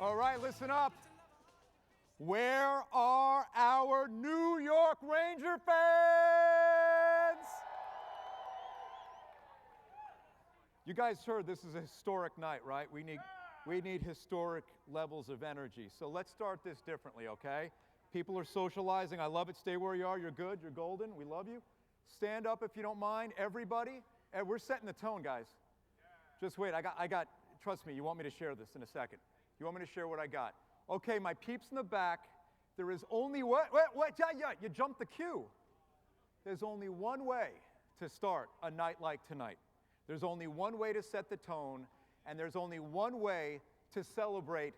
All right, listen up. Where are our New York Ranger fans? You guys heard this is a historic night, right? We need historic levels of energy. So let's start this differently, okay? People are socializing. I love it. Stay where you are. You're good. You're golden. We love you. Stand up if you don't mind. Everybody. And we're setting the tone, guys. Just wait. I got. Trust me. You want me to share this in a second. You want me to share what I got? Okay, my peeps in the back. There is only what? Yeah. You jumped the queue. There's only one way to start a night like tonight. There's only one way to set the tone, and there's only one way to celebrate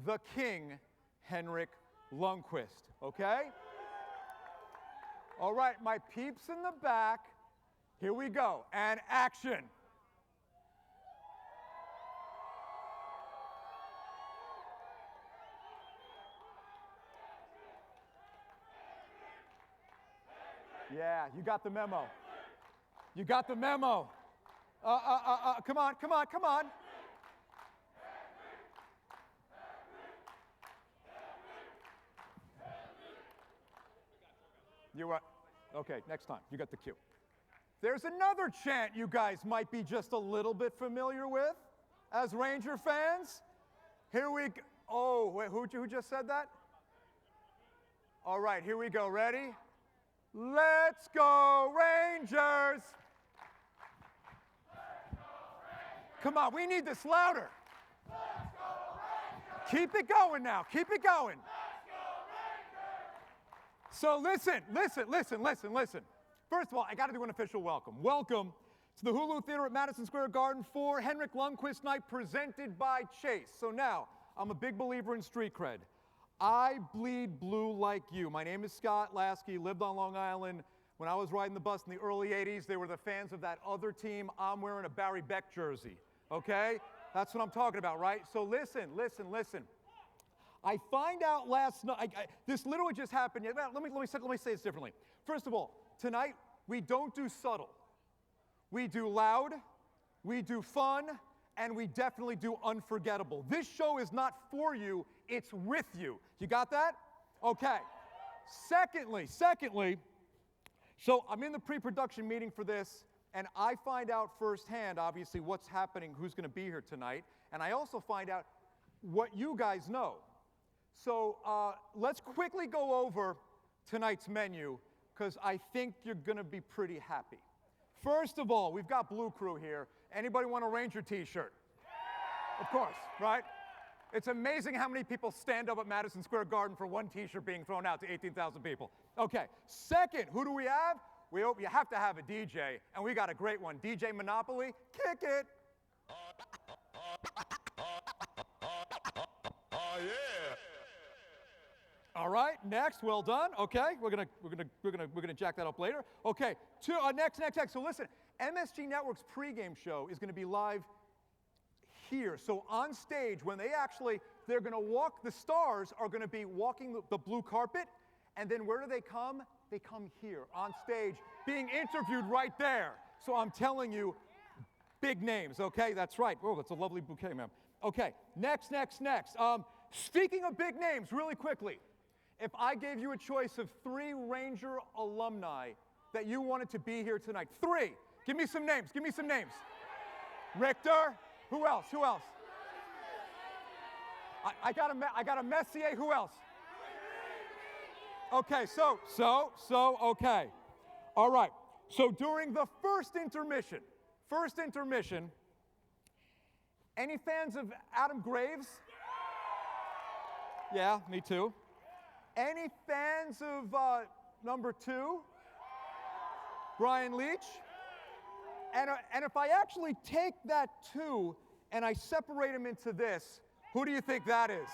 the king, Henrik Lundqvist, okay? All right, my peeps in the back, here we go, and action. Yeah, you got the memo. You got the memo. Come on. You what? Okay, next time. You got the cue. There's another chant you guys might be just a little bit familiar with as Ranger fans. Here we go. Oh, wait, who just said that? All right, here we go. Ready? Let's go, Rangers! Come on, we need this louder. Let's go, Rangers! Keep it going now. Keep it going. Let's go, Rangers! So listen. First of all, I got to do an official welcome. Welcome to the Hulu Theater at Madison Square Garden for Henrik Lundqvist Night presented by Chase. So now, I'm a big believer in street cred. I bleed blue like you. My name is Scott Lasky, lived on Long Island. When I was riding the bus in the early 80s, they were the fans of that other team. I'm wearing a Barry Beck jersey, okay? That's what I'm talking about, right? So listen. I find out last night, this literally just happened. Let me say this differently. First of all, tonight, we don't do subtle. We do loud, we do fun, and we definitely do unforgettable. This show is not for you, it's with you. You got that? Okay. Secondly, so I'm in the pre-production meeting for this, and I find out firsthand, obviously, what's happening, who's going to be here tonight, and I also find out what you guys know. So let's quickly go over tonight's menu, because I think you're going to be pretty happy. First of all, we've got Blue Crew here. Anybody want a Ranger t-shirt? Of course, right? It's amazing how many people stand up at Madison Square Garden for one t-shirt being thrown out to 18,000 people. Okay, second, who do we have? We hope you have to have a DJ, and we got a great one. DJ Monopoly, kick it. Oh yeah. All right, next, well done. Okay, we're gonna jack that up later. Okay, next. So listen, MSG Network's pregame show is gonna be live here. So on stage, when they're gonna walk, the stars are gonna be walking the blue carpet, and then where do they come? They come here on stage, being interviewed right there. So I'm telling you, big names, okay? That's right. Oh, that's a lovely bouquet, ma'am. Okay, next. Speaking of big names, really quickly, if I gave you a choice of 3 Ranger alumni that you wanted to be here tonight, 3, give me some names. Richter, who else? I got a Messier, who else? Okay, okay. All right, so during the first intermission, any fans of Adam Graves? Yeah, me too. Any fans of number 2? Brian Leach? And if I actually take that 2 and I separate him into this, who do you think that is?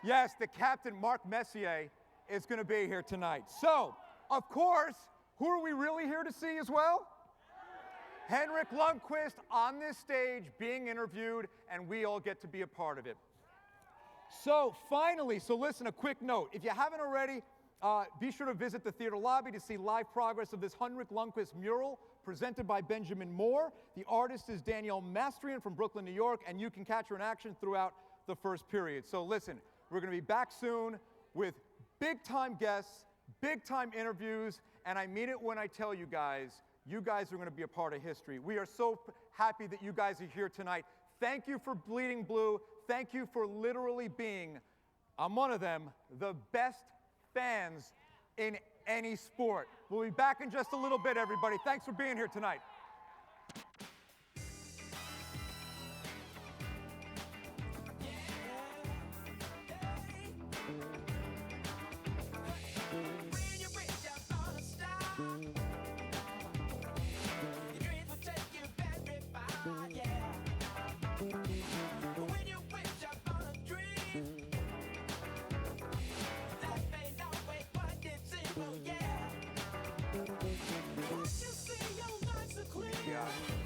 Yes, the captain, Mark Messier, is going to be here tonight. So, of course, who are we really here to see as well? Henrik Lundqvist on this stage being interviewed, and we all get to be a part of it. So finally, listen, a quick note. If you haven't already, be sure to visit the theater lobby to see live progress of this Henrik Lundqvist mural presented by Benjamin Moore. The artist is Danielle Mastrian from Brooklyn, New York, and you can catch her in action throughout the first period. So listen, we're going to be back soon with big-time guests, big-time interviews, and I mean it when I tell you guys are going to be a part of history. We are so happy that you guys are here tonight. Thank you for bleeding blue. Thank you for literally being, I'm one of them, the best fans in any sport. We'll be back in just a little bit, everybody. Thanks for being here tonight.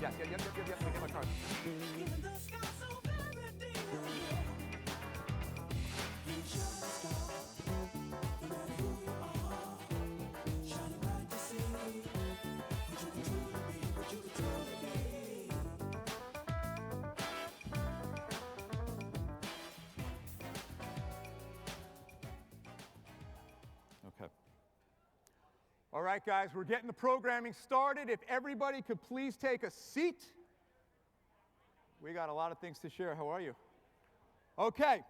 Yes, we get my card. Okay. All right, guys, we're getting the programming started. If everybody could please take a seat. We got a lot of things to share. How are you? Okay.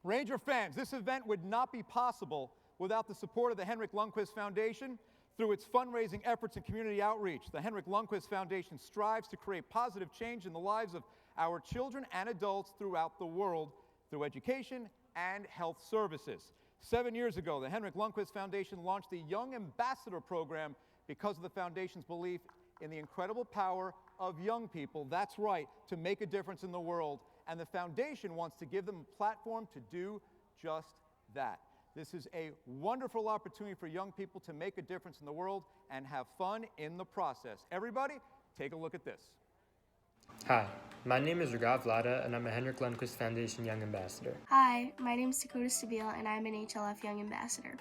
Ranger fans, this event would not be possible without the support of the Henrik Lundqvist Foundation. Through its fundraising efforts and community outreach, the Henrik Lundqvist Foundation strives to create positive change in the lives of our children and adults throughout the world through education and health services. 7 years ago, the Henrik Lundqvist Foundation launched the Young Ambassador Program because of the foundation's belief in the incredible power of young people, that's right, to make a difference in the world. And the foundation wants to give them a platform to do just that. This is a wonderful opportunity for young people to make a difference in the world and have fun in the process. Everybody, take a look at this. Hi, my name is Ragav Vlada, and I'm a Henrik Lundqvist Foundation Young Ambassador. Hi, my name is Dakota Stabile, and I'm an HLF Young Ambassador.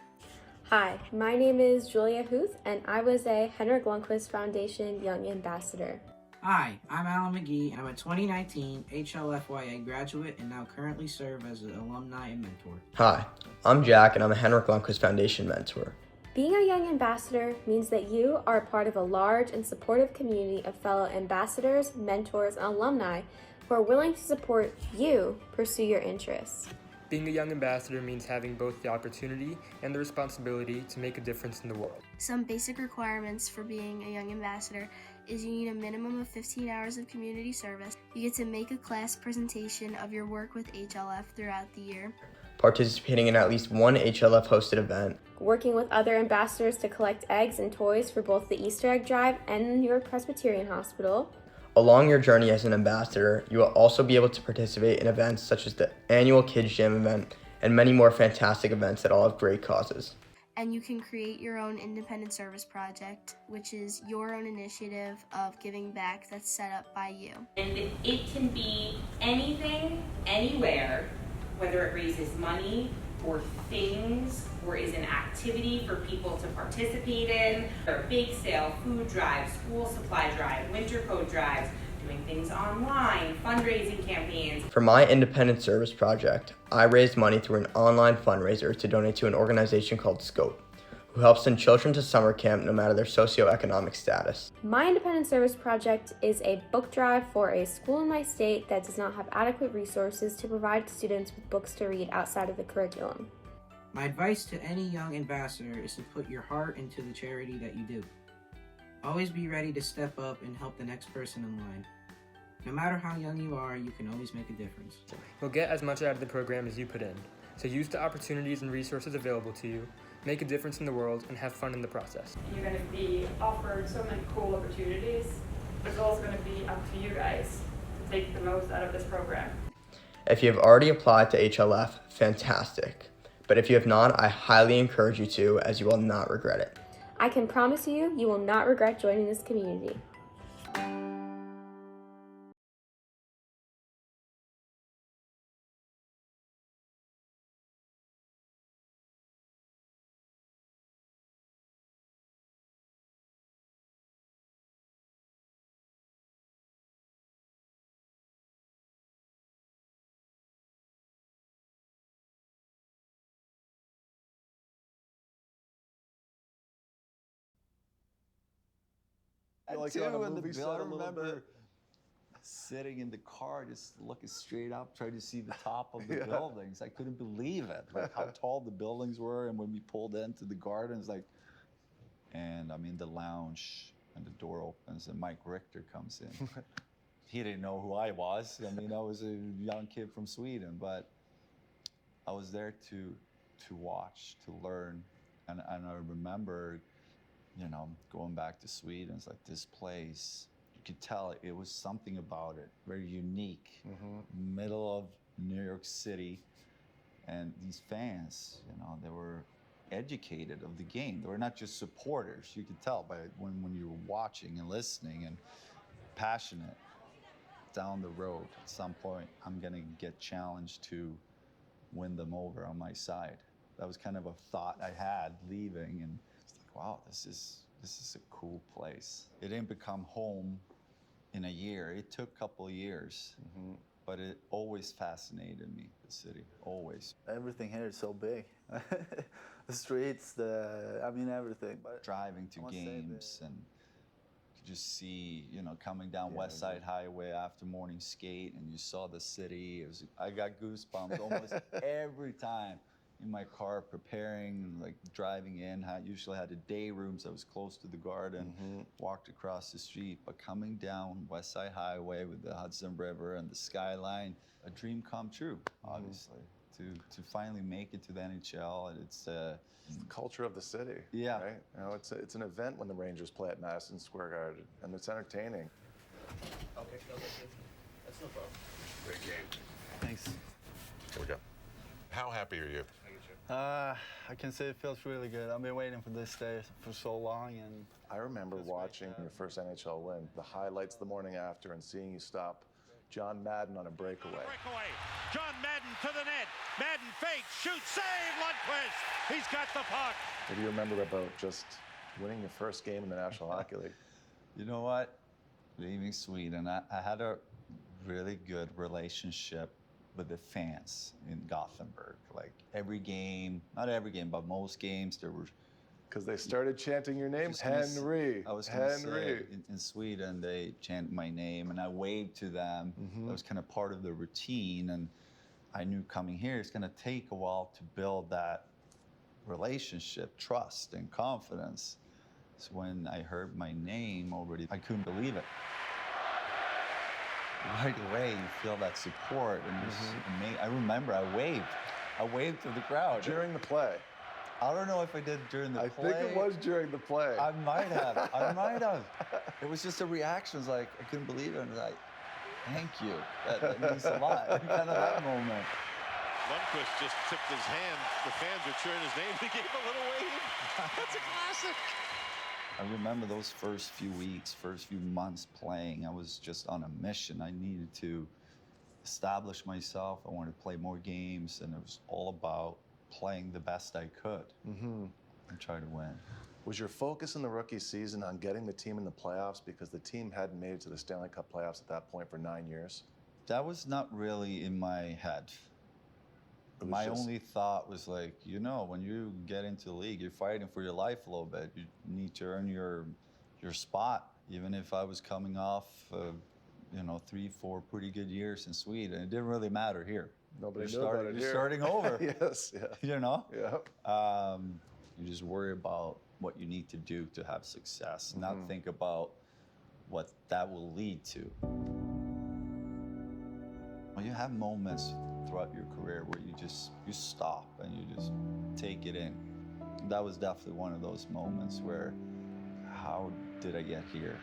Hi, my name is Julia Huth, and I was a Henrik Lundqvist Foundation Young Ambassador. Hi, I'm Alan McGee, and I'm a 2019 HLFYA graduate and now currently serve as an alumni and mentor. Hi, I'm Jack, and I'm a Henrik Lundqvist Foundation mentor. Being a Young Ambassador means that you are a part of a large and supportive community of fellow ambassadors, mentors, and alumni who are willing to support you pursue your interests. Being a Young Ambassador means having both the opportunity and the responsibility to make a difference in the world. Some basic requirements for being a Young Ambassador is you need a minimum of 15 hours of community service. You get to make a class presentation of your work with HLF throughout the year. Participating in at least one HLF-hosted event. Working with other ambassadors to collect eggs and toys for both the Easter egg drive and the New York Presbyterian Hospital. Along your journey as an ambassador, you will also be able to participate in events such as the annual Kids Jam event and many more fantastic events that all have great causes. And you can create your own independent service project, which is your own initiative of giving back that's set up by you. And it can be anything, anywhere, whether it raises money or things or is an activity for people to participate in, or bake sale, food drive, school supply drive, winter coat drives, doing things online, fundraising campaigns. For my independent service project, I raised money through an online fundraiser to donate to an organization called Scope, who helps send children to summer camp no matter their socioeconomic status. My independent service project is a book drive for a school in my state that does not have adequate resources to provide students with books to read outside of the curriculum. My advice to any young ambassador is to put your heart into the charity that you do. Always be ready to step up and help the next person in line. No matter how young you are, you can always make a difference. You'll get as much out of the program as you put in, so use the opportunities and resources available to you, make a difference in the world, and have fun in the process. You're going to be offered so many cool opportunities. It's also going to be up to you guys to take the most out of this program. If you have already applied to HLF, fantastic. But if you have not, I highly encourage you to, as you will not regret it. I can promise you, you will not regret joining this community. like on a in the movie set building. a I little remember bit. sitting in the car, just looking straight up, trying to see the top of the buildings. I couldn't believe it, like how tall the buildings were. And when we pulled into the gardens, like, and I'm in the lounge, and the door opens, and Mike Richter comes in. He didn't know who I was. I mean, I was a young kid from Sweden, but I was there to watch, to learn. And I remember, you know, going back to Sweden, it's like this place, you could tell it was something about it, very unique, middle of New York City. And these fans, you know, they were educated of the game. They were not just supporters. You could tell by when you were watching and listening and passionate. Down the road, at some point, I'm gonna get challenged to win them over on my side. That was kind of a thought I had leaving, and it's like, wow, this is a cool place. It didn't become home in a year. It took a couple of years, but it always fascinated me, the city, always. Everything here is so big. The streets, I mean, everything. But driving to games and just see, you know, coming down West Side Highway after morning skate, and you saw the city. I got goosebumps almost every time in my car preparing, like driving in. I usually had a day room, so I was close to the garden, walked across the street. But coming down West Side Highway with the Hudson River and the skyline, a dream come true, obviously. To finally make it to the NHL, and it's the culture of the city. Yeah, right. You know, it's an event when the Rangers play at Madison Square Garden, and it's entertaining. Okay, no, that's no problem. Great game. Thanks. Here we go. How happy are you? I can say it feels really good. I've been waiting for this day for so long, and I remember watching your first NHL win, the highlights the morning after, and seeing you stop John Madden on a breakaway. John Madden to the net. Madden fakes, shoots, save, Lundqvist. He's got the puck. What do you remember about just winning your first game in the National Hockey League? You know what? Leaving Sweden, I had a really good relationship with the fans in Gothenburg. Like every game, not every game, but most games, there were. Because they started chanting your name, Henry. I was gonna say, in Sweden, they chant my name, and I waved to them. That was kind of part of the routine, and I knew coming here, it's gonna take a while to build that relationship, trust, and confidence. So when I heard my name already, I couldn't believe it. Right away, you feel that support, and I remember I waved to the crowd. During the play. I don't know if I did during the play. I think it was during the play. I might have. It was just a reaction. It was like, I couldn't believe it. And like, thank you. That means a lot. Kind of that moment. Lundqvist just tipped his hand. The fans were cheering his name. He gave a little wave. That's a classic. I remember those first few weeks, first few months playing. I was just on a mission. I needed to establish myself. I wanted to play more games, and it was all about playing the best I could and try to win. Was your focus in the rookie season on getting the team in the playoffs because the team hadn't made it to the Stanley Cup playoffs at that point for 9 years? That was not really in my head. My only thought was like, you know, when you get into the league, you're fighting for your life a little bit. You need to earn your spot. Even if I was coming off, 3-4 pretty good years in Sweden, it didn't really matter here. Nobody knew about it here. You're starting over. Yes, yeah. You know? Yeah. You just worry about what you need to do to have success, not think about what that will lead to. Well, you have moments throughout your career where you stop and you just take it in. That was definitely one of those moments where, how did I get here?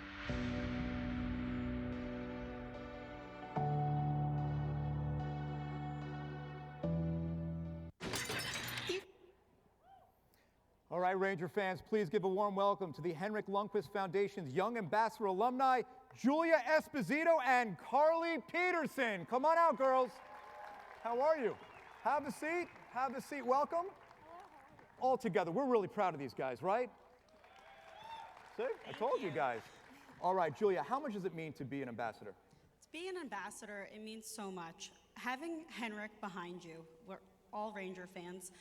All right, Ranger fans, please give a warm welcome to the Henrik Lundqvist Foundation's Young Ambassador alumni, Julia Esposito and Carly Peterson. Come on out, girls. How are you? Have a seat. Have a seat. Welcome. All together. We're really proud of these guys, right? See? I told you guys. All right, Julia, how much does it mean to be an ambassador? To be an ambassador, it means so much. Having Henrik behind you, we're all Ranger fans,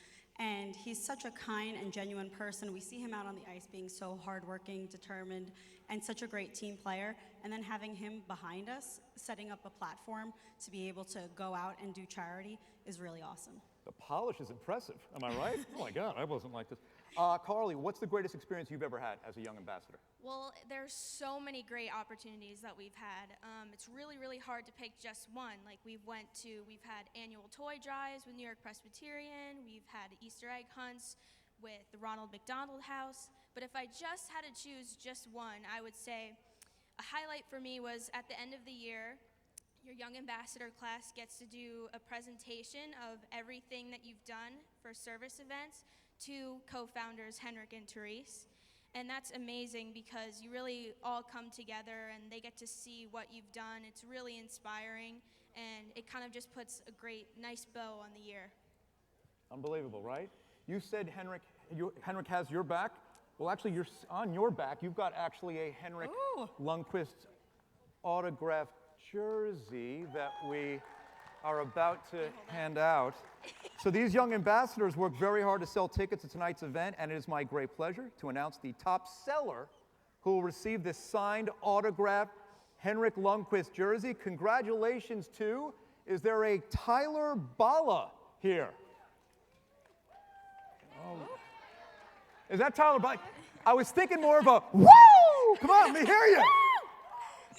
And he's such a kind and genuine person. We see him out on the ice being so hardworking, determined, and such a great team player. And then having him behind us, setting up a platform to be able to go out and do charity is really awesome. The polish is impressive. Am I right? Oh my God, I wasn't like this. Carly, what's the greatest experience you've ever had as a young ambassador? Well, there's so many great opportunities that we've had. It's really, really hard to pick just one. Like we've had annual toy drives with New York Presbyterian. We've had Easter egg hunts with the Ronald McDonald House. But if I just had to choose just one, I would say a highlight for me was at the end of the year, your young ambassador class gets to do a presentation of everything that you've done for service events to co-founders Henrik and Therese. And that's amazing because you really all come together and they get to see what you've done. It's really inspiring and it kind of just puts a great, nice bow on the year. Unbelievable, right? You said Henrik has your back. Well, actually, on your back, you've got actually a Henrik Lundqvist autographed jersey that we are about to hand out. So these young ambassadors worked very hard to sell tickets to tonight's event, and it is my great pleasure to announce the top seller who will receive this signed, autographed Henrik Lundqvist jersey. Congratulations to, is there a Tyler Bala here? Oh. Is that Tyler Bala? I was thinking more of a, woo! Come on, let me hear you.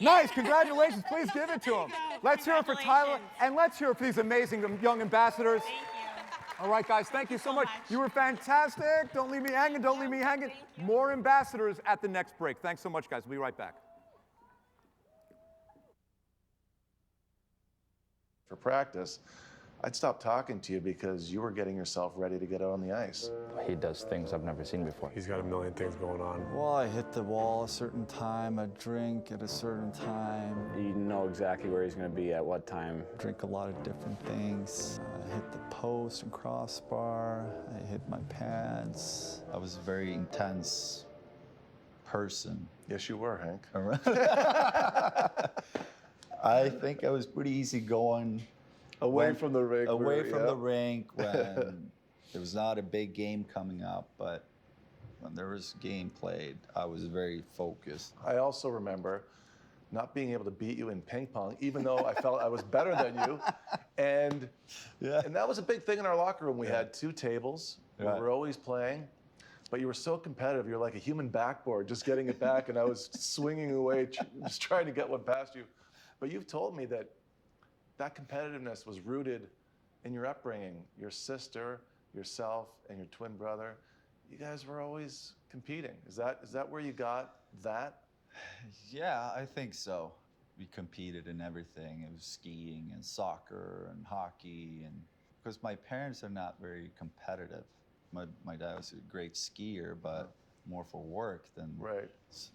Nice, congratulations. Please give it to him. Let's hear it for Tyler, and let's hear it for these amazing young ambassadors. Thank you. All right, guys, thank you so much. You were fantastic. Don't leave me hanging, don't leave me hanging. More ambassadors at the next break. Thanks so much, guys. We'll be right back. For practice, I'd stop talking to you because you were getting yourself ready to get out on the ice. He does things I've never seen before. He's got a million things going on. Well, I hit the wall a certain time, I drink at a certain time. You know exactly where he's going to be at what time. Drink a lot of different things. I hit the post and crossbar. I hit my pads. I was a very intense person. Yes, you were, Hank. I think I was pretty easygoing. Away from the rink. Away from the rink when there was not a big game coming up, but when there was game played, I was very focused. I also remember not being able to beat you in ping pong, even though I felt I was better than you. And that was a big thing in our locker room. We had 2 tables. We were always playing. But you were so competitive. You're like a human backboard, just getting it back. And I was swinging away, just trying to get one past you. But you've told me that competitiveness was rooted in your upbringing. Your sister, yourself, and your twin brother. You guys were always competing. Is that where you got that? Yeah, I think so. We competed in everything. It was skiing and soccer and hockey, and because my parents are not very competitive. My dad was a great skier, but more for work than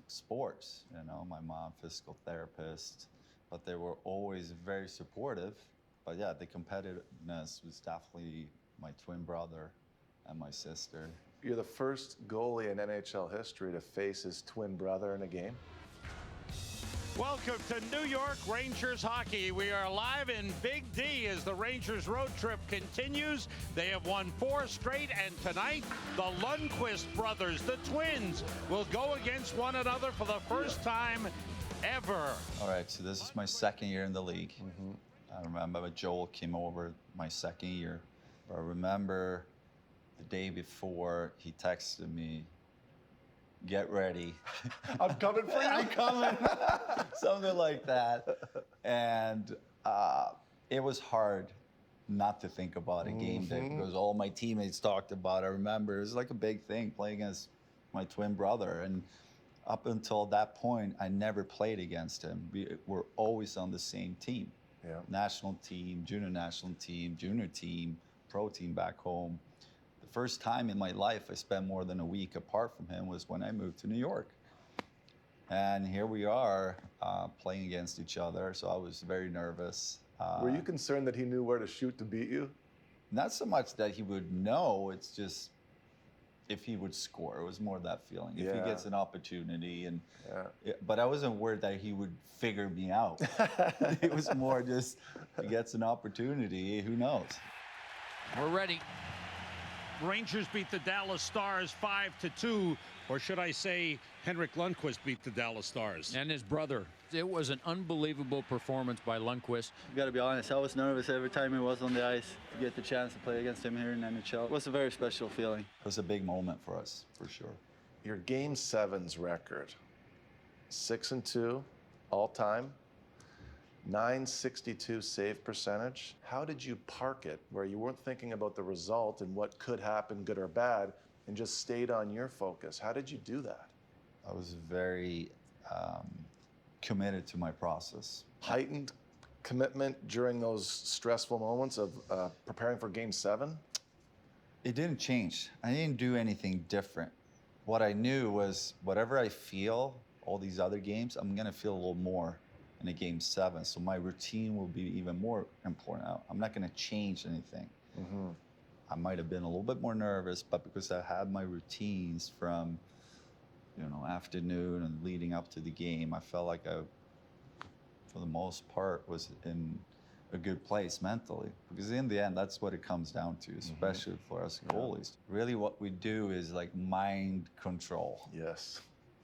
sports. You know, my mom, physical therapist, but they were always very supportive. But yeah, the competitiveness was definitely my twin brother and my sister. You're the first goalie in NHL history to face his twin brother in a game. Welcome to New York Rangers hockey. We are live in Big D as the Rangers road trip continues. They have won 4 straight, and tonight the Lundqvist brothers, the twins, will go against one another for the first time ever. All right, so this is my second year in the league. I remember Joel came over my second year. I remember the day before he texted me, "Get ready." I'm coming for you. I'm coming. Something like that. And it was hard not to think about a game day because all my teammates talked about it. I remember it was like a big thing playing against my twin brother. And up until that point, I never played against him. We were always on the same team. National team, junior team, pro team back home. The first time in my life I spent more than a week apart from him was when I moved to New York. And here we are playing against each other, so I was very nervous. Were you concerned that he knew where to shoot to beat you? Not so much that he would know, it's just if he would score. It was more that feeling. If he gets an opportunity. But I wasn't worried that he would figure me out. It was more just, if he gets an opportunity, who knows? We're ready. Rangers beat the Dallas Stars 5-2, or should I say Henrik Lundqvist beat the Dallas Stars. And his brother. It was an unbelievable performance by Lundqvist. I gotta be honest, I was nervous every time he was on the ice to get the chance to play against him here in NHL. It was a very special feeling. It was a big moment for us, for sure. Your Game 7's record, 6-2 all time, .962 save percentage. How did you park it where you weren't thinking about the result and what could happen, good or bad, and just stayed on your focus? How did you do that? I was very committed to my process. Heightened commitment during those stressful moments of preparing for Game 7? It didn't change. I didn't do anything different. What I knew was whatever I feel, all these other games, I'm gonna feel a little more in a Game 7. So my routine will be even more important. I'm not gonna change anything. Mm-hmm. I might have been a little bit more nervous, but because I had my routines from, afternoon and leading up to the game, I felt like I, for the most part, was in a good place mentally. Because in the end, that's what it comes down to, especially for us goalies. Really what we do is like mind control. Yes.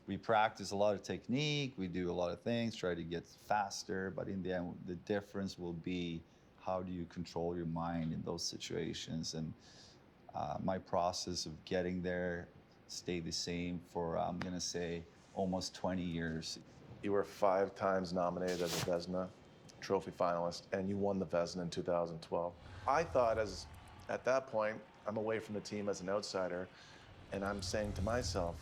We practice a lot of technique, we do a lot of things, try to get faster, but in the end, the difference will be how do you control your mind in those situations. And my process of getting there stayed the same for, I'm gonna say, almost 20 years. You were 5 times nominated as a Vezina Trophy finalist, and you won the Vezina in 2012. I thought at that point, I'm away from the team as an outsider, and I'm saying to myself,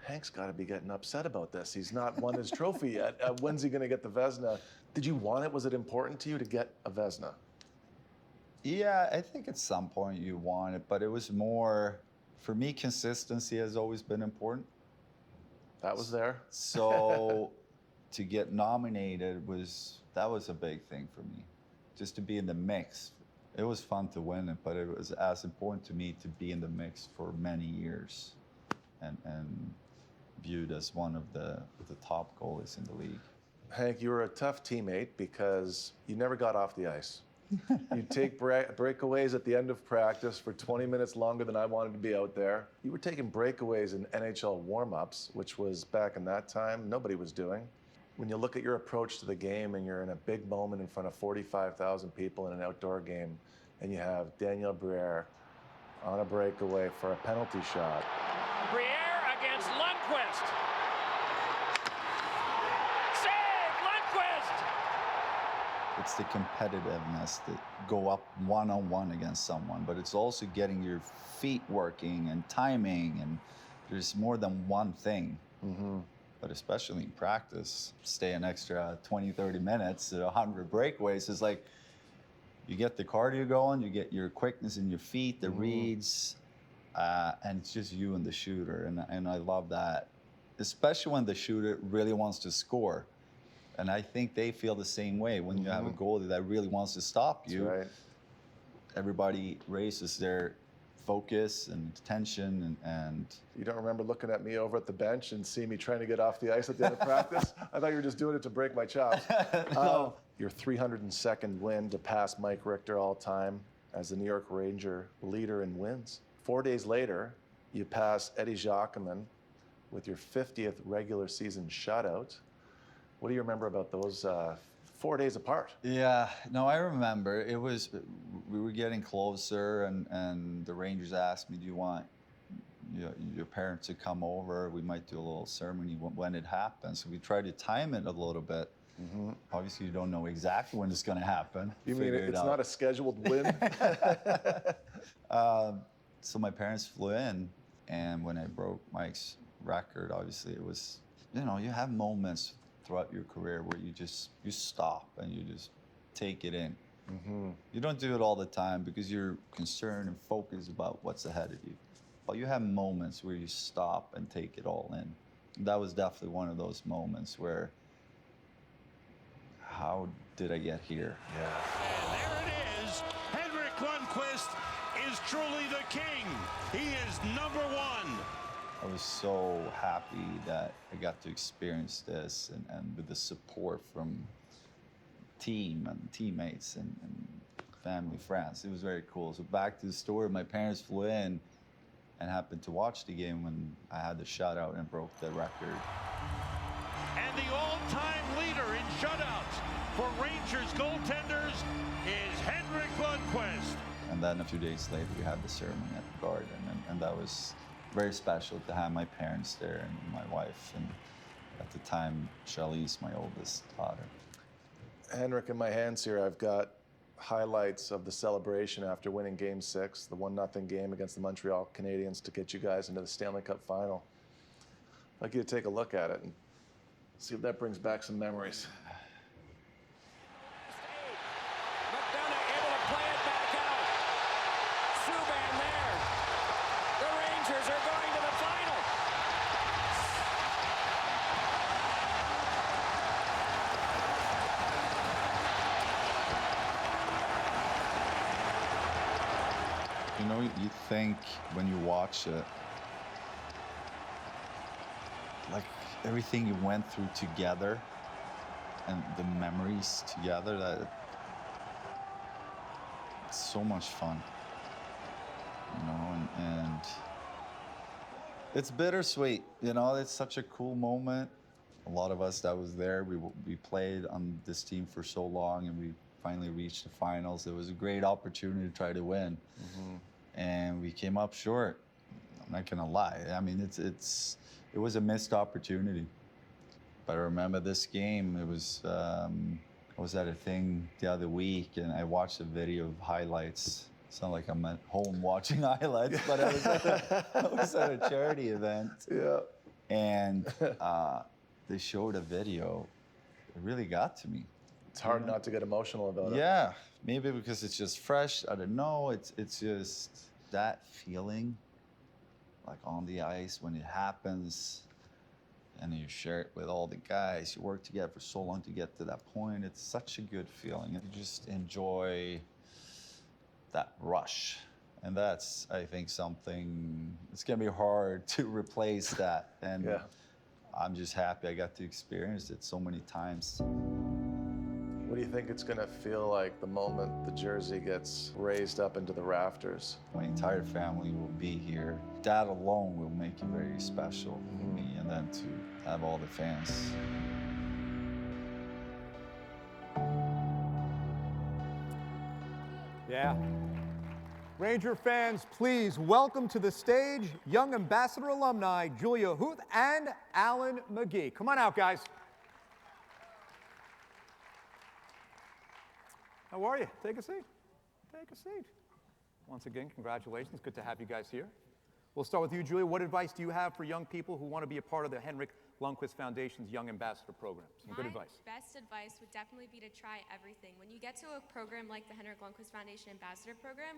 Hank's got to be getting upset about this. He's not won his trophy yet. When's he going to get the Vezina? Did you want it? Was it important to you to get a Vezina? Yeah, I think at some point you want it, but it was more, for me, consistency has always been important. That was there. So to get nominated that was a big thing for me. Just to be in the mix. It was fun to win it, but it was as important to me to be in the mix for many years and viewed as one of the top goalies in the league. Hank, you were a tough teammate because you never got off the ice. You'd take breakaways at the end of practice for 20 minutes longer than I wanted to be out there. You were taking breakaways in NHL warm-ups, which was back in that time, nobody was doing. When you look at your approach to the game and you're in a big moment in front of 45,000 people in an outdoor game, and you have Daniel Briere on a breakaway for a penalty shot. Briere against Lundqvist. Save, Lundqvist! It's the competitiveness that go up one-on-one against someone, but it's also getting your feet working and timing, and there's more than one thing. Mm-hmm. But especially in practice, stay an extra 20, 30 minutes at 100 breakaways is like, you get the cardio going, you get your quickness in your feet, the reads, and it's just you and the shooter. And I love that, especially when the shooter really wants to score. And I think they feel the same way when you have a goalie that really wants to stop you. That's right. Everybody raises their focus and attention and You don't remember looking at me over at the bench and seeing me trying to get off the ice at the end of practice? I thought you were just doing it to break my chops. No. Your 302nd win to pass Mike Richter all time as the New York Ranger leader in wins. 4 days later, you pass Eddie Jacquemin with your 50th regular season shutout. What do you remember about those 4 days apart? Yeah, no, I remember. We were getting closer, and the Rangers asked me, do you want your parents to come over? We might do a little ceremony when it happens. So we tried to time it a little bit. Mm-hmm. Obviously, you don't know exactly when it's going to happen. You mean it's not a scheduled win? So my parents flew in, and when I broke Mike's record, obviously it was, you have moments throughout your career where you stop and you just take it in. Mm-hmm. You don't do it all the time because you're concerned and focused about what's ahead of you. But you have moments where you stop and take it all in. That was definitely one of those moments where, how did I get here? Yeah. And there it is. Henrik Lundqvist is truly the king. He is number one. I was so happy that I got to experience this and with the support from team and teammates and family, friends. It was very cool. So back to the story, my parents flew in and happened to watch the game when I had the shutout and broke the record. And the all-time leader in shutouts for Rangers goaltenders is Henrik Lundqvist. And then a few days later, we had the ceremony at the Garden, and that was very special to have my parents there and my wife, and at the time, Charlize, my oldest daughter. Henrik, in my hands here, I've got highlights of the celebration after winning Game 6, the 1-0 game against the Montreal Canadiens to get you guys into the Stanley Cup final. I'd like you to take a look at it and see if that brings back some memories. McDonough able to play it back out. Subban there. The Rangers are going to the final. You know, you think when you watch it, like everything you went through together and the memories together, that it's so much fun, you know, and it's bittersweet, you know, it's such a cool moment. A lot of us that was there, we played on this team for so long, and we finally reached the finals. It was a great opportunity to try to win. And we came up short. I'm not gonna lie. I mean, it was a missed opportunity. But I remember this game. It was I was at a thing the other week, and I watched a video of highlights. It's not like I'm at home watching highlights, but I was at a charity event. Yeah. And they showed a video. It really got to me. It's hard not to get emotional about it. Yeah, maybe because it's just fresh. I don't know. It's just that feeling, like on the ice when it happens, and you share it with all the guys. You work together for so long to get to that point. It's such a good feeling. You just enjoy that rush, and that's, I think, something. It's gonna be hard to replace that. And I'm just happy I got to experience it so many times. What do you think it's gonna feel like the moment the jersey gets raised up into the rafters? My entire family will be here. That alone will make it very special for me, and then to have all the fans. Yeah. Ranger fans, please welcome to the stage young ambassador alumni Julia Huth and Alan McGee. Come on out, guys. How are you? Take a seat. Take a seat. Once again, congratulations. Good to have you guys here. We'll start with you, Julia. What advice do you have for young people who want to be a part of the Henrik Lundqvist Foundation's Young Ambassador Program? Some good advice. My best advice would definitely be to try everything. When you get to a program like the Henrik Lundqvist Foundation Ambassador Program,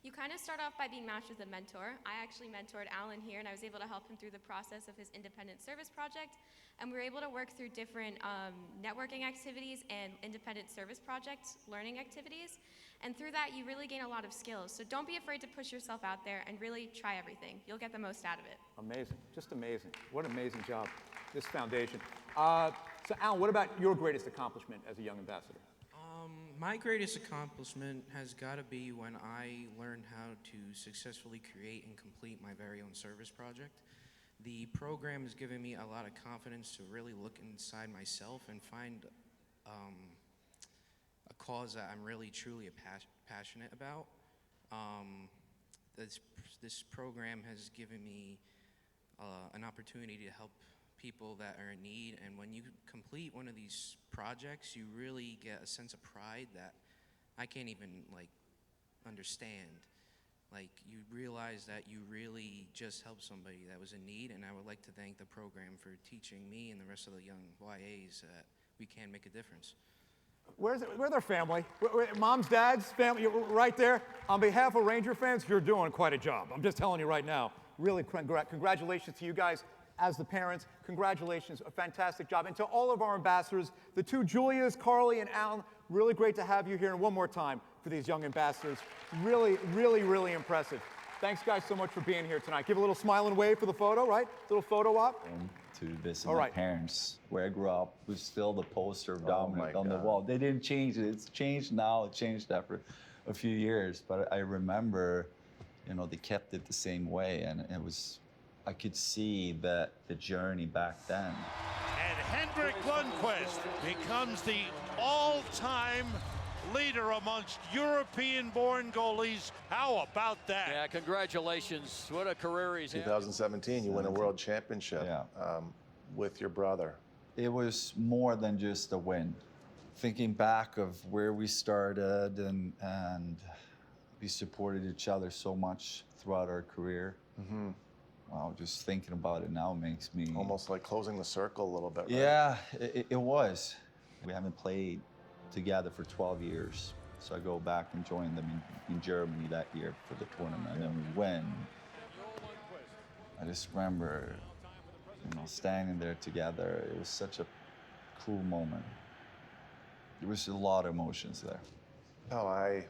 you kind of start off by being matched with a mentor. I actually mentored Alan here, and I was able to help him through the process of his independent service project. And we were able to work through different networking activities and independent service projects, learning activities. And through that, you really gain a lot of skills. So don't be afraid to push yourself out there and really try everything. You'll get the most out of it. Amazing. Just amazing. What an amazing job, this foundation. So Alan, what about your greatest accomplishment as a young ambassador? My greatest accomplishment has got to be when I learned how to successfully create and complete my very own service project. The program has given me a lot of confidence to really look inside myself and find a cause that I'm really truly passionate about. This program has given me an opportunity to help people that are in need, and when you complete one of these projects, you really get a sense of pride that I can't even understand. You realize that you really just helped somebody that was in need, and I would like to thank the program for teaching me and the rest of the young YAs that we can make a difference. Where's our family? Mom's, dad's family, you're right there. On behalf of Ranger fans, you're doing quite a job. I'm just telling you right now. Really, congratulations to you guys as the parents. Congratulations, a fantastic job. And to all of our ambassadors, the two Julias, Carly and Alan, really great to have you here. And one more time for these young ambassadors. Really, really, really impressive. Thanks, guys, so much for being here tonight. Give a little smile and wave for the photo, right? Little photo op. To visit All my right. parents, where I grew up, was still the poster of Oh, Dominic my on the God. wall. They didn't change it. It's changed now. It changed after a few years. But I remember, you know, they kept it the same way. And it was, I could see that the journey back then. And Henrik Lundqvist becomes the all-time leader amongst European-born goalies. How about that? Yeah, congratulations. What a career he's had. 2017, you win a world championship with your brother. It was more than just a win. Thinking back of where we started and we supported each other so much throughout our career. Mm-hmm. Wow, just thinking about it now makes me... Almost like closing the circle a little bit, right? Yeah, it was. We haven't played together for 12 years. So I go back and join them in Germany that year for the tournament, and we win. I just remember, you know, standing there together. It was such a cool moment. There was a lot of emotions there. How I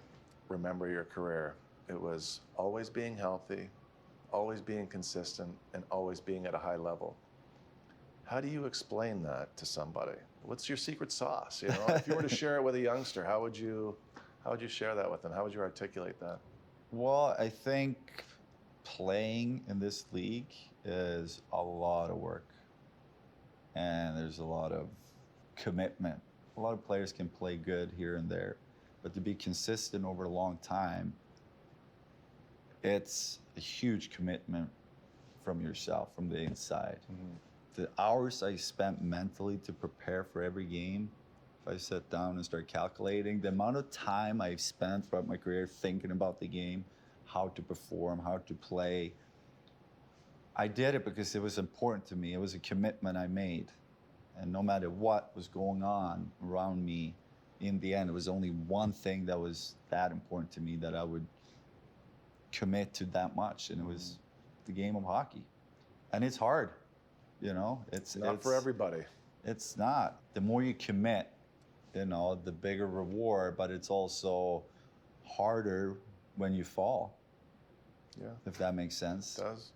remember your career, it was always being healthy, always being consistent, and always being at a high level. How do you explain that to somebody? What's your secret sauce? You know, if you were to share it with a youngster, how would you share that with them? How would you articulate that? Well, I think playing in this league is a lot of work, and there's a lot of commitment. A lot of players can play good here and there, but to be consistent over a long time, it's a huge commitment from yourself, from the inside. Mm-hmm. The hours I spent mentally to prepare for every game, if I sat down and start calculating, the amount of time I've spent throughout my career thinking about the game, how to perform, how to play, I did it because it was important to me. It was a commitment I made. And no matter what was going on around me, in the end, it was only one thing that was that important to me that I would commit to that much, and it was the game of hockey. And it's hard, you know? It's not for everybody. It's not. The more you commit, you know, the bigger reward, but it's also harder when you fall. Yeah. If that makes sense. It does.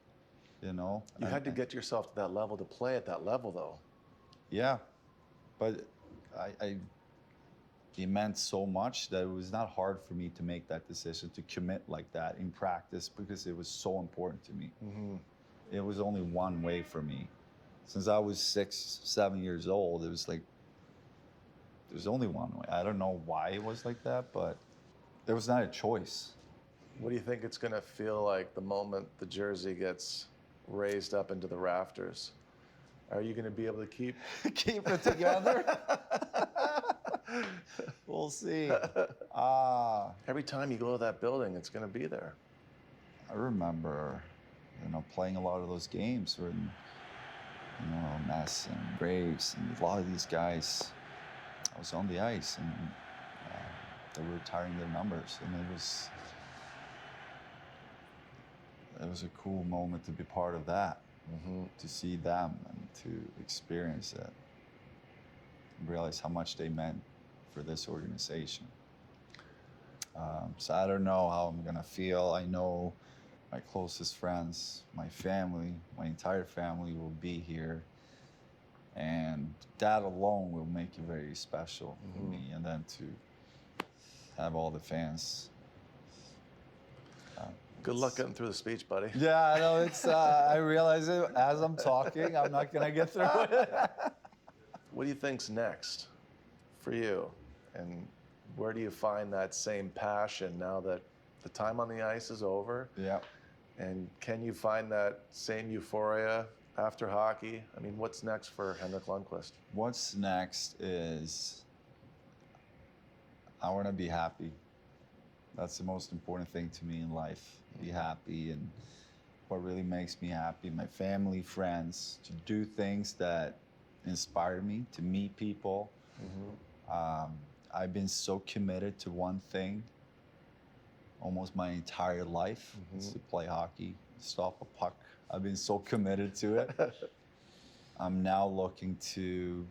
You know? You had to get yourself to that level to play at that level, though. Yeah, but it meant so much that it was not hard for me to make that decision, to commit like that in practice, because it was so important to me. Mm-hmm. It was only one way for me. Since I was 6, 7 years old, it was like, there's only one way. I don't know why it was like that, but there was not a choice. What do you think it's going to feel like the moment the jersey gets raised up into the rafters? Are you going to be able to keep it together? We'll see. Every time you go to that building, it's going to be there. I remember, you know, playing a lot of those games when, you know, Mess and Graves and a lot of these guys, I was on the ice and they were retiring their numbers, and it was a cool moment to be part of that. Mm-hmm. To see them and to experience it, realize how much they meant for this organization. So I don't know how I'm gonna feel. I know my closest friends, my family, my entire family will be here, and that alone will make it very special for me. And then to have all the fans. Good luck getting through the speech, buddy. Yeah, I know. It's. I realize it as I'm talking. I'm not gonna get through it. What do you think's next for you? And where do you find that same passion now that the time on the ice is over? Yeah. And can you find that same euphoria after hockey? I mean, what's next for Henrik Lundqvist? What's next is I want to be happy. That's the most important thing to me in life. Be happy, and what really makes me happy, my family, friends, to do things that inspire me, to meet people. Mm-hmm. I've been so committed to one thing almost my entire life. It's to play hockey, stop a puck. I've been so committed to it. I'm now looking to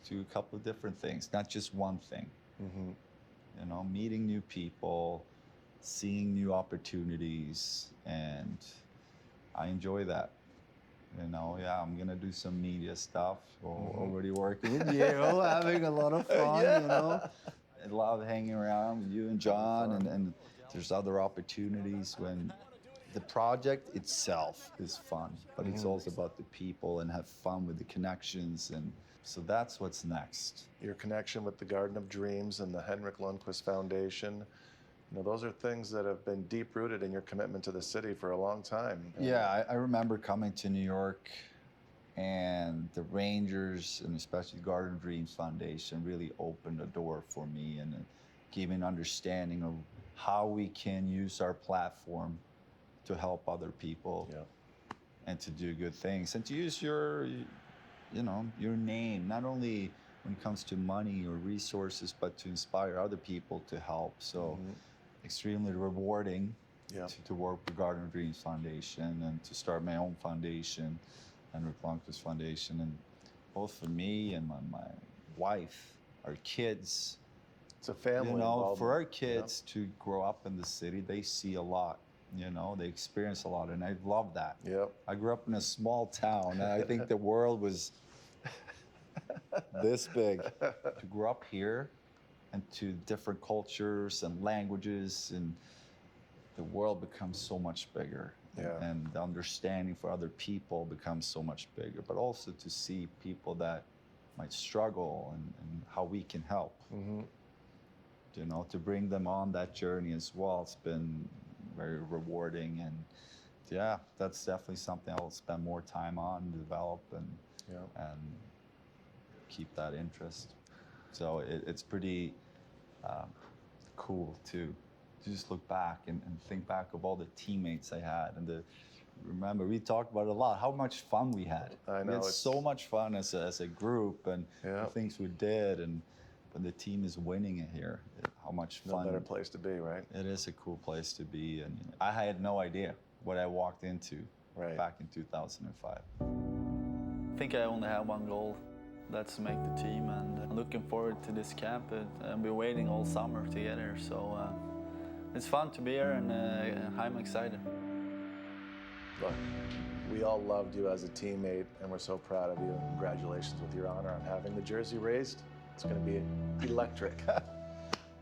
do a couple of different things, not just one thing. Mm-hmm. You know, meeting new people, seeing new opportunities, and I enjoy that. You know, yeah, I'm gonna do some media stuff, or already working with you, having a lot of fun, you know. I love hanging around with you and John, and there's other opportunities when the project itself is fun, but it's also about the people and have fun with the connections, and so that's what's next. Your connection with the Garden of Dreams and the Henrik Lundqvist Foundation, you know, those are things that have been deep-rooted in your commitment to the city for a long time. Yeah, I remember coming to New York, and the Rangers, and especially the Garden of Dreams Foundation, really opened a door for me and gave me an understanding of how we can use our platform to help other people and to do good things, and to use your, you know, your name, not only when it comes to money or resources, but to inspire other people to help. So extremely rewarding to work with Garden of Dreams Foundation and to start my own foundation, Henrik Lundqvist Foundation, and both for me and my wife, our kids. It's a family You know, involvement. for our kids to grow up in the city, they see a lot. You know, they experience a lot, and I love that. I grew up in a small town, and I think the world was this big. To grow up here, and to different cultures and languages, and the world becomes so much bigger. And the understanding for other people becomes so much bigger, but also to see people that might struggle and how we can help. You know, to bring them on that journey as well, it's been very rewarding, and yeah, that's definitely something I'll spend more time on, develop, and keep that interest. So it's pretty cool to just look back and think back of all the teammates I had, and remember, we talked about it a lot, how much fun we had. I know, We had it's- so much fun as a group, and the things we did, and when the team is winning it here, how much fun. No better place to be, right? It is a cool place to be, and you know, I had no idea what I walked into back in 2005. I think I only have one goal. That's to make the team, and I'm looking forward to this camp. I've been waiting all summer to get here, so it's fun to be here, and I'm excited. Look, we all loved you as a teammate, and we're so proud of you. Congratulations with your honor on having the jersey raised. It's going to be electric.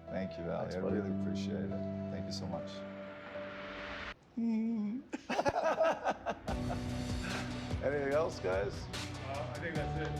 Thank you, Valley. Thanks, I buddy. really appreciate it. Thank you so much. Anything else, guys? I think that's it.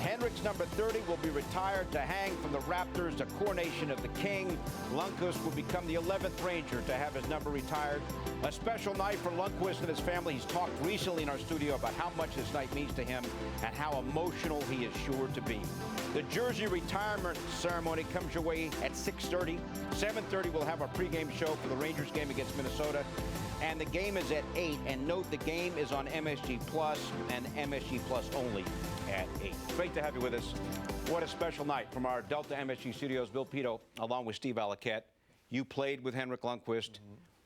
Henrik's number 30 will be retired to hang from the Raptors, a coronation of the king. Lundqvist will become the 11th Ranger to have his number retired. A special night for Lundqvist and his family. He's talked recently in our studio about how much this night means to him and how emotional he is sure to be. The jersey retirement ceremony comes your way at 6:30. 7:30 we'll have our pregame show for the Rangers game against Minnesota. And the game is at 8. And note the game is on MSG Plus and MSG Plus only at 8. Great to have you with us. What a special night from our Delta MSG studios. Bill Pito, along with Steve Alakette. You played with Henrik Lundqvist.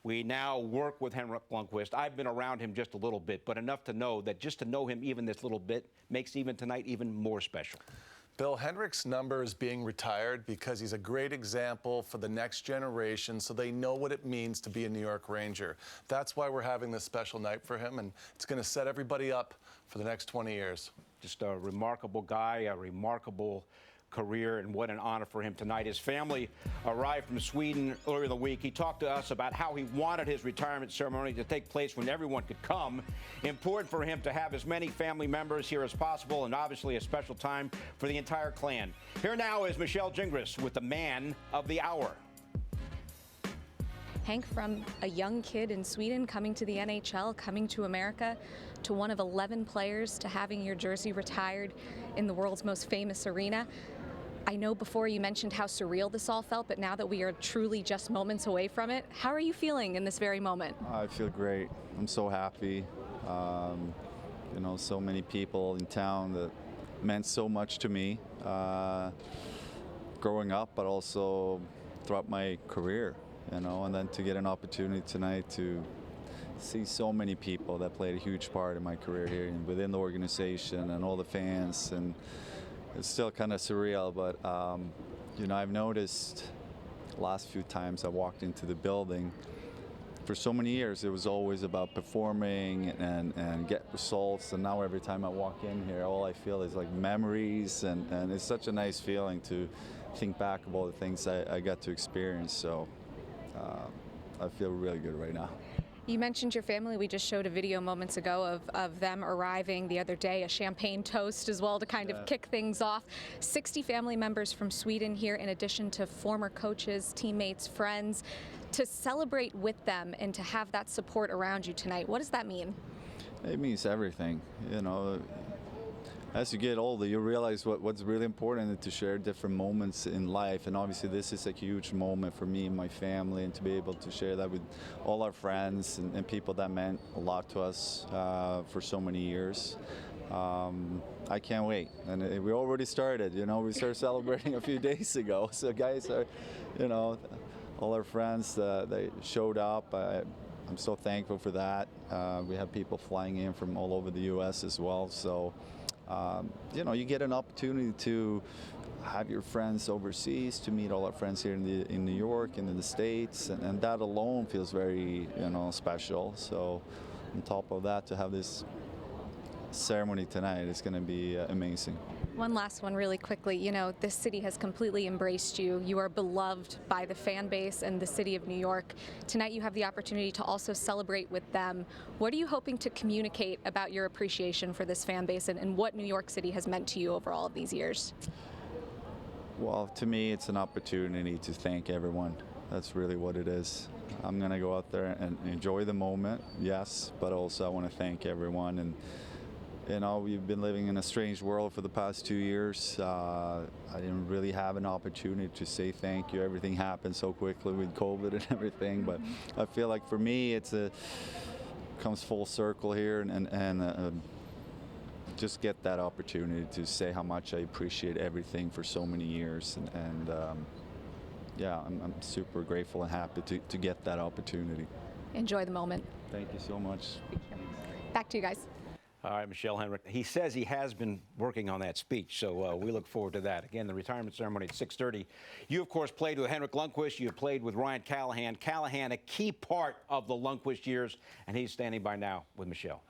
We now work with Henrik Lundqvist. I've been around him just a little bit, but enough to know that just to know him even this little bit makes even tonight even more special. Bill, Henrik's number is being retired because he's a great example for the next generation, so they know what it means to be a New York Ranger. That's why we're having this special night for him, and it's going to set everybody up for the next 20 years. Just a remarkable guy, a remarkable career, and what an honor for him tonight. His family arrived from Sweden earlier in the week. He talked to us about how he wanted his retirement ceremony to take place when everyone could come. Important for him to have as many family members here as possible, and obviously a special time for the entire clan. Here now is Michelle Gingras with the man of the hour. Hank, from a young kid in Sweden coming to the NHL, coming to America, to one of 11 players, to having your jersey retired in the world's most famous arena. I know before you mentioned how surreal this all felt, but now that we are truly just moments away from it, how are you feeling in this very moment? I feel great. I'm so happy. You know, so many people in town that meant so much to me growing up, but also throughout my career, you know, and then to get an opportunity tonight to see so many people that played a huge part in my career here and within the organization and all the fans, and it's still kind of surreal, but you know, I've noticed the last few times I walked into the building, for so many years it was always about performing and get results, and now every time I walk in here all I feel is like memories, and it's such a nice feeling to think back of all the things I got to experience, so I feel really good right now. You mentioned your family. We just showed a video moments ago of them arriving the other day, a champagne toast as well to kind of kick things off. 60 family members from Sweden here, in addition to former coaches, teammates, friends, to celebrate with them and to have that support around you tonight. What does that mean? It means everything. You know, as you get older, you realize what's really important, and to share different moments in life. And obviously this is a huge moment for me and my family, and to be able to share that with all our friends and people that meant a lot to us for so many years. I can't wait. And we already started, you know, we started celebrating a few days ago. So guys are, you know, all our friends, they showed up. I'm so thankful for that. We have people flying in from all over the U.S. as well. So you know, you get an opportunity to have your friends overseas, to meet all our friends here in New York and in the States, and that alone feels very, you know, special. So on top of that, to have this ceremony tonight is going to be amazing. One last one really quickly. You know, this city has completely embraced you. You are beloved by the fan base and the city of New York. Tonight you have the opportunity to also celebrate with them. What are you hoping to communicate about your appreciation for this fan base and what New York City has meant to you over all of these years? Well, to me, it's an opportunity to thank everyone. That's really what it is. I'm going to go out there and enjoy the moment, yes, but also I want to thank everyone. And you know, we've been living in a strange world for the past 2 years. I didn't really have an opportunity to say thank you. Everything happened so quickly with COVID and everything. But I feel like for me, comes full circle here, and just get that opportunity to say how much I appreciate everything for so many years. And yeah, I'm super grateful and happy to get that opportunity. Enjoy the moment. Thank you so much. Back to you guys. All right, Michelle, Henrik. He says he has been working on that speech, so we look forward to that. Again, the retirement ceremony at 6:30. You, of course, played with Henrik Lundqvist. You played with Ryan Callahan. Callahan, a key part of the Lundqvist years, and he's standing by now with Michelle.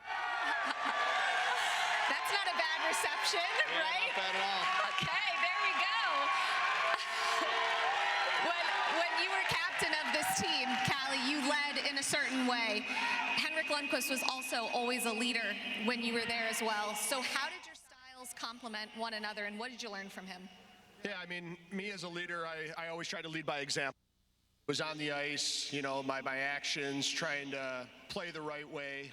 That's not a bad reception, right? Not bad at all. Okay, there we go. When you were captain of this team, Callie, you led in a certain way. Henrik Lundqvist was also always a leader when you were there as well. So how did your styles complement one another, and what did you learn from him? Yeah, I mean, me as a leader, I always try to lead by example. I was on the ice, you know, my actions, trying to play the right way.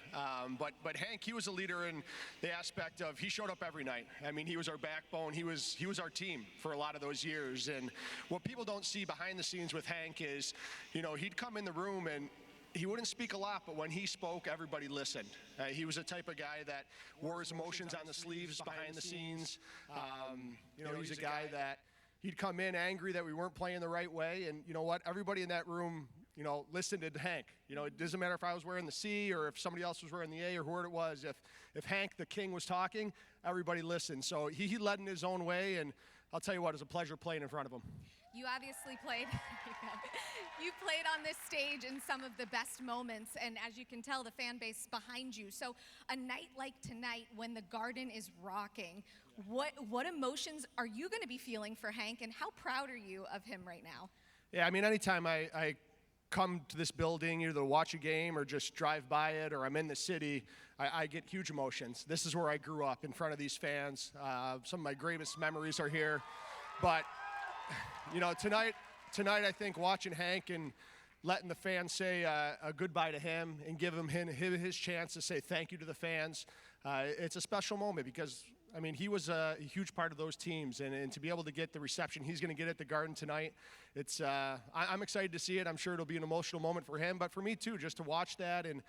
But Hank, he was a leader in the aspect of he showed up every night. I mean, he was our backbone. He was our team for a lot of those years. And what people don't see behind the scenes with Hank is, you know, he'd come in the room and he wouldn't speak a lot, but when he spoke, everybody listened. He was the type of guy that wore his emotions on the sleeves behind the scenes. You know, he's a guy that he'd come in angry that we weren't playing the right way, and you know what? Everybody in that room, you know, listened to Hank. You know, it doesn't matter if I was wearing the C or if somebody else was wearing the A or whoever it was. If Hank the King was talking, everybody listened. So he led in his own way, and I'll tell you what, it was a pleasure playing in front of him. You obviously played on this stage in some of the best moments, and as you can tell, the fan base behind you. So a night like tonight, when the Garden is rocking, what emotions are you going to be feeling for Hank, and how proud are you of him right now? Yeah, I mean, anytime I come to this building, either to watch a game or just drive by it, or I'm in the city, I get huge emotions. This is where I grew up, in front of these fans. Some of my greatest memories are here. But, you know, tonight I think watching Hank and letting the fans say a goodbye to him and give him his chance to say thank you to the fans, it's a special moment because, I mean, he was a huge part of those teams, and to be able to get the reception he's going to get at the Garden tonight, it's I'm excited to see it. I'm sure it'll be an emotional moment for him, but for me too, just to watch that and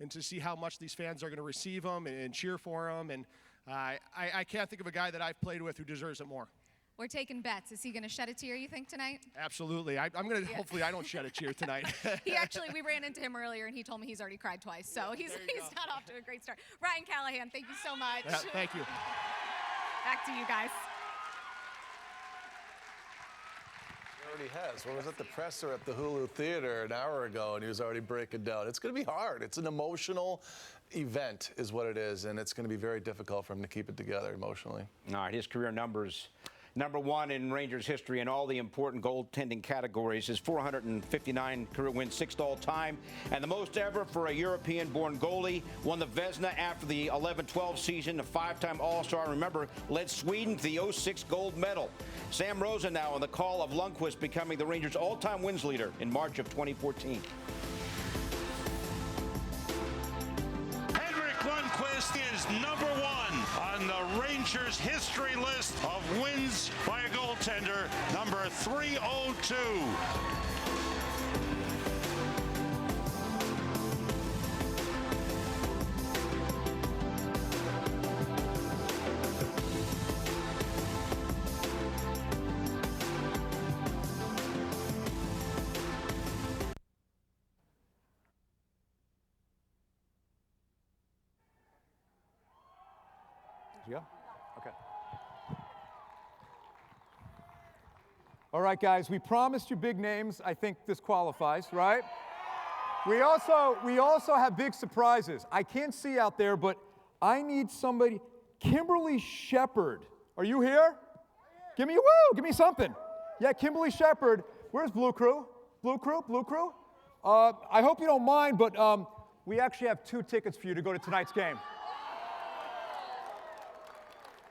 to see how much these fans are going to receive him and cheer for him. And I can't think of a guy that I've played with who deserves it more. We're taking bets. Is he going to shed a tear, you think, tonight? Absolutely. I'm going to, hopefully I don't shed a tear tonight. We ran into him earlier, and he told me he's already cried twice, so he's not off to a great start. Ryan Callahan, thank you so much. Thank you. Back to you guys. He already has. What was it, the presser at the Hulu Theater an hour ago, and he was already breaking down. It's going to be hard. It's an emotional event is what it is, and it's going to be very difficult for him to keep it together emotionally. All right, his career numbers. #1 in Rangers history in all the important goaltending categories. His 459 career wins, 6th all-time, and the most ever for a European-born goalie. Won the Vezina after the 11-12 season, a 5-time All-Star. Remember, led Sweden to the 06 gold medal. Sam Rosen now on the call of Lundqvist becoming the Rangers' all-time wins leader in March of 2014. Henrik Lundqvist is #1 on the Rangers history list of wins by a goaltender, number 302. Yeah? Okay. All right, guys, we promised you big names. I think this qualifies, right? We also have big surprises. I can't see out there, but I need somebody. Kimberly Shepard. Are you here? Give me a woo. Give me something. Yeah, Kimberly Shepard. Where's Blue Crew? Blue Crew? Blue Crew? I hope you don't mind, but we actually have 2 tickets for you to go to tonight's game.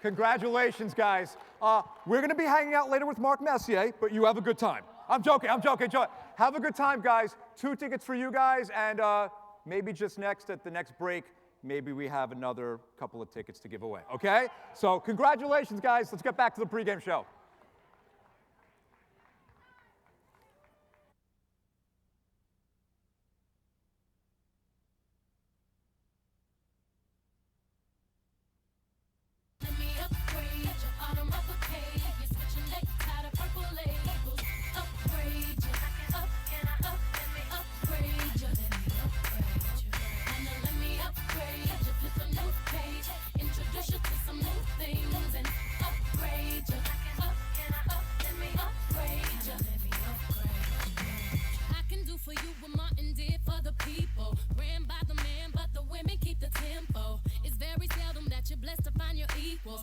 Congratulations, guys. We're going to be hanging out later with Mark Messier, but you have a good time. I'm joking. Have a good time, guys. 2 tickets for you guys, and maybe just next at the next break, maybe we have another couple of tickets to give away, okay? So congratulations, guys. Let's get back to the pregame show.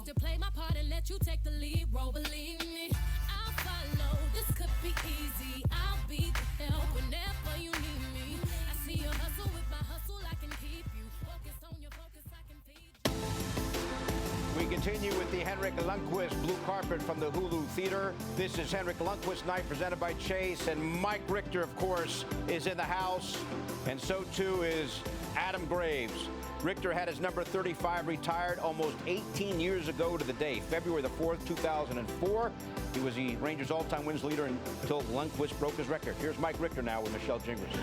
To play my part and let you take the lead role. Believe me, I'll follow. This could be easy. I'll be the help whenever you need me. I see your hustle with my hustle. I can keep you focused on your focus. I can feed you. We continue with the Henrik Lundqvist blue carpet from the Hulu Theater. This is Henrik Lundqvist Night presented by Chase, and Mike Richter, of course, is in the house, and so too is Adam Graves. Richter had his number 35 retired almost 18 years ago to the day, February the 4th, 2004. He was the Rangers' all-time wins leader until Lundqvist broke his record. Here's Mike Richter now with Michelle Gingras.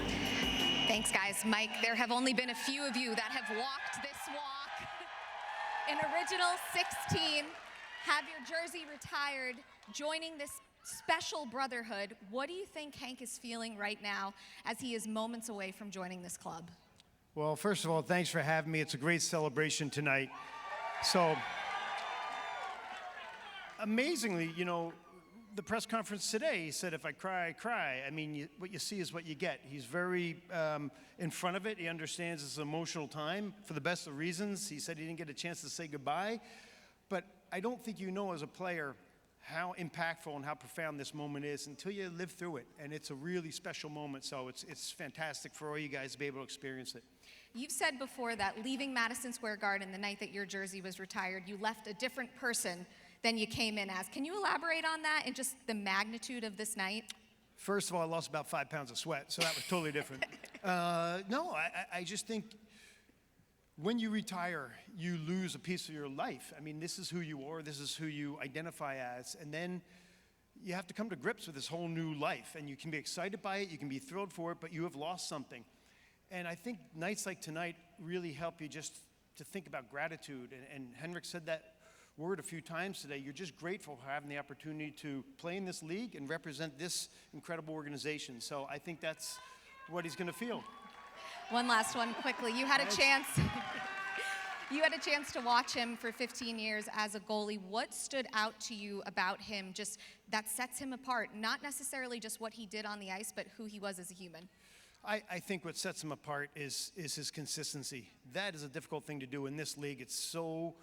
Thanks, guys. Mike, there have only been a few of you that have walked this walk. An original 16, have your jersey retired, joining this special brotherhood. What do you think Hank is feeling right now as he is moments away from joining this club? Well, first of all, thanks for having me. It's a great celebration tonight. So, amazingly, you know, the press conference today, he said, if I cry, I cry. I mean, what you see is what you get. He's very in front of it. He understands it's an emotional time for the best of reasons. He said he didn't get a chance to say goodbye. But I don't think you know as a player how impactful and how profound this moment is until you live through it. And it's a really special moment. So it's fantastic for all you guys to be able to experience it. You've said before that leaving Madison Square Garden the night that your jersey was retired, you left a different person than you came in as. Can you elaborate on that and just the magnitude of this night? First of all, I lost about 5 pounds of sweat, so that was totally different. No, I just think when you retire, you lose a piece of your life. I mean, this is who you are, this is who you identify as, and then you have to come to grips with this whole new life, and you can be excited by it, you can be thrilled for it, but you have lost something. And I think nights like tonight really help you just to think about gratitude. And Henrik said that word a few times today. You're just grateful for having the opportunity to play in this league and represent this incredible organization. So I think that's what he's going to feel. One last one quickly. You had a chance. You had a chance to watch him for 15 years as a goalie. What stood out to you about him just that sets him apart? Not necessarily just what he did on the ice, but who he was as a human. I think what sets him apart is his consistency. That is a difficult thing to do in this league. It's so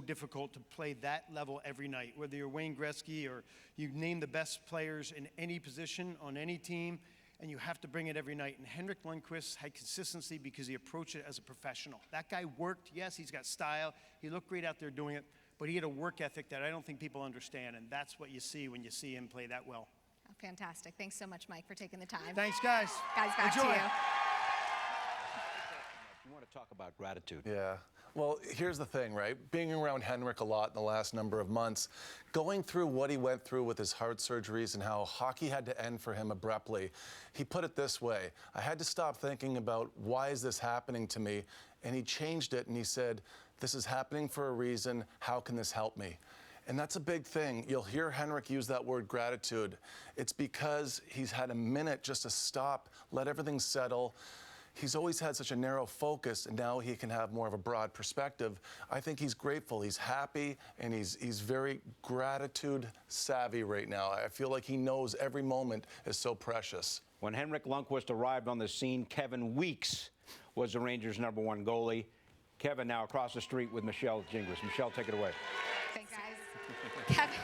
difficult to play that level every night. Whether you're Wayne Gretzky or you name the best players in any position on any team, and you have to bring it every night. And Henrik Lundqvist had consistency because he approached it as a professional. That guy worked. Yes, he's got style. He looked great out there doing it, but he had a work ethic that I don't think people understand, and that's what you see when you see him play that well. Oh, fantastic. Thanks so much, Mike, for taking the time. Thanks, guys. Guys, back Enjoy. to you. You want to talk about gratitude. Yeah. Well, here's the thing, right? Being around Henrik a lot in the last number of months, going through what he went through with his heart surgeries and how hockey had to end for him abruptly, he put it this way: I had to stop thinking about why is this happening to me, and he changed it and he said, this is happening for a reason, how can this help me? And that's a big thing. You'll hear Henrik use that word gratitude. It's because he's had a minute just to stop, let everything settle. He's always had such a narrow focus, and now he can have more of a broad perspective. I think he's grateful, he's happy, and he's very gratitude savvy right now. I feel like he knows every moment is so precious. When Henrik Lundqvist arrived on the scene, Kevin Weeks was the Rangers' #1 goalie. Kevin now across the street with Michelle Gingras. Michelle, take it away. Thanks, guys. Kevin,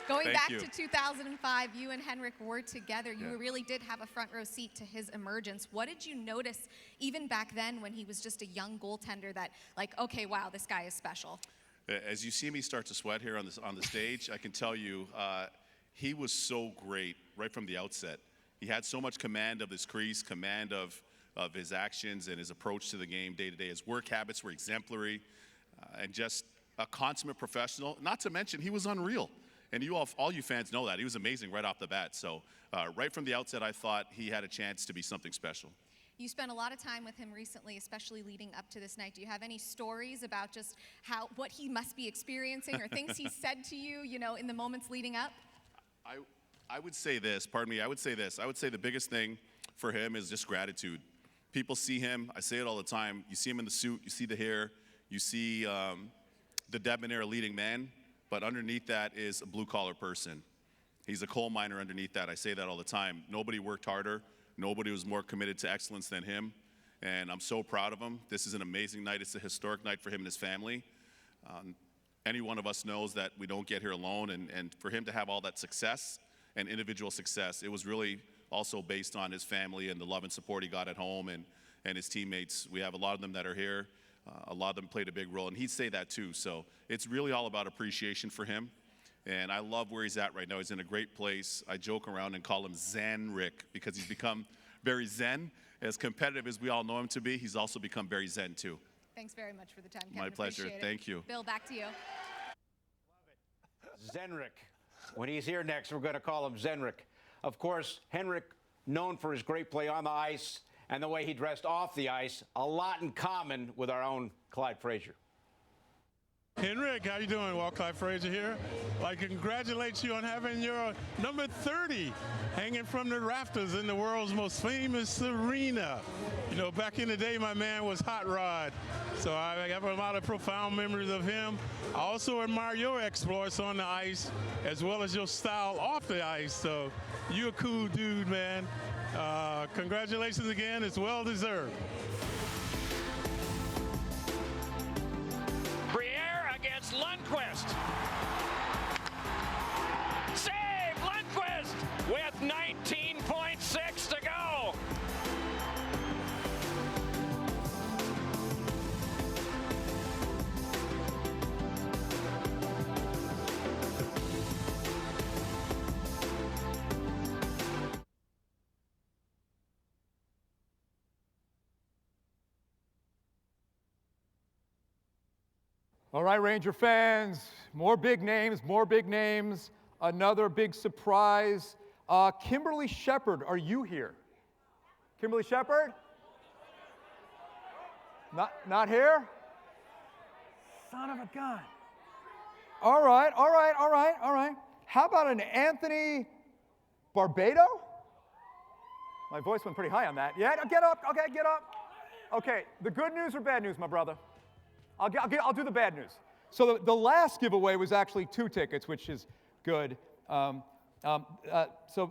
going back to 2005, you and Henrik were together. You really did have a front row seat to his emergence. What did you notice even back then when he was just a young goaltender that, like, okay, wow, this guy is special? As you see me start to sweat here on the stage, I can tell you he was so great right from the outset. He had so much command of his crease, command of his actions and his approach to the game day to day. His work habits were exemplary and just a consummate professional. Not to mention, he was unreal. And all you fans know that. He was amazing right off the bat. So right from the outset, I thought he had a chance to be something special. You spent a lot of time with him recently, especially leading up to this night. Do you have any stories about just what he must be experiencing or things he said to you, in the moments leading up? I would say this, pardon me, I would say the biggest thing for him is just gratitude. People see him, I say it all the time, you see him in the suit, you see the hair, you see the debonair leading man, but underneath that is a blue-collar person. He's a coal miner underneath that. I say that all the time. Nobody worked harder. Nobody was more committed to excellence than him, and I'm so proud of him. This is an amazing night. It's a historic night for him and his family. Any one of us knows that we don't get here alone, and for him to have all that success and individual success, it was really also based on his family and the love and support he got at home and his teammates. We have a lot of them that are here. A lot of them played a big role, and he'd say that too. So it's really all about appreciation for him, and I love where he's at right now. He's in a great place. I joke around and call him Zen-Rick because he's become very zen. As competitive as we all know him to be, he's also become very zen too. Thanks very much for the time, Kevin. My pleasure. Appreciate it. Thank you. Bill, back to you. Zenrik. When he's here next, we're going to call him Zenrik. Of course, Henrik, known for his great play on the ice and the way he dressed off the ice, a lot in common with our own Clyde Frazier. Henrik, how you doing? Well, Clyde Frazier here. I'd like to congratulate you on having your number 30 hanging from the rafters in the world's most famous arena. Back in the day, my man was Hot Rod, so I have a lot of profound memories of him. I also admire your exploits on the ice, as well as your style off the ice, so you're a cool dude, man. Congratulations again. It's well deserved. Against Lundqvist. Save Lundqvist with 19.6 to go. All right, Ranger fans, more big names, another big surprise. Kimberly Shepard, are you here? Kimberly Shepard? Not here? Son of a gun. All right. How about an Anthony Barbado? My voice went pretty high on that. Yeah, get up. Okay, get up. Okay, the good news or bad news, my brother? I'll do the bad news. So the last giveaway was actually 2 tickets, which is good. So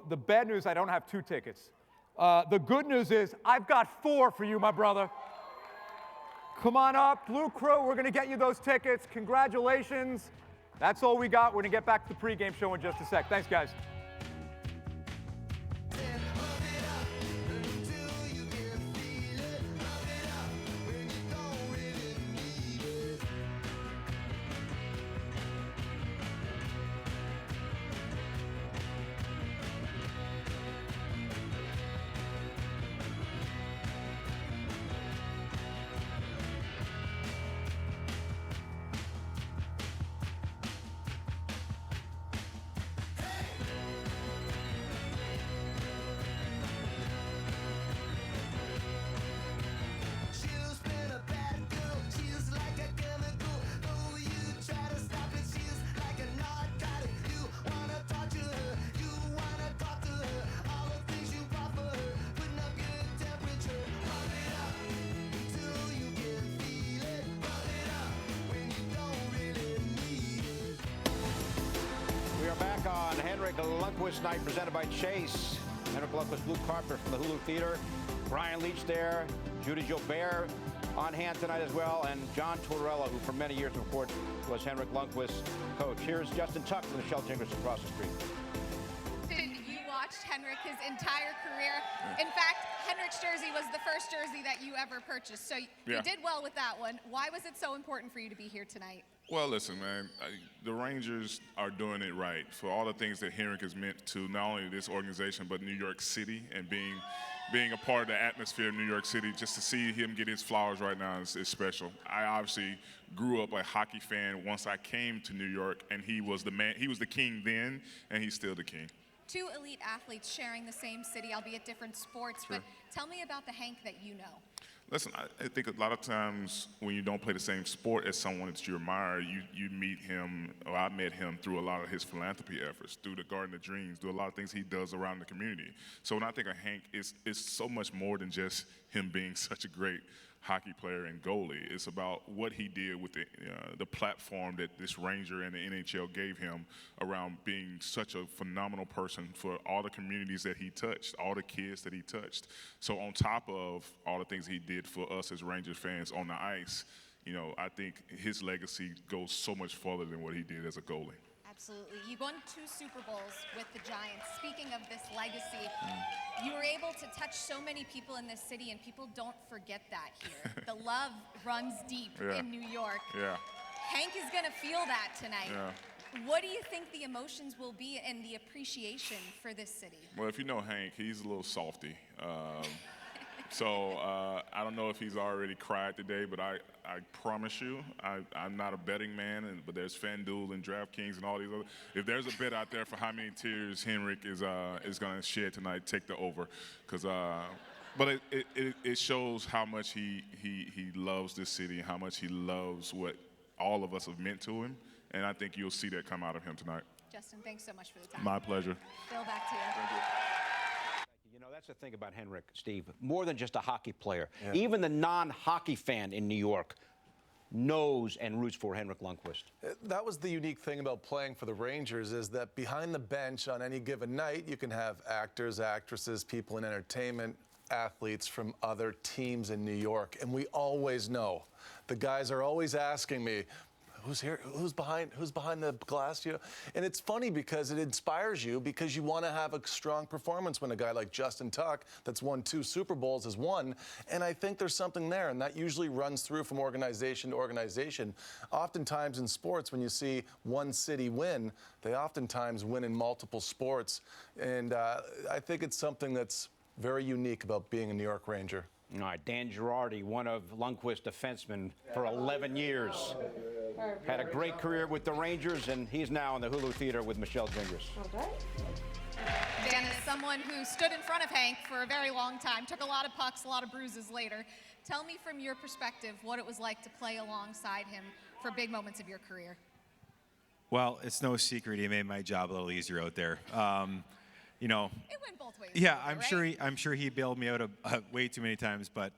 the bad news, I don't have 2 tickets. The good news is I've got 4 for you, my brother. Come on up, Blue Crew, we're going to get you those tickets. Congratulations. That's all we got. We're going to get back to the pregame show in just a sec. Thanks, guys. Henrik Lundqvist night presented by Chase. Henrik Lundqvist blue carpet from the Hulu Theater. Brian Leach there. Judy Joubert on hand tonight as well. And John Tortorella, who for many years, of course, was Henrik Lundqvist's coach. Here's Justin Tuck from Michelle Gingras across the street. You watched Henrik his entire career. In fact, Henrik's jersey was the first jersey that you ever purchased. So you did well with that one. Why was it so important for you to be here tonight? Well, listen, man, the Rangers are doing it right for all the things that Henrik has meant to not only this organization, but New York City, and being a part of the atmosphere of New York City. Just to see him get his flowers right now is special. I obviously grew up a hockey fan once I came to New York, and he was the man. He was the king then, and he's still the king. 2 elite athletes sharing the same city, albeit different sports. Sure. But tell me about the Hank that you know. Listen, I think a lot of times when you don't play the same sport as someone that you admire, you meet him, or I met him through a lot of his philanthropy efforts, through the Garden of Dreams, through a lot of things he does around the community. So when I think of Hank, it's so much more than just him being such a great hockey player and goalie. It's about what he did with the platform that this Ranger and the NHL gave him around being such a phenomenal person for all the communities that he touched, all the kids that he touched. So on top of all the things he did for us as Rangers fans on the ice, you know, I think his legacy goes so much farther than what he did as a goalie. Absolutely. You won 2 Super Bowls with the Giants. Speaking of this legacy, you were able to touch so many people in this city, and people don't forget that here. The love runs deep in New York. Yeah. Hank is going to feel that tonight. Yeah. What do you think the emotions will be and the appreciation for this city? Well, if you know Hank, he's a little softy. So I don't know if he's already cried today, but I promise you, I'm not a betting man, but there's FanDuel and DraftKings and all these other. If there's a bet out there for how many tears Henrik is going to shed tonight, take the over, because. But it shows how much he loves this city and how much he loves what all of us have meant to him, and I think you'll see that come out of him tonight. Justin, thanks so much for the time. My pleasure. Phil, back to you. Thank you. You know, that's the thing about Henrik, Steve. More than just a hockey player. Yeah. Even the non-hockey fan in New York knows and roots for Henrik Lundqvist. That was the unique thing about playing for the Rangers, is that behind the bench on any given night, you can have actors, actresses, people in entertainment, athletes from other teams in New York. And we always know. The guys are always asking me, who's here? Who's behind the glass? You know? And it's funny because it inspires you, because you want to have a strong performance when a guy like Justin Tuck, that's won 2 Super Bowls, has won. And I think there's something there, and that usually runs through from organization to organization. Oftentimes in sports, when you see one city win, they oftentimes win in multiple sports. And I think it's something that's very unique about being a New York Ranger. All right, Dan Girardi, one of Lundqvist's defensemen for 11 years. Had a great career with the Rangers, and he's now in the Hulu Theater with Michelle Gingras. Dan is someone who stood in front of Hank for a very long time, took a lot of pucks, a lot of bruises later. Tell me from your perspective what it was like to play alongside him for big moments of your career. Well, it's no secret he made my job a little easier out there. You know, it went both ways. Yeah, right? I'm sure he bailed me out way too many times, but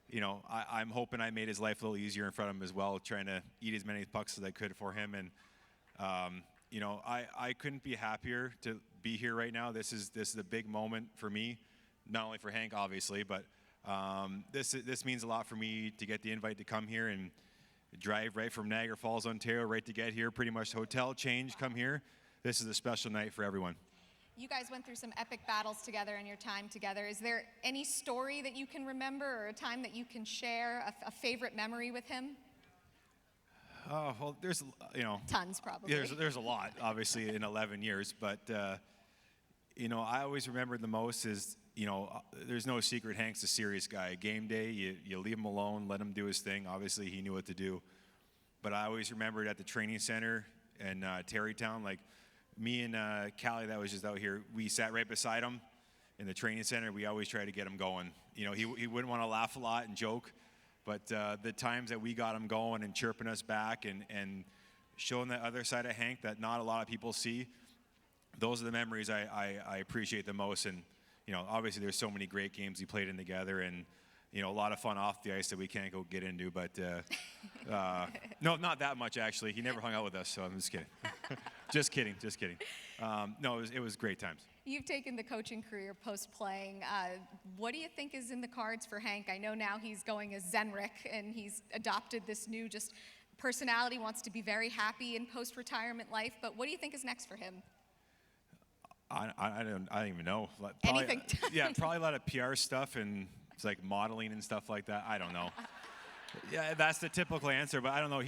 you know, I'm hoping I made his life a little easier in front of him as well, trying to eat as many pucks as I could for him. And you know, I couldn't be happier to be here right now. This is a big moment for me, not only for Hank, obviously, but this means a lot for me to get the invite to come here and drive right from Niagara Falls, Ontario, right to get here. Pretty much hotel change, come here. This is a special night for everyone. You guys went through some epic battles together in your time together. Is there any story that you can remember or a time that you can share, a favorite memory with him? Oh, well, there's, you know. Tons, probably. Yeah, there's a lot, obviously, in 11 years. But, you know, I always remember the most is, you know, there's no secret Hank's a serious guy. Game day, you leave him alone, let him do his thing. Obviously, he knew what to do. But I always remembered at the training center in Terrytown, like, me and Callie that was just out here, we sat right beside him in the training center. We always tried to get him going. You know, he wouldn't want to laugh a lot and joke, but the times that we got him going and chirping us back and showing the other side of Hank that not a lot of people see, those are the memories I appreciate the most. And, you know, obviously there's so many great games we played in together and, you know, a lot of fun off the ice that we can't go get into, but no, not that much actually. He never hung out with us, so I'm just kidding. Just kidding. No, it was great times. You've taken the coaching career post-playing. What do you think is in the cards for Hank? I know now he's going as Zenrik, and he's adopted this new just personality, wants to be very happy in post-retirement life, but what do you think is next for him? I don't even know. Anything. Yeah, probably a lot of PR stuff and it's like modeling and stuff like that. I don't know. Yeah, that's the typical answer, but I don't know.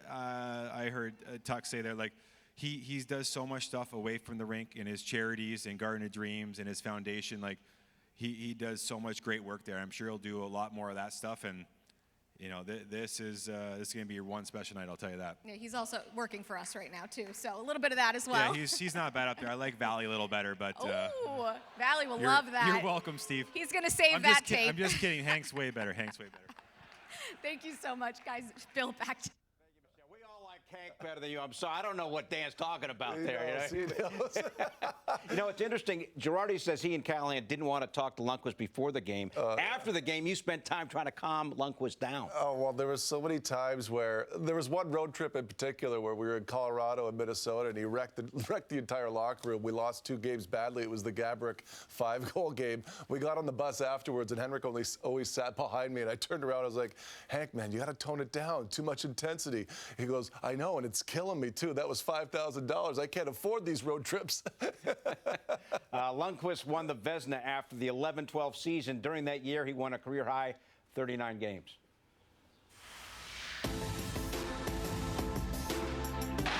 I heard Tuck say there, like, he does so much stuff away from the rink in his charities and Garden of Dreams and his foundation. Like, he does so much great work there. I'm sure he'll do a lot more of that stuff. And, you know, this is going to be one special night, I'll tell you that. Yeah, he's also working for us right now, too, so a little bit of that as well. Yeah, he's not bad up there. I like Valley a little better, but... Ooh, Valley will love that. You're welcome, Steve. He's going to save that tape. I'm just kidding. Hank's way better. Thank you so much, guys. Bill, back to We all like Hank better than you. I'm sorry. I don't know what Dan's talking about there. You know, it's interesting. Girardi says he and Callahan didn't want to talk to Lundqvist before the game. After the game, you spent time trying to calm Lundqvist down. Oh, well, there was so many times where there was one road trip in particular where we were in Colorado and Minnesota, and he wrecked the entire locker room. We lost 2 games badly. It was the Gabrick 5-goal game. We got on the bus afterwards, and Henrik always sat behind me, and I turned around. I was like, Hank, man, you got to tone it down. Too much intensity. He goes, I know, and it's killing me, too. That was $5,000. I can't afford these road trips. Lundqvist won the Vezina after the 11-12 season. During that year, he won a career-high 39 games.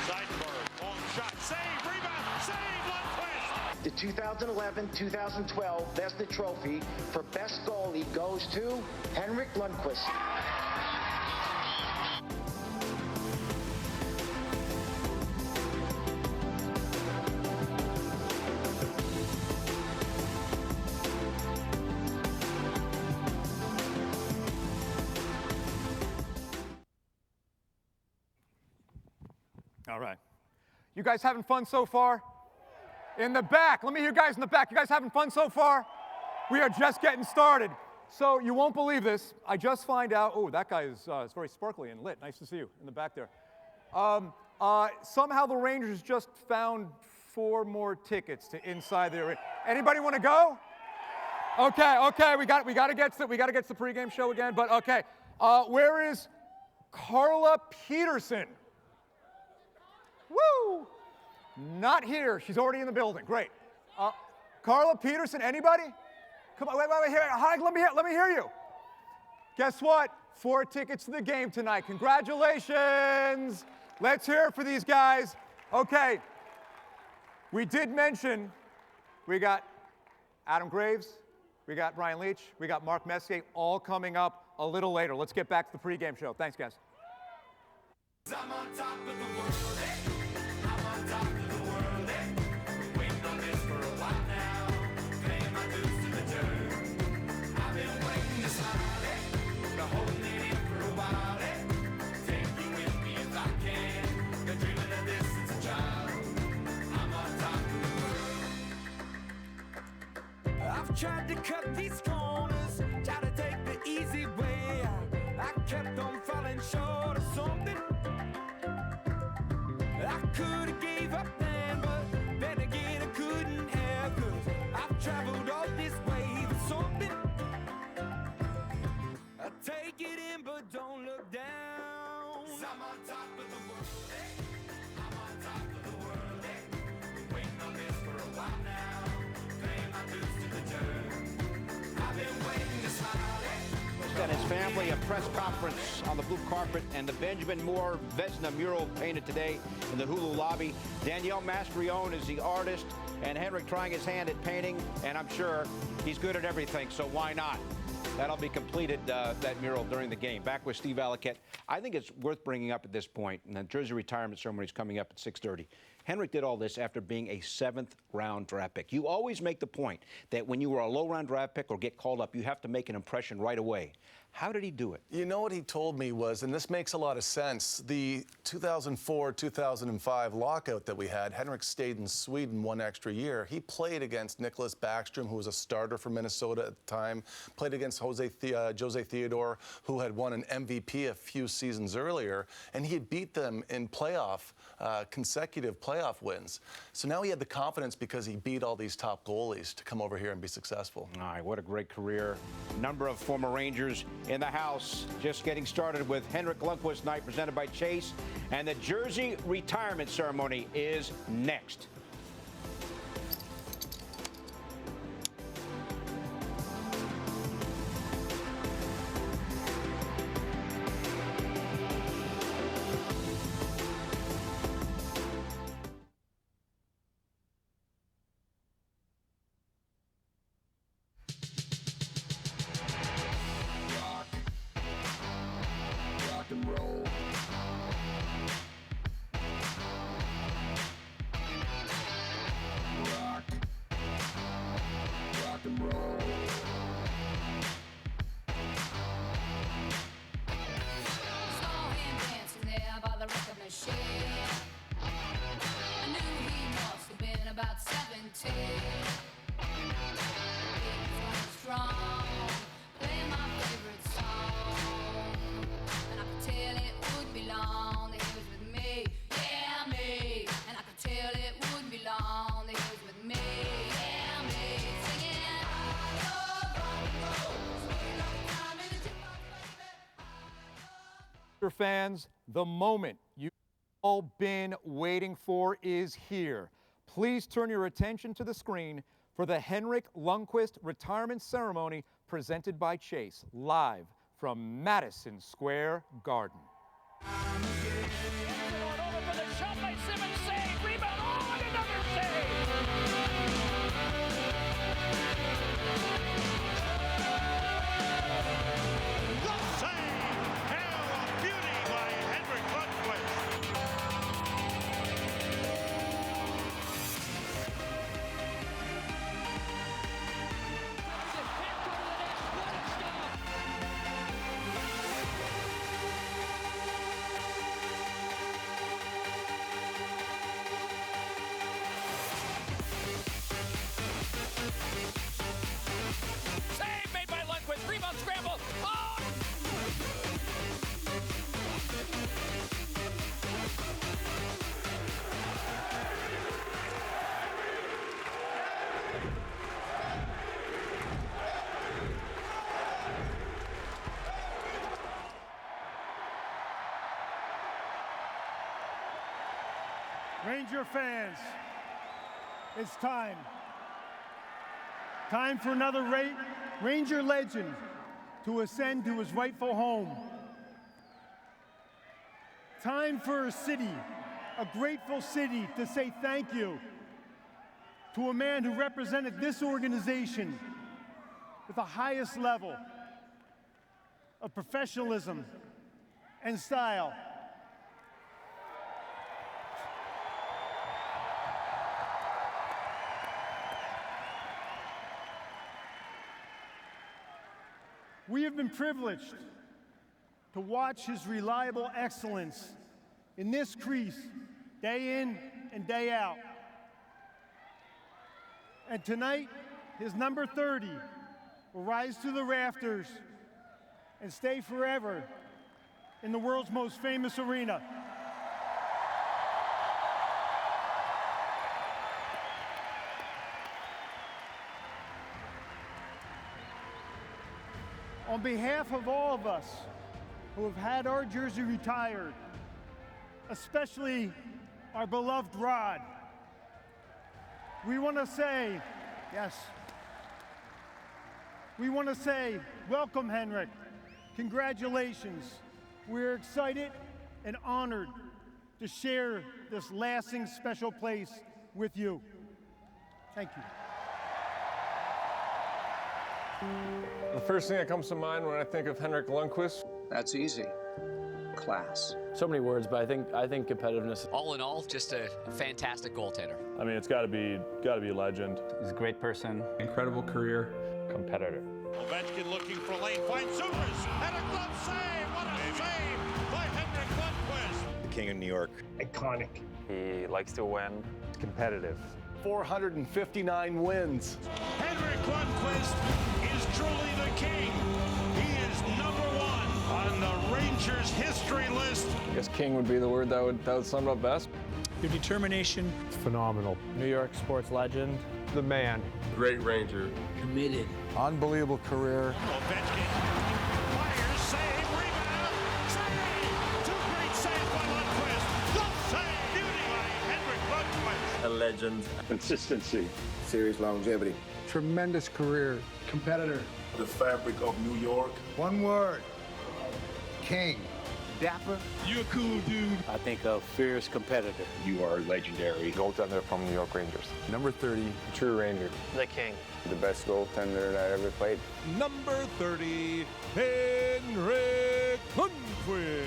Seidenberg, long shot, save, rebound, save, Lundqvist! The 2011-2012 Vezina Trophy for best goalie goes to Henrik Lundqvist. All right. You guys having fun so far? In the back. Let me hear you guys in the back. You guys having fun so far? We are just getting started. So you won't believe this. I just find out. Oh, that guy is very sparkly and lit. Nice to see you in the back there. Somehow the Rangers just found 4 more tickets to inside the arena. Anybody want to go? Okay. We got to get to the pregame show again. But okay. Where is Carla Peterson? Woo! Not here. She's already in the building. Great. Carla Peterson, anybody? Come on, wait, here. Hi, let me hear you. Guess what? 4 tickets to the game tonight. Congratulations. Let's hear it for these guys. Okay. We did mention we got Adam Graves, we got Brian Leach, we got Mark Messier, all coming up a little later. Let's get back to the pregame show. Thanks, guys. I'm on top of the world, I'm on top of the world, waiting on this for a while now, paying my dues to the dirt. I've been waiting this long. tried to cut these corners, tried to take the easy way. I kept on falling short of something. I could have gave up then, but then again I couldn't have, 'cause I've traveled all this way for something. I take it in, but don't look down. 'Cause I'm on top of the world, hey. I'm on top of the world, hey. Been waiting on this for a while now. Paying my dues to the dirt. I've been waiting to smile, hey. And his family, a press conference on the blue carpet, and the Benjamin Moore Vesna mural painted today in the Hulu lobby. Danielle Mastrione is the artist, and Henrik trying his hand at painting, and I'm sure he's good at everything, so why not? That'll be completed, that mural, during the game. Back with Steve Alliquette. I think it's worth bringing up at this point, and the jersey retirement ceremony is coming up at 6:30. Henrik did all this after being a 7th-round draft pick. You always make the point that when you were a low-round draft pick or get called up, you have to make an impression right away. How did he do it? You know what he told me was, and this makes a lot of sense, the 2004-2005 lockout that we had, Henrik stayed in Sweden 1 extra year. He played against Nicholas Backstrom, who was a starter for Minnesota at the time, played against Jose Theodore, who had won an MVP a few seasons earlier, and he had beat them in consecutive playoff wins. So now he had the confidence, because he beat all these top goalies, to come over here and be successful. All right, what a great career. Number of former Rangers in the house. Just getting started with Henrik Lundqvist night, presented by Chase. And the jersey retirement ceremony is next. Fans, the moment you've all been waiting for is here. Please turn your attention to the screen for the Henrik Lundqvist retirement ceremony, presented by Chase, live from Madison Square Garden. Ranger fans, it's time. Time for another Ranger legend to ascend to his rightful home. Time for a city, a grateful city, to say thank you to a man who represented this organization with the highest level of professionalism and style. We have been privileged to watch his reliable excellence in this crease day in and day out. And tonight, his number 30 will rise to the rafters and stay forever in the world's most famous arena. On behalf of all of us who have had our jersey retired, especially our beloved Rod, we want to say, yes, we want to say, welcome, Henrik. Congratulations. We're excited and honored to share this lasting special place with you. Thank you. The first thing that comes to mind when I think of Henrik Lundqvist. That's easy. Class. So many words, but I think competitiveness. All in all, just a fantastic goaltender. I mean, it's got to be legend. He's a great person. Incredible career. Competitor. Ovechkin looking for lane, finds Supers, and a glove save! What a save by Henrik Lundqvist! The King of New York. Iconic. He likes to win. Competitive. 459 wins. Henrik Lundqvist is truly the king. He is #1 on the Rangers history list. I guess king would be the word that would sum it up best. Your determination. Phenomenal. New York sports legend. The man. Great Ranger. Committed. Unbelievable career. Ovechkin fires, save, rebound, save! Two great saves by Lundqvist. Glove save, beauty by Henrik Lundqvist. A legend. Consistency. Serious longevity. Tremendous career. Competitor. The fabric of New York. One word. King. Dapper. You're a cool dude. I think a fierce competitor. You are legendary. Goaltender from New York Rangers. Number 30, true Ranger. The king. The best goaltender that I ever played. Number 30, Henrik Lundqvist.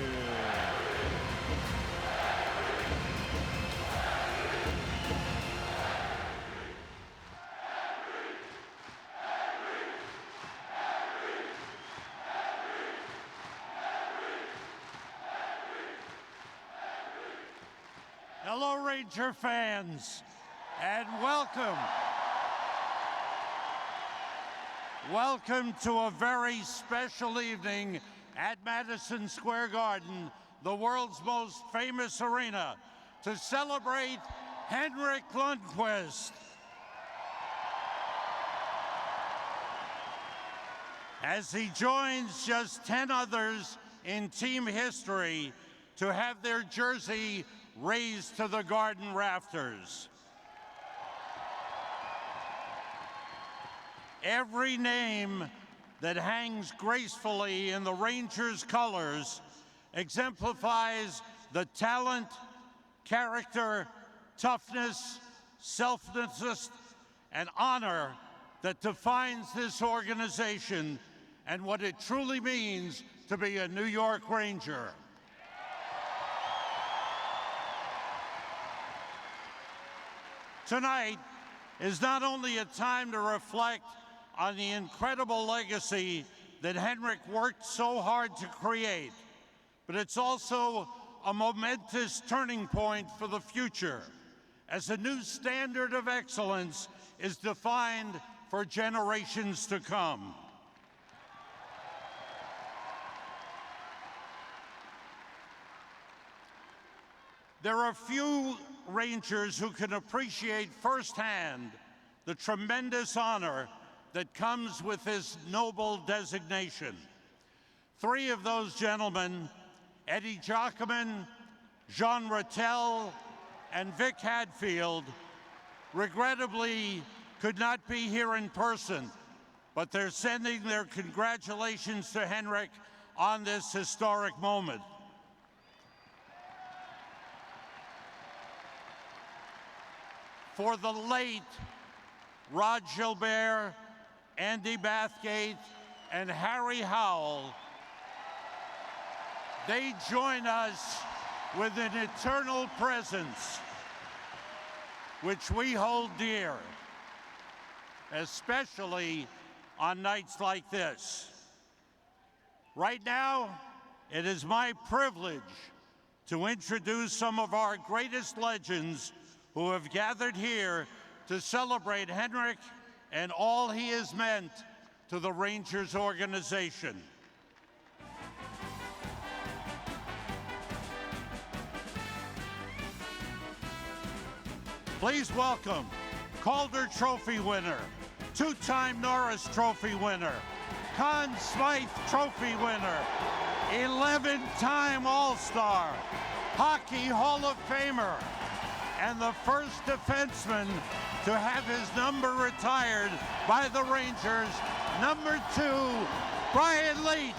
Hello, Ranger fans, and welcome. Welcome to a very special evening at Madison Square Garden, the world's most famous arena, to celebrate Henrik Lundqvist. As he joins just 10 others in team history to have their jersey raised to the garden rafters. Every name that hangs gracefully in the Rangers' colors exemplifies the talent, character, toughness, selflessness, and honor that defines this organization and what it truly means to be a New York Ranger. Tonight is not only a time to reflect on the incredible legacy that Henrik worked so hard to create, but it's also a momentous turning point for the future, as a new standard of excellence is defined for generations to come. There are few Rangers who can appreciate firsthand the tremendous honor that comes with this noble designation. Three of those gentlemen, Eddie Giacomin, Jean Rattel, and Vic Hadfield, regrettably could not be here in person, but they're sending their congratulations to Henrik on this historic moment. For the late Rod Gilbert, Andy Bathgate, and Harry Howell, they join us with an eternal presence, which we hold dear, especially on nights like this. Right now, it is my privilege to introduce some of our greatest legends who have gathered here to celebrate Henrik and all he has meant to the Rangers organization. Please welcome Calder Trophy winner, two-time Norris Trophy winner, Conn Smythe Trophy winner, 11-time All-Star, Hockey Hall of Famer, and the first defenseman to have his number retired by the Rangers, number 2, Brian Leetch.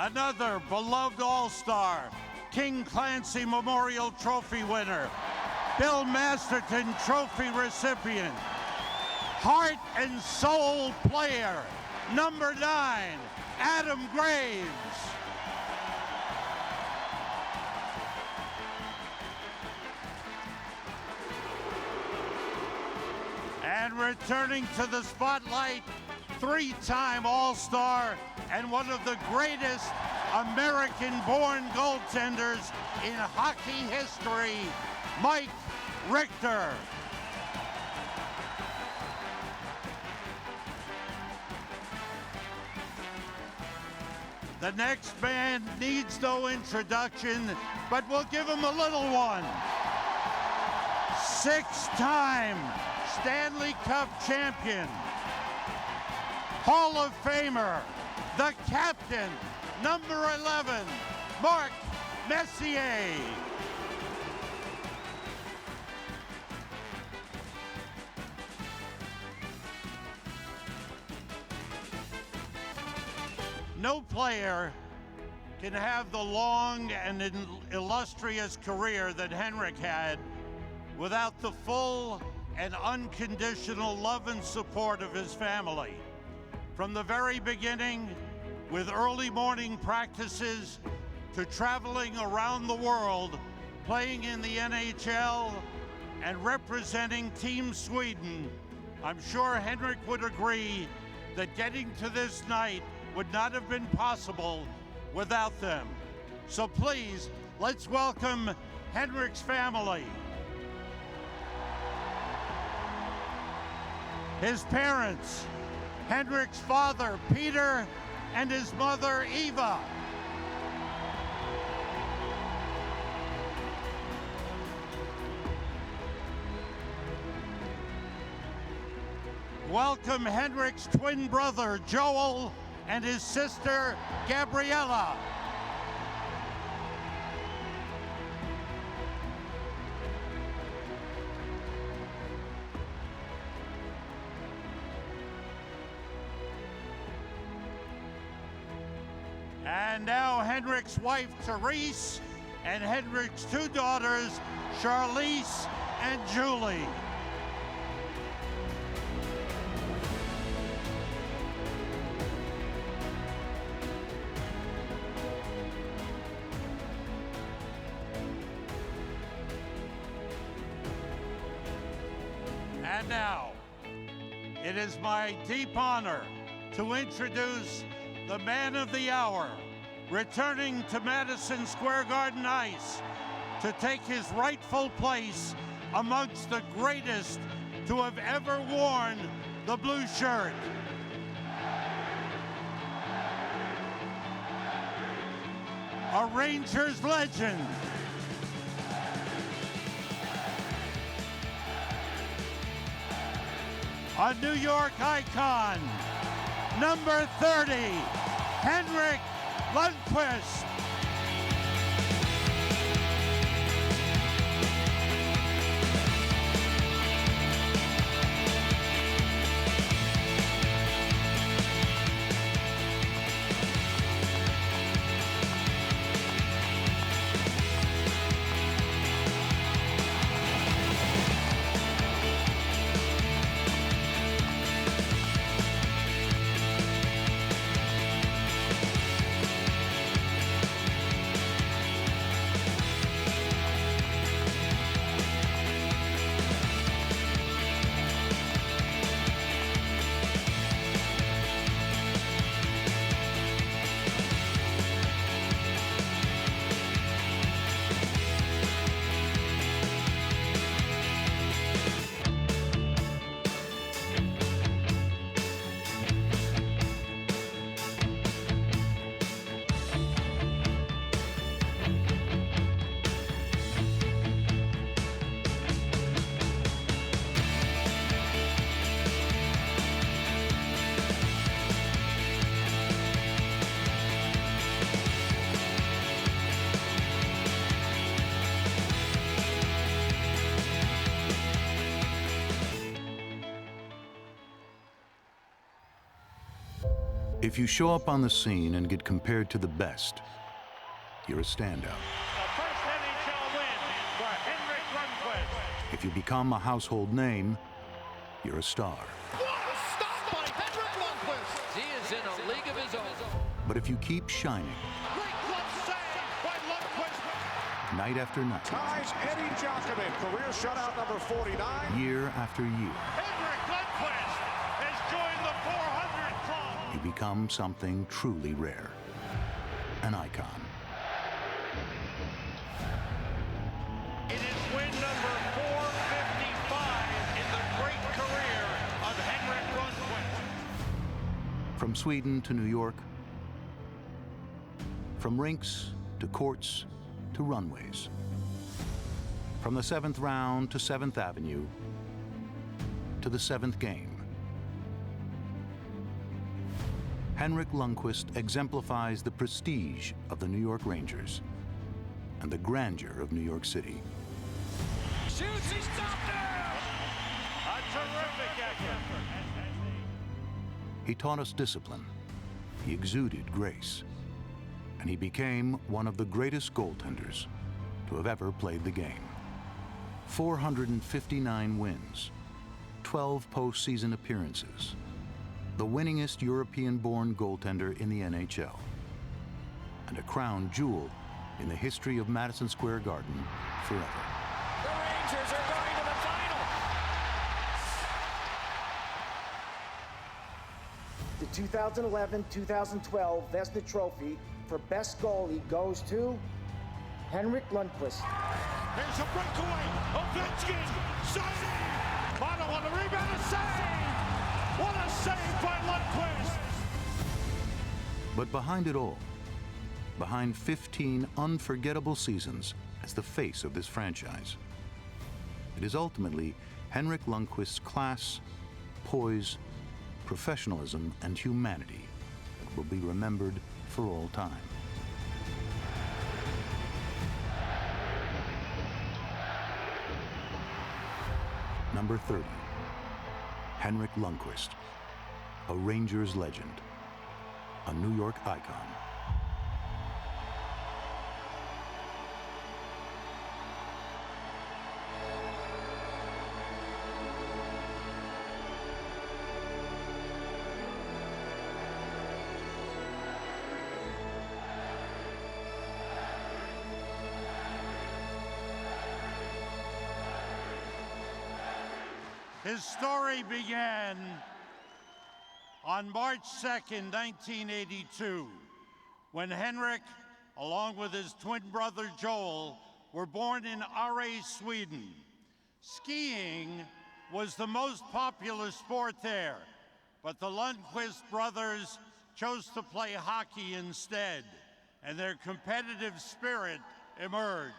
Another beloved All-Star, King Clancy Memorial Trophy winner, Bill Masterton Trophy recipient, heart and soul player, number 9, Adam Graves. And returning to the spotlight, 3-time All-Star and one of the greatest American-born goaltenders in hockey history, Mike Richter. The next man needs no introduction, but we'll give him a little one. 6-time Stanley Cup champion, Hall of Famer, the captain, number 11, Mark Messier. No player can have the long and illustrious career that Henrik had without the full and unconditional love and support of his family. From the very beginning, with early morning practices to traveling around the world, playing in the NHL and representing Team Sweden, I'm sure Henrik would agree that getting to this night would not have been possible without them. So please, let's welcome Henrik's family. His parents, Henrik's father, Peter, and his mother, Eva. Welcome Henrik's twin brother, Joel, and his sister, Gabriella. And now Henrik's wife, Therese, and Henrik's 2 daughters, Charlize and Julie. And now, it is my deep honor to introduce the man of the hour, returning to Madison Square Garden ice to take his rightful place amongst the greatest to have ever worn the blue shirt. A Rangers legend. A New York icon, number 30, Henrik Lundqvist. If you show up on the scene and get compared to the best, you're a standout. The first NHL win for Henrik Lundqvist. If you become a household name, you're a star. Stop by Henrik Lundqvist. He is in a league of his own. But if you keep shining, Great glove save by Lundqvist. night after night, Ties Eddie Jockman, career shutout number 49. year after year, Henrik Lundqvist has joined the 400 club. you become something truly rare. An icon. It is win number 455 in the great career of Henrik Lundqvist. From Sweden to New York, from rinks to courts to runways, from the 7th round to 7th Avenue to the 7th game, Henrik Lundqvist exemplifies the prestige of the New York Rangers and the grandeur of New York City. Shoots, he stopped him! A terrific effort. He taught us discipline, he exuded grace, and he became one of the greatest goaltenders to have ever played the game. 459 wins, 12 postseason appearances, the winningest European-born goaltender in the NHL, and a crown jewel in the history of Madison Square Garden forever. The Rangers are going to the final. The 2011-2012 Vezina Trophy for best goalie goes to Henrik Lundqvist. Here's a breakaway. Ovechkin, save! Mono on the rebound, a save! What a save by Lundqvist! But behind it all, behind 15 unforgettable seasons as the face of this franchise, it is ultimately Henrik Lundqvist's class, poise, professionalism, and humanity that will be remembered for all time. Number 30, Henrik Lundqvist, a Rangers legend, a New York icon. His story began on March 2nd, 1982, when Henrik, along with his twin brother Joel, were born in Åre, Sweden. Skiing was the most popular sport there, but the Lundqvist brothers chose to play hockey instead, and their competitive spirit emerged.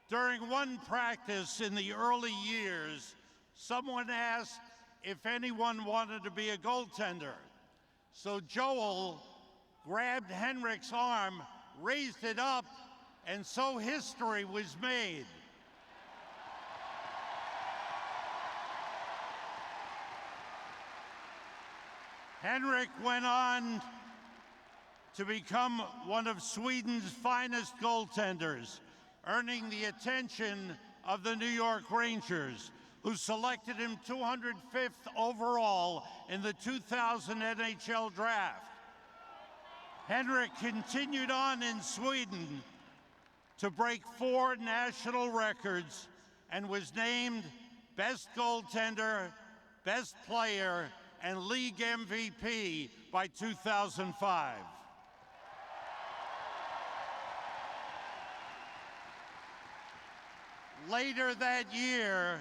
During one practice in the early years, someone asked if anyone wanted to be a goaltender. So Joel grabbed Henrik's arm, raised it up, and so history was made. Henrik went on to become one of Sweden's finest goaltenders, earning the attention of the New York Rangers, who selected him 205th overall in the 2000 NHL draft. Henrik continued on in Sweden to break 4 national records and was named Best Goaltender, Best Player, and League MVP by 2005. Later that year,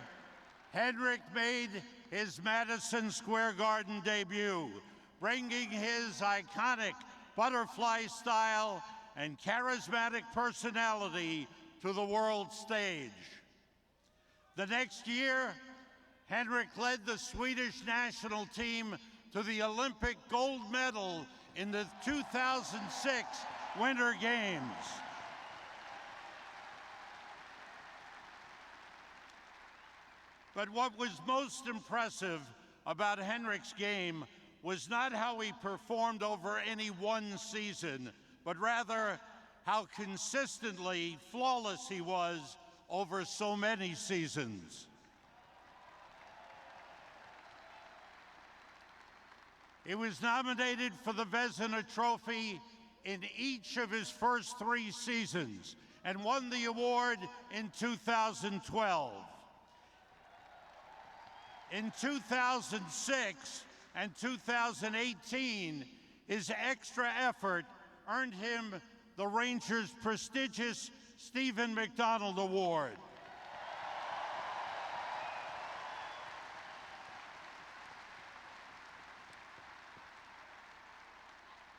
Henrik made his Madison Square Garden debut, bringing his iconic butterfly style and charismatic personality to the world stage. The next year, Henrik led the Swedish national team to the Olympic gold medal in the 2006 Winter Games. But what was most impressive about Henrik's game was not how he performed over any one season, but rather how consistently flawless he was over so many seasons. He was nominated for the Vezina Trophy in each of his first 3 seasons and won the award in 2012. In 2006 and 2018, his extra effort earned him the Rangers' prestigious Stephen McDonald Award.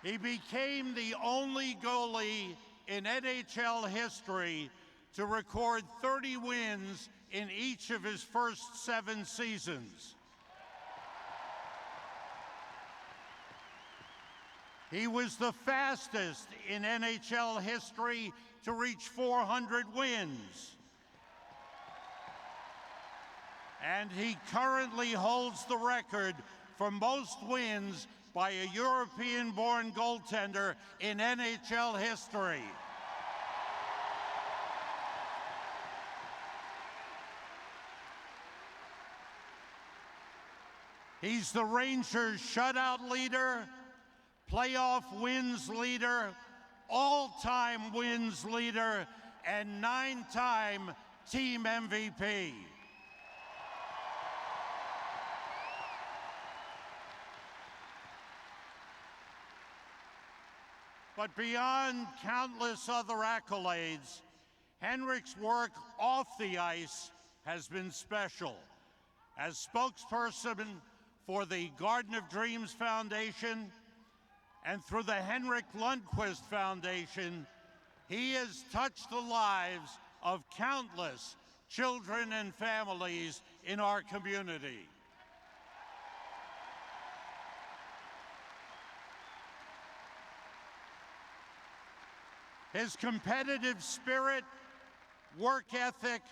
He became the only goalie in NHL history to record 30 wins in each of his first 7 seasons. He was the fastest in NHL history to reach 400 wins. And he currently holds the record for most wins by a European-born goaltender in NHL history. He's the Rangers shutout leader, playoff wins leader, all-time wins leader, and 9-time team MVP. But beyond countless other accolades, Henrik's work off the ice has been special. As spokesperson for the Garden of Dreams Foundation and through the Henrik Lundqvist Foundation, he has touched the lives of countless children and families in our community. His competitive spirit, work ethic,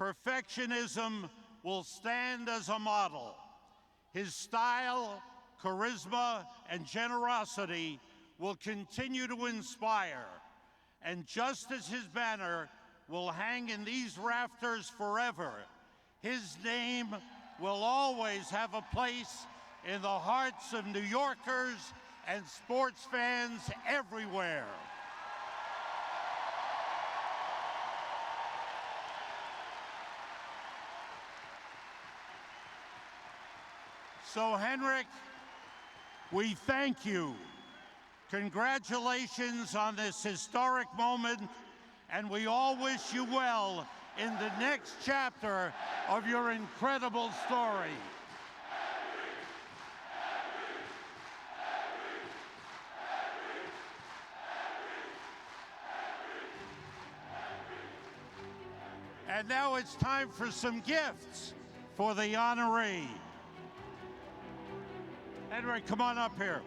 perfectionism will stand as a model. His style, charisma, and generosity will continue to inspire. And just as his banner will hang in these rafters forever, his name will always have a place in the hearts of New Yorkers and sports fans everywhere. So, Henrik, we thank you. Congratulations on this historic moment, and we all wish you well in the next chapter of your incredible story. And now it's time for some gifts for the honoree. Henrik, come on up here.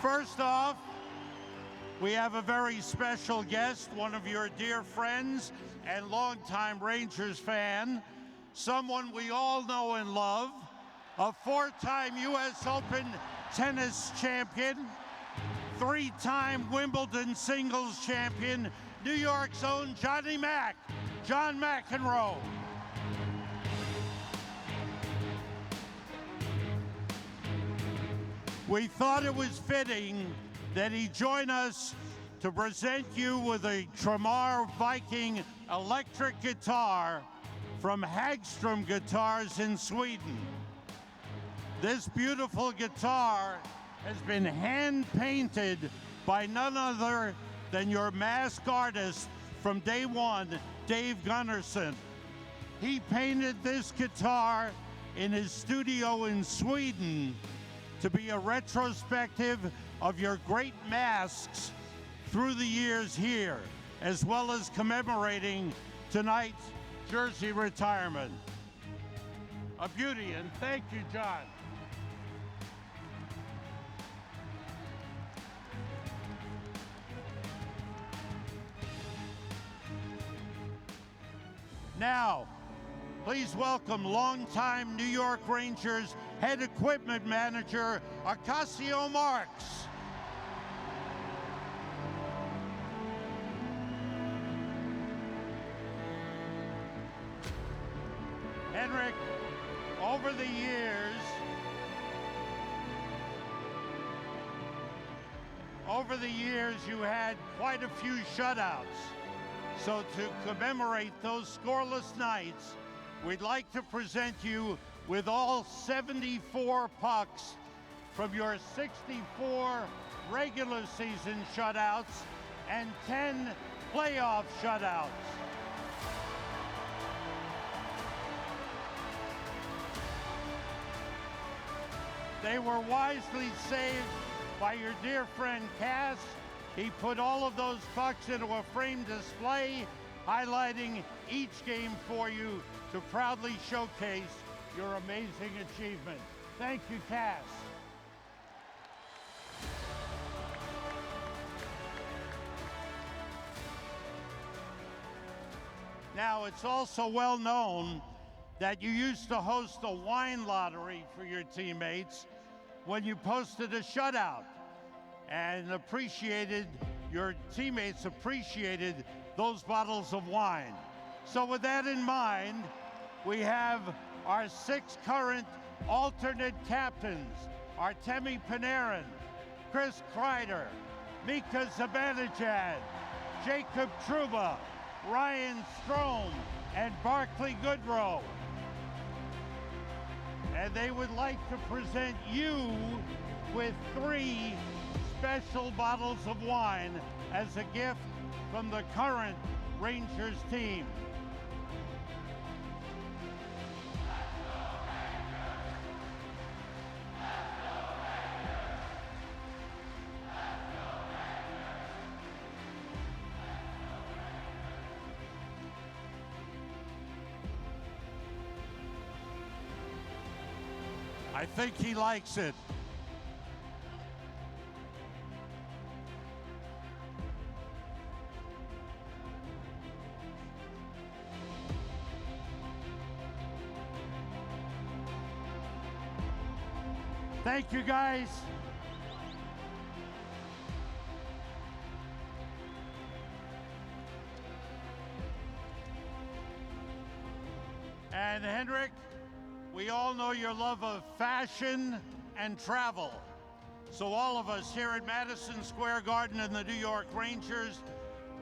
First off, we have a very special guest, one of your dear friends and longtime Rangers fan, someone we all know and love, a 4-time U.S. Open tennis champion, 3-time Wimbledon singles champion, New York's own Johnny Mac, John McEnroe. We thought it was fitting that he join us to present you with a Tramar Viking electric guitar from Hagström Guitars in Sweden. This beautiful guitar has been hand-painted by none other than your mask artist from day one, Dave Gunnarsson. He painted this guitar in his studio in Sweden to be a retrospective of your great masks through the years here, as well as commemorating tonight's jersey retirement. A beauty, and thank you, John. Now, Please welcome longtime New York Rangers head equipment manager, Ocasio Marx. Henrik, over the years, you had quite a few shutouts. So to commemorate those scoreless nights, we'd like to present you with all 74 pucks from your 64 regular season shutouts and 10 playoff shutouts. They were wisely saved by your dear friend Cass. He put all of those pucks into a framed display, highlighting each game for you to proudly showcase your amazing achievement. Thank you, Cass. Now, it's also well known that you used to host a wine lottery for your teammates when you posted a shutout, and your teammates appreciated those bottles of wine. So with that in mind, we have our 6 current alternate captains, Artemi Panarin, Chris Kreider, Mika Zibanejad, Jacob Trouba, Ryan Strome, and Barclay Goodrow. And they would like to present you with 3 special bottles of wine as a gift from the current Rangers team. I think he likes it. Thank you, guys. And Henrik, we all know your love of fashion and travel. So all of us here at Madison Square Garden and the New York Rangers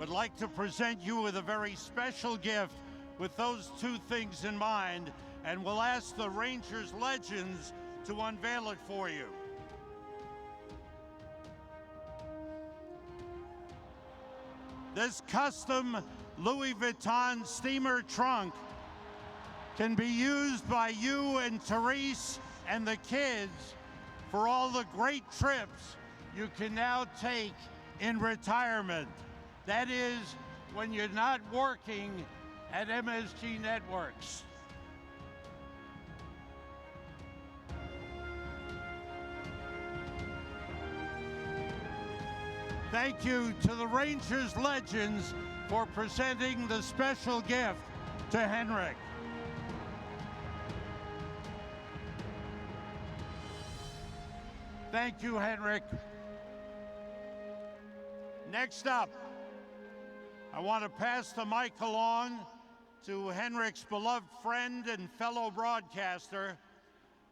would like to present you with a very special gift with those 2 things in mind, and we'll ask the Rangers legends to unveil it for you. This custom Louis Vuitton steamer trunk can be used by you and Therese and the kids for all the great trips you can now take in retirement. That is, when you're not working at MSG Networks. Thank you to the Rangers legends for presenting the special gift to Henrik. Thank you, Henrik. Next up, I want to pass the mic along to Henrik's beloved friend and fellow broadcaster,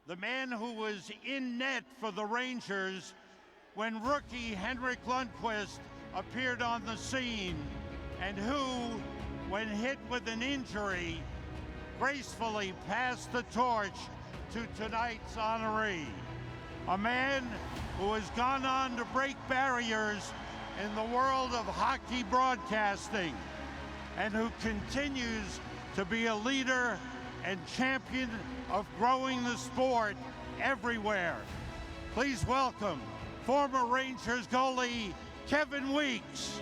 the man who was in net for the Rangers when rookie Henrik Lundqvist appeared on the scene, and who, when hit with an injury, gracefully passed the torch to tonight's honoree. A man who has gone on to break barriers in the world of hockey broadcasting, and who continues to be a leader and champion of growing the sport everywhere. Please welcome former Rangers goalie Kevin Weeks.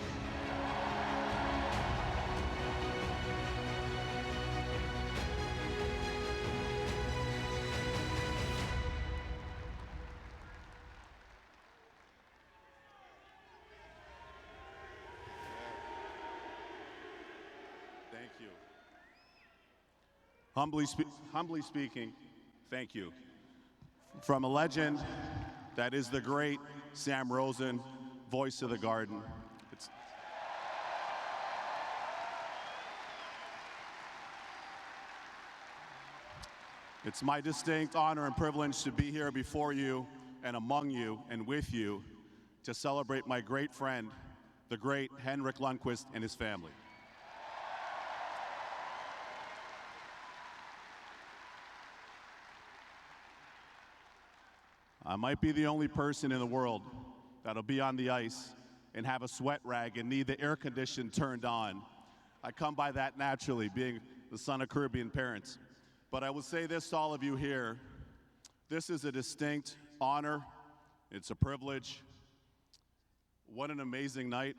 Thank you. Humbly speaking, thank you. From a legend that is the great Sam Rosen, voice of the Garden. It's my distinct honor and privilege to be here before you and among you and with you to celebrate my great friend, the great Henrik Lundqvist and his family. I might be the only person in the world that'll be on the ice and have a sweat rag and need the air condition turned on. I come by that naturally, being the son of Caribbean parents. But I will say this to all of you here, this is a distinct honor, it's a privilege. What an amazing night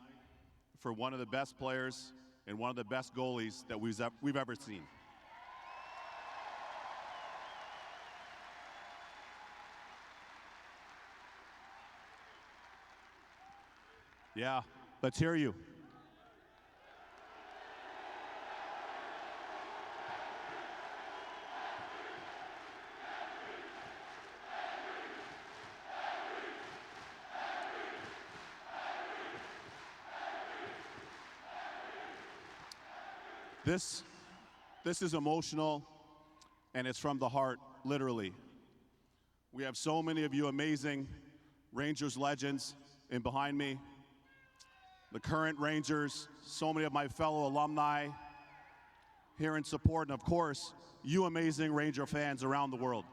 for one of the best players and one of the best goalies that we've ever seen. Yeah, let's hear you. This is emotional, and it's from the heart, literally. We have so many of you amazing Rangers legends in behind me. The current Rangers, so many of my fellow alumni here in support, and of course, you amazing Ranger fans around the world.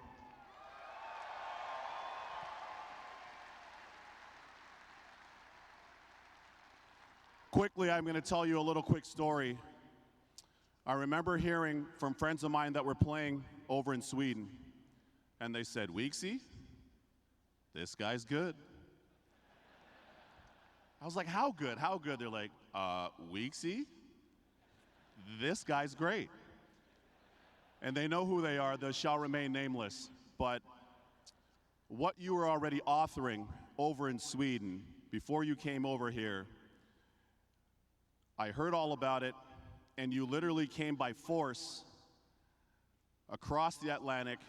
Quickly, I'm going to tell you a little quick story. I remember hearing from friends of mine that were playing over in Sweden, and they said, Weeksy, this guy's good. I was like, how good? How good? They're like, Weeksy, this guy's great. And they know who they are, they shall remain nameless. But what you were already authoring over in Sweden before you came over here, I heard all about it, and you literally came by force across the Atlantic,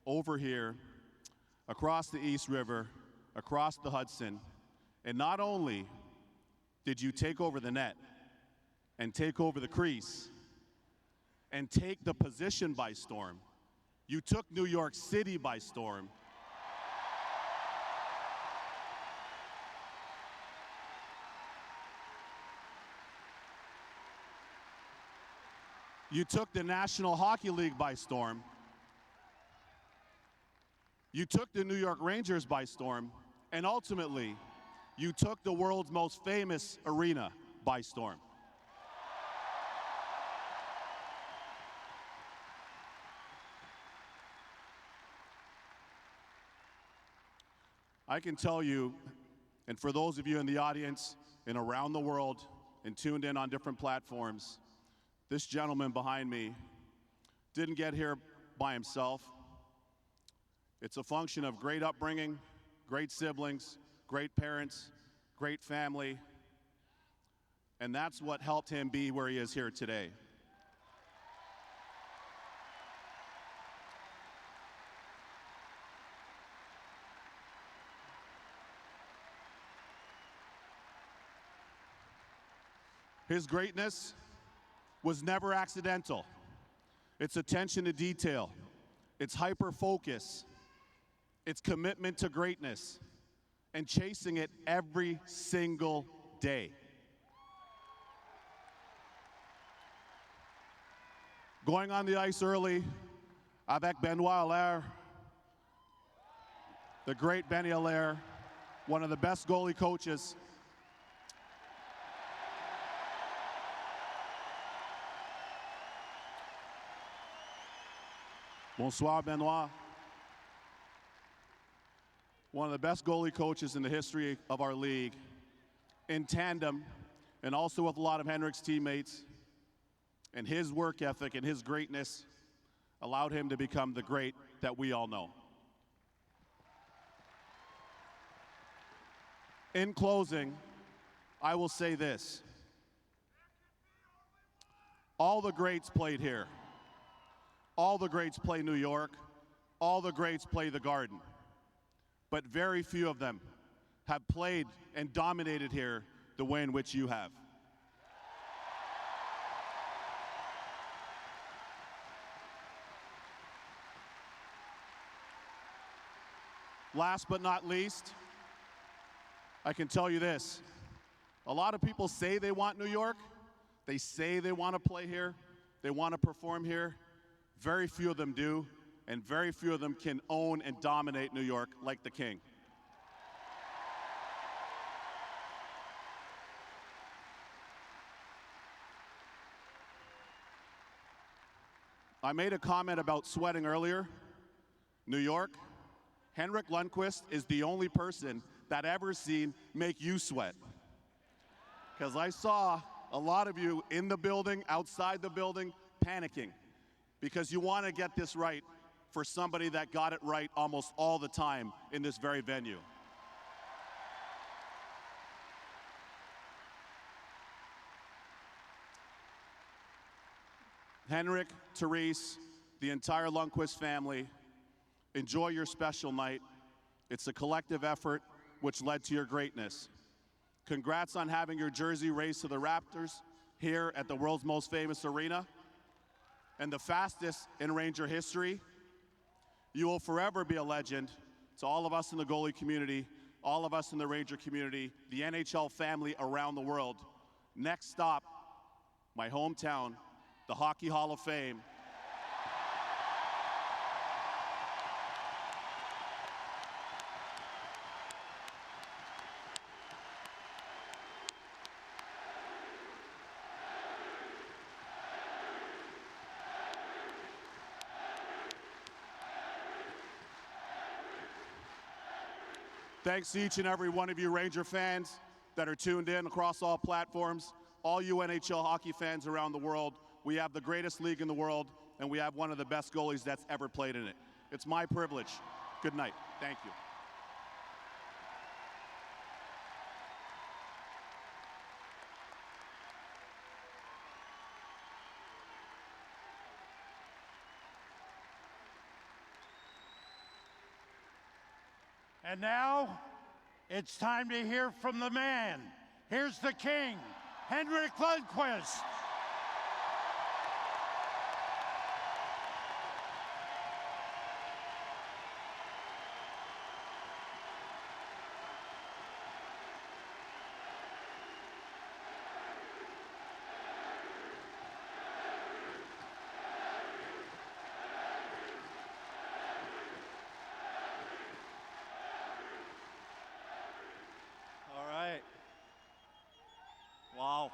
over here, across the East River, across the Hudson, and not only did you take over the net and take over the crease and take the position by storm, you took New York City by storm. You took the National Hockey League by storm. You took the New York Rangers by storm. And ultimately, you took the world's most famous arena by storm. I can tell you, and for those of you in the audience and around the world and tuned in on different platforms, this gentleman behind me didn't get here by himself. It's a function of great upbringing, great siblings, great parents, great family, and that's what helped him be where he is here today. His greatness was never accidental. It's attention to detail. It's hyper-focus. It's commitment to greatness and chasing it every single day. Going on the ice early, avec Benoit Allaire, the great Benny Allaire, one of the best goalie coaches. Bonsoir, Benoit. One of the best goalie coaches in the history of our league, in tandem, and also with a lot of Henrik's teammates, and his work ethic and his greatness allowed him to become the great that we all know. In closing, I will say this. All the greats played here. All the greats play New York. All the greats play the Garden. But very few of them have played and dominated here the way in which you have. Last but not least, I can tell you this. A lot of people say they want New York. They say they want to play here. They want to perform here. Very few of them do, and very few of them can own and dominate New York like the King. I made a comment about sweating earlier. New York, Henrik Lundqvist is the only person that I've ever seen make you sweat. Because I saw a lot of you in the building, outside the building, panicking. Because you want to get this right for somebody that got it right almost all the time in this very venue. Henrik, Therese, the entire Lundqvist family, enjoy your special night. It's a collective effort which led to your greatness. Congrats on having your jersey raised to the Raptors here at the world's most famous arena and the fastest in Ranger history. You will forever be a legend to all of us in the goalie community, all of us in the Ranger community, the NHL family around the world. Next stop, my hometown, the Hockey Hall of Fame. Thanks to each and every one of you Ranger fans that are tuned in across all platforms, all you NHL hockey fans around the world. We have the greatest league in the world, and we have one of the best goalies that's ever played in it. It's my privilege. Good night. Thank you. And now, it's time to hear from the man. Here's the King, Henrik Lundqvist. All right. Wow.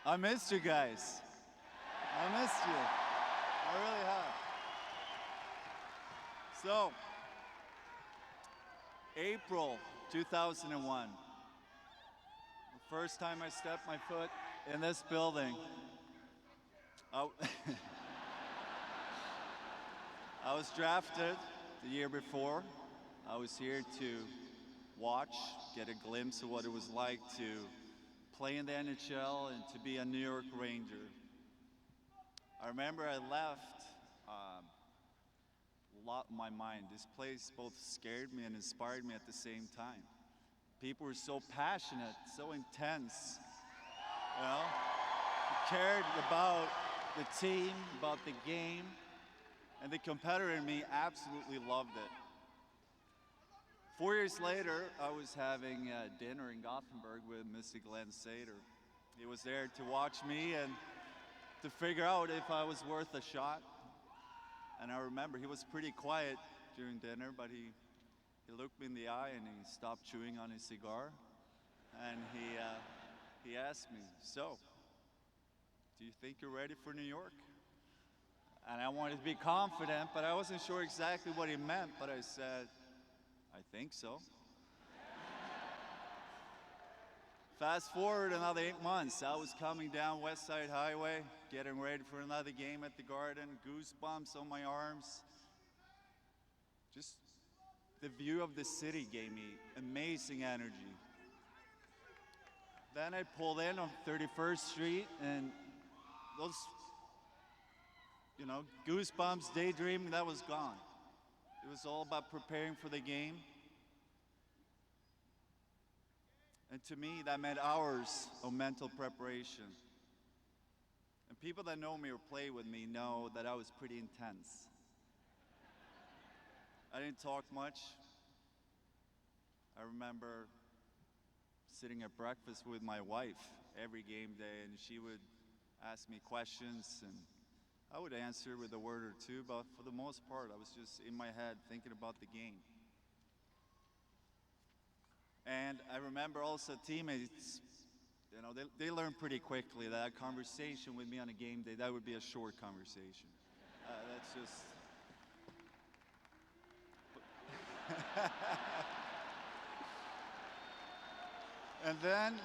I missed you guys. I missed you. I really have. So, April 2001. The first time I stepped my foot in this building. I was drafted the year before. I was here to watch, get a glimpse of what it was like to play in the NHL and to be a New York Ranger. I remember I left a lot in my mind. This place both scared me and inspired me at the same time. People were so passionate, so intense, you know, cared about the team, about the game, and the competitor in me absolutely loved it. 4 years later, I was having dinner in Gothenburg with Mr. Glenn Sader. He was there to watch me and to figure out if I was worth a shot. And I remember he was pretty quiet during dinner, but he looked me in the eye and he stopped chewing on his cigar. And he asked me, "So, do you think you're ready for New York?" And I wanted to be confident, but I wasn't sure exactly what he meant, but I said, "I think so." Fast forward another 8 months, I was coming down West Side Highway, getting ready for another game at the Garden, goosebumps on my arms. Just the view of the city gave me amazing energy. Then I pulled in on 31st Street, and those, you know, goosebumps, daydreaming, that was gone. It was all about preparing for the game. And to me, that meant hours of mental preparation. And people that know me or play with me know that I was pretty intense. I didn't talk much. I remember sitting at breakfast with my wife every game day, and she would ask me questions, and I would answer with a word or two, but for the most part, I was just in my head thinking about the game. And I remember also teammates, you know, they learned pretty quickly that a conversation with me on a game day, that would be a short conversation. That's just... And then,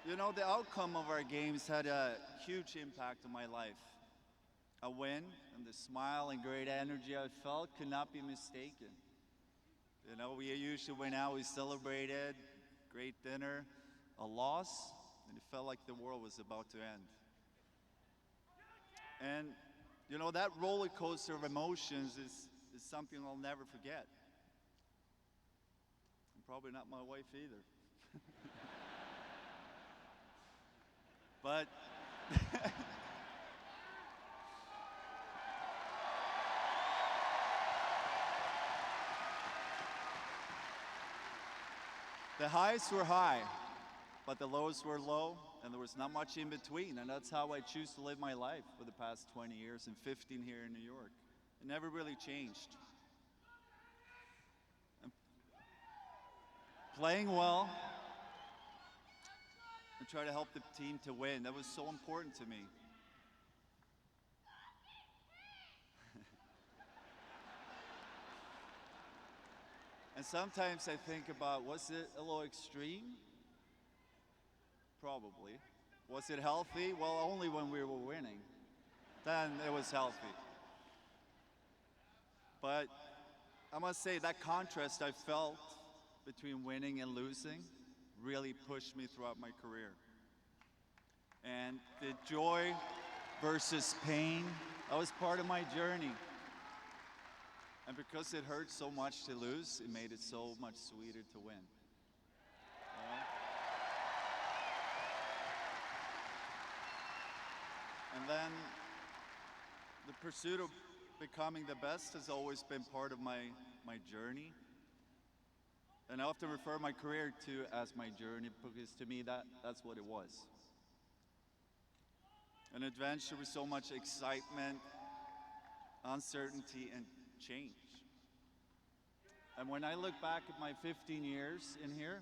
you know, the outcome of our games had a huge impact on my life. A win and the smile and great energy I felt could not be mistaken. You know, we usually went out, we celebrated, great dinner, a loss, and it felt like the world was about to end. And, you know, that roller coaster of emotions is something I'll never forget. And probably not my wife either. But the highs were high, but the lows were low, and there was not much in between. And that's how I choose to live my life for the past 20 years and 15 here in New York. It never really changed. And playing well and try to help the team to win, that was so important to me. And sometimes I think about, was it a little extreme? Probably. Was it healthy? Well, only when we were winning. Then it was healthy. But I must say that contrast I felt between winning and losing really pushed me throughout my career. And the joy versus pain, that was part of my journey. And because it hurt so much to lose, it made it so much sweeter to win. And then the pursuit of becoming the best has always been part of my journey. And I often refer my career to as my journey because to me that's what it was. An adventure with so much excitement, uncertainty, and change. And when I look back at my 15 years in here,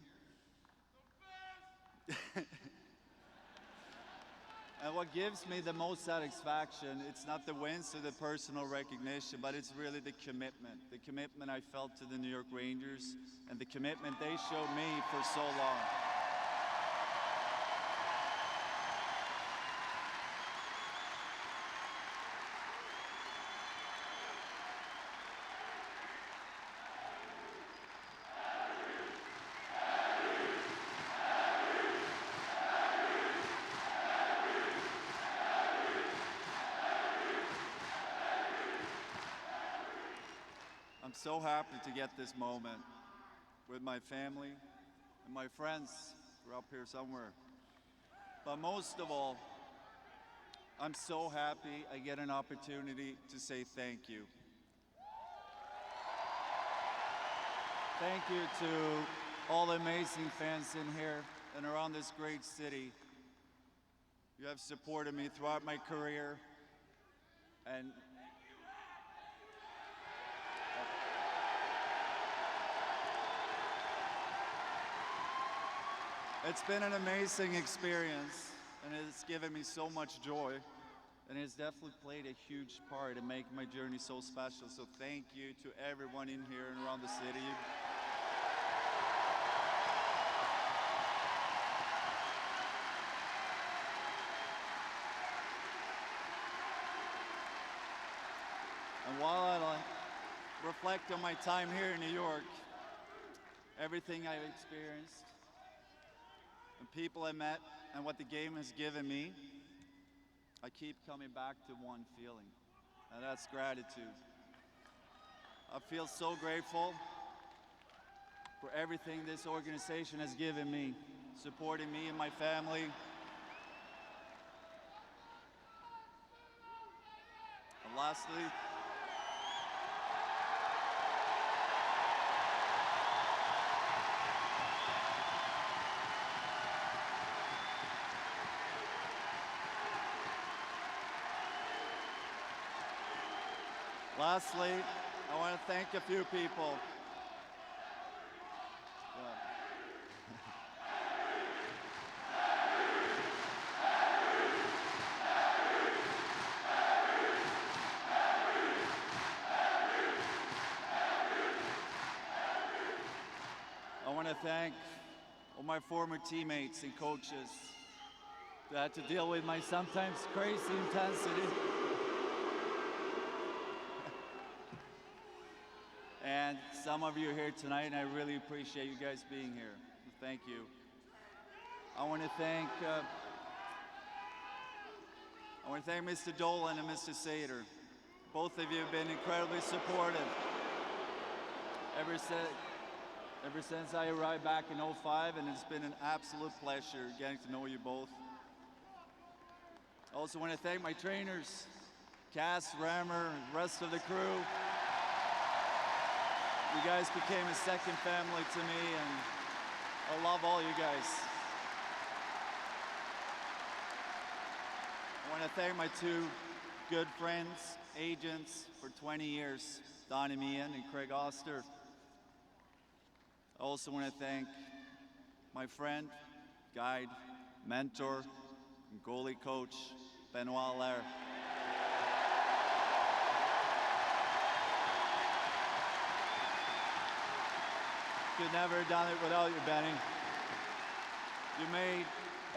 and what gives me the most satisfaction, it's not the wins or the personal recognition, but it's really the commitment I felt to the New York Rangers, and the commitment they showed me for so long. I'm so happy to get this moment with my family and my friends who are up here somewhere. But most of all, I'm so happy I get an opportunity to say thank you. Thank you to all the amazing fans in here and around this great city. You have supported me throughout my career, and it's been an amazing experience, and it's given me so much joy, and it's definitely played a huge part in making my journey so special. So thank you to everyone in here and around the city. And while I reflect on my time here in New York, everything I've experienced, the people I met, and what the game has given me, I keep coming back to one feeling, and that's gratitude. I feel so grateful for everything this organization has given me, supporting me and my family. And lastly, I want to thank a few people. I want to thank all my former teammates and coaches that had to deal with my sometimes crazy intensity. And some of you are here tonight, and I really appreciate you guys being here. Thank you. I want to thank Mr. Dolan and Mr. Sater. Both of you have been incredibly supportive ever since I arrived back in '05, and it's been an absolute pleasure getting to know you both. I also want to thank my trainers, Cass, Rammer, and the rest of the crew. You guys became a second family to me, and I love all you guys. I want to thank my two good friends, agents for 20 years, Donnie Meehan and Craig Oster. I also want to thank my friend, guide, mentor, and goalie coach, Benoit Allaire. Could never have done it without you, Benny. You made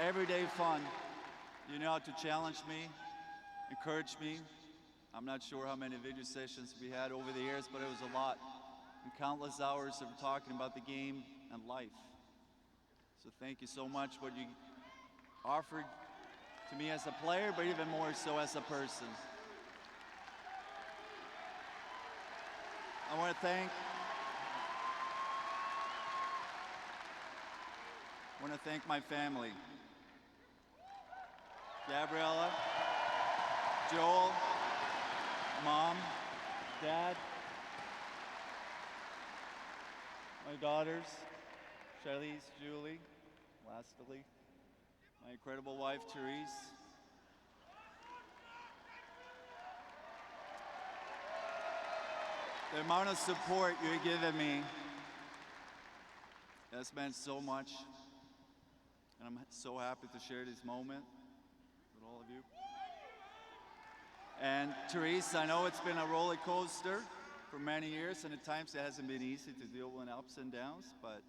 every day fun. You know how to challenge me, encourage me. I'm not sure how many video sessions we had over the years, but it was a lot. And countless hours of talking about the game and life. So thank you so much for what you offered to me as a player, but even more so as a person. I want to thank my family. Gabriella, Joel, Mom, Dad, my daughters, Charlize, Julie, lastly, my incredible wife, Therese. The amount of support you've given me has meant so much, and I'm so happy to share this moment with all of you. And Therese, I know it's been a roller coaster for many years, and at times it hasn't been easy to deal with ups and downs, but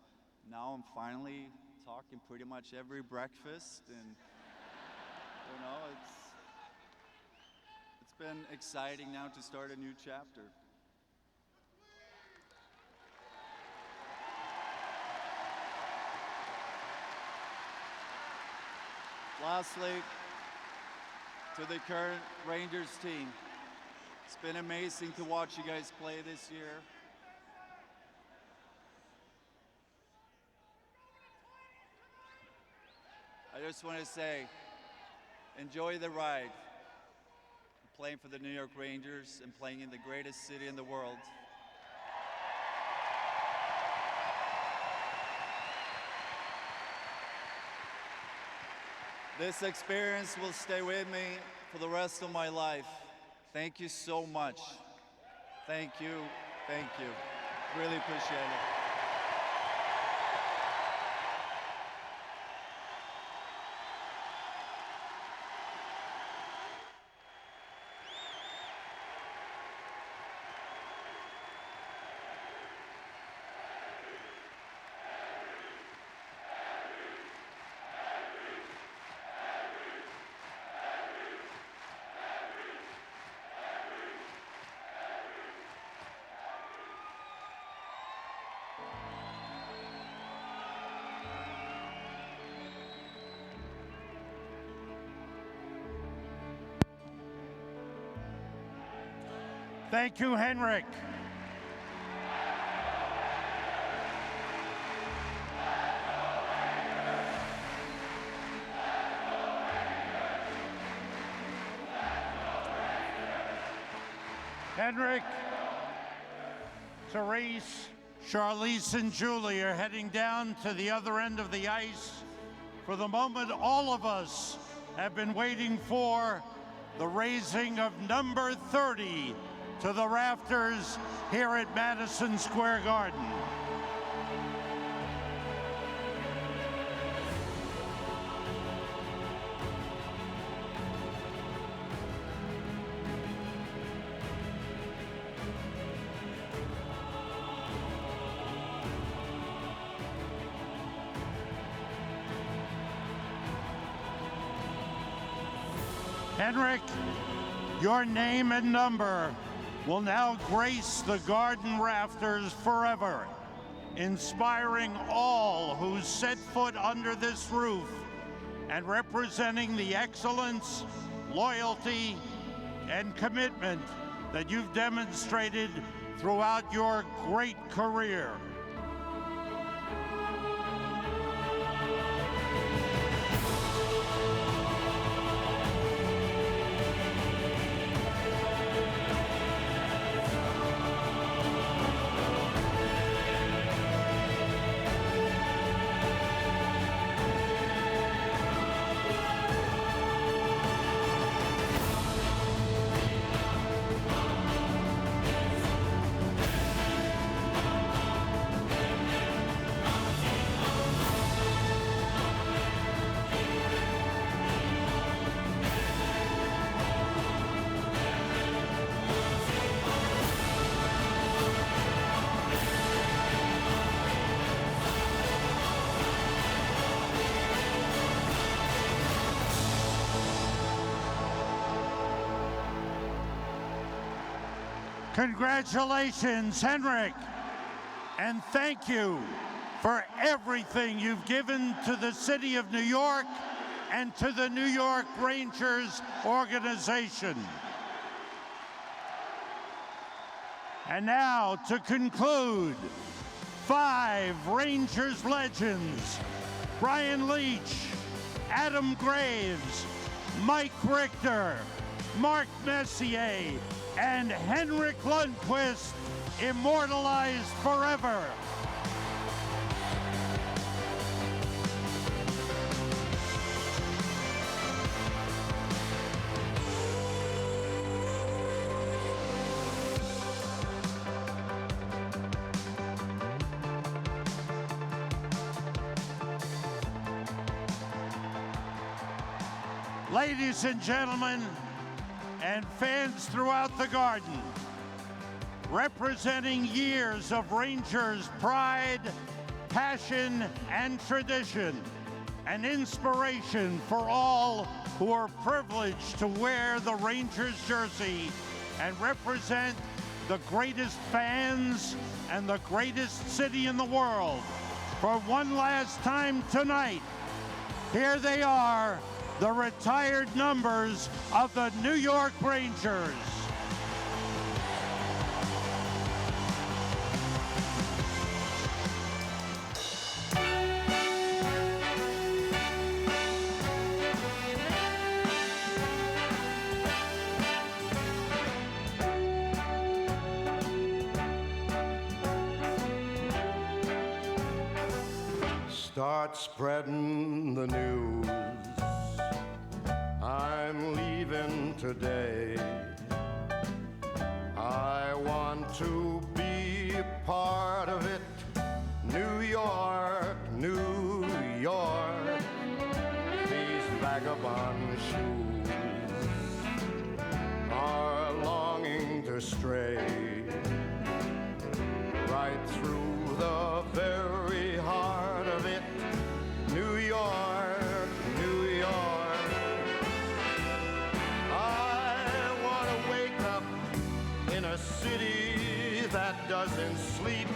now I'm finally talking pretty much every breakfast, and you know, it's been exciting now to start a new chapter. Lastly, to the current Rangers team, it's been amazing to watch you guys play this year. I just want to say, enjoy the ride. Playing for the New York Rangers and playing in the greatest city in the world. This experience will stay with me for the rest of my life. Thank you so much. Thank you. Thank you. Really appreciate it. Thank you, Henrik. Henrik, Therese, Charlize, and Julie are heading down to the other end of the ice for the moment all of us have been waiting for, the raising of number 30 to the rafters here at Madison Square Garden. Henrik, your name and number will now grace the garden rafters forever, inspiring all who set foot under this roof and representing the excellence, loyalty, and commitment that you've demonstrated throughout your great career. Congratulations, Henrik, and thank you for everything you've given to the city of New York and to the New York Rangers organization. And now, to conclude, 5 Rangers legends: Brian Leetch, Adam Graves, Mike Richter, Mark Messier, and Henrik Lundqvist, immortalized forever. Ladies and gentlemen, and fans throughout the garden, representing years of Rangers pride, passion, and tradition, an inspiration for all who are privileged to wear the Rangers jersey and represent the greatest fans and the greatest city in the world. For one last time tonight, here they are, the retired numbers of the New York Rangers. Start spreading the news. I'm leaving today. I want to be a part of it. New York, New York. These vagabond shoes are longing to stray right through the very heart of it. New York, New York. I want to wake up in a city that doesn't sleep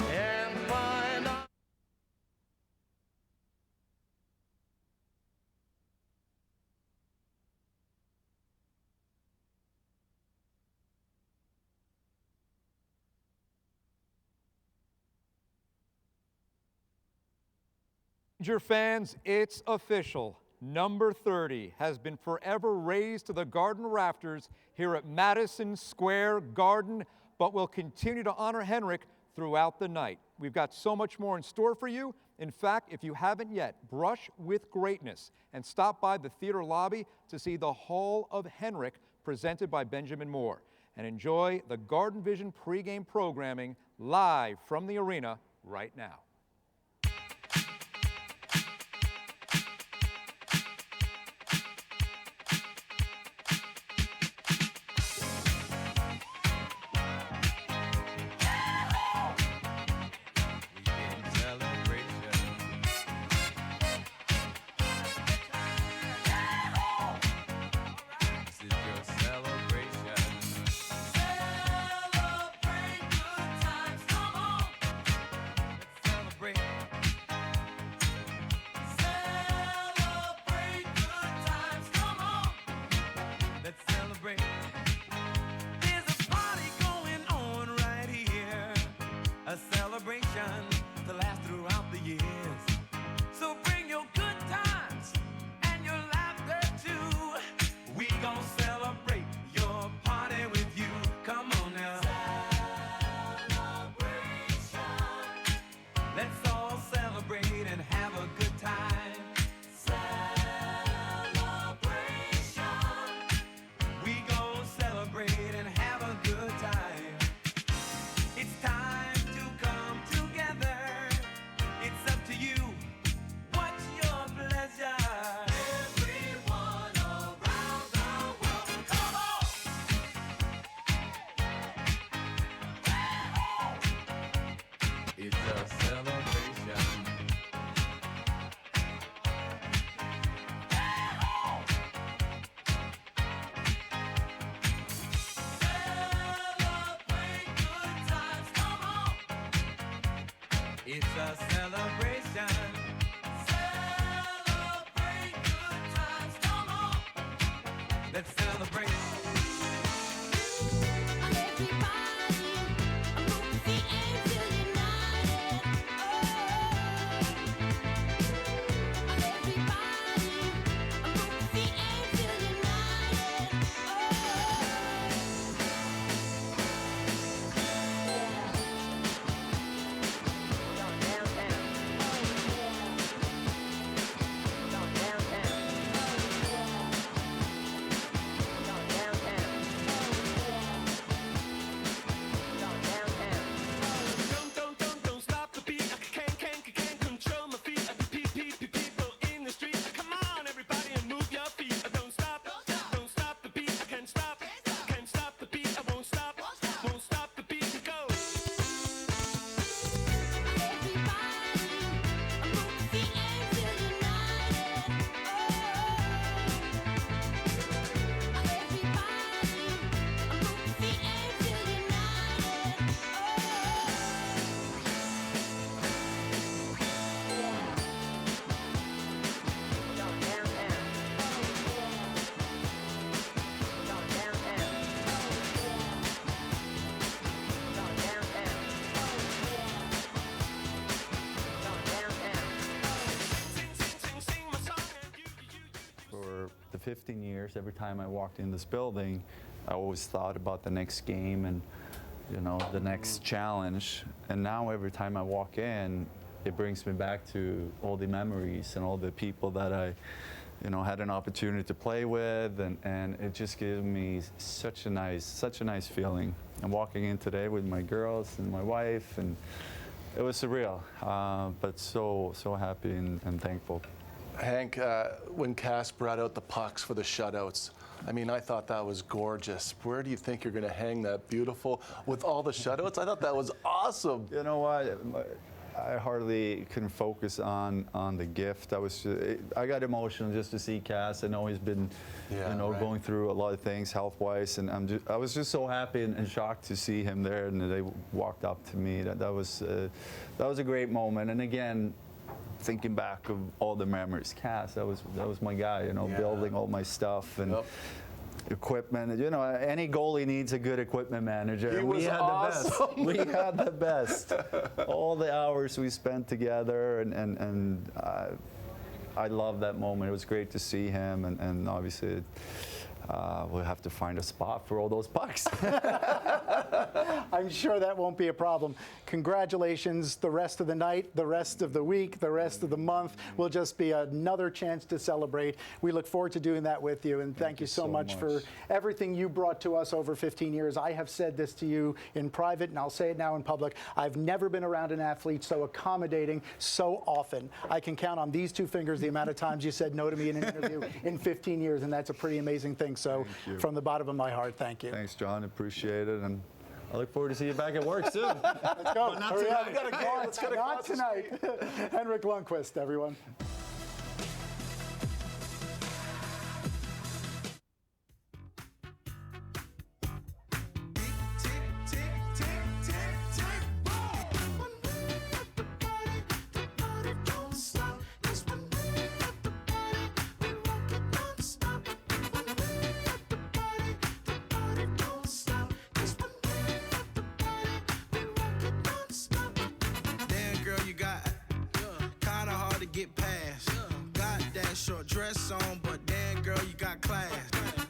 and find out. Ranger fans, it's official. Number 30 has been forever raised to the Garden rafters here at Madison Square Garden, but will continue to honor Henrik throughout the night. We've got so much more in store for you. In fact, if you haven't yet, brush with greatness and stop by the theater lobby to see the Hall of Henrik presented by Benjamin Moore, and enjoy the Garden Vision pregame programming live from the arena right now. It's a celebration. Celebrate good times, come on. Let's celebrate. The 15 years, every time I walked in this building, I always thought about the next game and, you know, the next challenge. And now every time I walk in, it brings me back to all the memories and all the people that I, you know, had an opportunity to play with, and it just gives me such a nice feeling. I'm walking in today with my girls and my wife, and it was surreal, but so happy and thankful. Hank, when Cass brought out the pucks for the shutouts, I mean, I thought that was gorgeous. Where do you think you're going to hang that beautiful with all the shutouts? I thought that was awesome. You know what? I hardly can focus on the gift. I got emotional just to see Cass. I know he's been, going through a lot of things health-wise, and I was just so happy and shocked to see him there, and they walked up to me. That was a great moment. And again, thinking back of all the memories, Cass, that was my guy, building all my stuff, and equipment. You know, any goalie needs a good equipment manager. He was awesome. We had the best. All the hours we spent together, and I love that moment. It was great to see him, and obviously we'll have to find a spot for all those pucks. I'm sure that won't be a problem. Congratulations. The rest of the night, the rest of the week, the rest of the month will just be another chance to celebrate. We look forward to doing that with you, and thank you so much for everything you brought to us over 15 years. I have said this to you in private, and I'll say it now in public. I've never been around an athlete so accommodating so often. I can count on these two fingers the amount of times you said no to me in an interview in 15 years, and that's a pretty amazing thing. So from the bottom of my heart, thank you. Thanks, John. Appreciate it. And I look forward to see you back at work soon. Let's go. But not tonight. We got a game. Let's get Not tonight. Henrik Lundqvist, everyone. Get past. Got that short dress on, but damn girl, you got class.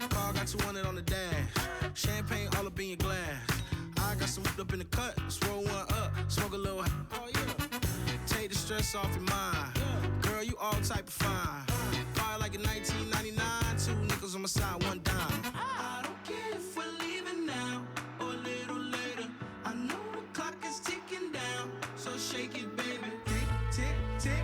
Car got 200 on the dash. Champagne all up in your glass. I got some whipped up in the cut. Swirl one up, smoke a little. Oh yeah. Take the stress off your mind. Girl, you all type of fine. Probably like in 1999, 2 nickels on my side, 1 dime. I don't care if we're leaving now or a little later. I know the clock is ticking down, so shake it, baby. Tick, tick, tick.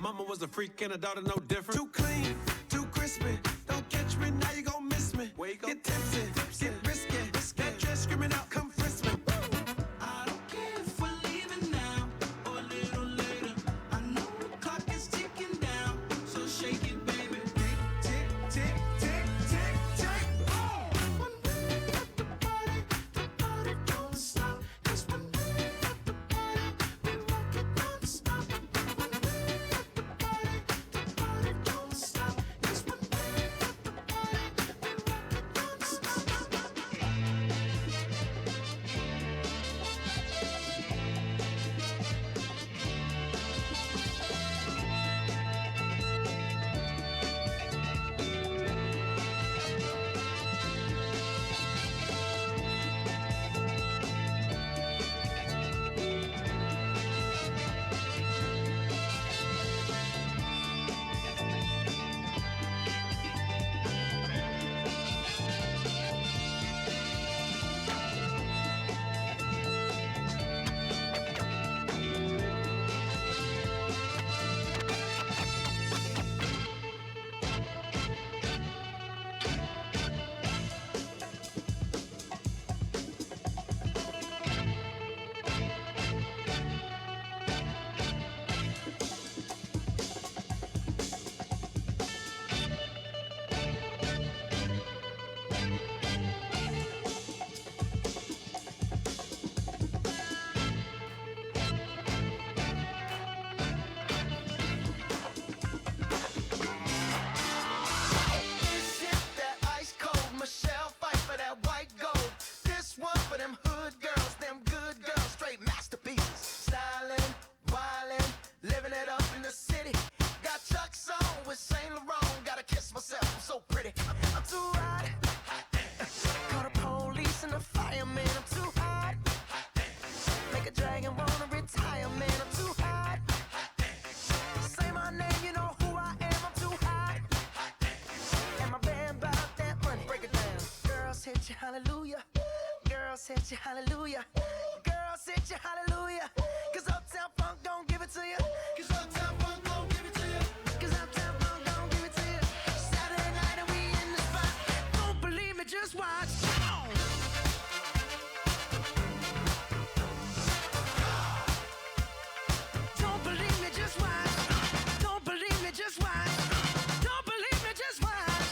Mama was a freak and her daughter no different. Too clean, too crispy. Don't catch me, now you gon' miss me. Get tipsy, get risky. That dress screaming out, come frisk me. I don't care if we're leaving now or a little later. I know the clock is ticking down, so shake it, baby. Tick, tick, tick, tick, tick. When we're at the party don't stop. 'Cause when we're at the party, we rock it non-stop. Hallelujah. Girls hit you, hallelujah. Girls sit you hallelujah. Cause Uptown Funk don't give it to you. Cause Uptown Funk don't give it to you. Cause Uptown Funk don't give it to you. Saturday night and we in the spot. Don't believe me, just watch. Come on. Don't believe me, just watch. Don't believe me, just watch. Don't believe me, just watch.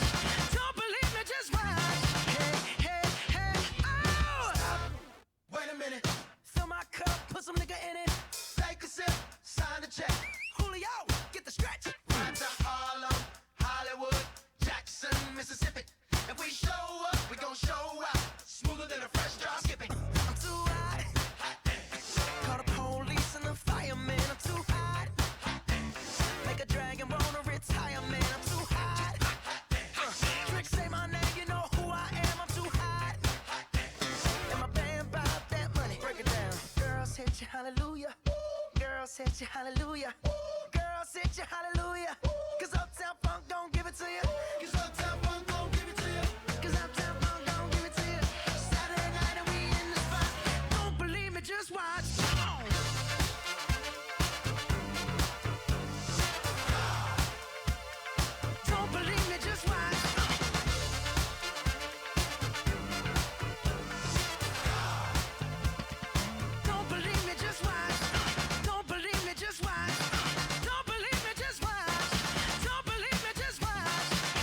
Don't believe me, just watch. Hey, hey, hey, oh! Stop. Wait a minute. Fill my cup, put some nigga in it. Take a sip, sign the check. Julio, get the stretch. Right to Harlem, Hollywood, Jackson, Mississippi. If we show up, we gon' show out. Smoother than a fresh drop skipping. I'm too hot. Call the police and the fireman. I'm too hot. Make a dragon wanna retire, man. I'm too hot. Trick say my name, you know who I am. I'm too hot. And my band bought that money. Break it down. Girls hit you, hallelujah. Girls hit you, hallelujah. Girls hit you, hallelujah. Cause Uptown Funk don't give it to you. Cause Uptown Funk don't give it to you. Cause Uptown Funk don't give it to you. Saturday night and we in the spot. Don't believe me, just watch. Come on. Don't believe me, just watch. Don't believe me, just watch. Don't believe me, just watch. Don't believe me, just watch. Don't believe me, just watch.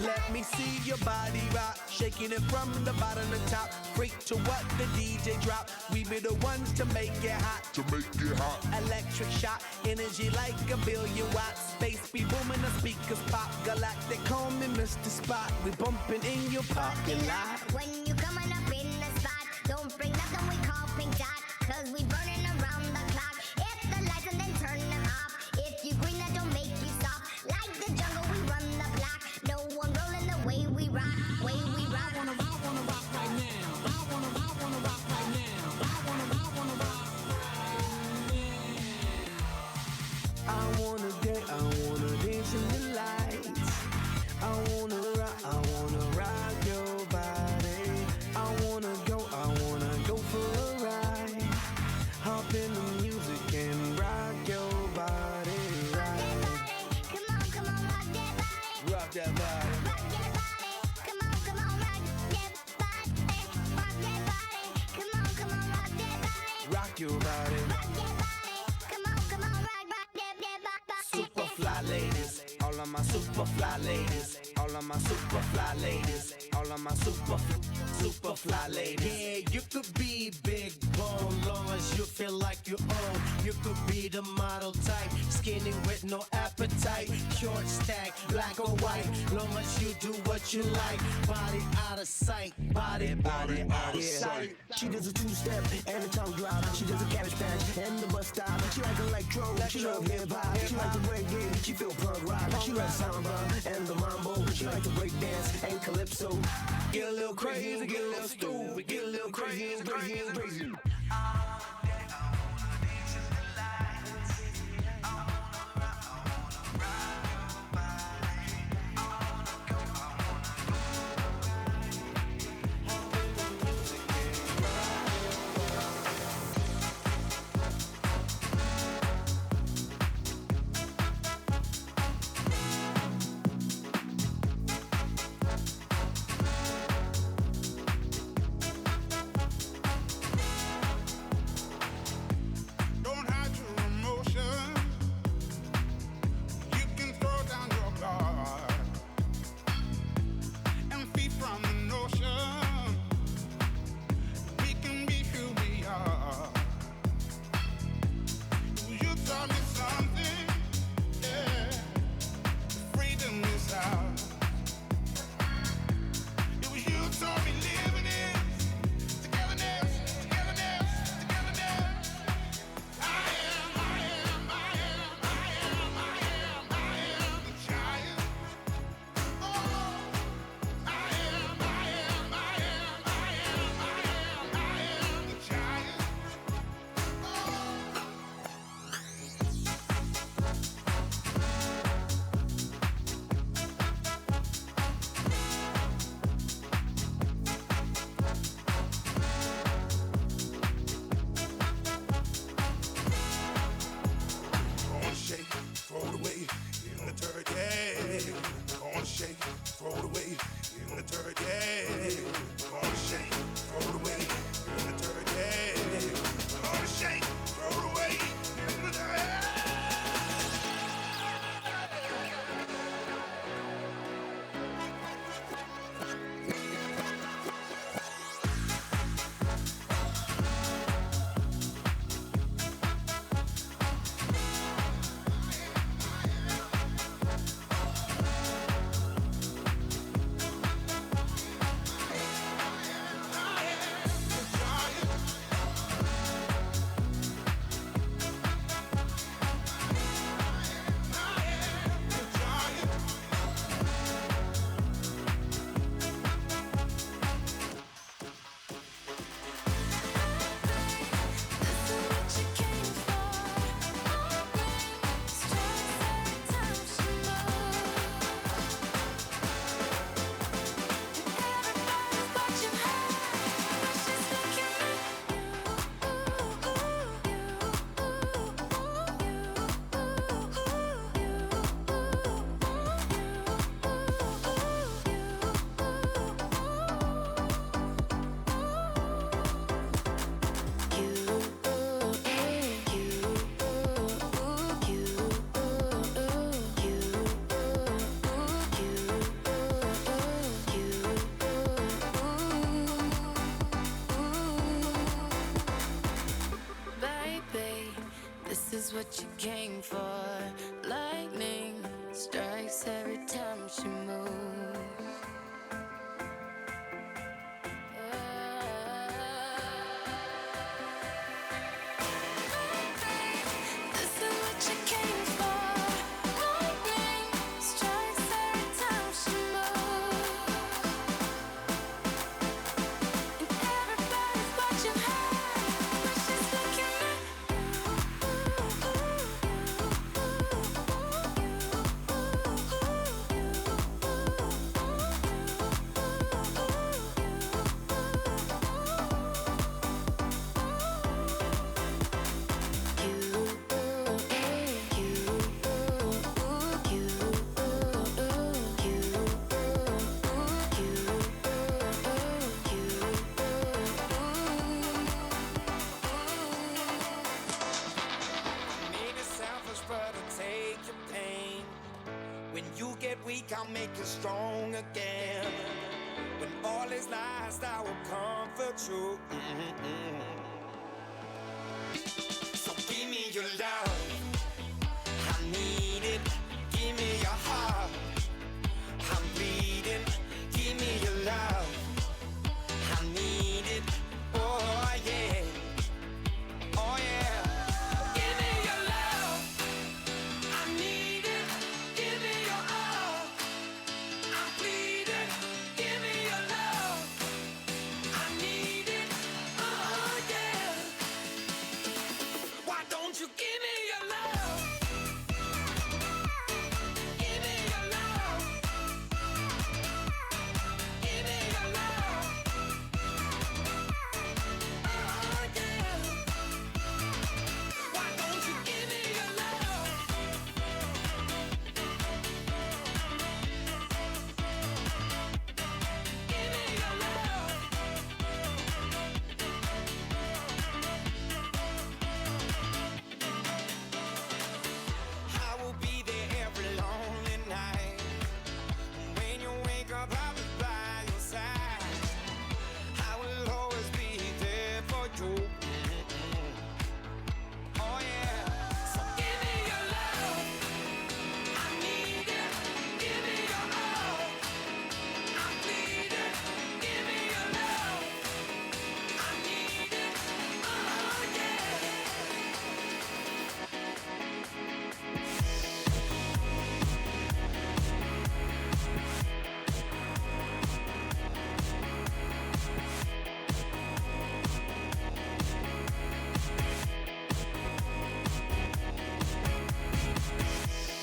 Let me see your body rock, shaking it from the bottom to top. Freak to what the DJ drop. We be the ones to make it hot. Electric shock, energy like 1,000,000,000 watts. Space be booming, the speakers pop. Galactic, call me Mr. Spot. We bumping in your parking lot. When you coming up in the spot, don't bring nothing we call pink dot, 'cause we burning around the clock. Hit the lights and then turn them off. If you green, that don't make you stop. Like the jungle, we run the block. No one rolling the way we rock, way we rock. I wanna rock right now. I wanna rock right now. I wanna rock right now. I wanna dance in the lights. I wanna rock your body. I wanna go for a ride. Hop in the music and rock your body. Come on, rock that body. Rock that body. Rock that body. Come on, rock that body. Rock that body. Come on, rock that body. Rock your body. Rock that body. Come on, rock that body. Super fly ladies, all of my super fly ladies, all of my super fly ladies, all of my super fly ladies. Yeah, you could be big bone, long as you feel like you own. You could be the model type, skinny with no appetite, short stack, black or white, long as you do what you like. Body out of sight, body out of sight. She does a two-step and a tongue drop. She does a cabbage patch and the bus stop. She like electro, she love hip-hop. She like the reggae, she feel punk rock. She like samba and the mambo. She like to break dance and calypso. Get a little crazy, get a little stupid, get a little crazy. Don't hide your emotion. You can throw down your guard and feed from the notion. We can be who we are. You taught me something, yeah. Freedom is ours. It was you taught me living is togetherness. I am the giant. Oh, I am the giant. Gonna shake, throw it away in the turkey. Gonna shake, throw it away in the turkey. Gonna shake, throw it away in the turkey. Gonna shake, throw it away in the turkey. what you came for. Lightning strikes every time she moves. This is what you came for. Lightning strikes every time she moves. And everybody's watching her, but she's looking at Maybe selfish, but I'll take your pain. When you get weak, I'll make you strong again. When all is lost, I will comfort you. So give me your love, I need it. Give me your heart, I'm bleeding. Give me your love, I need it. Oh yeah, oh yeah. Give me your love, I need it. Give me your all, I'm bleeding. Give me your love, I need it. Oh yeah. Why don't you give me your love? Give me your love. Give me your love. Oh yeah. Why don't you give me your love? Give me your love. I will be there every lonely night. When you wake up, I'll be by your side. I will always be there for you. Oh yeah. So give me your love, I need it. Give me your all, I'm bleeding. Give me your love, I need it. Oh yeah.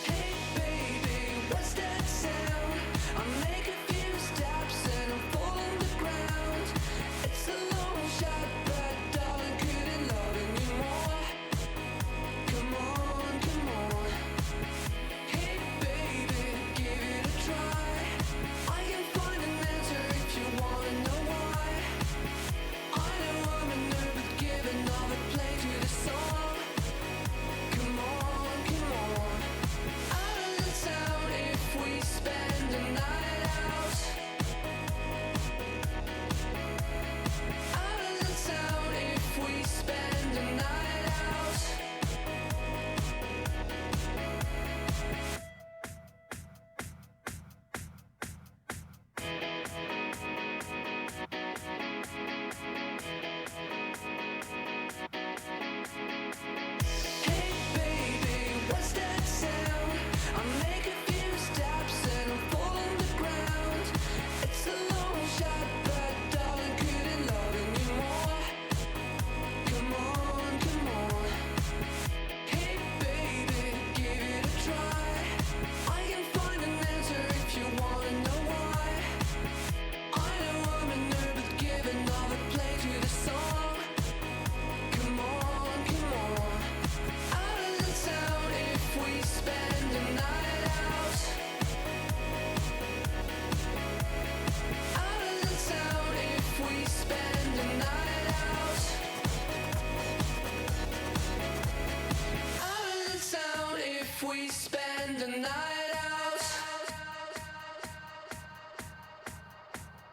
Hey baby, what's that sound? I make a few stops and I'm falling the ground. It's a long shot, but darling, couldn't love you more. Come on, come on. Hey baby, give it a try. I can find an answer if you wanna know why. I know I'm a nerd, but give another play to the song. Come on, come on. Out of the town if we spend the night out. Out of the town if we spend the night out. Hey baby, what's that sound? I make a few stops and I'm falling the ground. It's a long shot, but darling, couldn't love you more. Come on, come on. Hey baby, give it a try. I can find an answer if you wanna know why. I know I'm a nerd, but give another play to the song. Come on, come on. Out of the town if we spend the night out. Out of the town if we spend the night out. Out of the town if we spend the night out.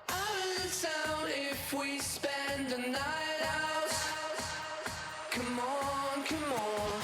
Out of the town if we spend the night out. Come on, come on.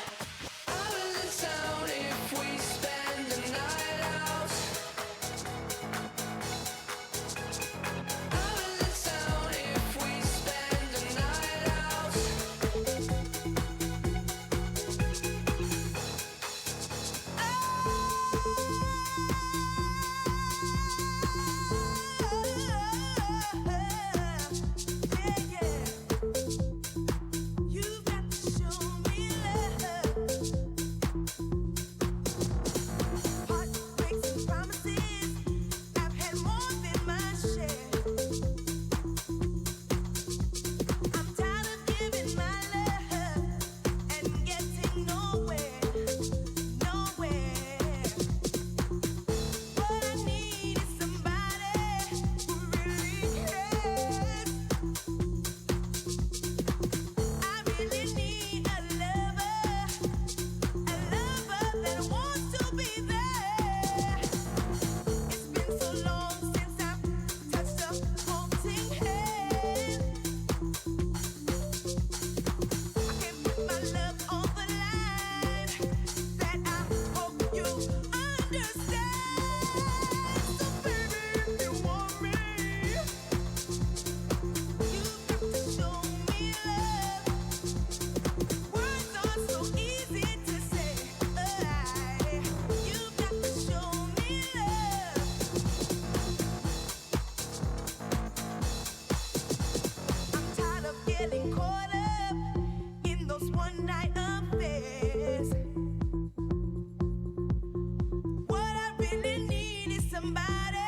somebody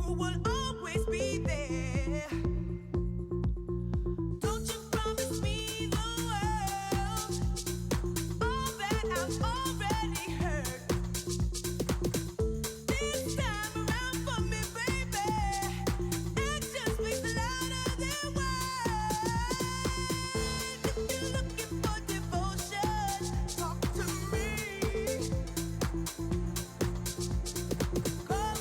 who will always be there. Don't you promise me the world, all that I've already heard. This time around for me, baby, action speaks louder than words. If you're looking for devotion, talk to me. Call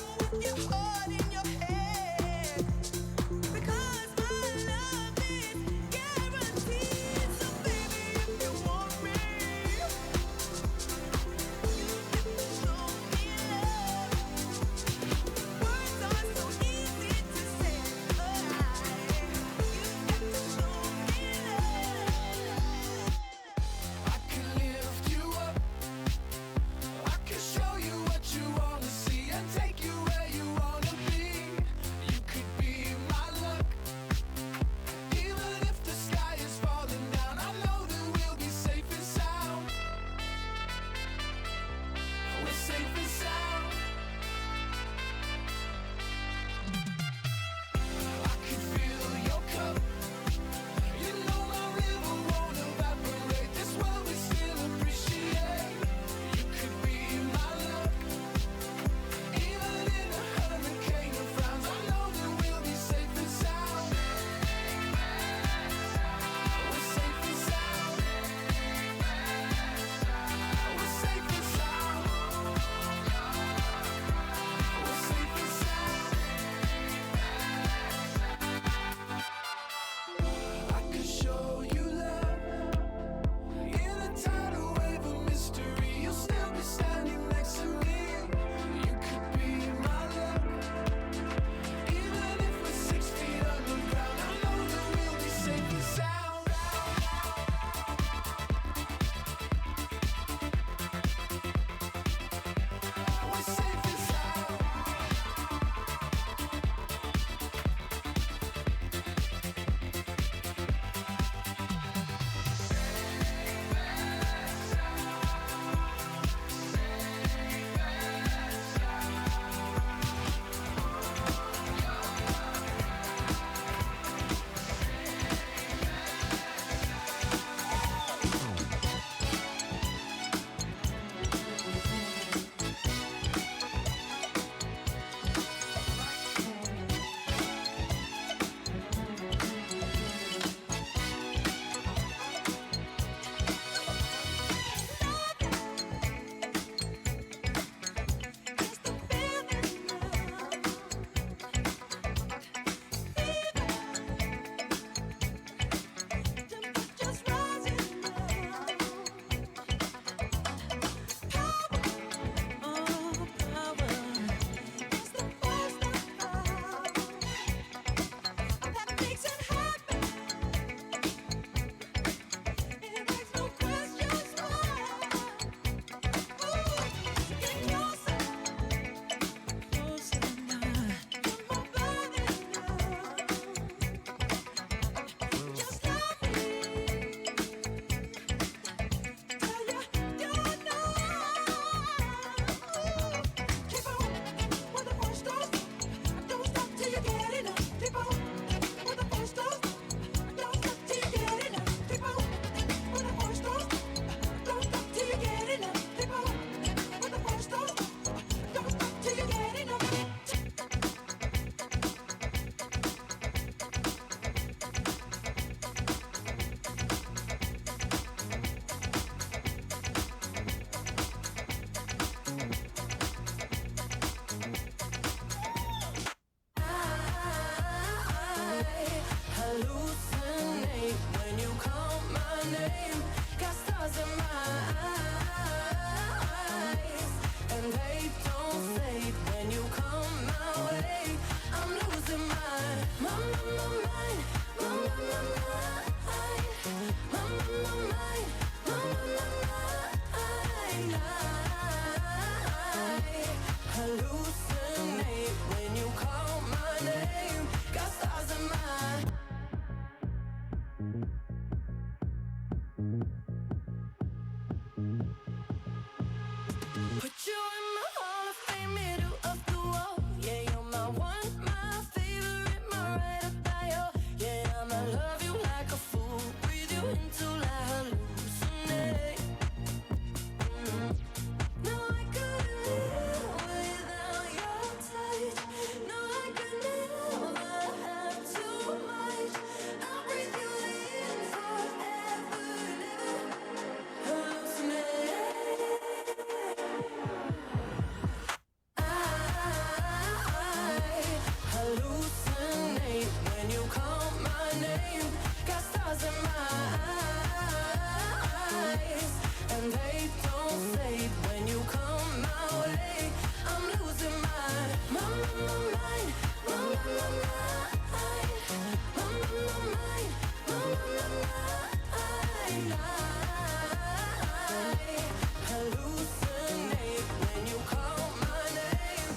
Hallucinate when you call my name.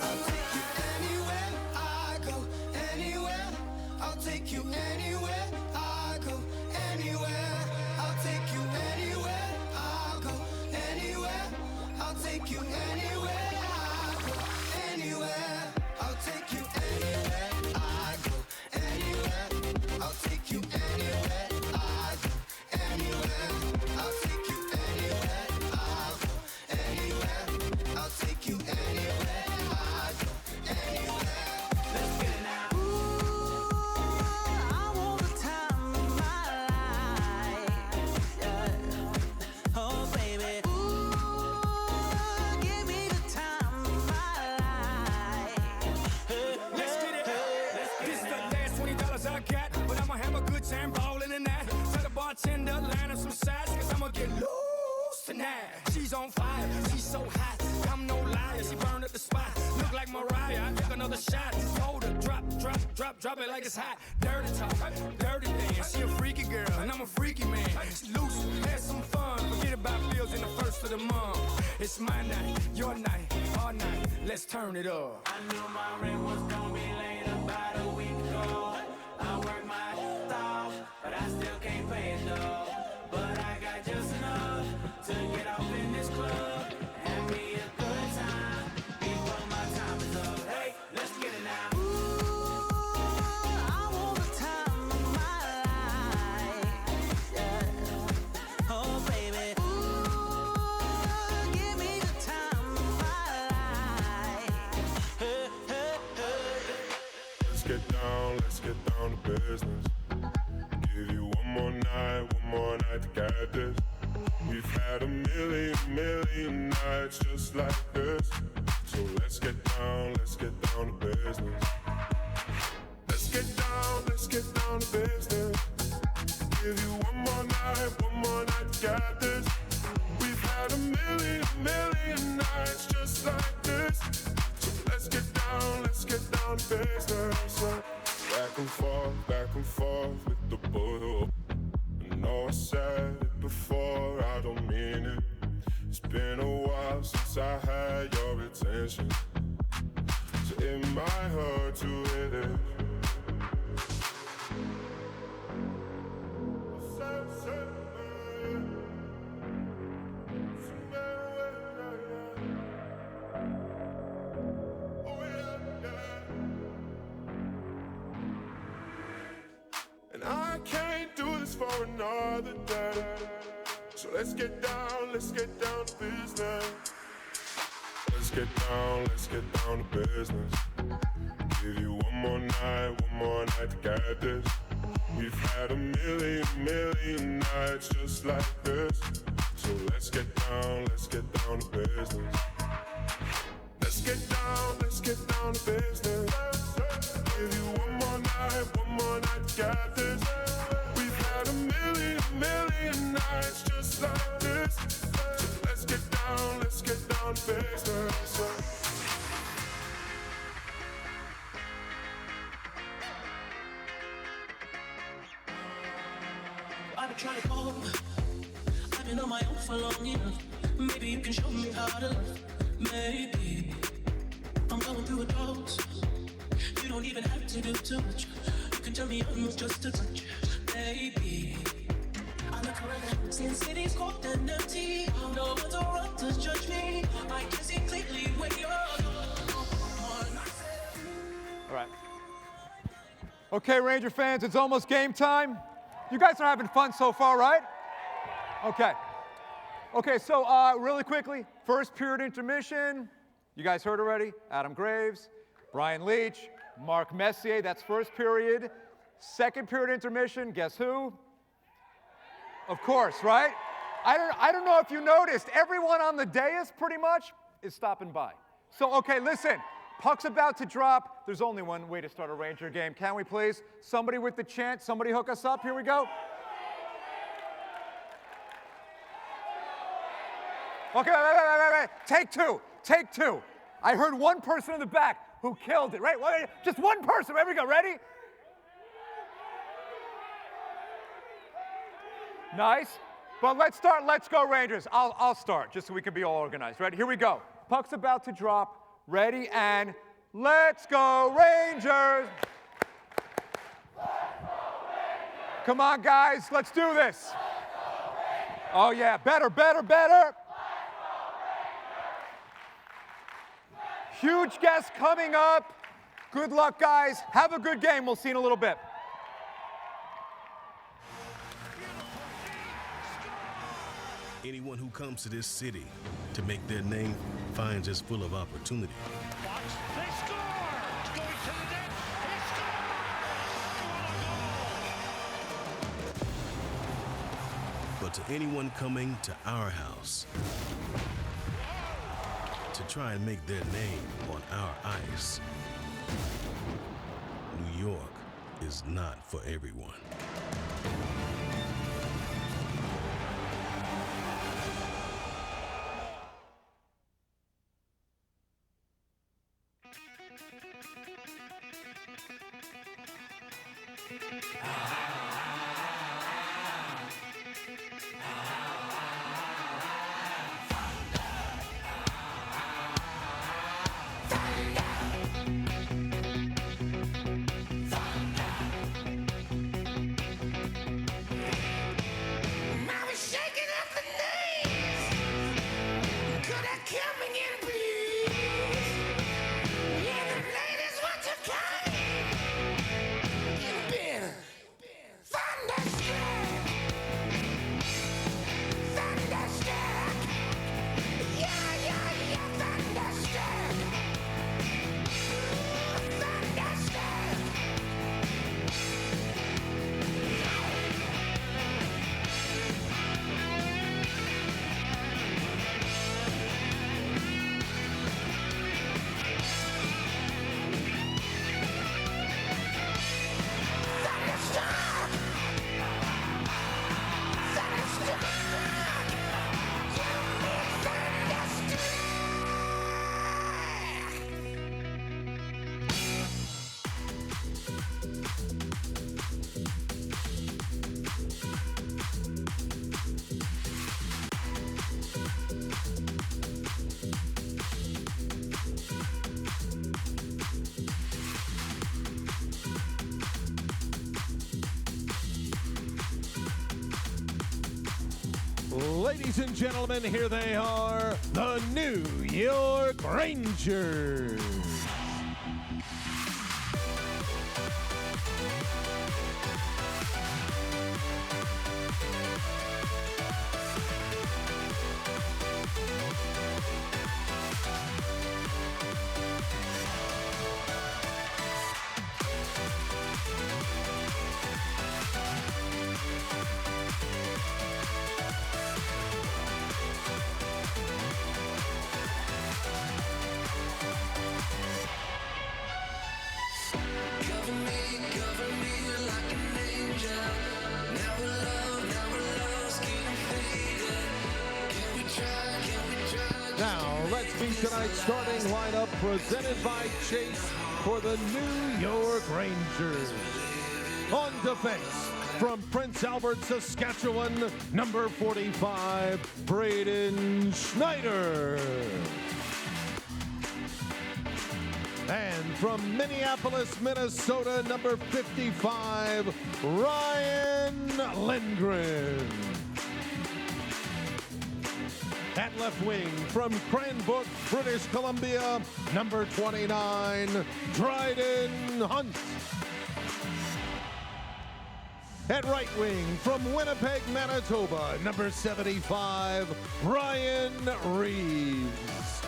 I'll take you anywhere I go, anywhere. I'll take you anywhere I go, anywhere. I'll take you anywhere I'll go, anywhere. I'll take you anywhere I go, anywhere. I'll take you anywhere I go, anywhere. I'll take you anywhere I go, anywhere. I'll take you anywhere I go, anywhere. I'll take you anywhere I go, anywhere. Let's get it now. I want the time of my life. Yeah. Oh, baby. Give me the time of my life. Let's get it. This is the last $20 I got, but I'ma have a good time ballin' in that. Tell the bartender line up some sides, cause I'ma get loose tonight. She's on fire, she's so hot. I'm no liar, she burned up the spot. Look like Mariah, I took another shot. Hold her, drop it like it's hot. Dirty talk, dirty dance. She a freaky girl, and I'm a freaky man. She loose, have some fun. Forget about bills in the first of the month. It's my night, your night, our night. Let's turn it up. I knew my rent was gonna be late about a week ago. I worked my ass off, but I still can't pay it though. But I got just enough to get off in this club. Have me a good time before my time is up. Hey, let's get it now. I want the time of my life. Yeah. Oh, baby. Give me the time of my life. Hey, hey, hey. Let's get down to business. Give you one more night to get this. We've had a million nights just like this. So let's get down to business. Let's get down to business. Give you one more night to get this. We've had a million nights just like this. So let's get down to business. Back and forth with the bull. I know I said it before, I don't mean it. It's been a while since I had your attention, so it might hurt to hit it. And I can't do this for another day. So let's get down to business. Let's get down to business. Give you one more night to get this. We've had a million nights just like this. So let's get down to business. Let's get down to business. Give you one more night to get this. We've had a million nights just like this. So let's get down to business. I've been trying to call. I've been on my own for long enough. Maybe you can show me how to love. Maybe I'm going through a drought. You don't even have to do too much. You can tell me I'm just a touch. Baby, I look around since city's cold and empty. No one's around to judge me. I can see clearly when you're gone. All right. Okay, Ranger fans, it's almost game time. You guys are having fun so far, right? Okay. Okay, so really quickly, first period intermission. You guys heard already? Adam Graves, Brian Leach, Mark Messier. That's first period. Second period intermission, guess who? Of course, right? I don't know if you noticed, everyone on the dais pretty much is stopping by. So, okay, listen, puck's about to drop. There's only one way to start a Ranger game. Can we please? Somebody with the chant, somebody hook us up. Here we go. Okay, wait. Take two. I heard one person in the back who killed it, right? Just one person. There we go. Ready? Nice. But let's start. Let's go, Rangers. I'll start just so we can be all organized. Ready? Here we go. Puck's about to drop. Ready, and let's go, Rangers. Come on, guys. Let's do this. Oh, yeah. Better, better, better. Huge guest coming up. Good luck, guys. Have a good game. We'll see you in a little bit. Anyone who comes to this city to make their name finds it's full of opportunity. They score! Going to the net. They score! But to anyone coming to our house to try and make their name on our ice, New York is not for everyone. Ladies and gentlemen, here they are, the New York Rangers. Now, let's meet tonight's starting lineup presented by Chase for the New York Rangers. On defense, from Prince Albert, Saskatchewan, number 45, Braden Schneider. And from Minneapolis, Minnesota, number 55, Ryan Lindgren. At left wing, from Cranbrook, British Columbia, number 29, Dryden Hunt. At right wing, from Winnipeg, Manitoba, number 75, Ryan Reeves.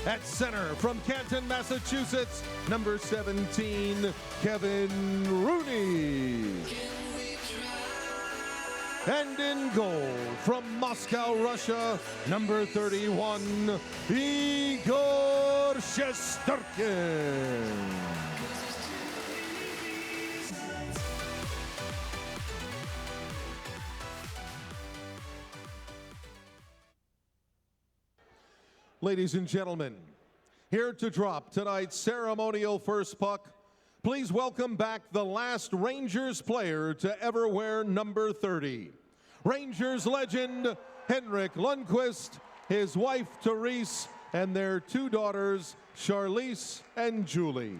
At center, from Canton, Massachusetts, number 17, Kevin Rooney. And in goal, from Moscow, Russia, number 31, Igor Shesterkin. Ladies and gentlemen, here to drop tonight's ceremonial first puck, please welcome back the last Rangers player to ever wear number 30. Rangers legend Henrik Lundqvist, his wife Therese, and their two daughters, Charlize and Julie.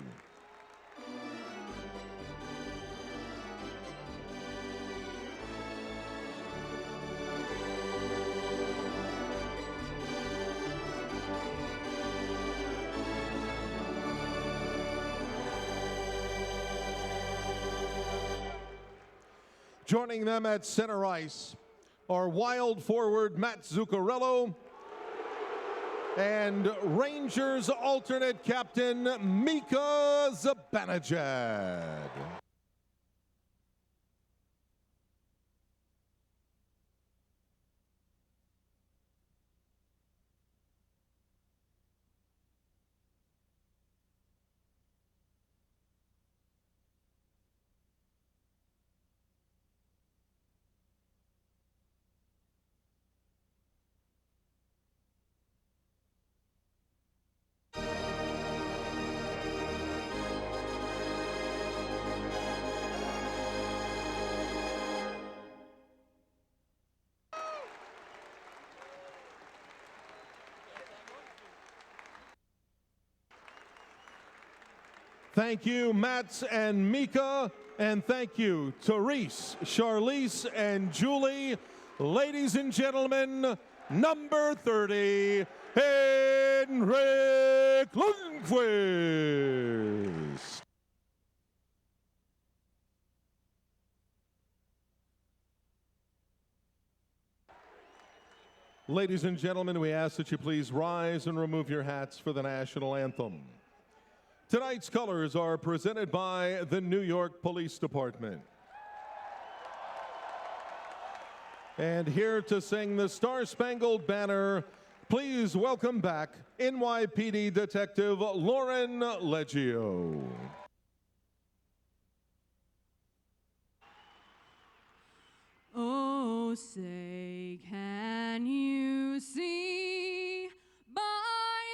Joining them at center ice are wild forward Matt Zuccarello and Rangers alternate captain Mika Zibanejad. Thank you, Mats and Mika, and thank you, Therese, Charlize, and Julie. Ladies and gentlemen, number 30, Henrik Lundqvist. Ladies and gentlemen, we ask that you please rise and remove your hats for the national anthem. Tonight's colors are presented by the New York Police Department. And here to sing the Star-Spangled Banner, please welcome back NYPD Detective Lauren Leggio. Oh, say, can you see by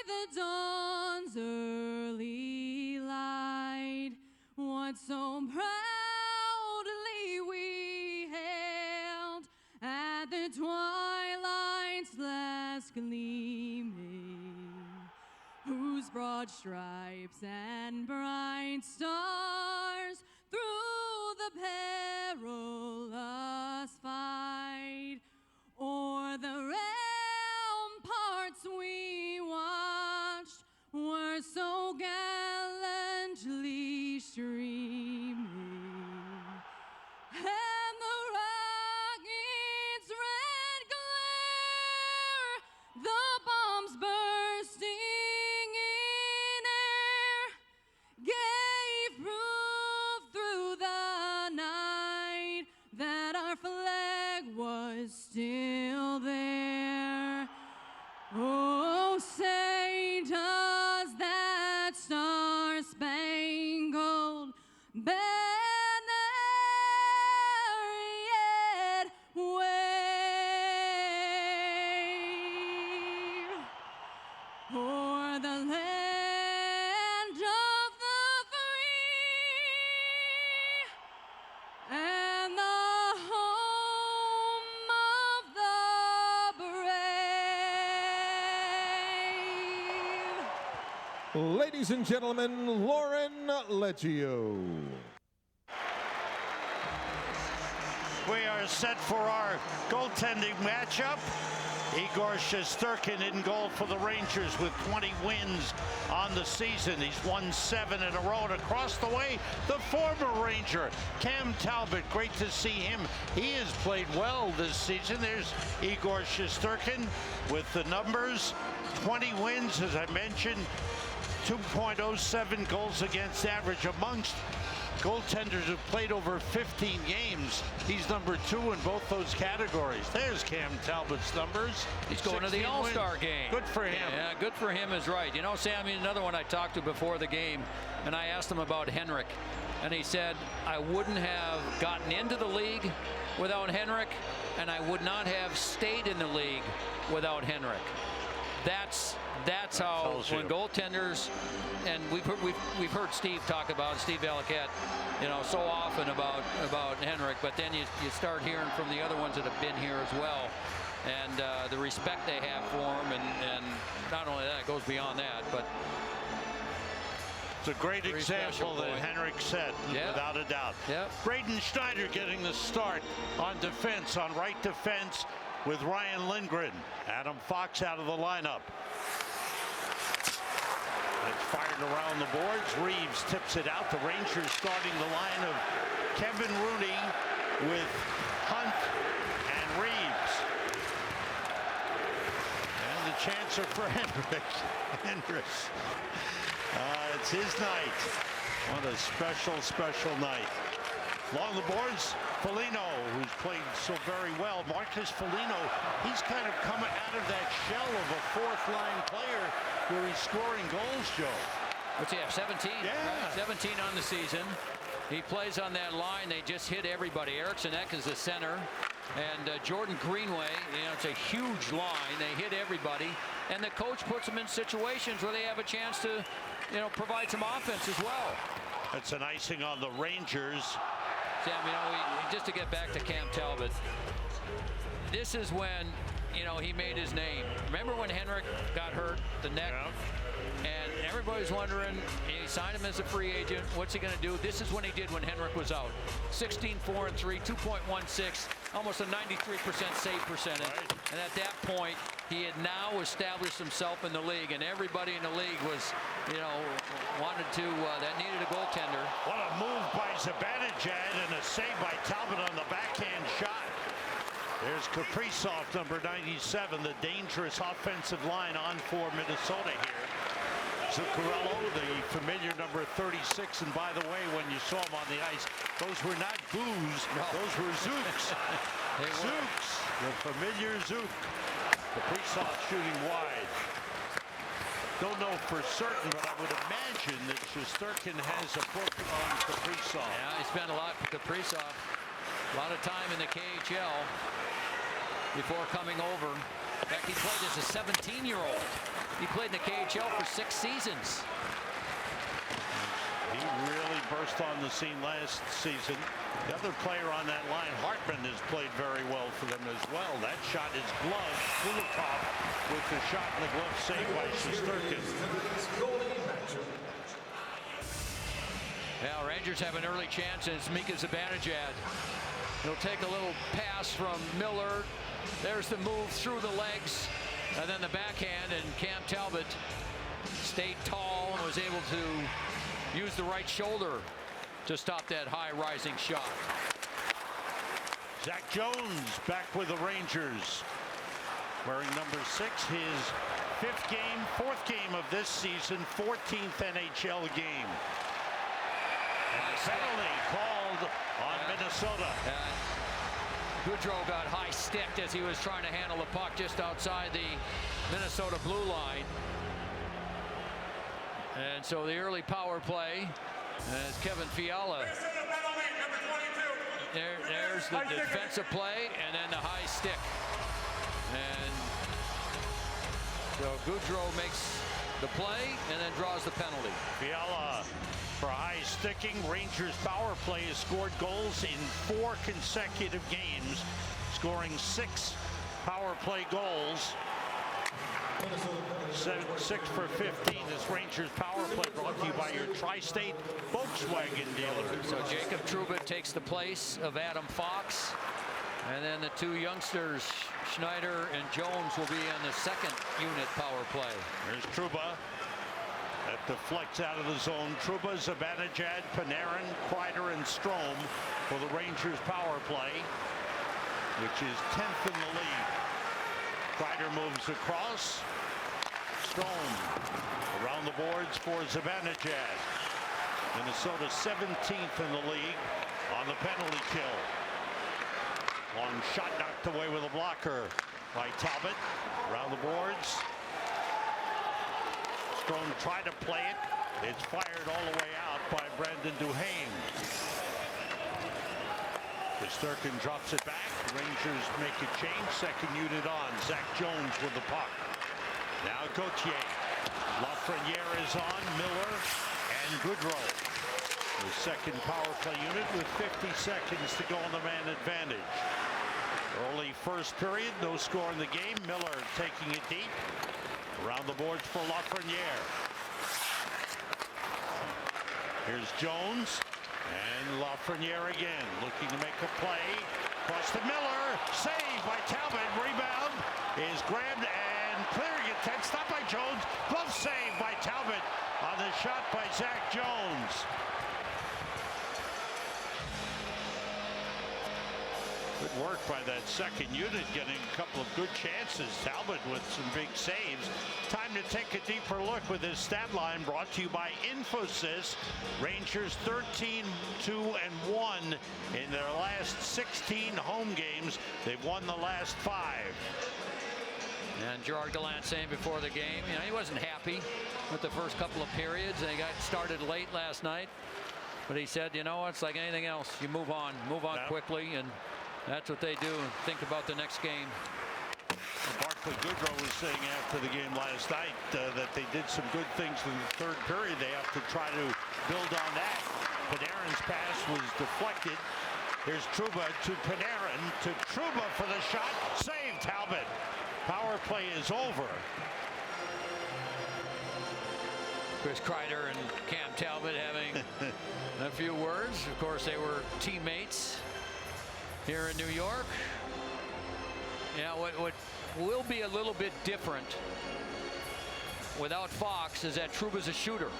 the dawn's early light what so proudly we hailed at the twilight's last gleaming, whose broad stripes and bright stars through the perilous fight o'er the ramparts we watched were so gallantly streaming, and the rocket's red glare, the bombs bursting in air, gave proof through the night that our flag was still there. Oh, say does that star-spangled banner yet wave o'er the land of the free and the home of the brave? Ladies and gentlemen, Lauren Leggio. We are set for our goaltending matchup. Igor Shesterkin in goal for the Rangers with 20 wins on the season. He's won 7 in a row. And across the way, the former Ranger, Cam Talbot. Great to see him. He has played well this season. There's Igor Shesterkin with the numbers. 20 wins, as I mentioned. 2.07 goals against average amongst goaltenders who've played over 15 games. He's number 2 in both those categories. There's Cam Talbot's numbers. He's going to the All-Star game. Good for him. Yeah, good for him is right. You know, Sam, another one I talked to before the game, and I asked him about Henrik, and he said, I wouldn't have gotten into the league without Henrik, and I would not have stayed in the league without Henrik. that's how when goaltenders, and we've heard Steve talk about Steve Ellicott, you know, so often about Henrik, but then you start hearing from the other ones that have been here as well, and the respect they have for him, and not only that, it goes beyond that, but. It's a great example that Henrik set, without a doubt. Braden Schneider getting the start on defense, on right defense with Ryan Lindgren. Adam Fox out of the lineup. It's fired around the boards. Reeves tips it out. The Rangers starting the line of Kevin Rooney with Hunt and Reeves. And the chancer for Henrik. It's his night. What a special night. Along the boards, Foligno, who's played so very well. Marcus Foligno, he's kind of coming out of that shell of a fourth-line player where he's scoring goals, Joe. What's he have, 17? Yeah. Right? 17 on the season. He plays on that line. They just hit everybody. Eriksson Ek is the center. And Jordan Greenway, you know, it's a huge line. They hit everybody. And the coach puts them in situations where they have a chance to, you know, provide some offense as well. That's an icing on the Rangers. Sam, you know, just to get back to Cam Talbot, this is when, you know, he made his name. Remember when Henrik got hurt, the neck? And everybody's wondering, he signed him as a free agent. What's he going to do? This is when he did when Henrik was out. 16-4-3, 2.16, almost a 93% save percentage. Right. And at that point, he had now established himself in the league, and everybody in the league was, you know, wanted to, that needed a goaltender. What a move by Zibanejad and a save by Talbot on the backhand shot. There's Kaprizov, number 97, the dangerous offensive line on for Minnesota here. Zuccarello, the familiar number 36, and by the way, when you saw him on the ice, those were not boos, those were Zooks. Zooks, the familiar Zook. Kaprizov shooting wide. Don't know for certain, but I would imagine that Shesterkin has a book on Kaprizov. Yeah, he spent a lot with Kaprizov. A lot of time in the KHL before coming over. In fact, he played as a 17-year-old. He played in the KHL for 6 seasons. He really burst on the scene last season. The other player on that line, Hartman, has played very well for them as well. That shot is gloved. Kulikov with the shot in the glove saved by Shesterkin. Now, Rangers have an early chance, and it's Mika Zibanejad. He'll take a little pass from Miller. There's the move through the legs, and then the backhand, and Cam Talbot stayed tall and was able to use the right shoulder to stop that high rising shot. Zach Jones back with the Rangers, wearing number 6, his 5th game, 4th game of this season, 14th NHL game. Penalty called on Minnesota. Goudreau got high sticked as he was trying to handle the puck just outside the Minnesota blue line. And so the early power play as Kevin Fiala. There's the defensive play and then the high stick. And so Goudreau makes the play and then draws the penalty. Fiala for high sticking. Rangers power play has scored goals in 4 consecutive games, scoring 6 power play goals. 6 for 15. This Rangers power play brought to you by your Tri-State Volkswagen dealer. So Jacob Trouba takes the place of Adam Fox. And then the 2 youngsters, Schneider and Jones, will be on the 2nd unit power play. There's Trouba. That deflects out of the zone. Trouba, Zibanejad, Panarin, Kreider, and Strome for the Rangers power play, which is 10th in the league. Kreider moves across. Strome around the boards for Zibanejad. Minnesota 17th in the league on the penalty kill. Long shot knocked away with a blocker by Talbot. Around the boards. Strome tried to play it. It's fired all the way out by Brandon Duhaime. Shesterkin drops it back. Rangers make a change. 2nd unit on. Zach Jones with the puck. Now Gauthier. Lafreniere is on, Miller and Goodrow. The second power play unit with 50 seconds to go on the man advantage. Early first period, no score in the game. Miller taking it deep. Around the boards for Lafreniere. Here's Jones and Lafreniere again, looking to make a play. Cross to Miller, saved by Talbot. Rebound is grabbed and clearing it. Stopped by Jones. Glove save by Talbot on the shot by Zach Jones. Good work by that second unit, getting a couple of good chances. Talbot with some big saves. Time to take a deeper look with this stat line brought to you by Infosys. Rangers 13-2-1 in their last 16 home games. They've won the last 5. And Gerard Gallant saying before the game, you know, he wasn't happy with the first couple of periods. They got started late last night. But he said, you know, it's like anything else. You move on quickly, and that's what they do. Think about the next game. Barclay Goodrow was saying after the game last night that they did some good things in the third period. They have to try to build on that. Panarin's pass was deflected. Here's Trouba to Panarin, to Trouba for the shot. Save Talbot. Power play is over. Chris Kreider and Cam Talbot having a few words. Of course, they were teammates here in New York. You know, what will be a little bit different without Fox is that Trouba's a shooter.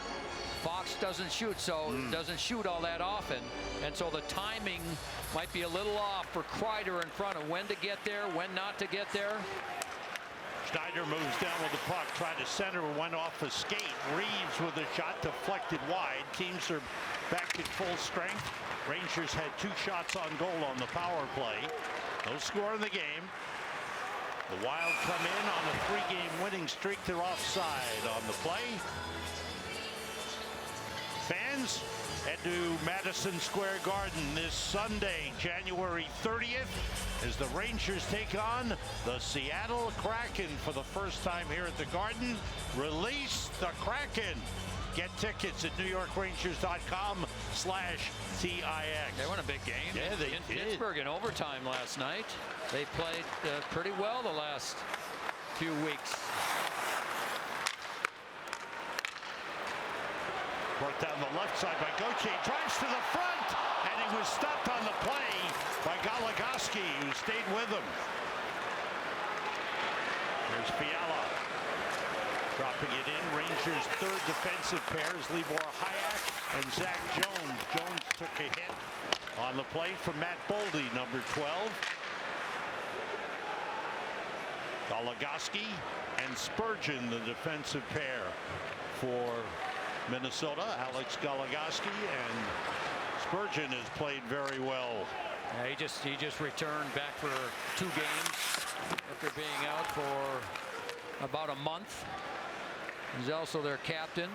Fox doesn't shoot, so doesn't shoot all that often, and so the timing might be a little off for Kreider in front of when to get there, when not to get there. Schneider moves down with the puck, tried to center, went off a skate. Reeves with a shot deflected wide. Teams are back at full strength. Rangers had 2 shots on goal on the power play. No score in the game. The Wild come in on a 3-game winning streak. They're offside on the play. Fans, head to Madison Square Garden this Sunday, January 30th, as the Rangers take on the Seattle Kraken for the first time here at the Garden. Release the Kraken. Get tickets at NewYorkrangers.com/TIX. They won a big game. Yeah, they in did. Pittsburgh in overtime last night. They played pretty well the last few weeks. Brought down the left side by Gauthier. Drives to the front, and he was stopped on the play by Goligoski, who stayed with him. There's Fiala. Dropping it in. Rangers' third defensive pair is Libor Hayek and Zach Jones. Jones took a hit on the play from Matt Boldy, number 12. Goligoski and Spurgeon, the defensive pair for Minnesota. Alex Goligoski and Spurgeon has played very well. Yeah, he just returned back for 2 games after being out for about a month. He's also their captain.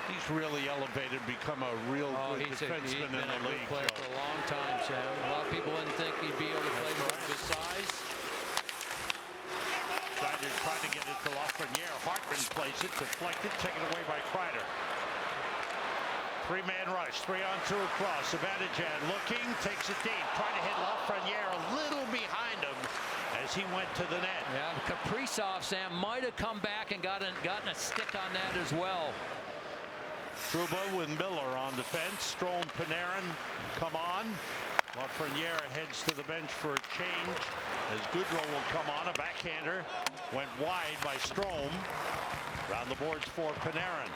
He's really elevated, become a real good defenseman in the league. He's been a good player for a long time, Sam. A lot of people didn't think he'd be able to play with his size. Schneider trying to get it to Lafreniere. Hartman plays it, deflected, taken away by Kreider. 3-man rush, 3-on-2 across. Zibanejad looking, takes it deep, trying to hit Lafreniere a little behind him as he went to the net. Yeah, Kaprizov, Sam, might have come back and gotten a stick on that as well. Trouba with Miller on defense. Strome, Panarin come on. Lafreniere heads to the bench for a change as Goodrow will come on. A backhander went wide by Strome. Around the boards for Panarin.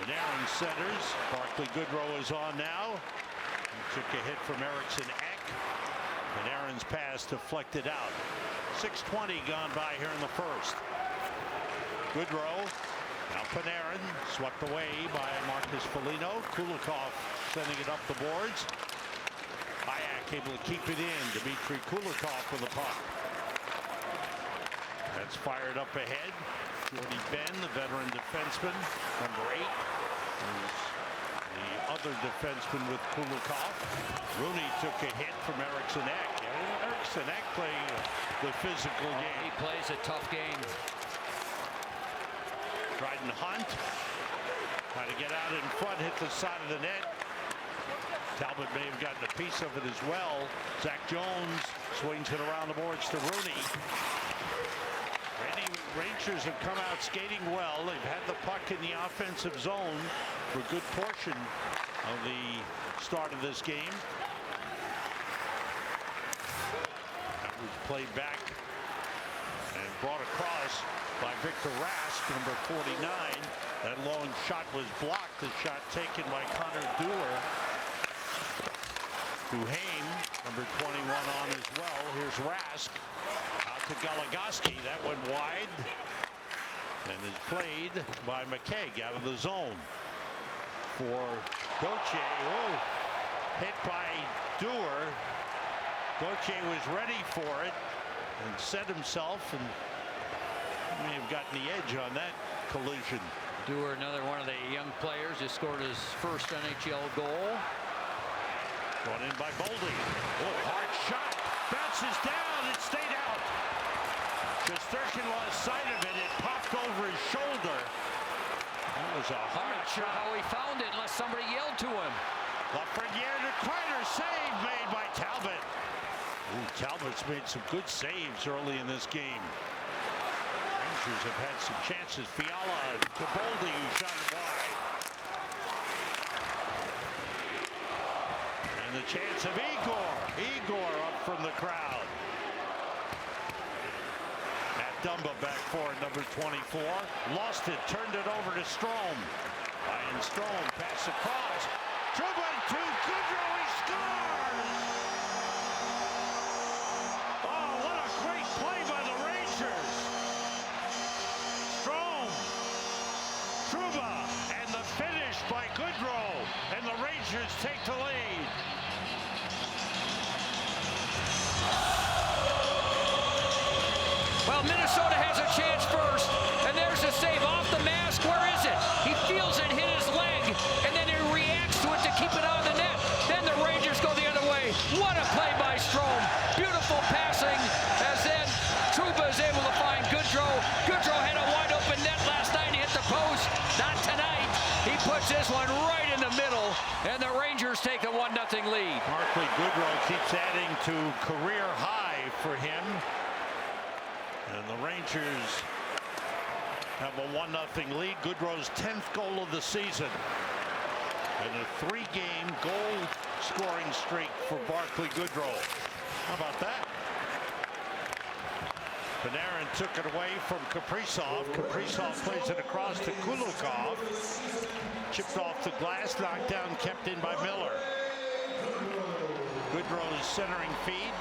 Panarin centers. Barclay Goodrow is on now. He took a hit from Eriksson Ek. Panarin's pass deflected out. 6:20 gone by here in the first. Goodrow. Now Panarin swept away by Marcus Foligno. Kulikov sending it up the boards. Hayek able to keep it in. Dmitry Kulikov with the puck. That's fired up ahead. Jordy Ben, the veteran defenseman, number 8. Is the other defenseman with Kulikov. Rooney took a hit from Eriksson Ek. Eriksson Ek playing the physical game. He plays a tough game. Dryden Hunt trying to get out in front, hit the side of the net. Talbot may have gotten a piece of it as well. Zach Jones swings it around the boards to Rooney. Rangers have come out skating well. They've had the puck in the offensive zone for a good portion of the start of this game. That was played back and brought across by Victor Rask, number 49. That long shot was blocked. The shot taken by Connor Dewar. Duhaime, number 21 on as well. Here's Rask. Out to Goligoski. That went wide. And is played by McKegg out of the zone. For Gauthier. Oh, hit by Dewar. Gauthier was ready for it and set himself and may have gotten the edge on that collision. Dewar, another one of the young players, just scored his first NHL goal. Brought in by Boldy. Oh, hard shot. Bounces down. It stayed out. Shesterkin lost sight of it. It popped over his shoulder. That was a hard shot. How he found it unless somebody yelled to him. Lafreniere to Kreider. Save made by Talbot. Ooh, Talbot's made some good saves early in this game. Rangers have had some chances. Fiala to Boldy, who shot it wide. And the chance of Igor. Igor up from the crowd. At Dumba back for number 24. Lost it, turned it over to Strome. Ryan Strome, pass across. Trouba to Goodrow, he scores! Oh, what a great play by the Rangers. Strome, Trouba, and the finish by Goodrow. And the Rangers take the lead. Well, Minnesota has a chance first, and there's a save off the mask. Where is it? He feels it hit his leg, and then he reacts to it to keep it out of the net. Then the Rangers go the other way. What a play by Strome. Beautiful passing, as then Trouba is able to find Goodrow. Goodrow had a wide open net last night. He hit the post. Not tonight. He puts this one right in the middle, and the Rangers take a 1-0 lead. Barclay Goodrow keeps adding to career high for him. And the Rangers have a 1-0 lead. Goodrow's 10th goal of the season. And a 3-game goal scoring streak for Barclay Goodrow. How about that? Panarin took it away from Kaprizov. Kaprizov plays it across to Kulikov. Chipped off the glass, knocked down, kept in by Miller. Goodrow's centering feed.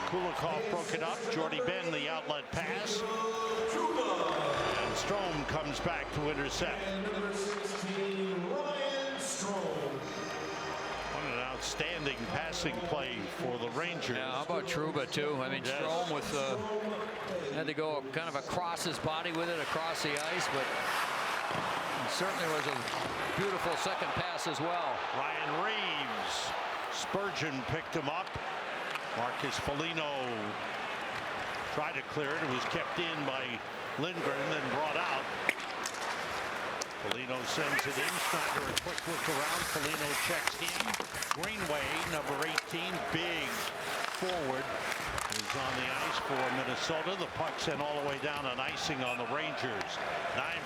Kulikov broke it up. Jordy Ben the outlet pass. And Strome comes back to intercept. What an outstanding passing play for the Rangers. Yeah, how about Trouba too? I mean, yes. Strome with had to go kind of across his body with it across the ice, but it certainly was a beautiful second pass as well. Ryan Reeves. Spurgeon picked him up. Marcus Foligno tried to clear it. It was kept in by Lindgren, then brought out. Foligno sends it in. Snyder a quick look around. Foligno checks in. Greenway, number 18, big forward, is on the ice for Minnesota. The puck sent all the way down on icing on the Rangers.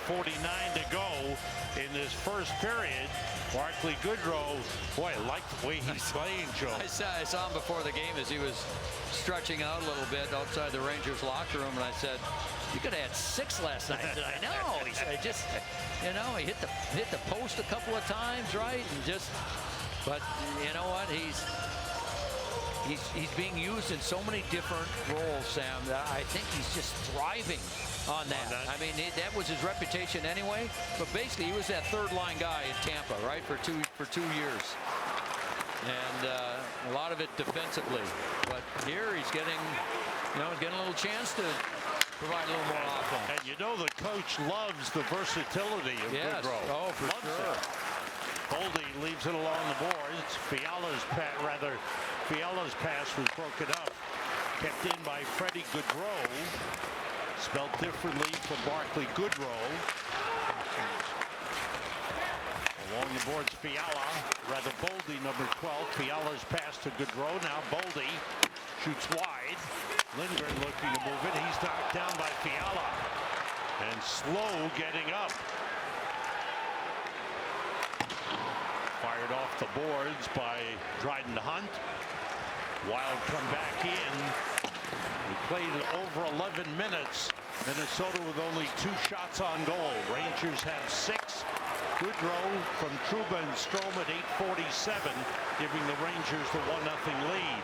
9:49 to go in this first period. Barclay Goodrow, boy, I like the way he's playing, Joe. I saw him before the game as he was stretching out a little bit outside the Rangers locker room, and I said, "You could have had 6 last night." He said, "I know." He said, "Just, you know, he hit the post a couple of times, right? And just, but you know what? He's being used in so many different roles, Sam, that I think he's just thriving on that. I mean, that was his reputation anyway. But basically, he was that third-line guy in Tampa, right, for two years, and a lot of it defensively. But here he's getting, a little chance to provide a little more offense. And you know the coach loves the versatility of Goodrow. Oh, for sure. Boldy leaves it along the boards. Fiala's pass was broken up. Kept in by Freddie Gaudreau. Spelled differently for Barclay Goodrow. the boards, Fiala, rather Boldy, number 12. Fiala's pass to Gaudreau. Now Boldy shoots wide. Lindgren looking to move it. He's knocked down by Fiala. And Slow getting up. Fired off the boards by Dryden Hunt. Wild come back in. We played over 11 minutes. Minnesota with only 2 shots on goal. Rangers have 6. Gaudreau from Trouba and Strome at 8:47, giving the Rangers the 1-0 lead.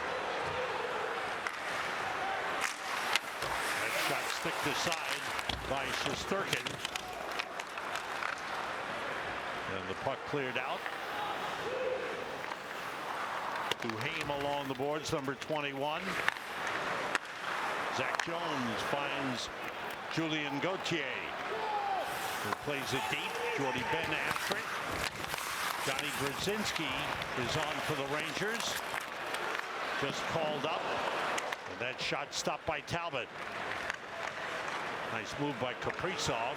That shot sticked aside by Shesterkin. And the puck cleared out. To Haim along the boards, number 21. Zach Jones finds Julien Gauthier, who plays it deep. Jordy Ben after it. Johnny Brzezinski is on for the Rangers. Just called up. And that shot stopped by Talbot. Nice move by Kaprizov.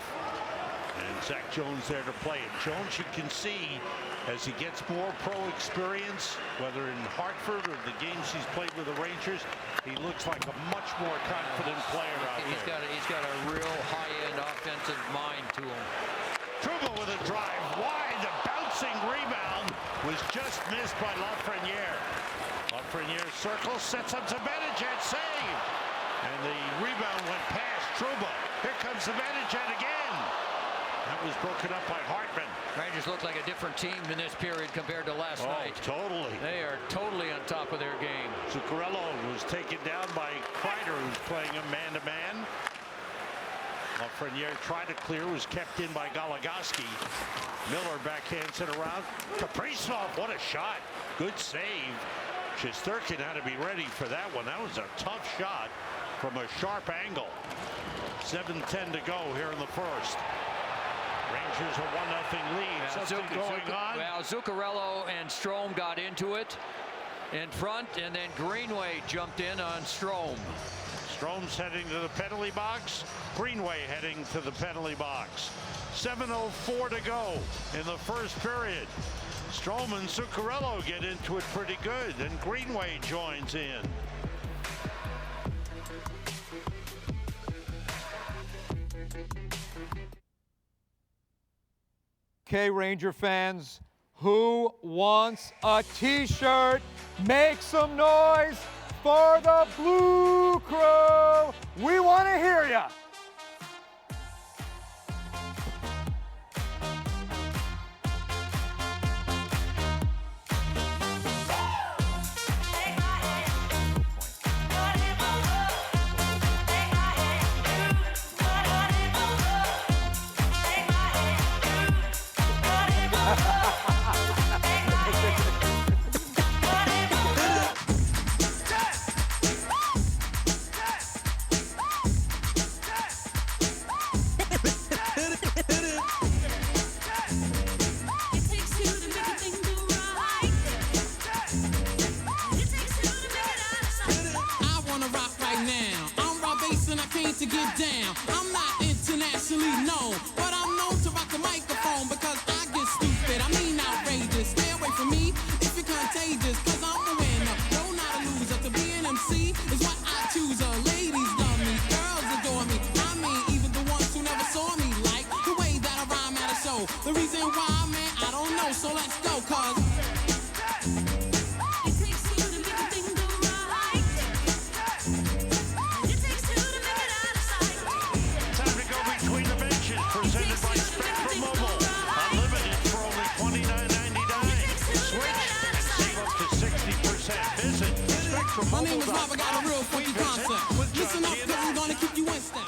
And Zach Jones there to play it. Jones, you can see, as he gets more pro experience, whether in Hartford or the games he's played with the Rangers, he looks like a much more confident player out there. He's got a real high-end offensive mind to him. Trouba with a drive wide. The bouncing rebound was just missed by Lafreniere. Lafreniere circles, sets up Zibanejad, save. And the rebound went past Trouba. Here comes Zibanejad again. That was broken up by Hartman. Rangers look like a different team in this period compared to last night. Totally. They are totally on top of their game. Zuccarello was taken down by Kreider, who's playing him man-to-man. Lafreniere tried to clear, was kept in by Goligoski. Miller backhands it around. Kaprizov, what a shot. Good save. Shesterkin had to be ready for that one. That was a tough shot from a sharp angle. 7:10 to go here in the first. Rangers a 1-0 lead. Something going on. Well, Zuccarello and Strome got into it in front, and then Greenway jumped in on Strome. Strome's heading to the penalty box. Greenway heading to the penalty box. 7:04 to go in the first period. Strome and Zuccarello get into it pretty good, and Greenway joins in. Okay, Ranger fans, who wants a t-shirt? Make some noise for the Blue Crew. We want to hear ya. To get down, I'm not internationally known, but I'm known to rock the microphone because I get stupid. I mean outrageous. Stay away from me if you're contagious, cause I'm a winner, no, not a loser. To be an MC is what I choose. Ladies love me, girls adore me. I mean, even the ones who never saw me like the way that I rhyme at a show. The reason why, man, I don't know. So let's go, cause my name is Rob, I got a real funky concept. Listen up, cause I'm gonna keep you in step.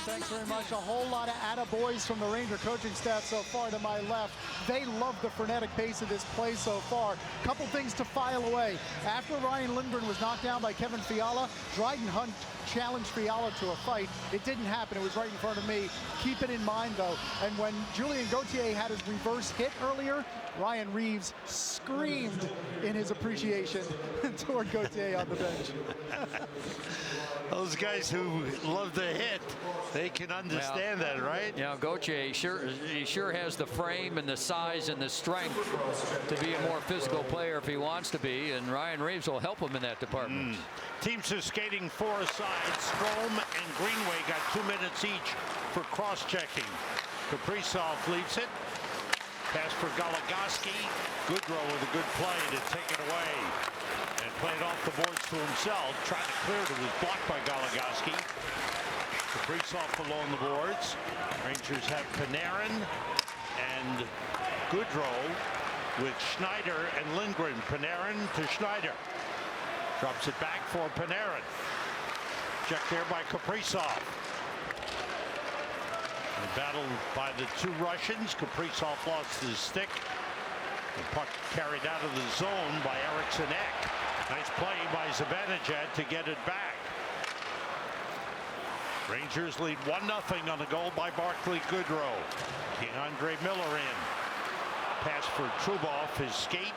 Thanks very much. A whole lot of attaboys from the Ranger coaching staff so far to my left. They love the frenetic pace of this play so far. Couple things to file away. After Ryan Lindgren was knocked down by Kevin Fiala, Dryden Hunt challenged Fiala to a fight. It didn't happen. It was right in front of me. Keep it in mind, though. And when Julien Gauthier had his reverse hit earlier, Ryan Reeves screamed in his appreciation toward Gauthier on the bench. Those guys who love the hit They can understand that, right? You know, Gauthier, he sure has the frame and the size and the strength to be a more physical player if he wants to be, and Ryan Reeves will help him in that department. Teams are skating 4 aside. Strome and Greenway got 2 minutes each for cross-checking. Kaprizov leads it. Pass for Goligoski. Goodrow with a good play to take it away. And played off the boards to himself. Tried to clear it. It was blocked by Goligoski. Kaprizov along the boards. Rangers have Panarin and Goodrow with Schneider and Lindgren. Panarin to Schneider. Drops it back for Panarin. Checked there by Kaprizov. Battled by the 2 Russians. Kaprizov lost his stick. The puck carried out of the zone by Eriksson Ek. Nice play by Zibanejad to get it back. Rangers lead 1-0 on a goal by Barclay Goodrow. Andre Miller in. Pass for Trubov, his skate.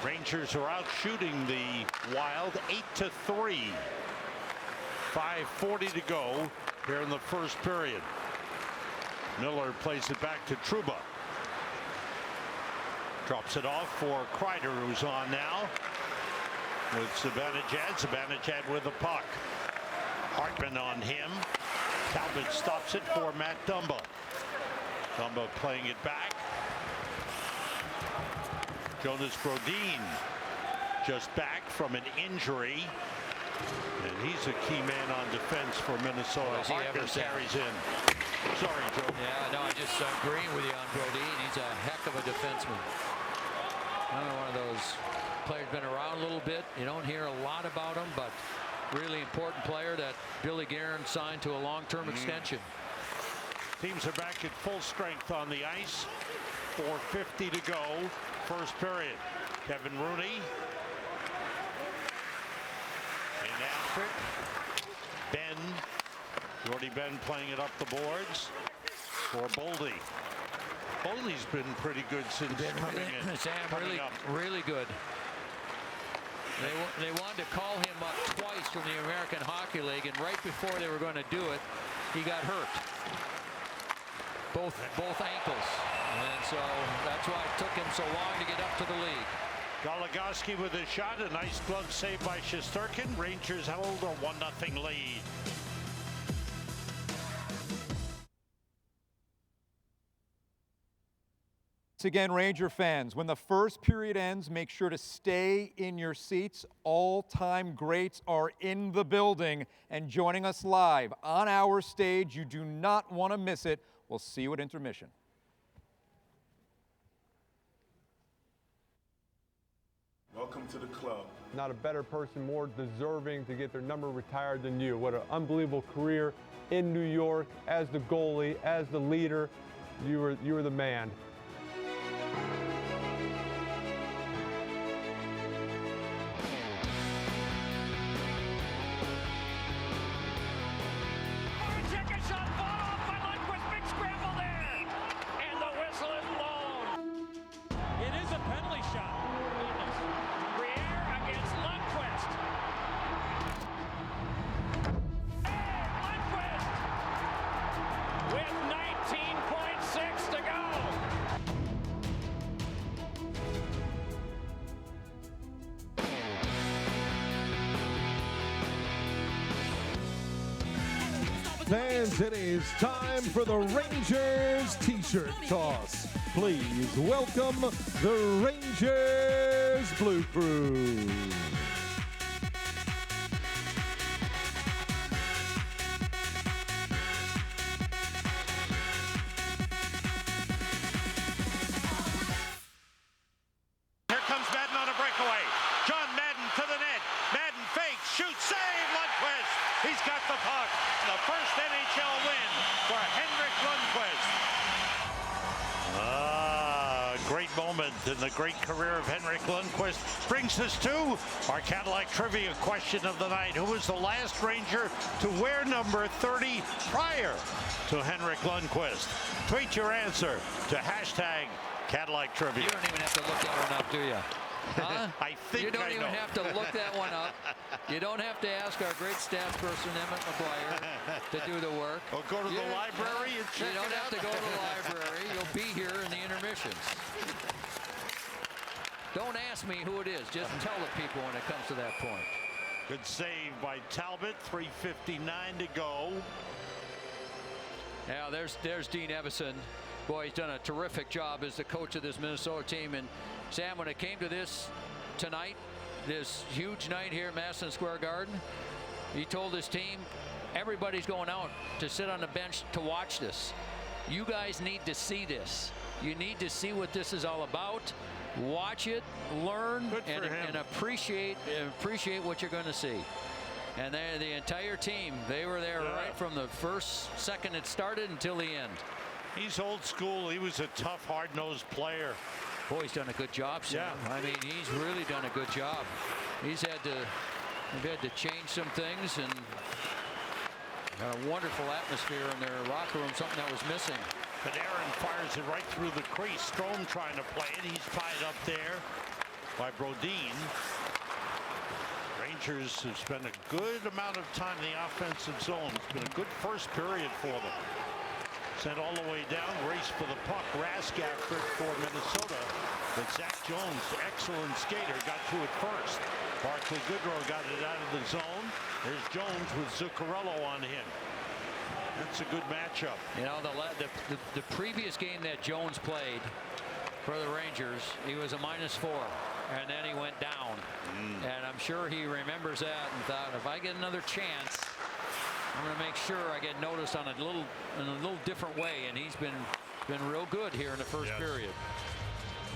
Rangers are out shooting the Wild 8-3. 5:40 to go here in the first period. Miller plays it back to Trouba. Drops it off for Kreider, who's on now with Zibanejad. Zibanejad with the puck. Hartman on him. Talbot stops it for Matt Dumba. Dumba playing it back. Jonas Brodin just back from an injury. And he's a key man on defense for Minnesota. Hartman carries in. Sorry, Joe. Yeah, no, I just agreeing with you on Brodin. He's a heck of a defenseman. Another one of those players been around a little bit. You don't hear a lot about him, but really important player that Billy Guerin signed to a long-term extension. Teams are back at full strength on the ice. 4:50 to go. First period. Kevin Rooney. And after Ben. Jordy Ben playing it up the boards for Boldy. Boldy's been pretty good since coming in. Sam, really good. They wanted to call him up twice from the American Hockey League, and right before they were going to do it, he got hurt. Both ankles. And so that's why it took him so long to get up to the league. Goligoski with a shot. A nice glove save by Shesterkin. Rangers hold a 1-0 lead. Once again, Ranger fans, when the first period ends, make sure to stay in your seats. All-time greats are in the building and joining us live on our stage. You do not want to miss it. We'll see you at intermission. Welcome to the club. Not a better person, more deserving to get their number retired than you. What an unbelievable career in New York as the goalie, as the leader. You were the man. Fans, it is time for the Rangers T-shirt toss. Please welcome the Rangers Blue Crew. Here comes Madden on a breakaway. John Madden to the net. Madden fakes, shoots, save, Lundqvist. He's got the puck. The first NHL win for Henrik Lundqvist. Great moment in the great career of Henrik Lundqvist. Brings us to our Cadillac Trivia question of the night. Who was the last Ranger to wear number 30 prior to Henrik Lundqvist? Tweet your answer to hashtag Cadillac Trivia. You don't even have to look at it enough, do you? Huh? I think you don't I even know. have to look that one up. You don't have to ask our great staff person, Emmett McGuire, to do the work. Or go to the library and check You don't it have out. to go to the library. You'll be here in the intermissions. Don't ask me who it is. Just tell the people when it comes to that point. Good save by Talbot. 3:59 to go. Now there's Dean Evison. Boy, he's done a terrific job as the coach of this Minnesota team. And Sam, when it came to this tonight, this huge night here at Madison Square Garden, he told his team, everybody's going out to sit on the bench to watch this. You guys need to see this. You need to see what this is all about. Watch it, learn, and appreciate what you're going to see. And the entire team, they were there right from the first second it started until the end. He's old school. He was a tough, hard-nosed player. Boy, he's done a good job, Sam. Yeah. I mean, he's really done a good job. He's had to change some things and got a wonderful atmosphere in their locker room, something that was missing. Panarin fires it right through the crease. Strome trying to play it. He's tied up there by Brodin. Rangers have spent a good amount of time in the offensive zone. It's been a good first period for them. Sent all the way down, race for the puck. Rask after it for Minnesota. But Zach Jones, excellent skater, got to it first. Barclay Goodrow got it out of the zone. There's Jones with Zuccarello on him. That's a good matchup. You know, the previous game that Jones played for the Rangers, he was a -4, and then he went down. And I'm sure he remembers that and thought, if I get another chance, I'm going to make sure I get noticed in a little different way. And he's been real good here in the first period.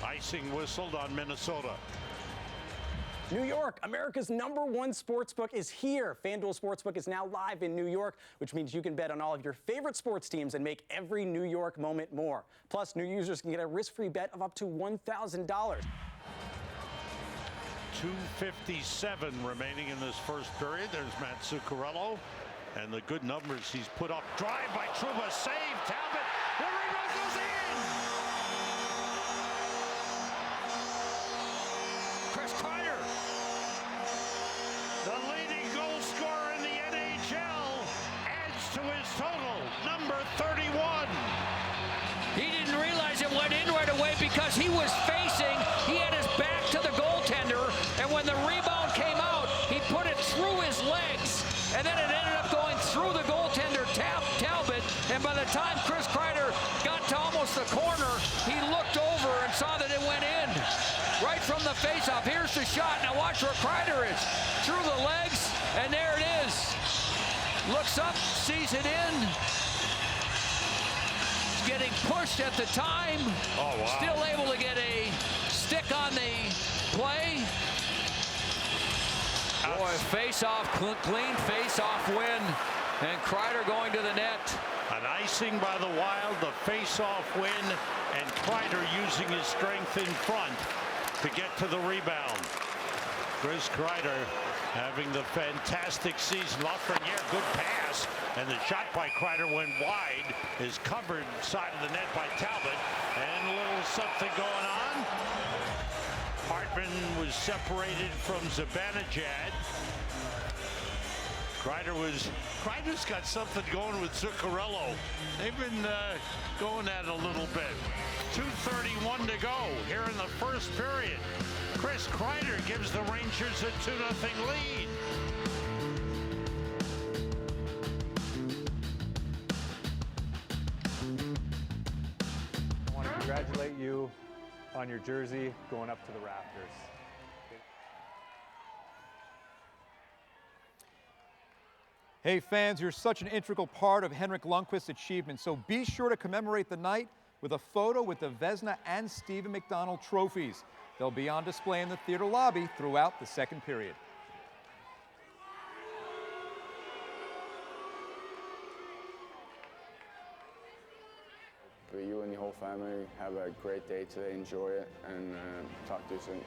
Icing whistled on Minnesota. New York, America's #1 sportsbook, is here. FanDuel Sportsbook is now live in New York, which means you can bet on all of your favorite sports teams and make every New York moment more. Plus, new users can get a risk-free bet of up to $1,000. 2:57 remaining in this first period. There's Matt Zuccarello. And the good numbers he's put up. Drive by Trouba, save Talbot. The rebound goes in. Chris Kreider, the leading goal scorer in the NHL, adds to his total, number 31. He didn't realize it went in right away because he was facing, he had his back to the goaltender, and when the rebound came out, he put it through his legs, and then it ended up going through the goaltender, Talbot, and by the time Chris Kreider got to almost the corner, he looked over and saw that it went in. Right from the faceoff. Here's the shot. Now watch where Kreider is. Through the legs, and there it is. Looks up, sees it in. He's getting pushed at the time. Oh, wow. Still able to get a stick on the play. Boy, face-off, clean face-off win. And Kreider going to the net. An icing by the Wild, the face-off win, and Kreider using his strength in front to get to the rebound. Chris Kreider having the fantastic season. Lafreniere, good pass, and the shot by Kreider went wide, is covered side of the net by Talbot, and a little something going on. Hartman was separated from Zibanejad. Kreider's got something going with Zuccarello. They've been going at it a little bit. 2:31 to go here in the first period. Chris Kreider gives the Rangers a 2-0 lead. I want to congratulate you on your jersey going up to the Raptors. Hey fans, you're such an integral part of Henrik Lundqvist's achievement, so be sure to commemorate the night with a photo with the Vezina and Stephen McDonald trophies. They'll be on display in the theater lobby throughout the second period. But you and the whole family have a great day today. Enjoy it, and talk to you soon.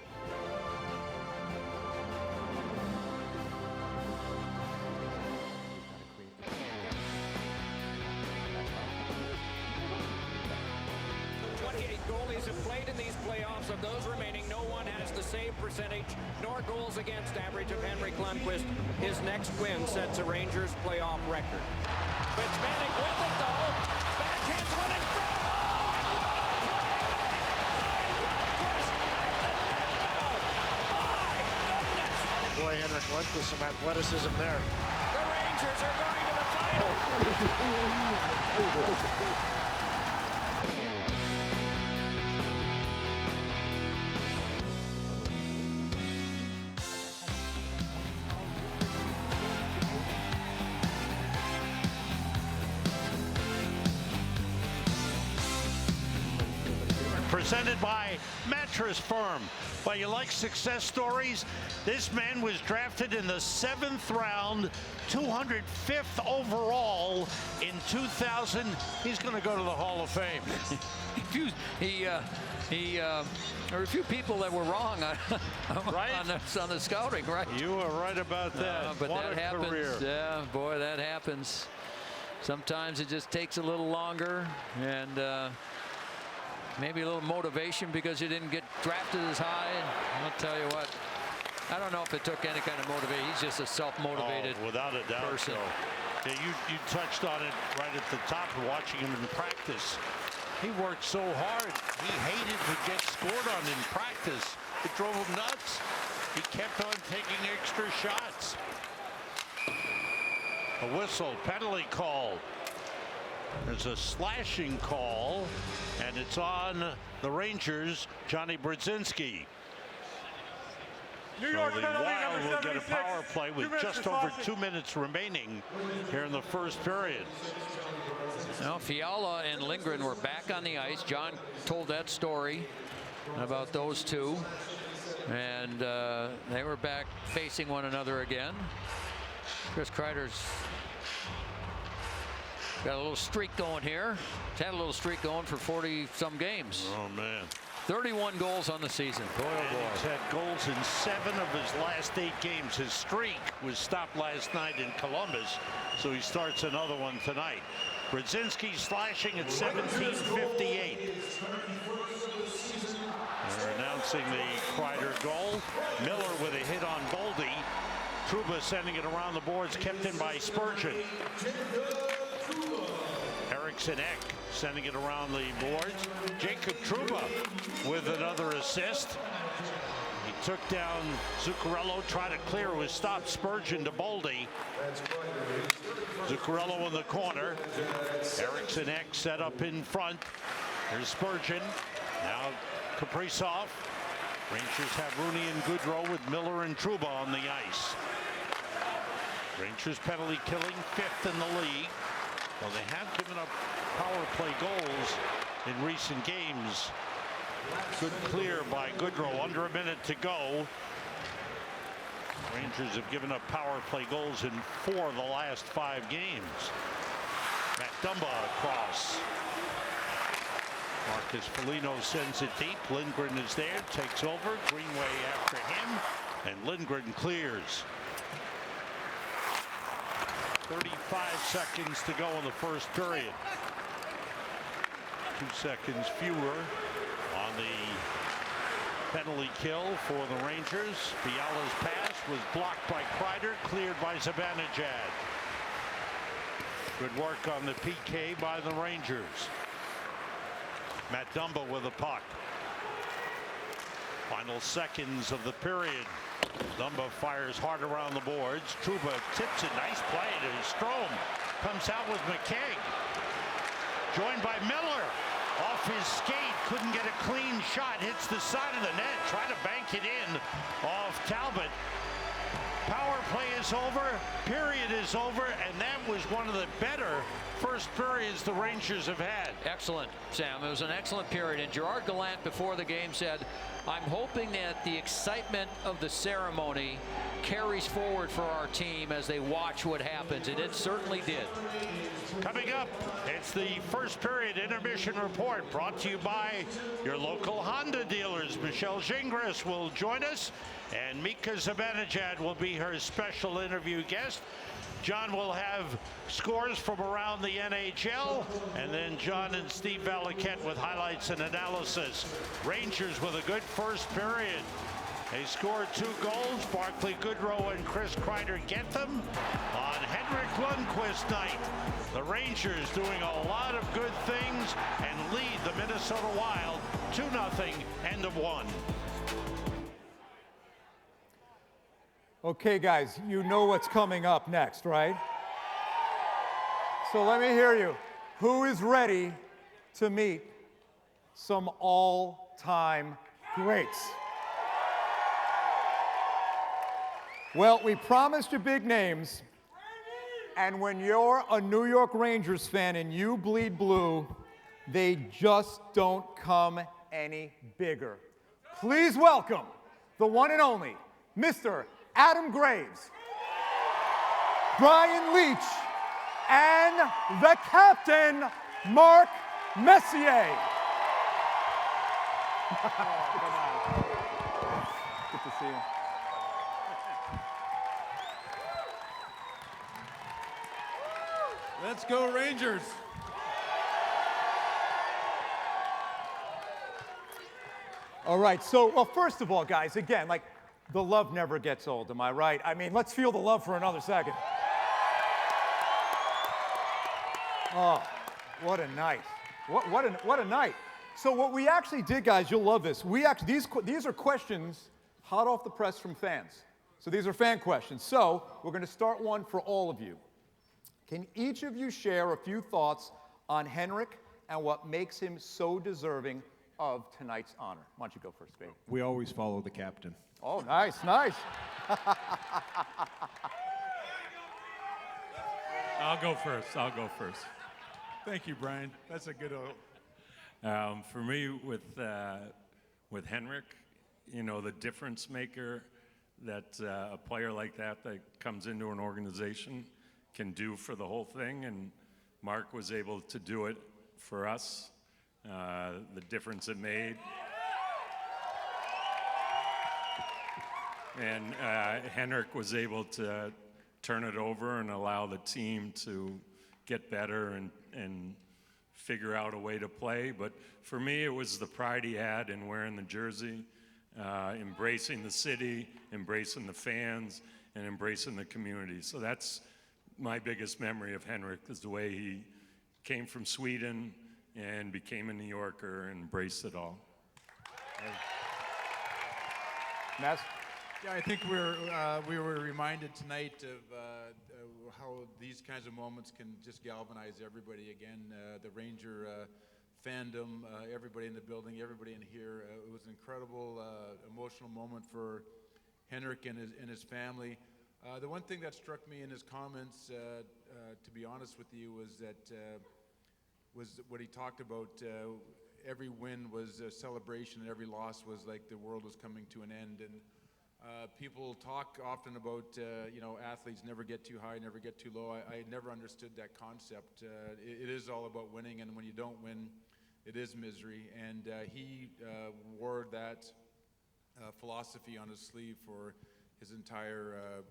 goalies have played in these playoffs. Of those remaining, no one has the save percentage nor goals against average of Henrik Lundqvist. His next win sets a Rangers playoff record. Fitzmagic with it, though. Backhands one in front. Boy, Henrik Lundqvist, some athleticism there. The Rangers are going to the final. Presented by Mattress Firm. Well, you like success stories? This man was drafted in the 7th round, 205th overall in 2000. He's going to go to the Hall of Fame. There were a few people that were wrong right? on the scouting, right? You were right about that. But what that a happens. career. Yeah, boy, that happens. Sometimes it just takes a little longer, and maybe a little motivation because you didn't get drafted as high. And I'll tell you what, I don't know if it took any kind of motivation. He's just a self-motivated without a doubt, person. Yeah, you touched on it right at the top, watching him in practice. He worked so hard. He hated to get scored on in practice. It drove him nuts. He kept on taking extra shots. A whistle, penalty call. There's a slashing call, and it's on the Rangers, Johnny Brodzinski. New York so the penalty Wild number will get a 76. power play with just over 2 minutes remaining here in the first period. Now, Fiala and Lindgren were back on the ice. John told that story about those two, and they were back facing one another again. Chris Kreider's got a little streak going here. He's had a little streak going for 40-some games. Oh, man. 31 goals on the season. Boy, oh boy. He's had goals in 7 of his last 8 games. His streak was stopped last night in Columbus, so he starts another one tonight. Brodzinski slashing at 17:58. They're announcing the Kreider goal. Miller with a hit on Boldy. Trouba sending it around the boards, kept in by Spurgeon. Eriksson Ek sending it around the boards. Jacob Trouba with another assist. He took down Zuccarello, tried to clear, was stopped. Spurgeon to Boldy. Zuccarello in the corner. Eriksson Ek set up in front. Here's Spurgeon. Now Kaprizov. Rangers have Rooney and Goodrow with Miller and Trouba on the ice. Rangers penalty killing 5th in the league. Well, they have given up power play goals in recent games. Good clear by Goodrow, under a minute to go. Rangers have given up power play goals in 4 of the last 5 games. Matt Dumba across. Marcus Foligno sends it deep. Lindgren is there, takes over. Greenway after him, and Lindgren clears. 35 seconds to go in the first period. 2 seconds fewer on the penalty kill for the Rangers. Fiala's pass was blocked by Kreider, cleared by Zibanejad. Good work on the PK by the Rangers. Matt Dumba with the puck. Final seconds of the period. Dumba fires hard around the boards. Trouba tips it. Nice play to Strome. Comes out with McKegg. Joined by Miller. Off his skate. Couldn't get a clean shot. Hits the side of the net. Try to bank it in off Talbot. Power play is over. Period is over. And that was one of the better first periods the Rangers have had. Excellent, Sam. It was an excellent period. And Gerard Gallant before the game said, I'm hoping that the excitement of the ceremony carries forward for our team as they watch what happens. And it certainly did. Coming up, it's the first period intermission report brought to you by your local Honda dealers. Michelle Gingras will join us, and Mika Zibanejad will be her special interview guest. John will have scores from around the NHL, and then John and Steve Valiquette with highlights and analysis. Rangers with a good first period. They scored 2 goals. Barclay Goodrow and Chris Kreider get them on Henrik Lundqvist night. The Rangers doing a lot of good things and lead the Minnesota Wild 2-0, end of 1. Okay, guys, you know what's coming up next, right? So let me hear you. Who is ready to meet some all-time greats? Well, we promised you big names, and when you're a New York Rangers fan and you bleed blue, they just don't come any bigger. Please welcome the one and only Mr. Adam Graves, Brian Leetch, and the captain, Mark Messier. Good to see you. Let's go Rangers. All right, so, well, first of all, guys, again, like, the love never gets old, am I right? I mean, let's feel the love for another second. Oh, what a night. What a night. So what we actually did, guys, you'll love this. These are questions hot off the press from fans. So these are fan questions. So we're going to start one for all of you. Can each of you share a few thoughts on Henrik and what makes him so deserving of tonight's honor? Why don't you go first, Spade? We always follow the captain. Oh, nice, nice. I'll go first. Thank you, Brian. That's a good old. For me, with Henrik, you know, the difference maker that a player like that comes into an organization can do for the whole thing, and Mark was able to do it for us. The difference it made. And Henrik was able to turn it over and allow the team to get better and figure out a way to play. But for me, it was the pride he had in wearing the jersey, embracing the city, embracing the fans, and embracing the community. So that's my biggest memory of Henrik, is the way he came from Sweden and became a New Yorker and embraced it all. Mass? Yeah, I think we were reminded tonight of how these kinds of moments can just galvanize everybody again. The Ranger fandom, everybody in the building, everybody in here. It was an incredible, emotional moment for Henrik and his family. The one thing that struck me in his comments, to be honest with you, was what he talked about. Every win was a celebration, and every loss was like the world was coming to an end. And people talk often about, you know, athletes never get too high, never get too low. I never understood that concept. It is all about winning, and when you don't win, it is misery. And he wore that philosophy on his sleeve for his entire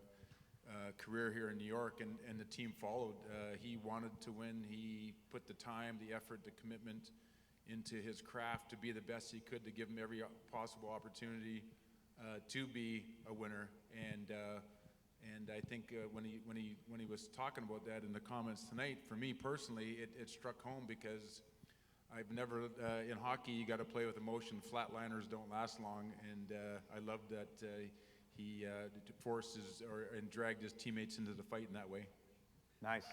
career here in New York, and the team followed. He wanted to win. He put the time, the effort, the commitment into his craft to be the best he could, to give him every possible opportunity to be a winner. And I think when he was talking about that in the comments tonight, for me personally, it struck home, because I've never in hockey you got to play with emotion. Flatliners don't last long, and I love that he forces and dragged his teammates into the fight in that way. Nice.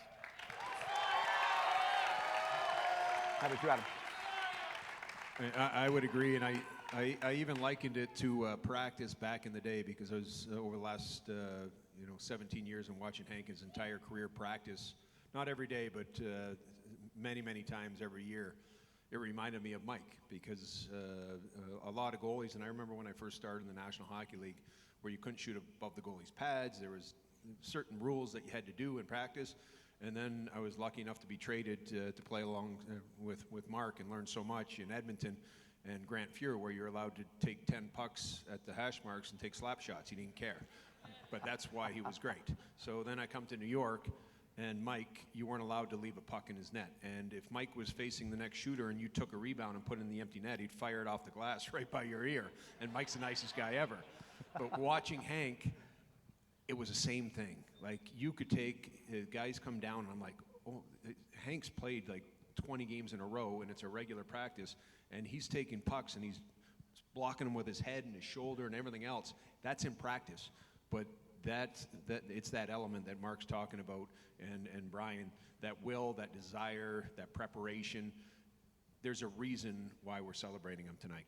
How about you, Adam? I would agree, and I even likened it to practice back in the day, because I was over the last 17 years and watching Hank his entire career practice, not every day, but many times every year. It reminded me of Mike, because a lot of goalies, and I remember when I first started in the National Hockey League, where you couldn't shoot above the goalie's pads. There was certain rules that you had to do in practice, And then I was lucky enough to be traded to play along with Mark and learn so much in Edmonton and Grant Fuhr, where you're allowed to take 10 pucks at the hash marks and take slap shots. He didn't care. But that's why he was great. So then I come to New York, and Mike, you weren't allowed to leave a puck in his net. And if Mike was facing the next shooter and you took a rebound and put it in the empty net, he'd fire it off the glass right by your ear. And Mike's the nicest guy ever. But watching Hank, it was the same thing. Like, you could take, guys come down, and I'm like, oh, Hank's played like 20 games in a row, and it's a regular practice, and he's taking pucks, and he's blocking them with his head and his shoulder and everything else. That's in practice. But it's that element that Mark's talking about, and Brian, that will, that desire, that preparation. There's a reason why we're celebrating him tonight.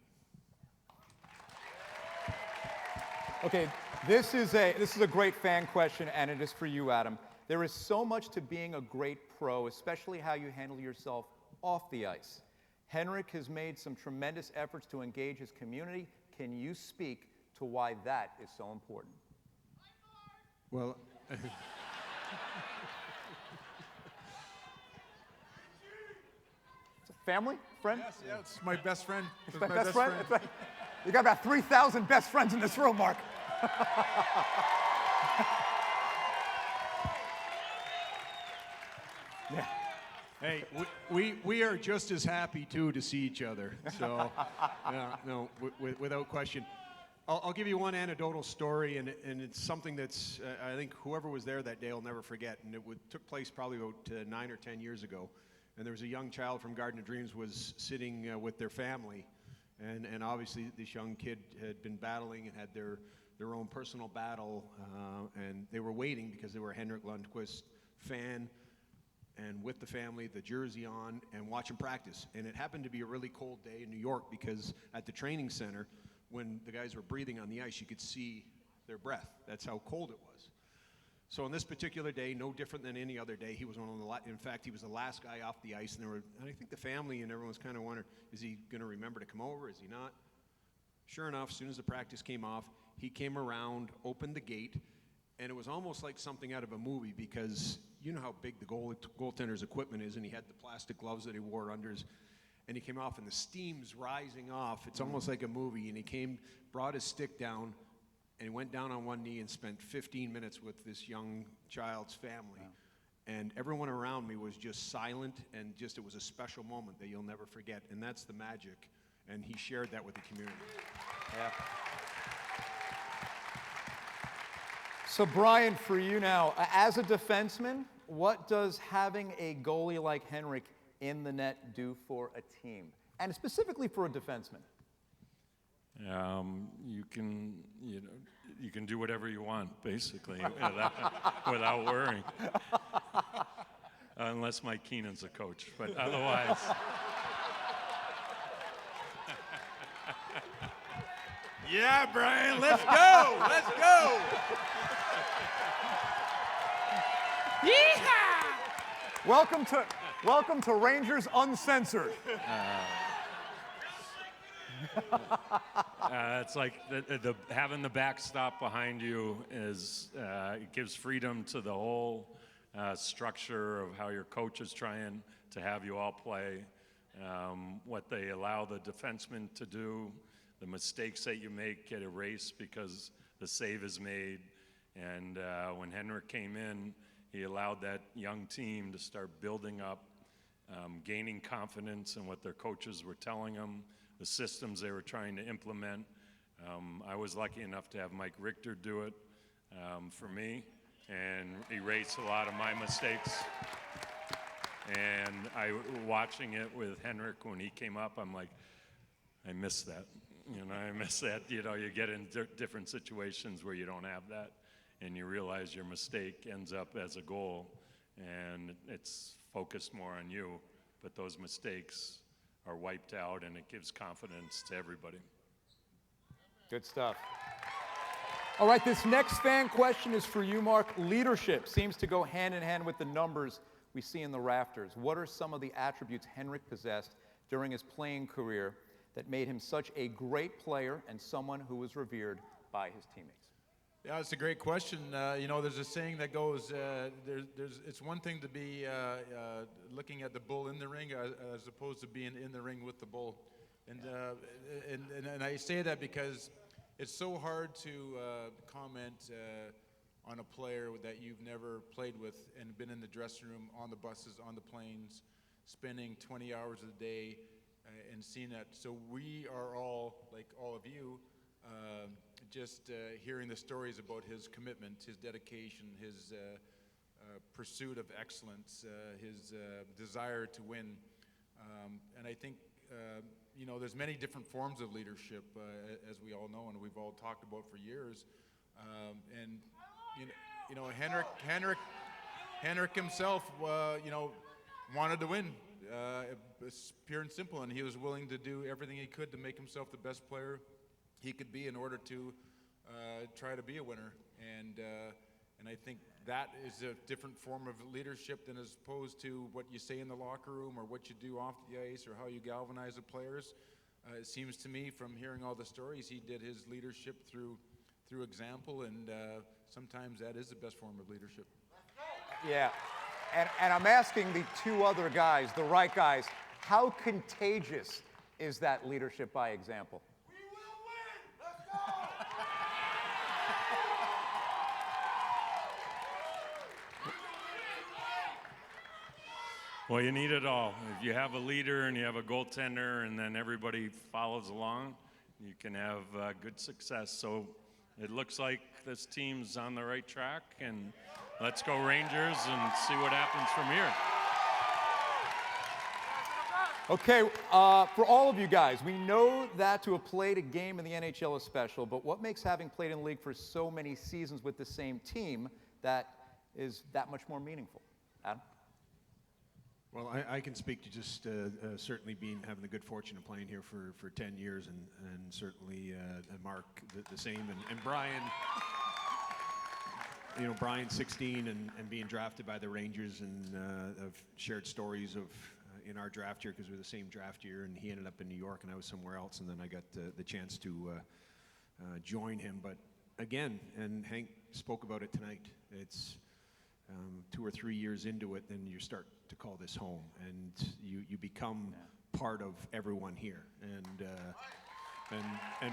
Okay, this is a great fan question, and it is for you, Adam. There is so much to being a great pro, especially how you handle yourself off the ice. Henrik has made some tremendous efforts to engage his community. Can you speak to why that is so important? Well, family? Friend? Yes, yeah, it's my best friend. It's my best friend? It's like, you got about 3,000 best friends in this room, Mark. Yeah. Hey, we are just as happy, too, to see each other. So, no, without question. I'll give you one anecdotal story, and it's something that's, I think whoever was there that day will never forget. And it took place probably about 9 or 10 years ago. And there was a young child from Garden of Dreams was sitting with their family. And obviously this young kid had been battling and had their own personal battle. And they were waiting because they were a Henrik Lundqvist fan. And with the family, the jersey on, and watching practice. And it happened to be a really cold day in New York because at the training center, when the guys were breathing on the ice, you could see their breath. That's how cold it was. So on this particular day, no different than any other day, he was one of the in fact, he was the last guy off the ice, and I think the family and everyone was kind of wondering, is he going to remember to come over? Is he not? Sure enough, as soon as the practice came off, he came around, opened the gate, and it was almost like something out of a movie because you know how big the goaltender's equipment is, and he had the plastic gloves that he wore under his, and he came off, and the steam's rising off. It's almost like a movie, and he came, brought his stick down, and he went down on one knee and spent 15 minutes with this young child's family. Wow. And everyone around me was just silent, and just it was a special moment that you'll never forget, and that's the magic, and he shared that with the community. Yeah. So Brian, for you now, as a defenseman, what does having a goalie like Henrik in the net do for a team, and specifically for a defenseman? You can do whatever you want, basically, without worrying. Unless Mike Keenan's a coach, but otherwise. Yeah, Brian, let's go! Let's go! Yeehaw! Welcome to Rangers Uncensored. It's like having the backstop behind you is it gives freedom to the whole structure of how your coach is trying to have you all play, what they allow the defenseman to do, the mistakes that you make get erased because the save is made. And when Henrik came in, he allowed that young team to start building up, gaining confidence in what their coaches were telling them, the systems they were trying to implement. I was lucky enough to have Mike Richter do it for me and erase a lot of my mistakes. And watching it with Henrik when he came up, I'm like, I miss that. I miss that. You get in different situations where you don't have that, and you realize your mistake ends up as a goal, and it's focused more on you. But those mistakes are wiped out, and it gives confidence to everybody. Good stuff. All right, this next fan question is for you, Mark. Leadership seems to go hand in hand with the numbers we see in the rafters. What are some of the attributes Henrik possessed during his playing career that made him such a great player and someone who was revered by his teammates? Yeah, it's a great question. You know, there's a saying that goes, it's one thing to be looking at the bull in the ring as opposed to being in the ring with the bull. And I say that because it's so hard to comment on a player that you've never played with and been in the dressing room, on the buses, on the planes, spending 20 hours a day and seeing that. So we are all, like all of you, just hearing the stories about his commitment, his dedication, his pursuit of excellence, his desire to win. And I think, you know, there's many different forms of leadership, as we all know, and we've all talked about for years. And you know, Henrik himself, you know, wanted to win. It's pure and simple, and he was willing to do everything he could to make himself the best player he could be in order to try to be a winner. And I think that is a different form of leadership than as opposed to what you say in the locker room or what you do off the ice or how you galvanize the players. It seems to me from hearing all the stories, he did his leadership through example, and sometimes that is the best form of leadership. Yeah, and I'm asking the two other guys, the right guys, how contagious is that leadership by example? Well, you need it all. If you have a leader and you have a goaltender and then everybody follows along, you can have good success. So it looks like this team's on the right track, and let's go Rangers and see what happens from here. Okay, for all of you guys, we know that to have played a game in the NHL is special, but what makes having played in the league for so many seasons with the same team that is that much more meaningful? Adam? Well, I can speak to just certainly having the good fortune of playing here for 10 years, and certainly Mark the same, and Brian. You know, Brian's 16 and being drafted by the Rangers, and I've shared stories of in our draft year because we were the same draft year, and he ended up in New York and I was somewhere else, and then I got the chance to join him. But again, and Hank spoke about it tonight, it's 2 or 3 years into it, then you start to call this home, and you become part of everyone here, and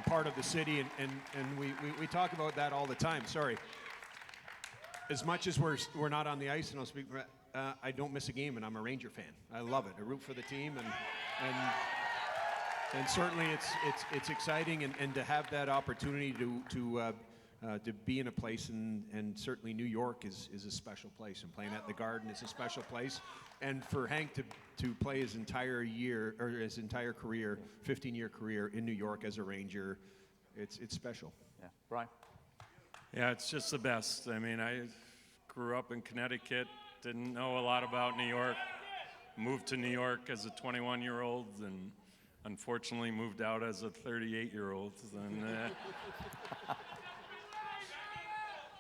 part of the city, and we talk about that all the time. Sorry. As much as we're not on the ice, and I'll speak, I don't miss a game, and I'm a Ranger fan. I love it. I root for the team, and certainly it's exciting, and to have that opportunity to be in a place, and certainly New York is a special place, and playing at the Garden is a special place, and for Hank to play his entire year or his entire career, 15-year career in New York as a Ranger, it's special. Yeah, Brian. Yeah, it's just the best. I mean, I grew up in Connecticut, didn't know a lot about New York, moved to New York as a 21-year-old, and unfortunately moved out as a 38-year-old.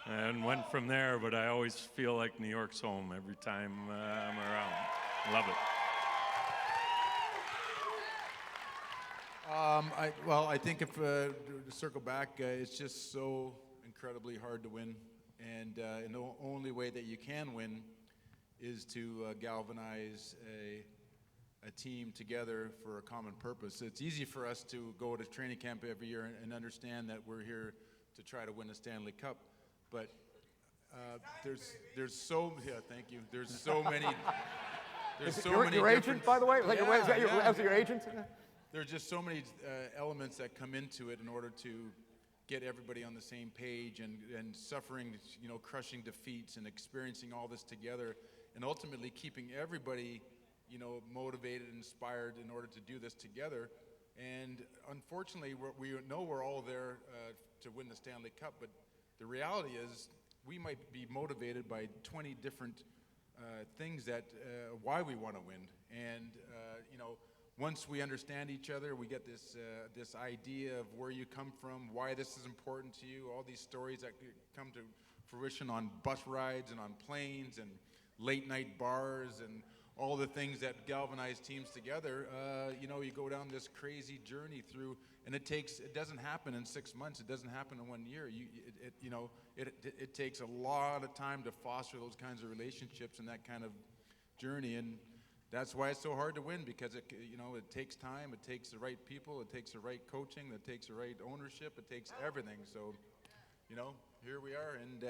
And went from there, but I always feel like New York's home every time I'm around. Love it. I think if to circle back, it's just so incredibly hard to win, and the only way that you can win is to galvanize a team together for a common purpose. It's easy for us to go to training camp every year and understand that we're here to try to win a Stanley Cup, but there's so thank you. There's so many. There's so many. Your agent, by the way, was that your agent? There's just so many elements that come into it in order to get everybody on the same page, and suffering, you know, crushing defeats and experiencing all this together, and ultimately keeping everybody, you know, motivated and inspired in order to do this together. And unfortunately, we know we're all there to win the Stanley Cup, but the reality is we might be motivated by 20 different things that why we want to win. And you know, once we understand each other, we get this idea of where you come from, why this is important to you, all these stories that come to fruition on bus rides and on planes and late night bars and all the things that galvanize teams together. You know, you go down this crazy journey through, And it doesn't happen in 6 months. It doesn't happen in 1 year. It takes a lot of time to foster those kinds of relationships and that kind of journey. And that's why it's so hard to win, because it takes time. It takes the right people. It takes the right coaching. It takes the right ownership. It takes everything. So, here we are. And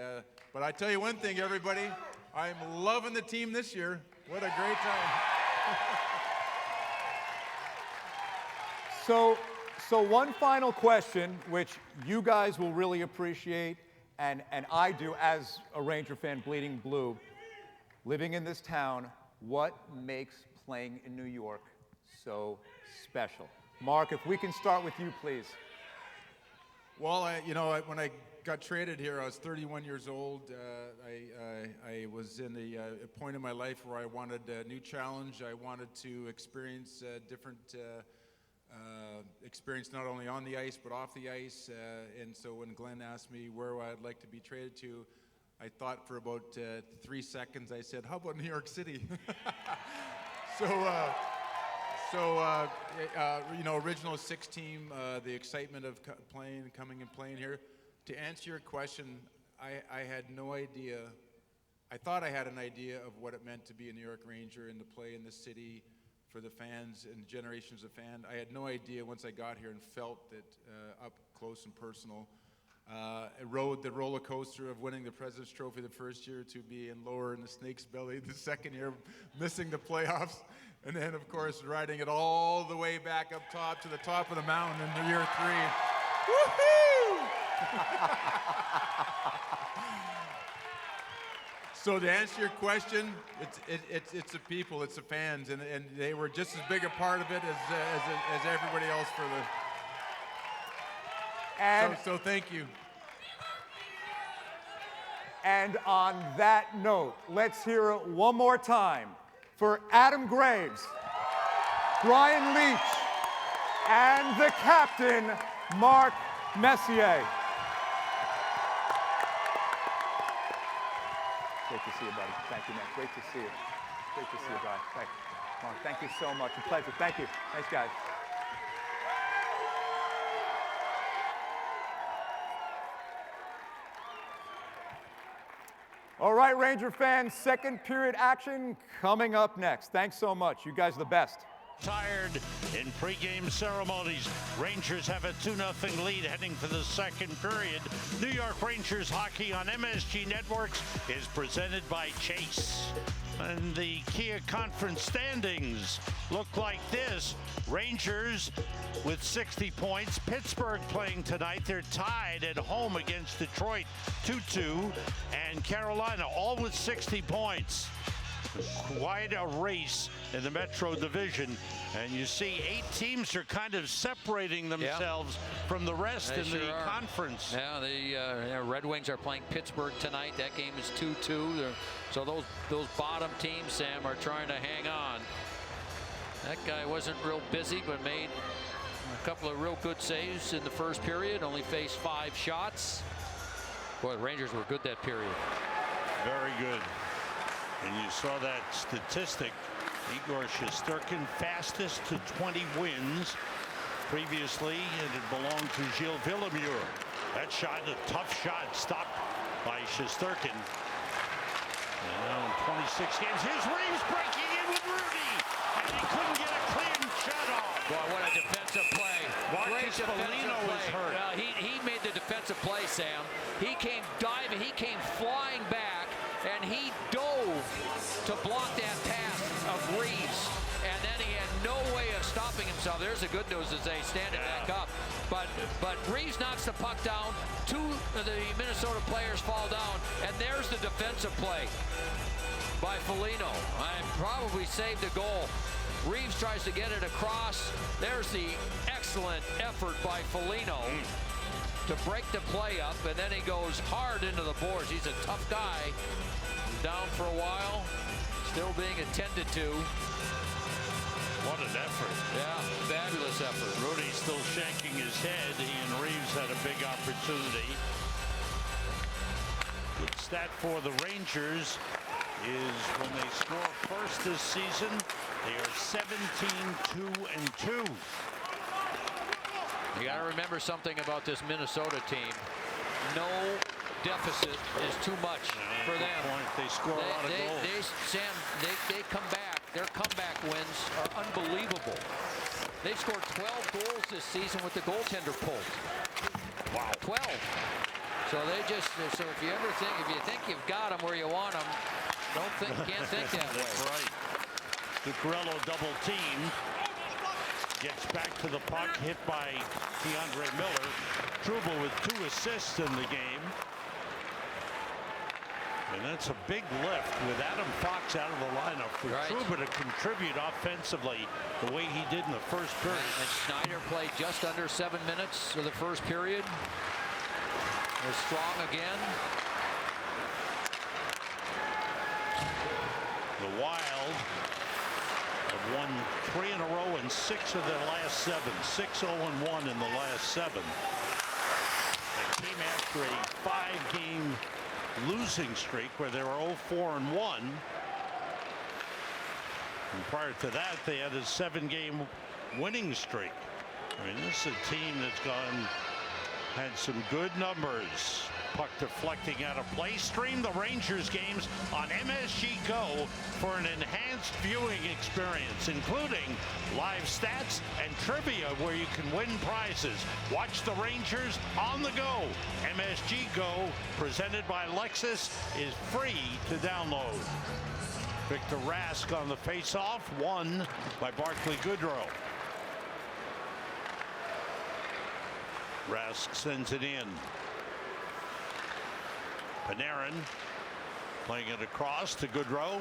but I tell you one thing, everybody, I'm loving the team this year. What a great time. So one final question, which you guys will really appreciate, and I do as a Ranger fan, bleeding blue, living in this town. What makes playing in New York so special? Mark, if we can start with you, please. Well, when I got traded here, I was 31 years old. I was in a point in my life where I wanted a new challenge. I wanted to experience different experience, not only on the ice but off the ice. And so when Glenn asked me where I'd like to be traded to, I thought for about 3 seconds. I said, "How about New York City?" Original 6 team, the excitement of coming and playing here. To answer your question, I had no idea. I thought I had an idea of what it meant to be a New York Ranger and to play in the city for the fans and generations of fans. I had no idea once I got here and felt it up close and personal. I rode the roller coaster of winning the President's Trophy the first year to being lower in the snake's belly the second year, missing the playoffs, and then, of course, riding it all the way back up top to the top of the mountain in the year 3. Woohoo! So to answer your question, it's the people, it's the fans, and they were just as big a part of it as everybody else for the. So thank you. And on that note, let's hear it one more time for Adam Graves, Brian Leach, and the captain, Mark Messier. Great to see you, buddy. Thank you, man. Great to see you. Great to see you, Brian. Thank you. Mark, thank you so much. A pleasure. Thank you. Thanks, guys. All right, Ranger fans, second period action coming up next. Thanks so much. You guys are the best. Tired in pregame ceremonies. Rangers have a 2-0 lead heading for the second period. New York Rangers hockey on MSG Networks is presented by Chase. And the Kia Conference standings look like this. Rangers with 60 points. Pittsburgh playing tonight. They're tied at home against Detroit 2-2. And Carolina all with 60 points. Quite a race in the Metro Division, and you see 8 teams are kind of separating themselves from the rest in the conference. Yeah, the Red Wings are playing Pittsburgh tonight. That game is 2-2. So those bottom teams, Sam, are trying to hang on. That guy wasn't real busy, but made a couple of real good saves in the first period. Only faced 5 shots. Boy, the Rangers were good that period. Very good. And you saw that statistic. Igor Shesterkin, fastest to 20 wins. Previously, it had belonged to Gilles Villemure. That shot, a tough shot, stopped by Shesterkin. And now in 26 games, here's Reeves breaking in with Rudy. And he couldn't get a clean shot off. Boy, what a defensive play. Marcus Foligno was hurt. Well, he made the defensive play, Sam. He came diving, he came flying back, and he dove to block that pass of Reeves. And then he had no way of stopping himself. There's the good news as they stand it back up. But Reeves knocks the puck down. 2 of the Minnesota players fall down. And there's the defensive play by Foligno. And probably saved a goal. Reeves tries to get it across. There's the excellent effort by Foligno to break the play up, and then he goes hard into the boards. He's a tough guy. He's down for a while, still being attended to. What an effort. Yeah, fabulous effort. Rudy's still shaking his head. He and Reeves had a big opportunity. Good stat for the Rangers is when they score first this season, they are 17-2-2. You got to remember something about this Minnesota team. No deficit is too much for them. They score a lot of goals. They come back. Their comeback wins are unbelievable. They've scored 12 goals this season with the goaltender pulled. Wow. 12. So if you think you've got them where you want them, can't think that way. That's right. Zuccarello double team. Gets back to the puck, hit by DeAndre Miller. Trouba with 2 assists in the game. And that's a big lift with Adam Fox out of the lineup for Trouba to contribute offensively the way he did in the first period. And Schneider played just under 7 minutes of the first period. Was strong again. The Wild have won 3 in a row and 6 of their last 7. 6-0-1 in the last 7. They came after a 5-game losing streak where they were 0-4-1. And prior to that, they had a 7-game winning streak. I mean, this is a team that's had some good numbers. Puck deflecting out of play. Stream the Rangers games on MSG Go for an enhanced viewing experience, including live stats and trivia where you can win prizes. Watch the Rangers on the go. MSG Go, presented by Lexus, is free to download. Victor Rask on the faceoff, won by Barclay Goodrow. Rask sends it in. Panarin playing it across to Goodrow.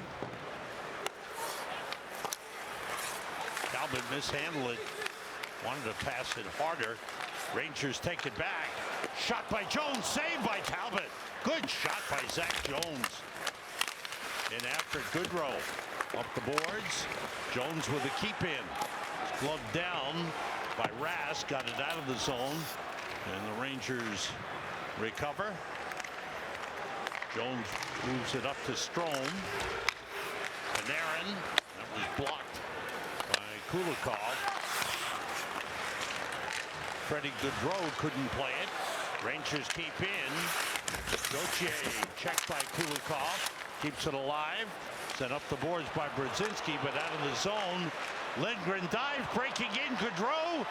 Talbot mishandled it. Wanted to pass it harder. Rangers take it back. Shot by Jones, saved by Talbot. Good shot by Zach Jones. In after Goodrow. Up the boards. Jones with a keep in. Gloved down by Rask. Got it out of the zone. And the Rangers recover. Jones moves it up to Strome. Panarin. That was blocked by Kulikov. Freddie Goodrow couldn't play it. Rangers keep in. Gauthier checked by Kulikov. Keeps it alive. Sent up the boards by Brzezinski, but out of the zone. Lindgren dive, breaking in. Goodrow.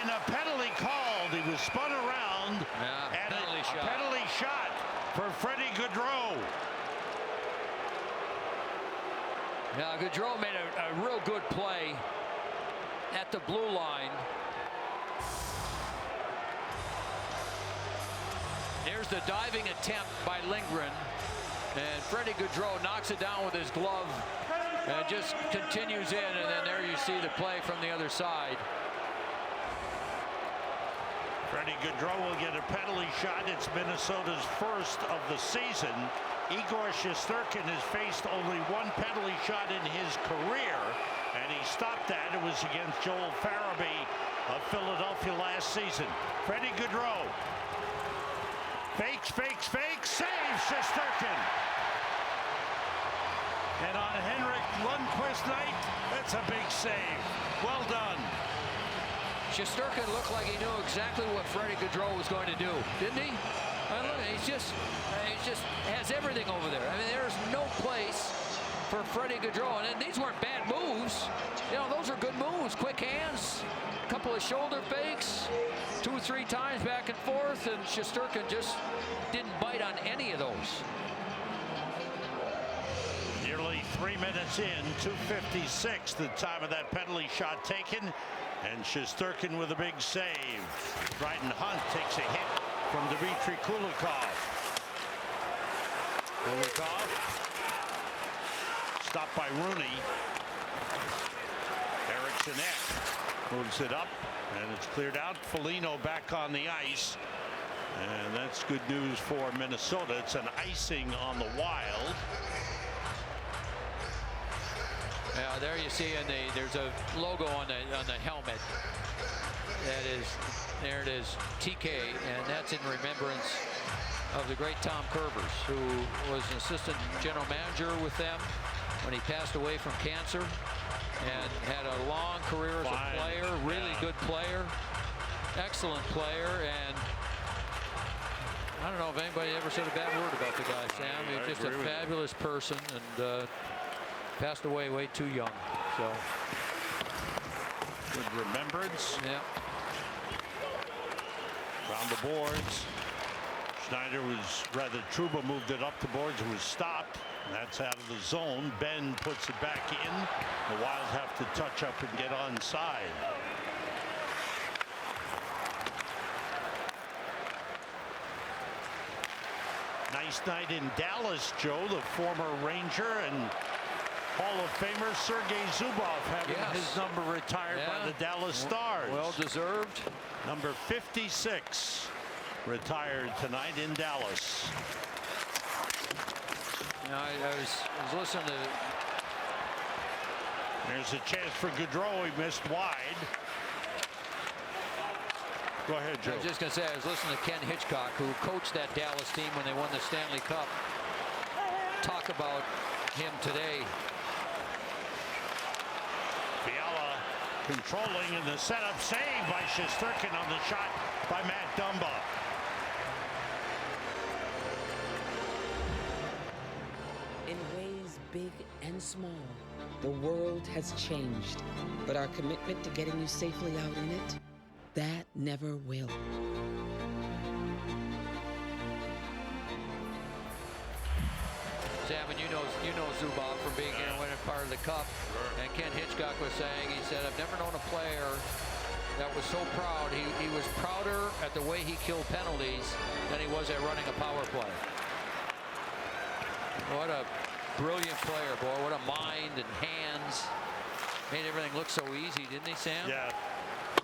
And a penalty called. He was spun around. Yeah, and penalty shot. Penalty shot for Freddie Goodrow. Yeah, Goodrow made a real good play at the blue line. There's the diving attempt by Lindgren. And Freddie Goodrow knocks it down with his glove and just continues in. And then there you see the play from the other side. Freddie Goodrow will get a penalty shot. It's Minnesota's first of the season. Igor Shesterkin has faced only 1 penalty shot in his career, and he stopped that. It was against Joel Farabee of Philadelphia last season. Freddie Goodrow fakes, saves Shesterkin. And on Henrik Lundqvist night, that's a big save. Well done. Shesterkin looked like he knew exactly what Freddie Goodrow was going to do, didn't he? He just has everything over there. I mean, there's no place for Freddie Goodrow. And these weren't bad moves. You know, those are good moves. Quick hands, a couple of shoulder fakes, 2 or 3 times back and forth, and Shesterkin just didn't bite on any of those. Nearly 3 minutes in, 2:56, the time of that penalty shot taken. And Shesterkin with a big save. Dryden Hunt takes a hit from Dmitry Kulikov. Kulikov stopped by Rooney. Eriksson Ek moves it up, and it's cleared out. Foligno back on the ice. And that's good news for Minnesota. It's an icing on the Wild. Yeah, there you see, and there's a logo on the helmet. There it is, TK, and that's in remembrance of the great Tom Kerbers, who was an assistant general manager with them when he passed away from cancer, and had a long career as a player, really good player. excellent player, and I don't know if anybody ever said a bad word about the guy, Sam. He was just a fabulous person, and passed away way too young. So good remembrance. Yeah. Around the boards. Schneider was, rather, Trouba moved it up the boards and was stopped. And that's out of the zone. Ben puts it back in. The Wild have to touch up and get onside. Nice night in Dallas, Joe, the former Ranger and Hall of Famer Sergei Zubov having his number retired by the Dallas Stars. Well deserved. Number 56 retired tonight in Dallas. You know, I was listening to. There's a chance for Gaudreau. He missed wide. Go ahead, Joe. I was just going to say, I was listening to Ken Hitchcock, who coached that Dallas team when they won the Stanley Cup, talk about him today. Fiala controlling in the setup, save by Shesterkin on the shot by Matt Dumba. In ways big and small, the world has changed, but our commitment to getting you safely out in it, that never will. Sam, and you know Zubov from being here and winning part of the Cup. And Ken Hitchcock was saying, he said, I've never known a player that was so proud. He was prouder at the way he killed penalties than he was at running a power play. What a brilliant player, boy. What a mind and hands. Made everything look so easy, didn't he, Sam? Yeah.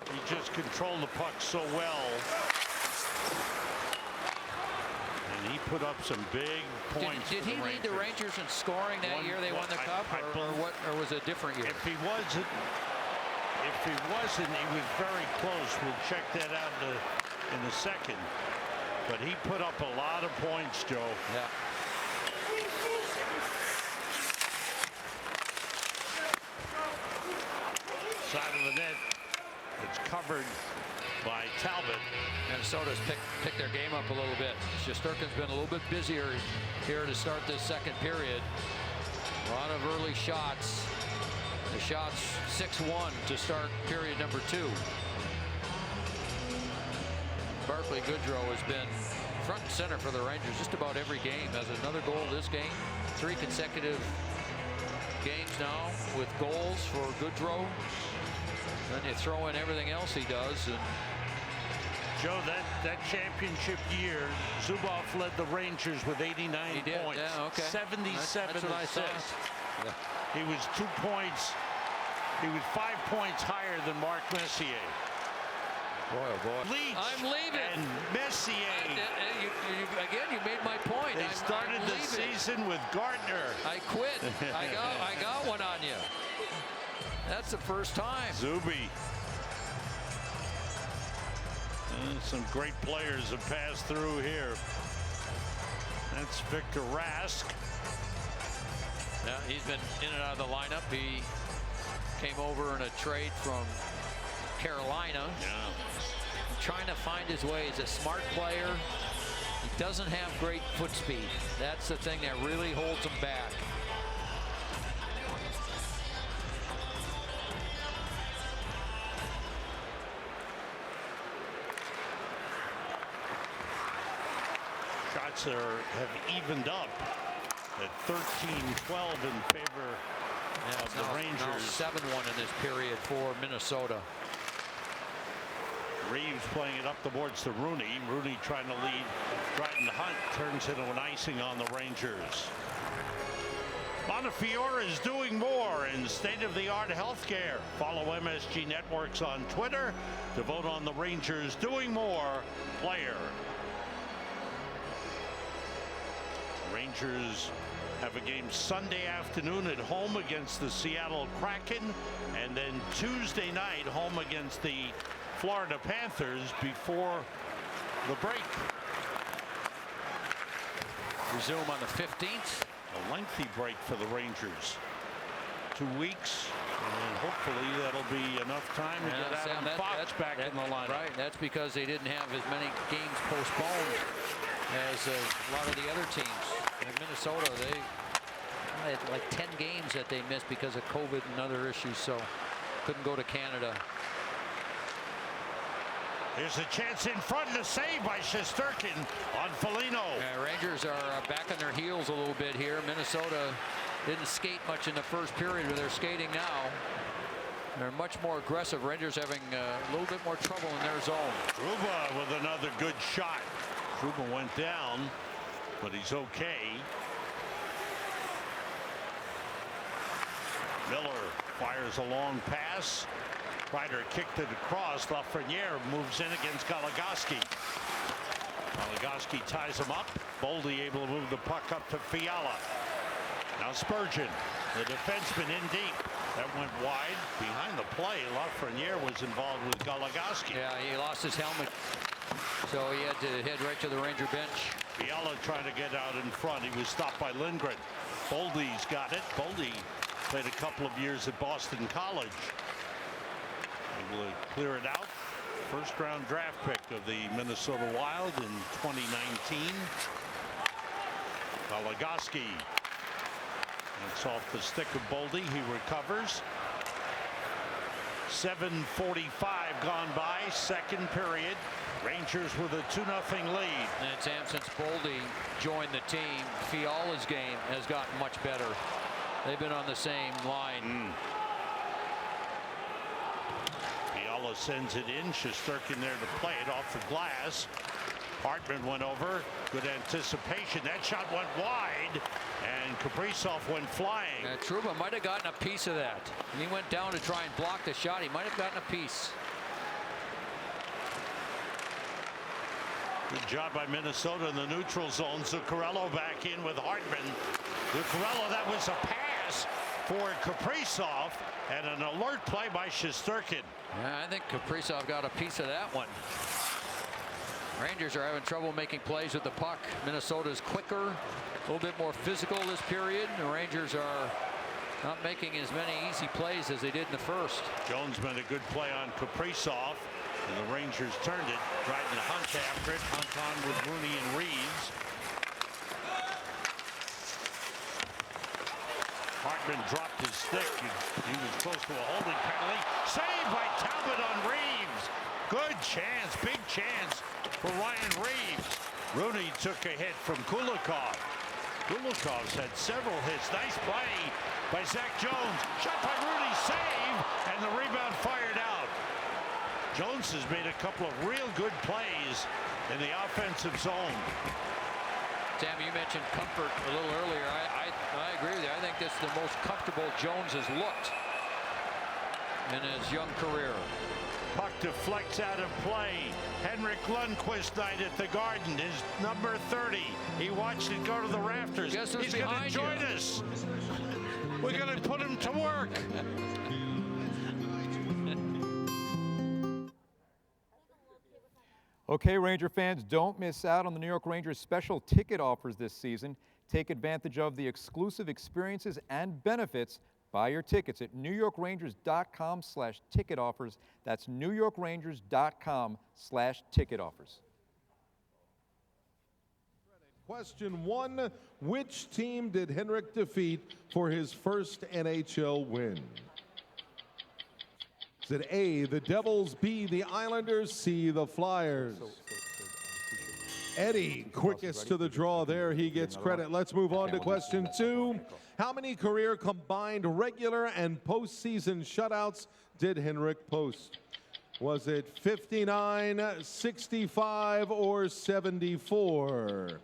He just controlled the puck so well. And he put up some big points. Did he lead the Rangers in scoring that year they won the Cup, or was it a different year? If he wasn't, he was very close. We'll check that out in a second. But he put up a lot of points, Joe. Yeah. Side of the net. It's covered by Talbot. Minnesota's picked their game up a little bit. Shesterkin's been a little bit busier here to start this second period. A lot of early shots. The shots 6-1 to start period number 2. Barclay Goodrow has been front and center for the Rangers just about every game. Has another goal this game. 3 consecutive games now with goals for Goodrow. Then you throw in everything else he does. And Joe, that championship year, Zubov led the Rangers with 89 points. Yeah, okay. 77 That's what I assists. thought. Yeah. He was 2 points. He was 5 points higher than Mark Messier. Boy, oh boy. Leach I'm leaving. And Messier. Again, you made my point. They started the season with Gardner. I quit. I got one on you. That's the first time. Zuby. Some great players have passed through here. That's Victor Rask. Yeah, he's been in and out of the lineup. He came over in a trade from Carolina. Yeah. Trying to find his way. He's a smart player. He doesn't have great foot speed. That's the thing that really holds him back. Shots have evened up at 13-12 in favor of the Rangers. Now 7-1 in this period for Minnesota. Reeves playing it up the boards to Rooney. Rooney trying to lead. Dryden Hunt turns into an icing on the Rangers. Montefiore is doing more in state-of-the-art healthcare. Follow MSG Networks on Twitter to vote on the Rangers doing more player. Rangers have a game Sunday afternoon at home against the Seattle Kraken, and then Tuesday night home against the Florida Panthers before the break. Resume on the 15th. A lengthy break for the Rangers. 2 weeks. And hopefully that'll be enough time to get Adam Fox back in the lineup. Right, that's because they didn't have as many games postponed as a lot of the other teams. In Minnesota, they had like 10 games that they missed because of COVID and other issues, so couldn't go to Canada. There's a chance in front, and a save by Shesterkin on Foligno. Rangers are back on their heels a little bit here. Minnesota didn't skate much in the first period, but they're skating now. They're much more aggressive. Rangers having a little bit more trouble in their zone. Trouba with another good shot. Trouba went down, but he's okay. Miller fires a long pass. Ryder kicked it across. Lafreniere moves in against Goligoski. Goligoski ties him up. Boldy able to move the puck up to Fiala. Now Spurgeon, the defenseman, in deep. That went wide. Behind the play, Lafreniere was involved with Goligoski. Yeah, he lost his helmet, so he had to head right to the Ranger bench. Fiala trying to get out in front. He was stopped by Lindgren. Boldy's got it. Boldy played a couple of years at Boston College. Able to clear it out. First-round draft pick of the Minnesota Wild in 2019. Goligoski. It's off the stick of Boldy. He recovers. 7:45 gone by. Second period. Rangers with a 2-0 lead. And Sam, since Boldy joined the team, Fiala's game has gotten much better. They've been on the same line. Fiala sends it in. Shesterkin there to play it off the glass. Hartman went over. Good anticipation. That shot went wide, and Kaprizov went flying. Trouba might have gotten a piece of that. He went down to try and block the shot. He might have gotten a piece. Good job by Minnesota in the neutral zone. Zuccarello back in with Hartman. Zuccarello, that was a pass for Kaprizov, and an alert play by Shesterkin. Yeah, I think Kaprizov got a piece of that one. Rangers are having trouble making plays with the puck. Minnesota's quicker, a little bit more physical this period. The Rangers are not making as many easy plays as they did in the first. Jones made a good play on Kaprizov, and the Rangers turned it. Dryden Hunt after it. Hunt on with Rooney and Reeves. Hartman dropped his stick. He was close to a holding penalty. Saved by Talbot on Reeves. Good chance, big chance for Ryan Reeves. Rooney took a hit from Kulikov. Kulikov's had several hits. Nice play by Zach Jones. Shot by Rooney, save, and the rebound fired out. Jones has made a couple of real good plays in the offensive zone. Sam, you mentioned comfort a little earlier. I agree with you. I think this is the most comfortable Jones has looked in his young career. Puck deflects out of play. Henrik Lundqvist night at the Garden is number 30. He watched it go to the rafters. Guess who's He's going to join us. We're going to put him to work. Okay, Ranger fans, don't miss out on the New York Rangers special ticket offers this season. Take advantage of the exclusive experiences and benefits. Buy your tickets at NewYorkRangers.com/ticket offers. That's NewYorkRangers.com/ticket offers. Question 1, which team did Henrik defeat for his first NHL win? Is it A, the Devils, B, the Islanders, C, the Flyers? Eddie, quickest to the draw there. He gets credit. Let's move on to question 2. How many career combined regular and postseason shutouts did Henrik post? Was it 59, 65, or 74?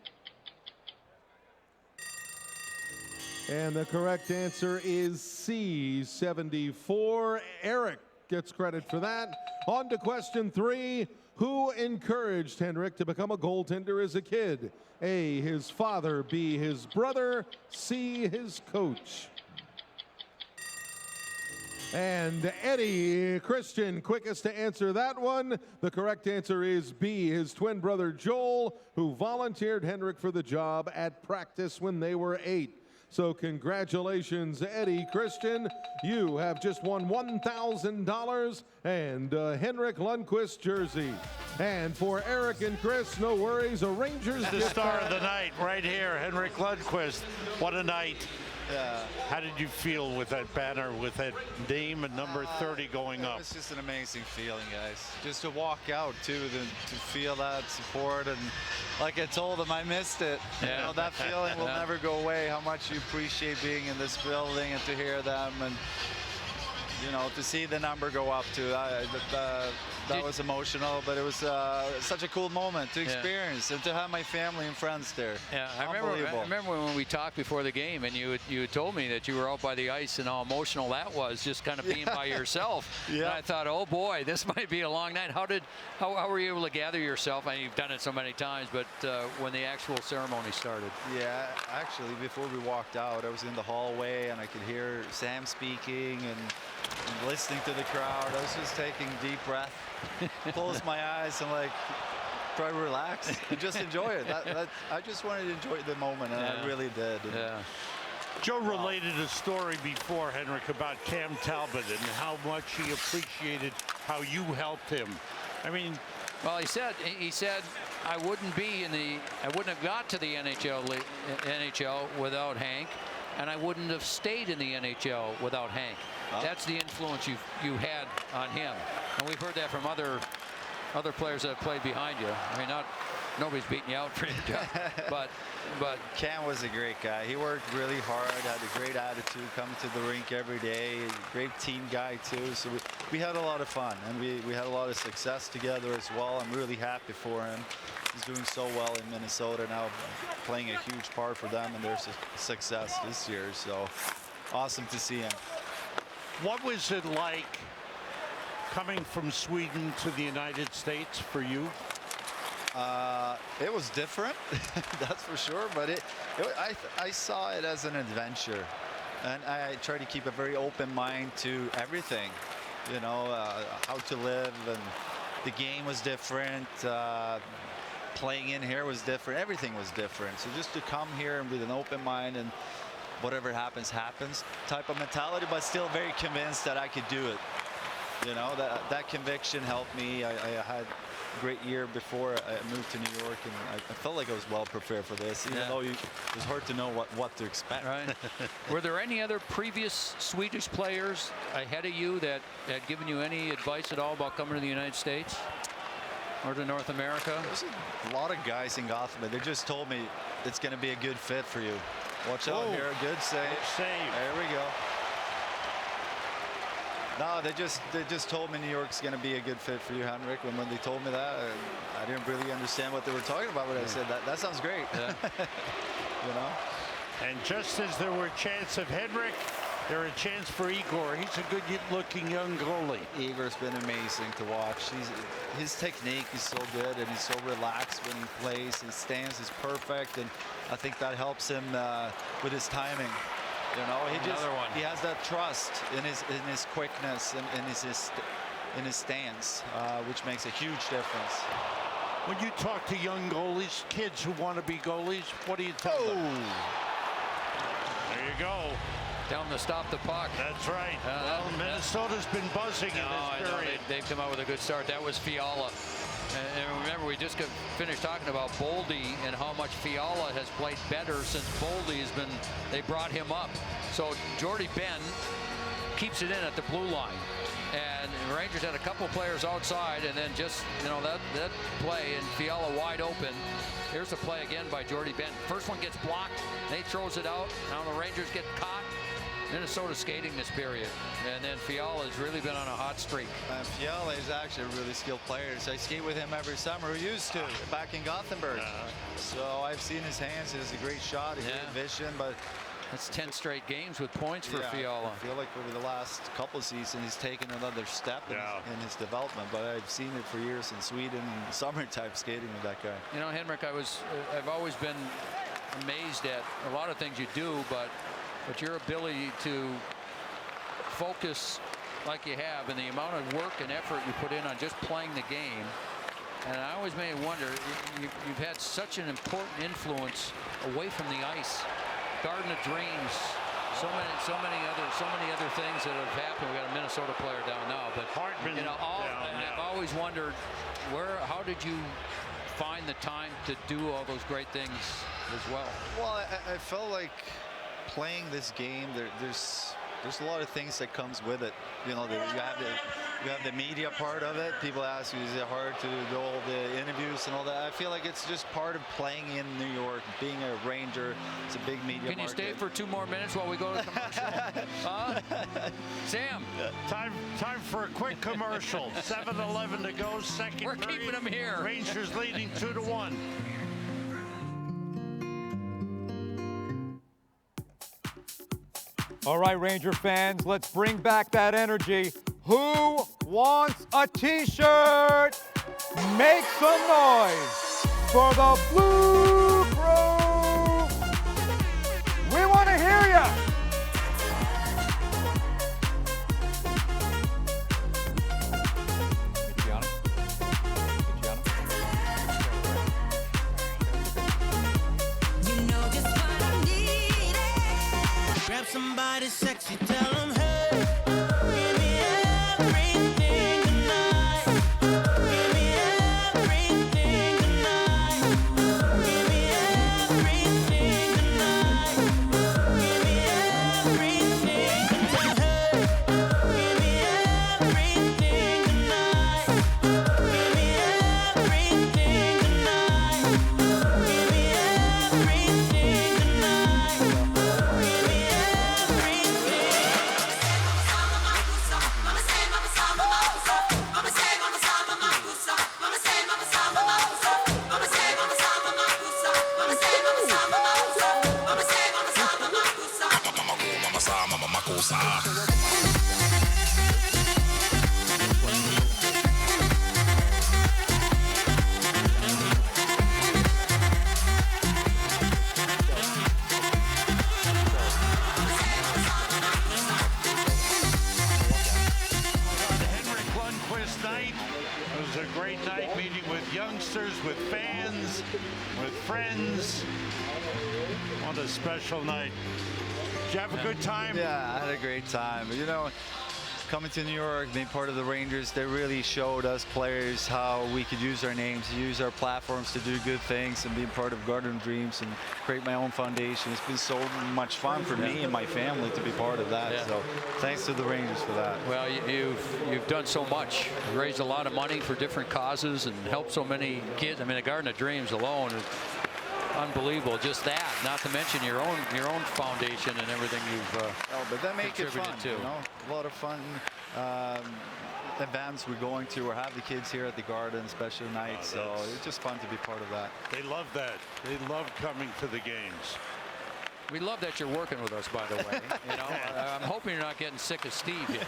And the correct answer is C, 74. Eric gets credit for that. On to question 3. Who encouraged Henrik to become a goaltender as a kid? A, his father, B, his brother, C, his coach. And Eddie Christian, quickest to answer that one. The correct answer is B, his twin brother Joel, who volunteered Henrik for the job at practice when they were 8. So congratulations, Eddie Christian. You have just won $1,000 and a Henrik Lundqvist jersey. And for Eric and Chris, no worries, a Rangers The gift star card. of the night right here, Henrik Lundqvist. What a night. How did you feel with that banner, with that name and number 30 going up? It's just an amazing feeling, guys. Just to walk out, too, to feel that support. And like I told them, I missed it. Yeah. You know, that feeling will Yeah. never go away, how much you appreciate being in this building and to hear them. And, you know, to see the number go up, too. That was emotional, but it was such a cool moment to experience and to have my family and friends there. Yeah, I remember when we talked before the game, and you had told me that you were out by the ice and how emotional that was, just kind of being by yourself. And I thought, oh boy, this might be a long night. How were you able to gather yourself? I mean, you've done it so many times, but when the actual ceremony started. Yeah, actually, before we walked out, I was in the hallway and I could hear Sam speaking and listening to the crowd. I was just taking a deep breath, closed my eyes, and like try to relax and just enjoy it. I just wanted to enjoy the moment, and I really did. And Joe related a story before, Henrik, about Cam Talbot and how much he appreciated how you helped him. I mean, well, he said I wouldn't have got to the NHL without Hank, and I wouldn't have stayed in the NHL without Hank. That's the influence you had on him, and we've heard that from other players that have played behind you. I mean, nobody's beating you out for your job, but Cam was a great guy. He worked really hard, had a great attitude, coming to the rink every day, great team guy too. So we had a lot of fun, and we had a lot of success together as well. I'm really happy for him. He's doing so well in Minnesota now, playing a huge part for them and their success this year. So awesome to see him. what was it like coming from Sweden to the United States for you? It was different, that's for sure, but I saw it as an adventure, and I try to keep a very open mind to everything, you know, how to live, and the game was different, playing in here was different, everything was different. So just to come here and with an open mind and whatever happens, happens type of mentality, but still very convinced that I could do it. You know, that conviction helped me. I had a great year before I moved to New York, and I felt like I was well prepared for this, even though it was hard to know what to expect. Right. Were there any other previous Swedish players ahead of you that had given you any advice at all about coming to the United States or to North America? There's a lot of guys in Gotham. They just told me it's going to be a good fit for you. Watch out here, good save. Good save. There we go. No, they just told me New York's going to be a good fit for you, Henrik. And when they told me that, I didn't really understand what they were talking about, but I said, that sounds great. Yeah. You know? And just as there were a chance of Henrik, there are a chance for Igor. He's a good-looking young goalie. Igor's been amazing to watch. His technique is so good, and he's so relaxed when he plays. His stance is perfect, and I think that helps him with his timing. You know, he has that trust in his quickness and in his stance, which makes a huge difference. When you talk to young goalies, kids who want to be goalies, what do you tell them? There you go. Down to stop the puck. That's right. Well, Minnesota's been buzzing in this period. They've come out with a good start. That was Fiala. And remember, we just finished talking about Boldy and how much Fiala has played better since Boldy has been, they brought him up. So Jordy Ben keeps it in at the blue line. And the Rangers had a couple players outside, and then just, you know, that play and Fiala wide open. Here's the play again by Jordy Ben. First one gets blocked. Nate throws it out. Now the Rangers get caught. Minnesota skating this period, and then Fiala has really been on a hot streak. Fiala is actually a really skilled player. So I skate with him every summer. We used to back in Gothenburg. So I've seen his hands. He has a great shot, a great vision, but that's 10 straight games with points for Fiala. I feel like over the last couple of seasons he's taken another step in his development, but I've seen it for years in Sweden and summertime skating with that guy. You know, Henrik, I've always been amazed at a lot of things you do, but your ability to focus like you have and the amount of work and effort you put in on just playing the game. And I always made me wonder, you've had such an important influence away from the ice Garden of Dreams. So many other things that have happened. We got a Minnesota player down now, but Hartman, you know, I've always wondered how did you find the time to do all those great things as well? Well, I felt like playing this game. There's a lot of things that comes with it. You know, you have the media part of it. People ask you, is it hard to do all the interviews and all that? I feel like it's just part of playing in New York, being a Ranger. It's a big media Can you market. stay for 2 more minutes while we go to commercial? Huh? Sam? Time for a quick commercial. 7:11 to go, second We're period. keeping them here. Rangers leading 2-1. All right, Ranger fans, let's bring back that energy. Who wants a T-shirt? Make some noise for the Blue Crew. We want to hear you. Grab somebody sexy, tell them, hey, give me everything tonight. Give me everything tonight. Give me everything tonight. Give me everything tonight. Hey, give me everything tonight. Give me everything tonight. Give me everything tonight. Henrik Lundqvist night. It was a great night meeting with youngsters, with fans, with friends. What a special night. Did you have a good time? Yeah, I had a great time. You know, coming to New York, being part of the Rangers, they really showed us players how we could use our names, use our platforms to do good things, and being part of Garden of Dreams and create my own foundation. It's been so much fun for me and my family to be part of that. Yeah. So thanks to the Rangers for that. Well, you've done so much. You raised a lot of money for different causes and helped so many kids. I mean, the Garden of Dreams alone is unbelievable. Just that, not to mention your own foundation and everything you've but that make it contributed fun, to. you know, a lot of fun events we're going to. We're having the kids here at the Garden, special nights, so it's just fun to be part of that. They love that. They love coming to the games. We love that you're working with us, by the way. You know, I'm hoping you're not getting sick of Steve yet.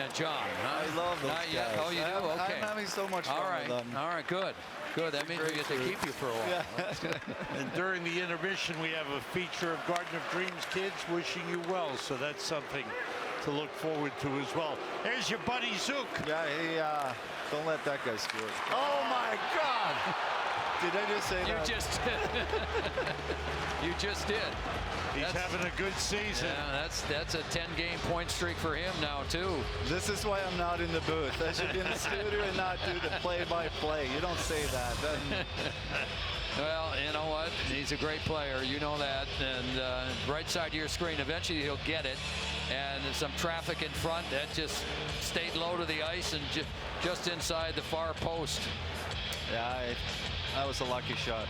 And John, huh? I love those Not yet. guys. Oh, you do? Okay. I'm having so much fun with them. All right, good. Good. That means we get to keep you for a while. Yeah. And during the intermission, we have a feature of Garden of Dreams kids wishing you well. So that's something to look forward to as well. There's your buddy Zook. Yeah, he, don't let that guy score. Oh, my God. Did I just say that? You just did. He's having a good season. Yeah, that's a 10-game point streak for him now, too. This is why I'm not in the booth. I should be in the studio and not do the play-by-play. You don't say that. Well, you know what? He's a great player. You know that. And right side of your screen, eventually he'll get it. And there's some traffic in front. That just stayed low to the ice and just inside the far post. Yeah, that was a lucky shot.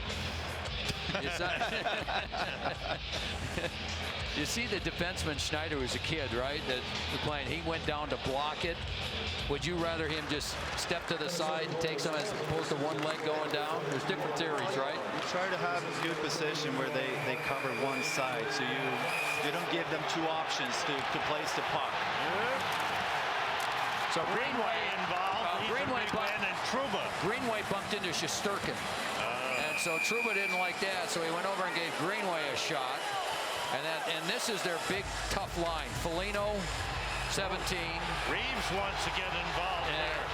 You see the defenseman Schneider was a kid, right? That playing. He went down to block it. Would you rather him just step to the side and take some as opposed to one leg going down? There's different theories, right? You try to have a good position where they cover one side, so you don't give them two options to place the puck. So Greenway involved. Greenway bumped into Shesterkin. And so Trouba didn't like that, so he went over and gave Greenway a shot. And this is their big, tough line. Foligno, 17. Reeves wants to get involved there.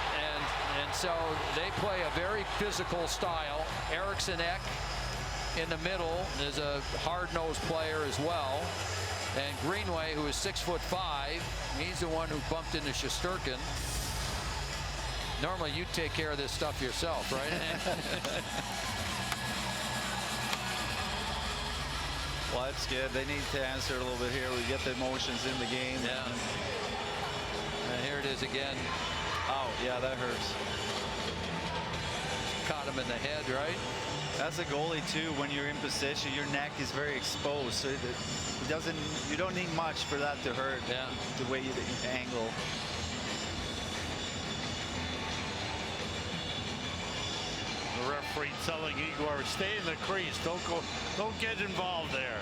And so they play a very physical style. Eriksson Ek, in the middle is a hard-nosed player as well. And Greenway, who is 6'5", he's the one who bumped into Shesterkin. Normally, you take care of this stuff yourself, right? Well, it's good. They need to answer a little bit here. We get the emotions in the game. Yeah. And here it is again. Oh, yeah, that hurts. Caught him in the head, right? As a goalie, too, when you're in position, your neck is very exposed. So it doesn't, you don't need much for that to hurt. Yeah. The way you angle. The referee telling Igor, stay in the crease. Don't get involved there.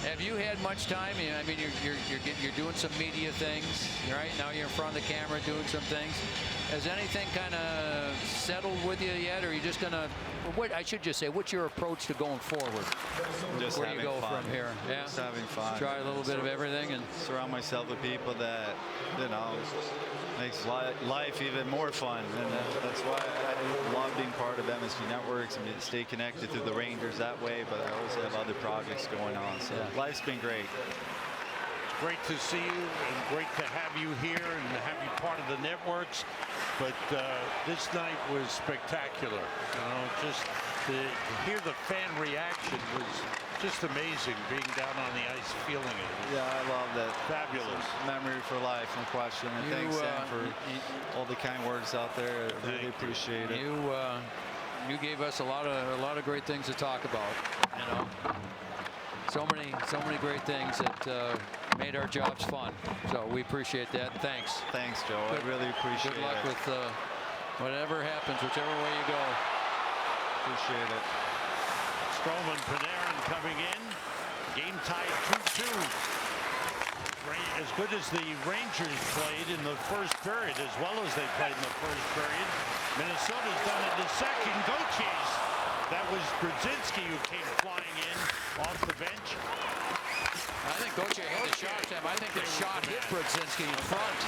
Have you had much time? I mean, you're doing some media things, right? Now you're in front of the camera doing some things. Has anything kind of settled with you yet, or are you just gonna? What I should just say, what's your approach to going forward? Just Where do you go fun. from here? Yeah, just having fun. Try a little bit of everything and surround myself with people that, you know, makes life even more fun, and that's why I love being part of MSG Networks and stay connected to the Rangers that way. But I also have other projects going on, so life's been great. Great to see you and great to have you here and have you part of the networks. But this night was spectacular. You know, just to hear the fan reaction was just amazing. Being down on the ice, feeling it. Yeah, I love that. Fabulous. Memory for life, no question. And thanks, Sam, for all the kind words out there. I really appreciate it. You gave us a lot of great things to talk about. You know, so many great things that made our jobs fun. So we appreciate that. Thanks. Thanks, Joe. I really appreciate it. Good luck with whatever happens, whichever way you go. Appreciate it. Stroman, Panarin coming in. Game tied 2-2. As good as the Rangers played in the first period, as well as they played in the first period, Minnesota's done it in the second. Gautier's. That was Brzezinski who came flying in off the bench. I think Gauthier hit the shot, Sam. I think the shot hit Brzezinski in front.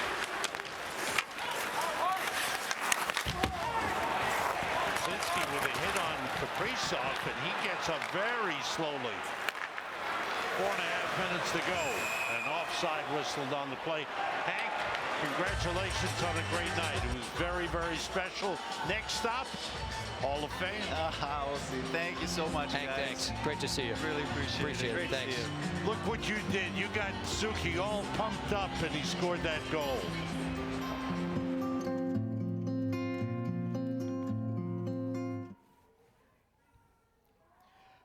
Brzezinski with a hit on Kaprizov, and he gets up very slowly. 4.5 minutes to go. An offside whistled on the play. Hank, congratulations on a great night. It was very, very special. Next stop, Hall of Fame. We'll see. Thank you so much, Hank, guys. thanks. Great to see you. Really appreciate it. It. Thanks. Look what you did. You got Suki all pumped up, and he scored that goal.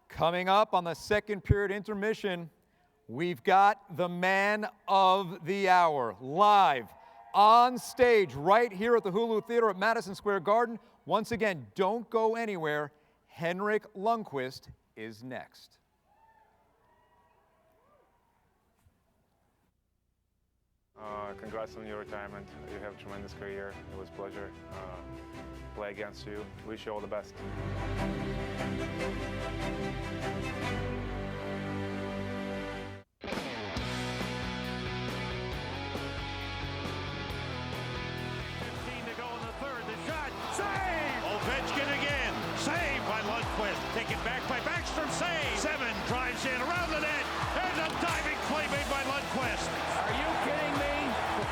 Coming up on the second period intermission, we've got the man of the hour live on stage right here at the Hulu Theater at Madison Square Garden. Once again, don't go anywhere. Henrik Lundqvist is next. Congrats on your retirement. You have a tremendous career. It was a pleasure play against you. Wish you all the best. Ovechkin again. Save by Lundqvist. Taken back by Backstrom. Save. 7 drives in around the net. And a diving play made by Lundqvist. Are you kidding me?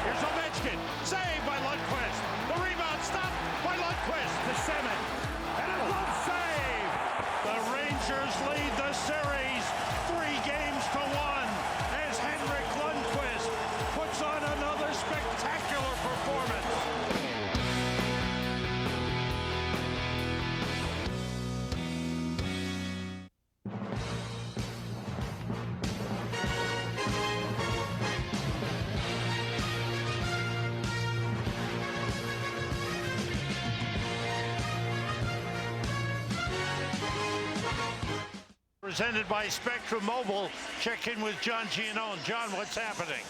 Here's Ovechkin. Save by Lundqvist. The rebound stopped by Lundqvist. To 7. And a glove save. The Rangers lead the series 3-1 as Henrik Lundqvist puts on another spectacular performance. Presented by Spectrum Mobile. Check in with John Giannone. John, what's happening?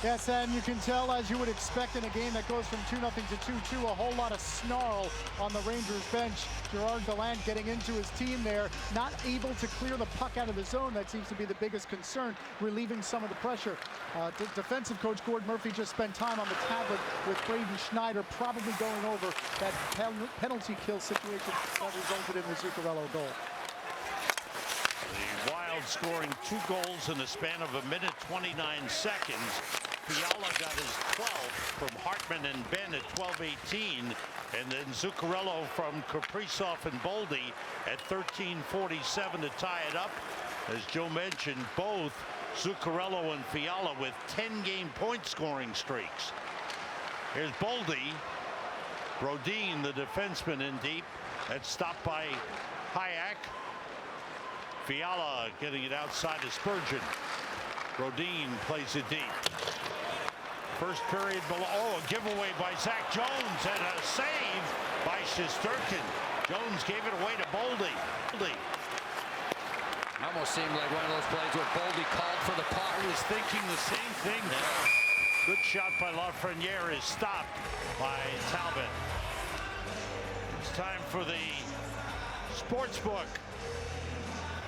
Yes, and you can tell, as you would expect in a game that goes from 2-0 to 2-2, a whole lot of snarl on the Rangers bench. Gerard Gallant getting into his team there, not able to clear the puck out of the zone. That seems to be the biggest concern, relieving some of the pressure. Defensive coach Gord Murphy just spent time on the tablet with Braden Schneider, probably going over that penalty kill situation that resulted in the Zuccarello goal. The Wild scoring 2 goals in the span of 1:29 seconds. Fiala got his 12th from Hartman and Ben at 12:18, and then Zuccarello from Kaprizov and Boldy at 13:47 to tie it up. As Joe mentioned, both Zuccarello and Fiala with 10-game point scoring streaks. Here's Boldy. Brodin, the defenseman, in deep. That's stopped by Hayek. Fiala getting it outside of Spurgeon. Brodin plays it deep. First period below. Oh, a giveaway by Zach Jones and a save by Shesterkin. Jones gave it away to Boldy. Almost seemed like one of those plays where Boldy called for the puck. I was thinking the same thing. Yeah. Good shot by Lafreniere is stopped by Talbot. It's time for the Sportsbook.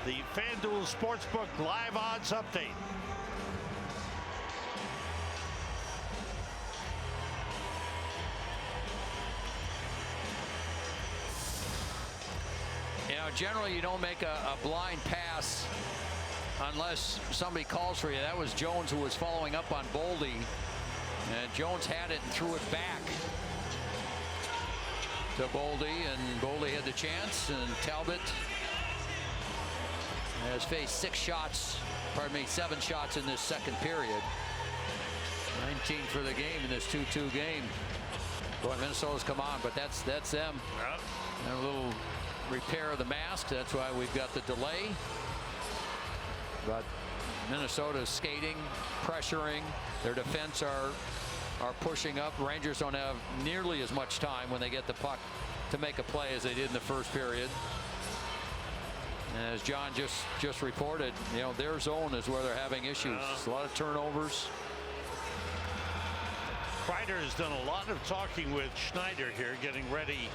The FanDuel Sportsbook live odds update. You know, generally you don't make a blind pass unless somebody calls for you. That was Jones who was following up on Boldy. And Jones had it and threw it back to Boldy, and Boldy had the chance, and Talbot has faced 7 shots in this second period. 19 for the game in this 2-2 game. Boy, Minnesota's come on, but that's them. Yep. And a little repair of the mask. That's why we've got the delay. But Minnesota's skating, pressuring. Their defense are pushing up. Rangers don't have nearly as much time when they get the puck to make a play as they did in the first period. And as John just reported, you know, their zone is where they're having issues. A lot of turnovers. Kreider has done a lot of talking with Schneider here, getting ready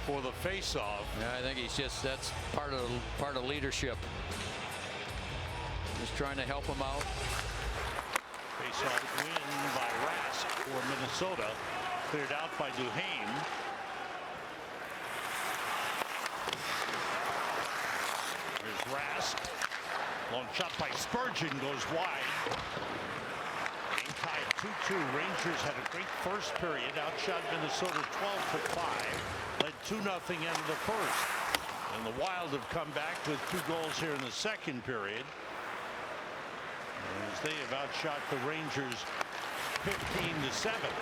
for the face-off. Yeah, I think that's part of leadership. Just trying to help him out. Face-off win by Rask for Minnesota. Cleared out by Duhaime. Here's Rask. Long shot by Spurgeon goes wide. Game tied 2-2. Rangers had a great first period. Outshot Minnesota 12-5. Led 2-0 into the first. And the Wild have come back with 2 goals here in the second period, as they have outshot the Rangers 15-7.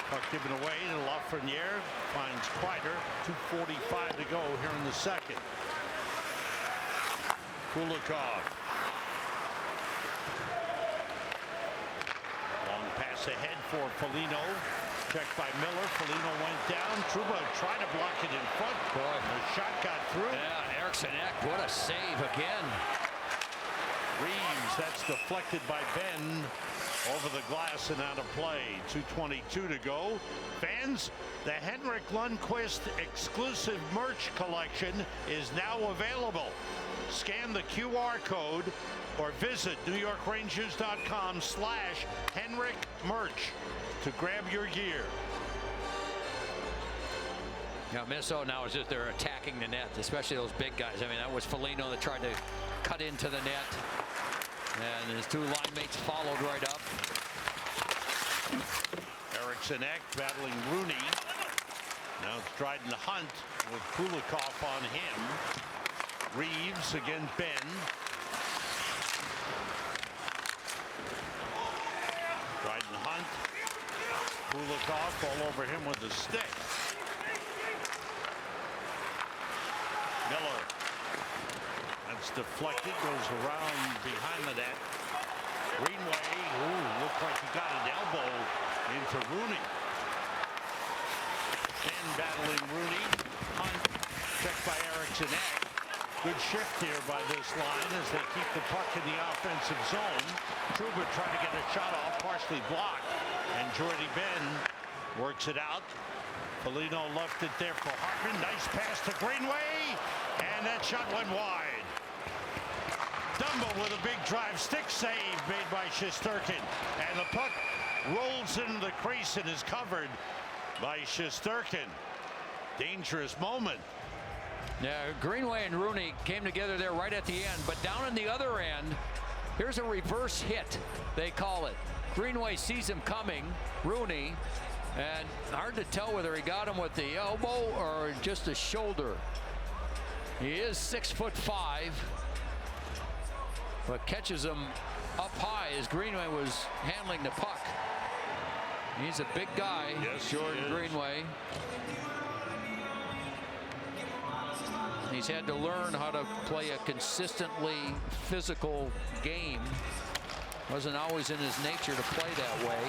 Puck given away to Lafreniere. Finds Kreider. 2:45 to go here in the second. Kulikov. Long pass ahead for Foligno. Checked by Miller. Foligno went down. Trouba tried to block it in front. Boy, the shot got through. Yeah, Eriksson Ek, what a save again. Reeves, that's deflected by Ben over the glass and out of play. 2:22 to go. Fans, the Henrik Lundqvist exclusive merch collection is now available. Scan the QR code or visit NewYorkRangers.com/HenrikMerch to grab your gear. Yeah, Minnesota now is just they're attacking the net, especially those big guys. I mean, that was Foligno that tried to cut into the net, and his 2 line mates followed right up. Eriksson Ek battling Rooney. Now it's Dryden Hunt with Kulikov on him. Reeves against Ben. Dryden Hunt. Kulikov all over him with the stick. Miller. That's deflected, goes around behind the net. Greenway, looked like he got an elbow into Rooney. Ben battling Rooney. Hunt checked by Eriksson Ek. Good shift here by this line as they keep the puck in the offensive zone. Trouba trying to get a shot off, partially blocked. And Jordy Ben works it out. Foligno left it there for Hartman. Nice pass to Greenway. And that shot went wide. Dumbo with a big drive stick save made by Shesterkin. And the puck rolls into the crease and is covered by Shesterkin. Dangerous moment. Yeah, Greenway and Rooney came together there right at the end, but down in the other end, here's a reverse hit, they call it. Greenway sees him coming, Rooney, and hard to tell whether he got him with the elbow or just the shoulder. He is 6'5", but catches him up high as Greenway was handling the puck. He's a big guy, yes, Jordan Greenway. He's had to learn how to play a consistently physical game. Wasn't always in his nature to play that way.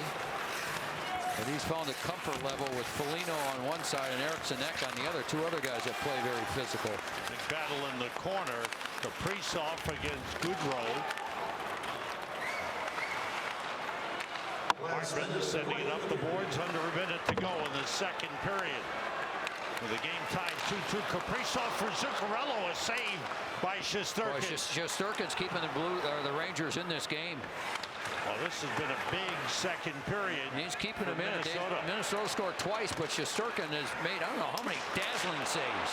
But he's found a comfort level with Foligno on one side and Eriksson Ek on the other. Two other guys that play very physical. Big battle in the corner. Kaprizov against Goodrow. Hartman sending it up the boards under a minute to go in the second period. With the game tied 2-2, Kaprizov for Zuccarello, a save by Shesterkin. Shesterkin's keeping the Rangers in this game. Well, this has been a big second period. And he's keeping them in it. Minnesota scored twice, but Shesterkin has made, I don't know how many dazzling saves.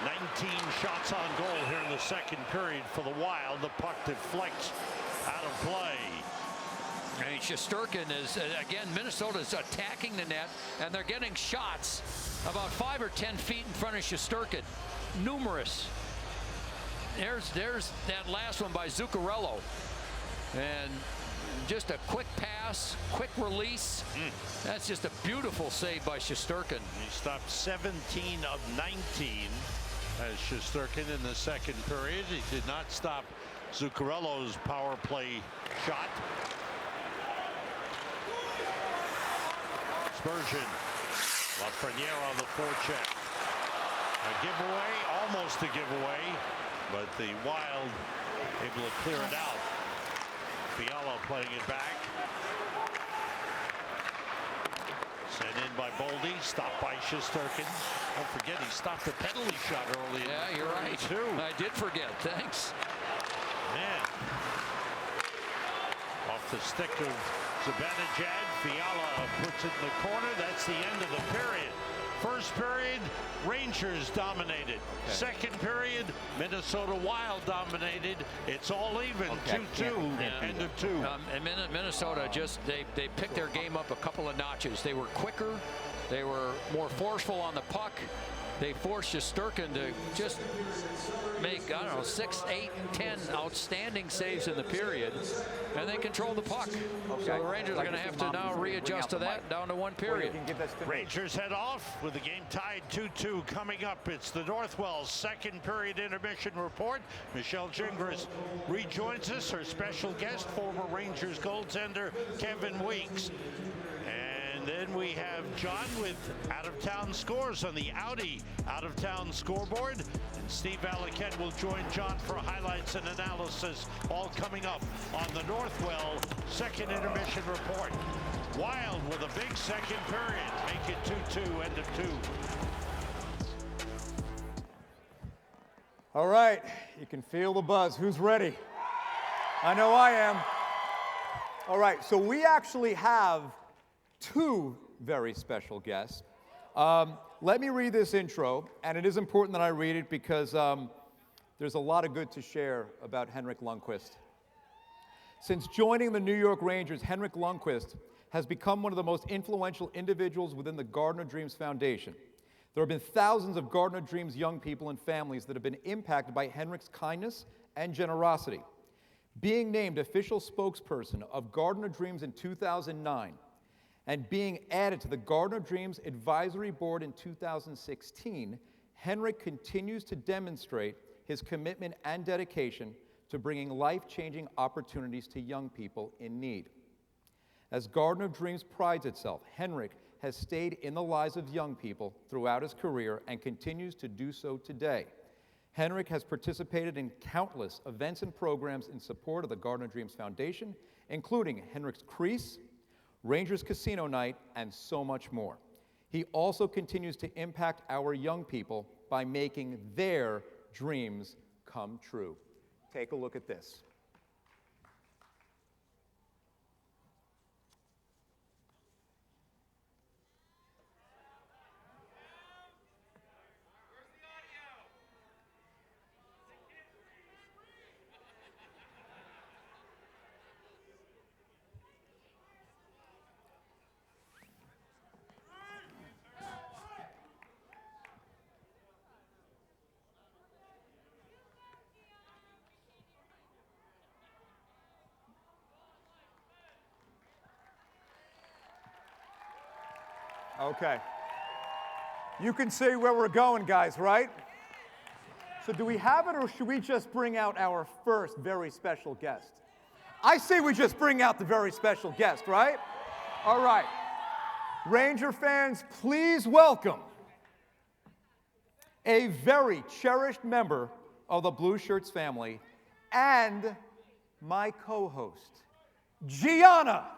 19 shots on goal here in the second period for the Wild. The puck deflects out of play. I mean, Shesterkin is, again, Minnesota's attacking the net, and they're getting shots about 5 or 10 feet in front of Shesterkin. Numerous. There's that last one by Zuccarello. And just a quick pass, quick release. That's just a beautiful save by Shesterkin. He stopped 17 of 19 as Shesterkin in the second period. He did not stop Zuccarello's power play shot. Spurgeon. Lafreniere on the forecheck. A giveaway, almost a giveaway, but the Wild able to clear it out. Fiala playing it back. Sent in by Boldy, stopped by Shesterkin. Don't forget he stopped the penalty shot early. Yeah, you're right. Too. I did forget. Thanks. Man. Off the stick of Zibanejad. Fiala puts it in the corner. That's the end of the period. First period, Rangers dominated. Okay. Second period, Minnesota Wild dominated. It's all even, 2-2, end of two. And Minnesota just, they picked their game up a couple of notches. They were quicker. They were more forceful on the puck. They forced Shesterkin to just make, I don't know, 6, 8, 10 outstanding saves in the period, and they control the puck. Okay. So the Rangers are going to have to now readjust to that, down to one period. Rangers head off with the game tied 2-2. Coming up, it's the Northwell second period intermission report. Michelle Gingras rejoins us, her special guest, former Rangers goaltender Kevin Weeks. And then we have John with out-of-town scores on the Audi out-of-town scoreboard. And Steve Valiquette will join John for highlights and analysis, all coming up on the Northwell second intermission report. Wild with a big second period. Make it 2-2, end of two. All right, you can feel the buzz. Who's ready? I know I am. All right, so we actually have two very special guests. Let me read this intro, and it is important that I read it because there's a lot of good to share about Henrik Lundqvist. Since joining the New York Rangers, Henrik Lundqvist has become one of the most influential individuals within the Garden of Dreams Foundation. There have been thousands of Garden of Dreams young people and families that have been impacted by Henrik's kindness and generosity. Being named official spokesperson of Garden of Dreams in 2009, and being added to the Garden of Dreams Advisory Board in 2016, Henrik continues to demonstrate his commitment and dedication to bringing life-changing opportunities to young people in need. As Garden of Dreams prides itself, Henrik has stayed in the lives of young people throughout his career and continues to do so today. Henrik has participated in countless events and programs in support of the Garden of Dreams Foundation, including Henrik's Crease, Rangers Casino Night, and so much more. He also continues to impact our young people by making their dreams come true. Take a look at this. Okay. You can see where we're going, guys, right? So do we have it, or should we just bring out our first very special guest? I say we just bring out the very special guest, right? All right. Ranger fans, please welcome a very cherished member of the Blue Shirts family and my co-host, Gianna.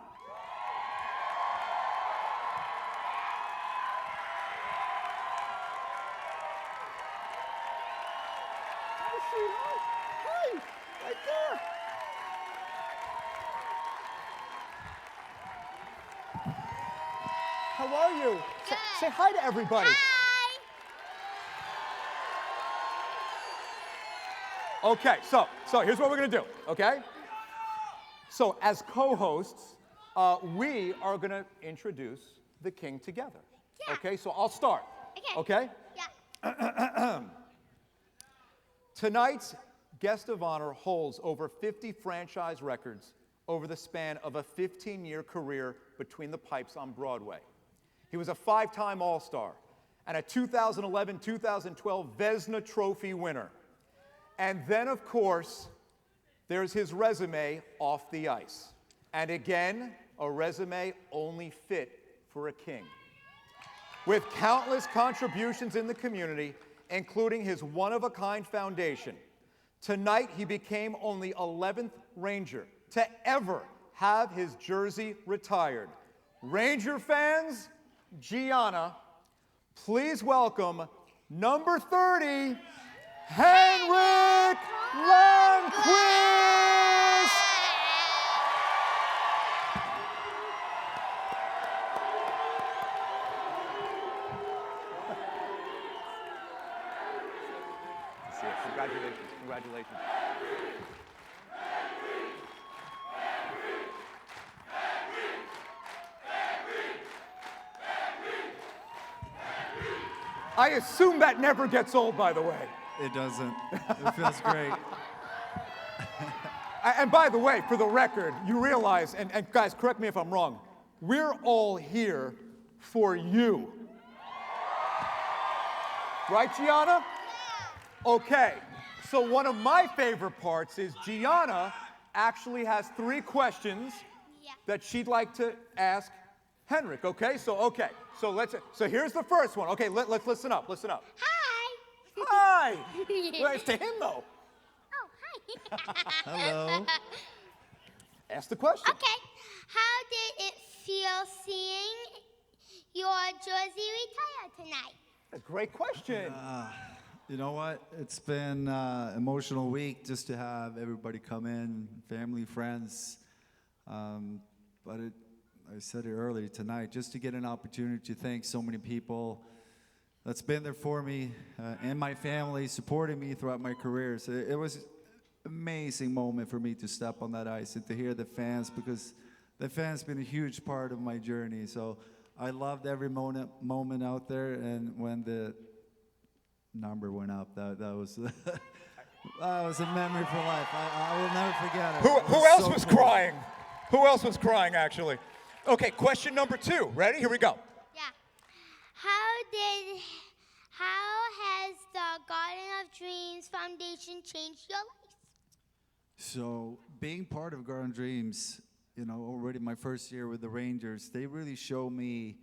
Hi, right there. How are you? Say hi to everybody. Hi. Okay, so here's what we're gonna do, okay? So as co-hosts, we are gonna introduce the king together. Yeah. Okay, so I'll start. Okay? Yeah. Tonight's guest of honor holds over 50 franchise records over the span of a 15-year career between the pipes on Broadway. He was a 5-time All-Star and a 2011-2012 Vezina Trophy winner. And then, of course, there's his resume off the ice. And again, a resume only fit for a king. With countless contributions in the community, including his one-of-a-kind foundation, tonight he became only 11th Ranger to ever have his jersey retired. Ranger fans, Gianna, please welcome number 30, Henrik Lundqvist! Congratulations, congratulations. I assume that never gets old, by the way. It doesn't. It feels great. And by the way, for the record, you realize, and guys, correct me if I'm wrong, we're all here for you. Right, Gianna? Okay, so one of my favorite parts is Gianna actually has 3 questions that she'd like to ask Henrik, okay? So here's the first one. Okay, let's listen up, listen up. Hi! Well, it's to him, though. Oh, hi. Hello. Ask the question. Okay, how did it feel seeing your jersey retire tonight? A great question. You know what? It's been an emotional week just to have everybody come in, family, friends. But I said it earlier tonight, just to get an opportunity to thank so many people that's been there for me and my family, supporting me throughout my career. So it was an amazing moment for me to step on that ice and to hear the fans, because the fans been a huge part of my journey. So I loved every moment out there, and when the number went up, that was that was a memory for life. I will never forget it. Who else was crying? Who else was crying, actually? Okay, question number 2. Ready? Here we go. Yeah. How has the Garden of Dreams Foundation changed your life? So being part of Garden Dreams, you know, already my first year with the Rangers, they really show me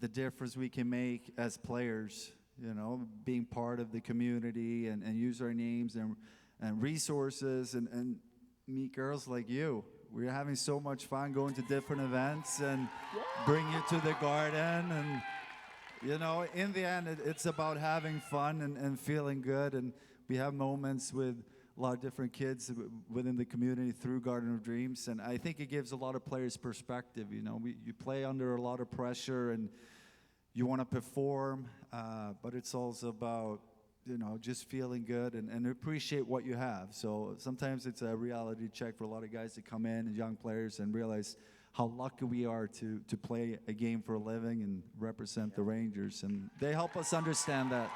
the difference we can make as players, you know, being part of the community and use our names and resources and meet girls like you. We're having so much fun going to different events and bring you to the garden. And, you know, in the end, it's about having fun and feeling good. And we have moments with a lot of different kids within the community through Garden of Dreams. And I think it gives a lot of players perspective. You know, you play under a lot of pressure and you want to perform, but it's also about, you know, just feeling good and appreciate what you have. So sometimes it's a reality check for a lot of guys to come in and young players and realize how lucky we are to play a game for a living and represent the Rangers. And they help us understand that.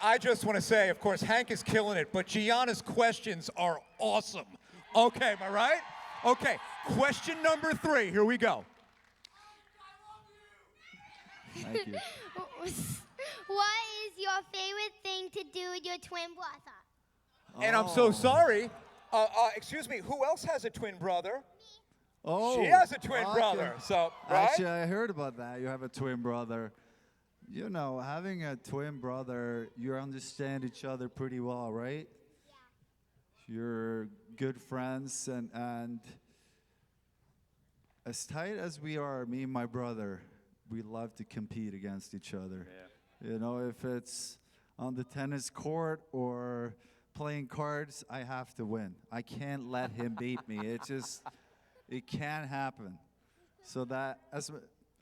I just want to say, of course, Hank is killing it, but Gianna's questions are awesome. Okay, am I right? Okay, question number 3. Here we go. Thank you. What is your favorite thing to do with your twin brother? And I'm so sorry. Excuse me, who else has a twin brother? Oh, she has a twin okay. brother. So, right? Actually, I heard about that. You have a twin brother. You know, having a twin brother, you understand each other pretty well, right? Yeah. You're good friends, and as tight as we are, me and my brother, we love to compete against each other. Yeah. You know, if it's on the tennis court or playing cards, I have to win. I can't let him beat me. It can't happen. So that,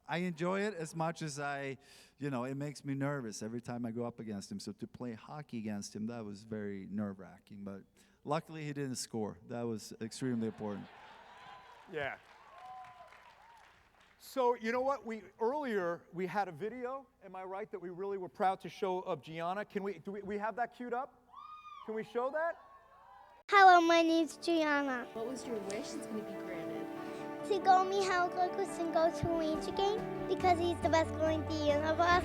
I enjoy it as much as it makes me nervous every time I go up against him. So to play hockey against him, that was very nerve-wracking. But luckily, he didn't score. That was extremely important. Yeah. So, you know what? Earlier we had a video, am I right, that we really were proud to show of Gianna. Do we have that queued up? Can we show that? Hello, my name's Gianna. What was your wish that's going to be granted? To go meet Henrik Lundqvist and go to a Ranger game because he's the best goalie in the universe.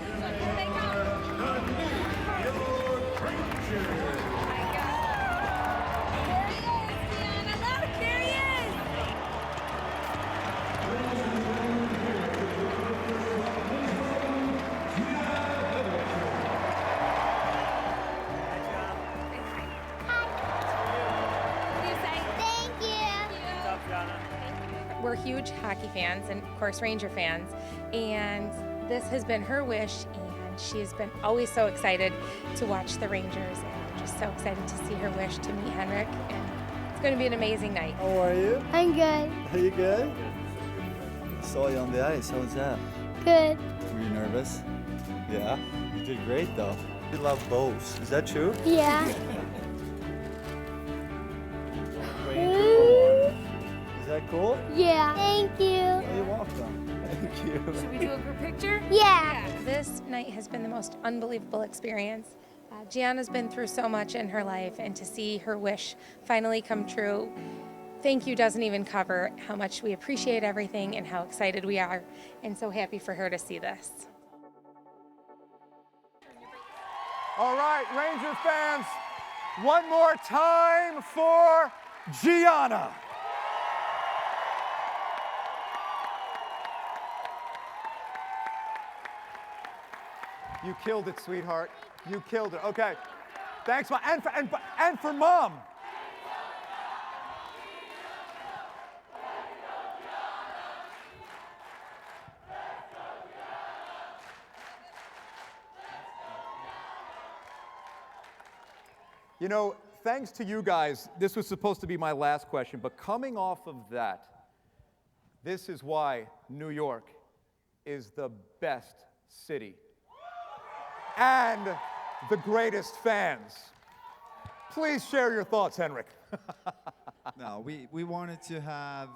We're huge hockey fans and, of course, Ranger fans, and this has been her wish, and she's been always so excited to watch the Rangers, and we're just so excited to see her wish to meet Henrik, and it's going to be an amazing night. How are you? I'm good. Are you good? I saw you on the ice. How was that? Good. Were you nervous? Yeah? You did great, though. You love bows. Is that true? Yeah. Is that cool? Yeah. Thank you. Oh, you're welcome. Thank you. Should we do a group picture? Yeah. This night has been the most unbelievable experience. Gianna's been through so much in her life, and to see her wish finally come true, thank you doesn't even cover how much we appreciate everything and how excited we are, and so happy for her to see this. All right, Ranger fans, one more time for Gianna. You killed it, sweetheart. You killed it. Okay. Thanks, Mom. And for Mom. You know, thanks to you guys, this was supposed to be my last question, but coming off of that, this is why New York is the best city and the greatest fans. Please share your thoughts, Henrik. No, we wanted to have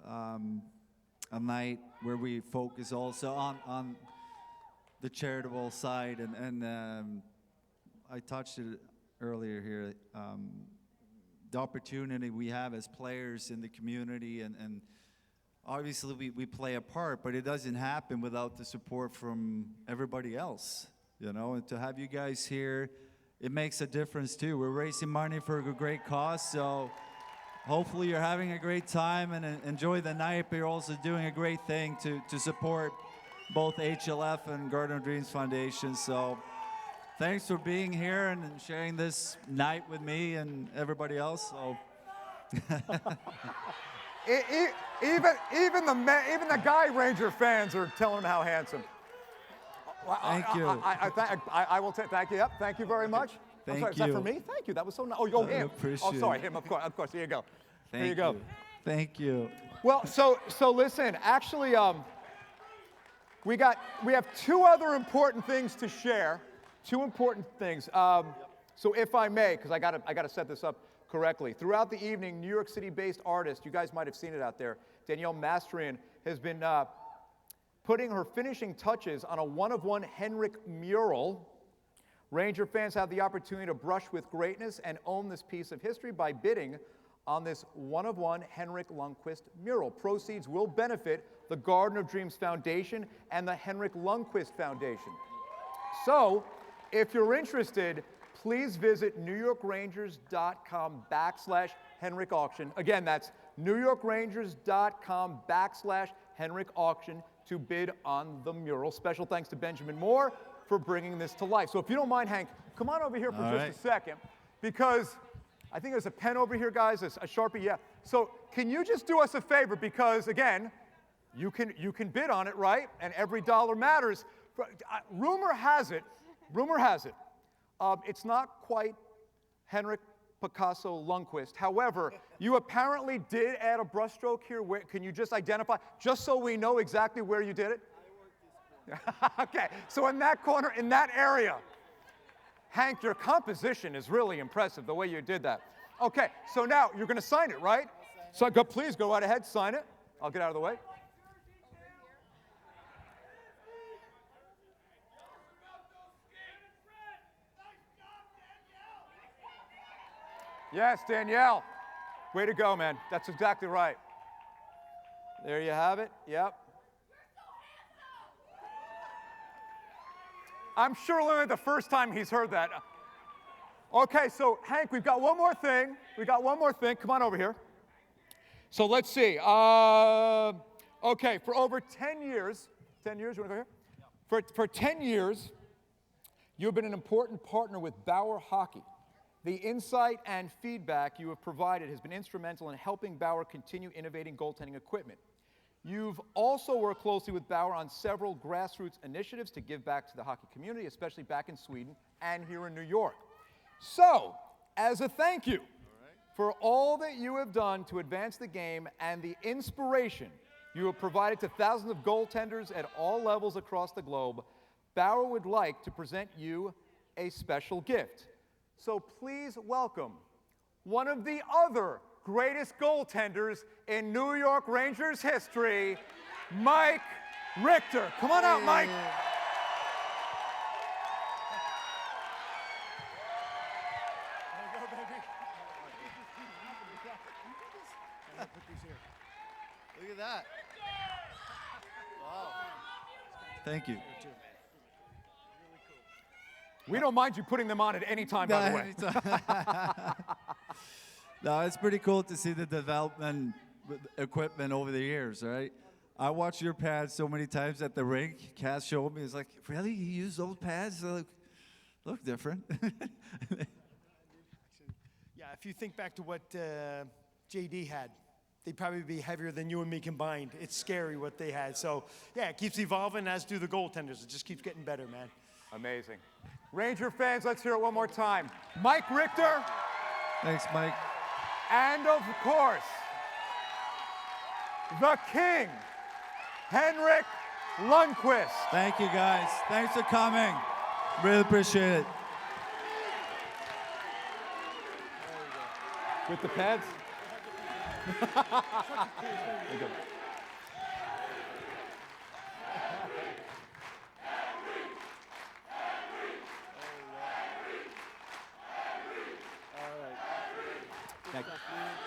a night where we focus also on the charitable side, and I touched it earlier here, the opportunity we have as players in the community, and obviously we play a part, but it doesn't happen without the support from everybody else. You know, and to have you guys here, it makes a difference too. We're raising money for a great cause, so hopefully you're having a great time and enjoy the night, but you're also doing a great thing to support both HLF and Garden of Dreams Foundation. So thanks for being here and sharing this night with me and everybody else. So. Even the guy Ranger fans are telling him how handsome. Thank you. I will thank you. Yep, thank you very much. I'm sorry, is that for me? Thank you. That was so nice. Oh, him. Oh, sorry, him. Of course. Here you go. Here you go. Thank you. Well, so listen. Actually, we have two other important things to share. Two important things. So if I may, because I gotta set this up correctly. Throughout the evening, New York City-based artist, you guys might have seen it out there, Danielle Mastrian, has been putting her finishing touches on a one-of-one Henrik mural. Ranger fans have the opportunity to brush with greatness and own this piece of history by bidding on this one-of-one Henrik Lundqvist mural. Proceeds will benefit the Garden of Dreams Foundation and the Henrik Lundqvist Foundation. So, if you're interested, please visit NewYorkRangers.com/Henrik Auction. Again, that's NewYorkRangers.com/Henrik Auction to bid on the mural. Special thanks to Benjamin Moore for bringing this to life. So if you don't mind, Hank, come on over here for just a second, because I think there's a pen over here, guys, a Sharpie, yeah. So can you just do us a favor, because again, you can bid on it, right? And every dollar matters. Rumor has it, it's not quite Henrik Picasso Lundqvist. However, you apparently did add a brushstroke here. Can you just identify, just so we know exactly where you did it? Okay, so in that corner, in that area. Hank, your composition is really impressive, the way you did that. Okay, so now you're going to sign it, right? So please go right ahead, sign it. I'll get out of the way. Yes, Danielle. Way to go, man. That's exactly right. There you have it. Yep. I'm sure only the first time he's heard that. Okay, so Hank, we've got one more thing. Come on over here. So let's see. Okay, for over 10 years, you want to go here? For 10 years, you've been an important partner with Bauer Hockey. The insight and feedback you have provided has been instrumental in helping Bauer continue innovating goaltending equipment. You've also worked closely with Bauer on several grassroots initiatives to give back to the hockey community, especially back in Sweden and here in New York. So, as a thank you for all that you have done to advance the game and the inspiration you have provided to thousands of goaltenders at all levels across the globe, Bauer would like to present you a special gift. So please welcome one of the other greatest goaltenders in New York Rangers history, Mike Richter. Come on out, Mike. Look at that. Wow. Thank you. We don't mind you putting them on at any time, by the way. No, it's pretty cool to see the development with equipment over the years, right? I watched your pads so many times at the rink. Cass showed me, it's like, really? You use those pads? They look different. Yeah, if you think back to what JD had, they'd probably be heavier than you and me combined. It's scary what they had. So, yeah, it keeps evolving, as do the goaltenders. It just keeps getting better, man. Amazing. Ranger fans, let's hear it one more time. Mike Richter. Thanks, Mike. And of course, the king, Henrik Lundqvist. Thank you, guys. Thanks for coming. Really appreciate it. With the pads?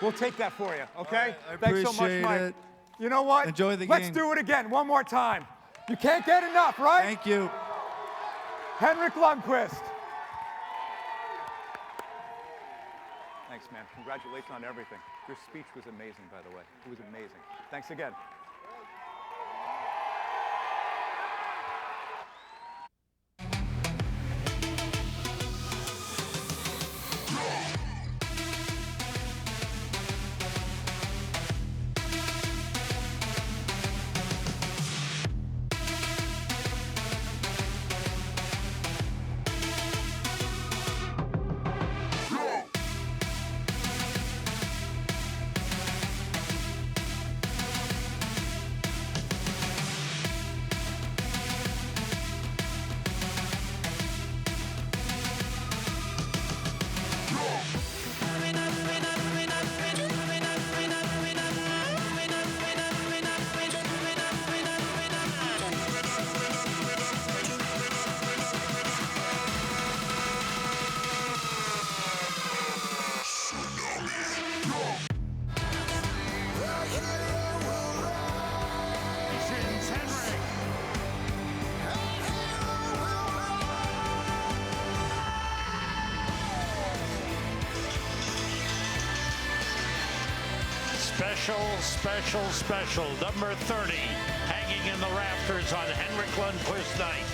We'll take that for you, okay? I Thanks so much, Mike. it. You know what? Enjoy the Let's game. do it again, one more time. You can't get enough, right? Thank you. Henrik Lundqvist. Thanks, man. Congratulations on everything. Your speech was amazing, by the way. It was amazing. Thanks again. Special. Number 30, hanging in the rafters on Henrik Lundqvist night.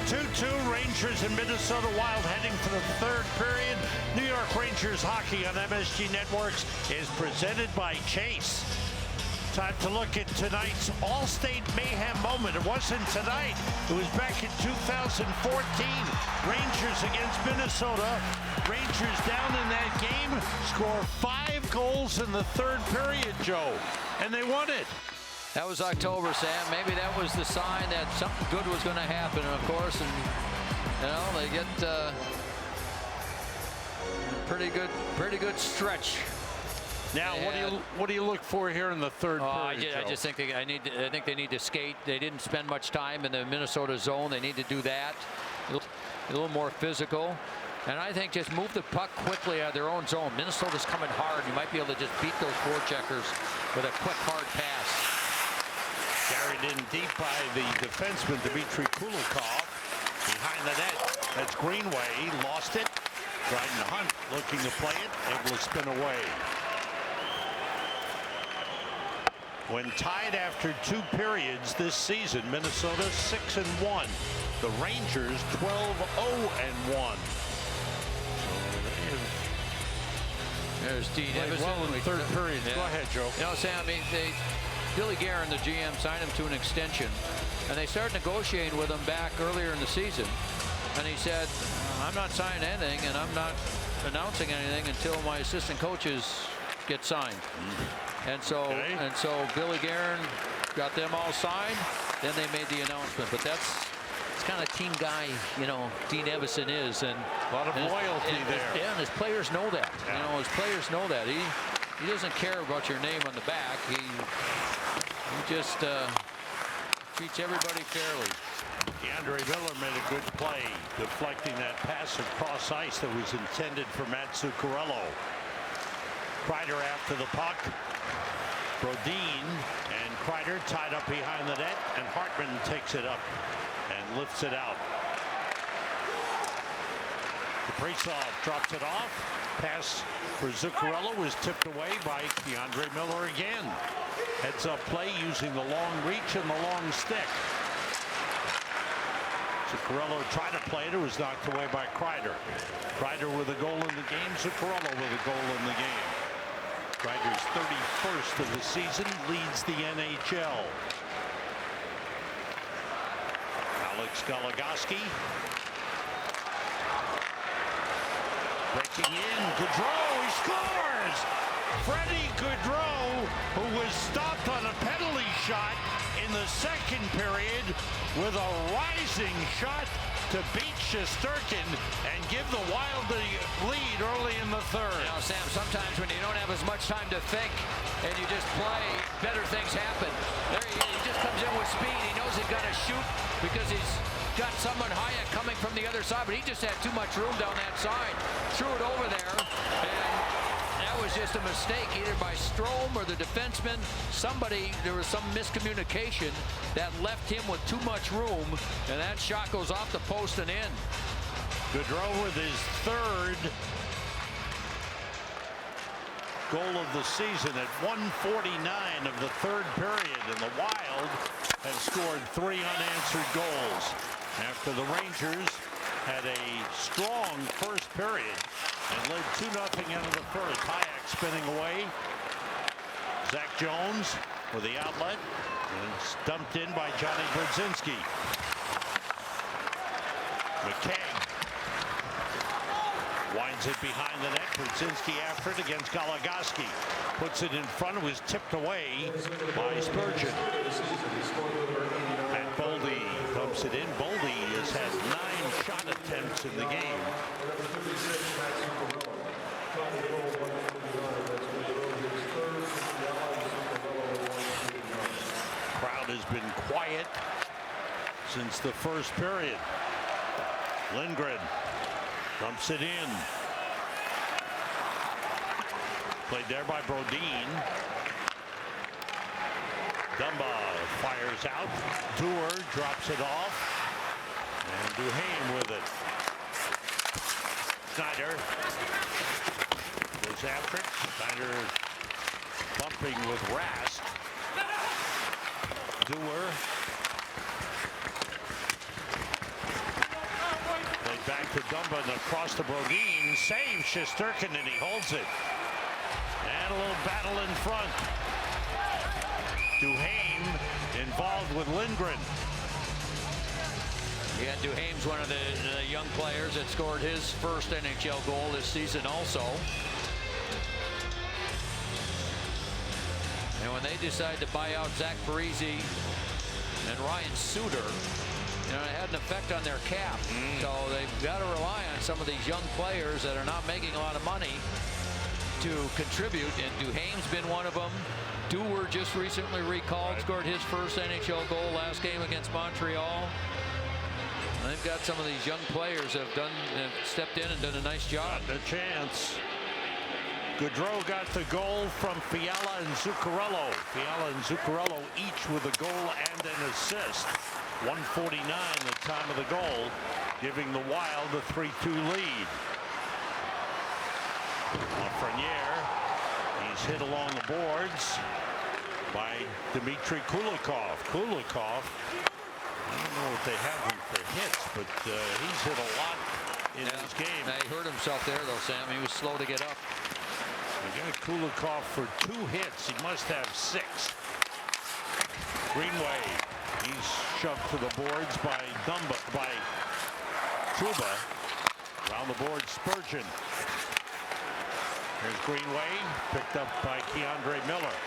2-2 Rangers and Minnesota Wild heading for the third period. New York Rangers hockey on MSG Networks is presented by Chase. Time to look at tonight's All-State Mayhem moment. It wasn't tonight. It was back in 2014. Rangers against Minnesota. Rangers down in that game, score 5 goals in the third period, Joe, and they won it. That was October, Sam. Maybe that was the sign that something good was going to happen, of course, and you know they get pretty good stretch. Now, what do you look for here in the third period? I just think I think they need to skate. They didn't spend much time in the Minnesota zone. They need to do that. A little more physical. And I think just move the puck quickly out of their own zone. Minnesota's coming hard. You might be able to just beat those forecheckers with a quick, hard pass. Carried in deep by the defenseman, Dmitry Kulikov. Behind the net, that's Greenway. Lost it. Dryden Hunt looking to play it. Able to spin away. When tied after 2 periods this season, Minnesota 6-1. The Rangers 12-0-1. There's Dean Evison. Well in the third period. Yeah. Go ahead, Joe. You know, Sam, Billy Guerin, the GM, signed him to an extension, and they started negotiating with him back earlier in the season. And he said, I'm not signing anything, and I'm not announcing anything until my assistant coaches get signed. And so Billy Guerin got them all signed. Then they made the announcement. But that's kind of team guy, you know, Dean Evison is, and a lot of loyalty there. Yeah, and his players know that. Yeah. You know, his players know that. He doesn't care about your name on the back. He just treats everybody fairly. Andre Miller made a good play, deflecting that pass across ice that was intended for Matt Zuccarello. Kreider after the puck. Brodin and Kreider tied up behind the net, and Hartman takes it up and lifts it out. Kaprizov drops it off. Pass for Zuccarello was tipped away by Andre Miller again. Heads up play using the long reach and the long stick. Zuccarello tried to play it. It was knocked away by Kreider. Kreider with a goal in the game. Zuccarello with a goal in the game. Kreider's 31st of the season, leads the NHL. Alex Goligoski. Breaking in, Gaudreau, he scores! Freddie Gaudreau, who was stopped on a penalty shot in the second period with a rising shot to beat Shesterkin and give the Wild the lead early in the third. You know, Sam, sometimes when you don't have as much time to think and you just play, better things happen. There he just comes in with speed. He knows he's got to shoot because he's got someone higher coming from the other side, but he just had too much room down that side. Threw it over there, and that was just a mistake either by Strome or the defenseman. There was some miscommunication that left him with too much room, and that shot goes off the post and in. Gaudreau with his third goal of the season at 1:49 of the third period, and the Wild have scored 3 unanswered goals after the Rangers had a strong first period and led 2-0 into the first. Hayek spinning away. Zach Jones for the outlet, and stumped in by Johnny Brodzinski. McKay winds it behind the net. Brodzinski after it against Goligoski. Puts it in front. It was tipped away by Spurgeon. And Boldy pumps it in. Boldy has had 9 shot attempts in the game. Crowd has been quiet since the first period. Lindgren dumps it in. Played there by Brodin. Dumba fires out. Dewar drops it off. And Duhaime with it. Snyder goes after it. Snyder bumping with Rask. Dewar. Played back to Dumba and across to Brodin. Saves Shesterkin and he holds it. And a little battle in front. Duhaime involved with Lindgren. Yeah, Duhaime's one of the young players that scored his first NHL goal this season also. And when they decided to buy out Zach Parise and Ryan Suter, you know, it had an effect on their cap. So they've got to rely on some of these young players that are not making a lot of money to contribute, and Duhaime's been one of them. Dewar just recently recalled, scored his first NHL goal last game against Montreal. And they've got some of these young players that have stepped in and done a nice job. Got the chance. Gaudreau got the goal from Fiala and Zuccarello. Fiala and Zuccarello each with a goal and an assist. 1:49 the time of the goal, giving the Wild a 3-2 lead. Lafreniere, he's hit along the boards by Dmitry Kulikov. Kulikov, I don't know what they have him for hits, but he's hit a lot in this game. He hurt himself there, though, Sam. He was slow to get up. We got Kulikov for 2 hits. He must have 6. Greenway, he's shoved to the boards by Trouba. Around the board, Spurgeon. Here's Greenway, picked up by Keandre Miller.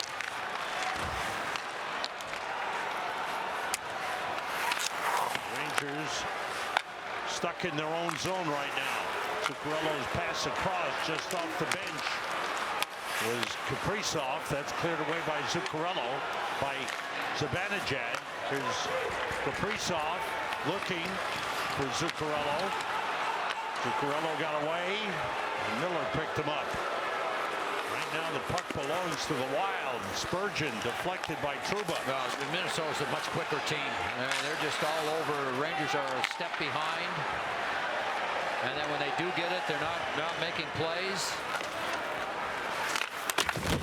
Rangers stuck in their own zone right now. Zuccarello's pass across just off the bench was Kaprizov. That's cleared away by Zuccarello, by Zibanejad. Here's Kaprizov looking for Zuccarello. Zuccarello got away, and Miller picked him up. Right now the puck belongs to the Wild. Spurgeon deflected by Trouba. Well, Minnesota's a much quicker team. They're just all over. Rangers are a step behind. And then when they do get it, they're not making plays.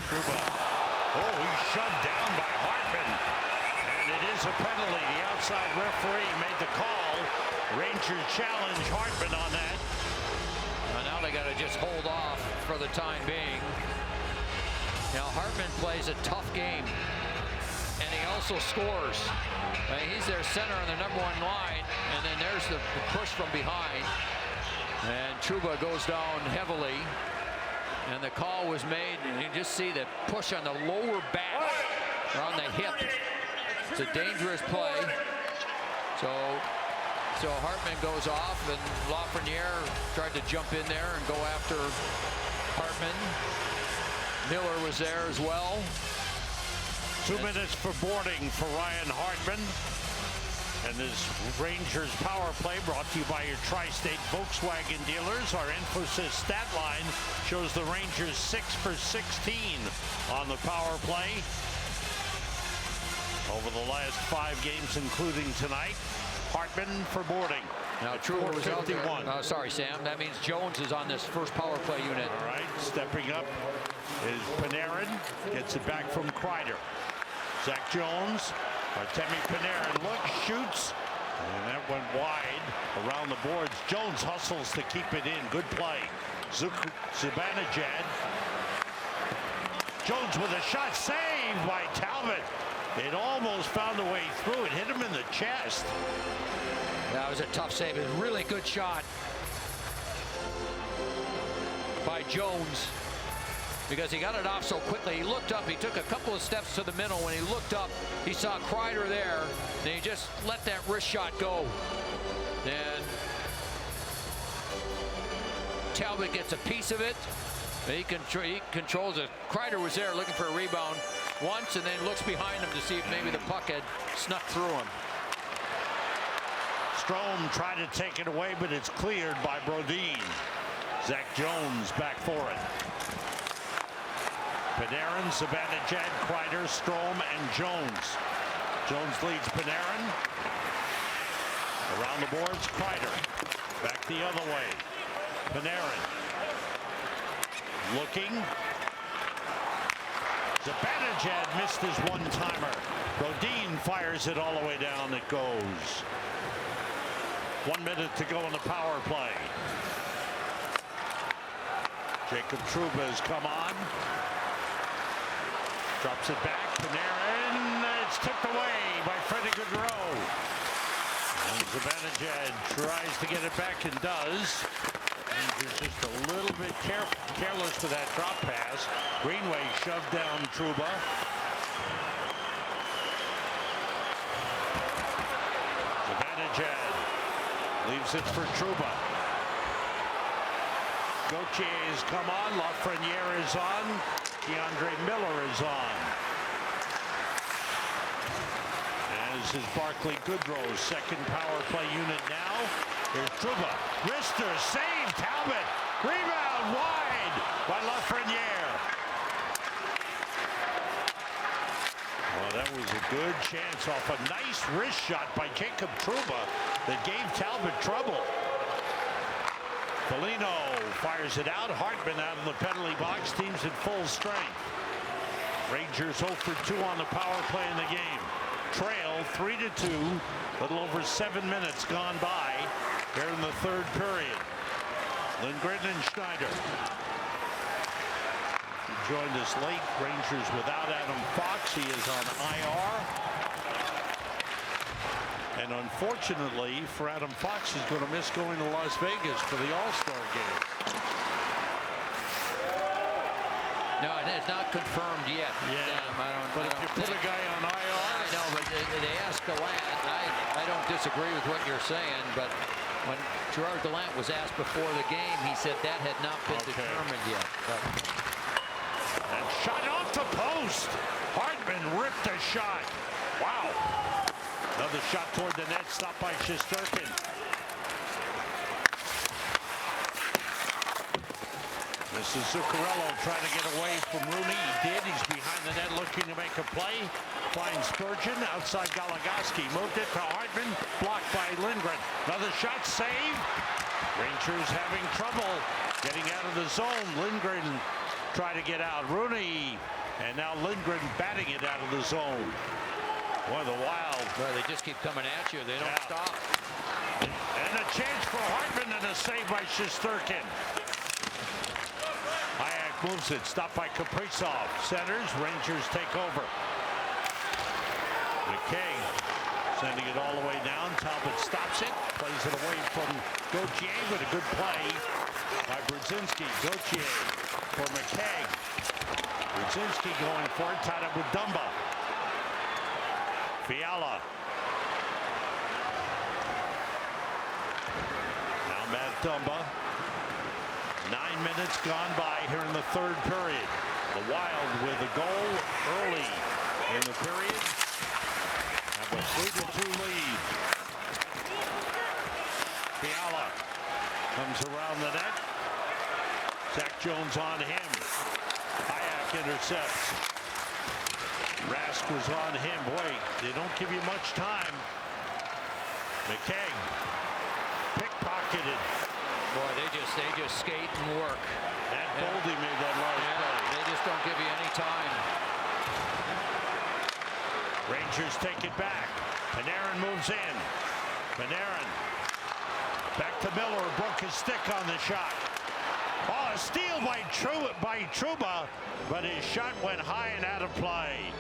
Trouba. Oh, he's shoved down by Hartman. And it is a penalty. The outside referee made the call. Rangers challenge Hartman on that. Now they got to just hold off for the time being. Now Hartman plays a tough game, and he also scores. He's their center on the #1 line, and then there's the push from behind. And Trouba goes down heavily, and the call was made, and you just see the push on the lower back or on the hip. It's a dangerous play. So Hartman goes off, and Lafreniere tried to jump in there and go after Hartman. Miller was there as well. 2 minutes for boarding for Ryan Hartman. And this Rangers power play brought to you by your Tri-State Volkswagen dealers. Our Infosys stat line shows the Rangers 6 for 16 on the power play over the last 5 games, including tonight. Hartman for boarding. Now Truba was out there. Sorry, Sam. That means Jones is on this first power play unit. All right, stepping up is Panarin. Gets it back from Kreider. Zach Jones, Artemi Panarin looks, shoots, and that went wide around the boards. Jones hustles to keep it in. Good play. Zibanejad. Jones with a shot saved by Talbot. It almost found a way through. It hit him in the chest. That was a tough save. A really good shot by Jones because he got it off so quickly. He looked up. He took a couple of steps to the middle. When he looked up, he saw Kreider there. And he just let that wrist shot go. And Talbot gets a piece of it. He controls it. Kreider was there looking for a rebound once and then looks behind him to see if maybe the puck had snuck through him. Strome tried to take it away, but it's cleared by Brodin. Zach Jones back for it. Panarin, Zibanejad, Kreider, Strome, and Jones. Jones leads Panarin. Around the boards, Kreider. Back the other way. Panarin. Looking. Zibanejad missed his one-timer. Brodin fires it all the way down. It goes. 1 minute to go in the power play. Jacob Trouba has come on. Drops it back. Panarin. It's tipped away by Freddie Gaudreau. And Zibanejad tries to get it back and does. Rangers just a little bit careless for that drop pass. Greenway shoved down Trouba. Zibanejad leaves it for Trouba. Gauthier has come on. Lafreniere is on. DeAndre Miller is on. As is Barclay Goodrow's second power play unit now. Here's Trouba. Rister save. Talbot. Rebound wide by Lafreniere. Well, that was a good chance off a nice wrist shot by Jacob Trouba that gave Talbot trouble. Foligno fires it out. Hartman out of the penalty box. Team's at full strength. Rangers 0 for 2 on the power play in the game. Trail 3-2. Little over 7 minutes gone by here in the third period. Lindgren and Schneider. He joined us late. Rangers without Adam Fox. He is on IR. And unfortunately for Adam Fox, he's going to miss going to Las Vegas for the All-Star game. No, it's not confirmed yet. Yeah, but if you put a guy on IR... I know, but they asked Gallant. I don't disagree with what you're saying, but when Gerard Gallant was asked before the game, he said that had not been determined yet. But. And shot off the post. Hartman ripped a shot. Wow. Another shot toward the net, stopped by Shesterkin. This is Zuccarello trying to get away from Rooney. He did. He's behind the net looking to make a play. Finds Spurgeon outside Goligoski. Moved it to Hartman. Blocked by Lindgren. Another shot saved. Rangers having trouble getting out of the zone. Lindgren tried to get out. Rooney. And now Lindgren batting it out of the zone. Boy, the Wild. Well, they just keep coming at you. They don't stop. And a chance for Hartman and a save by Shesterkin. Hayek moves it. Stopped by Kaprizov. Centers. Rangers take over. McKay sending it all the way down. Talbot stops it. Plays it away from Gauthier with a good play by Brzezinski. Gauthier for McKay. Brzezinski going for it. Tied up with Dumba. Fiala. Now Matt Dumba. 9 minutes gone by here in the third period. The Wild with a goal early in the period. Have a 3-2 lead. Fiala comes around the net. Zach Jones on him. Hayek intercepts. Rask was on him. Boy, they don't give you much time. McKay United. Boy, they just skate and work. And Goldie made that large play. They just don't give you any time. Rangers take it back. Panarin moves in. Panarin back to Miller, who broke his stick on the shot. Oh, a steal by Trouba, but his shot went high and out of play.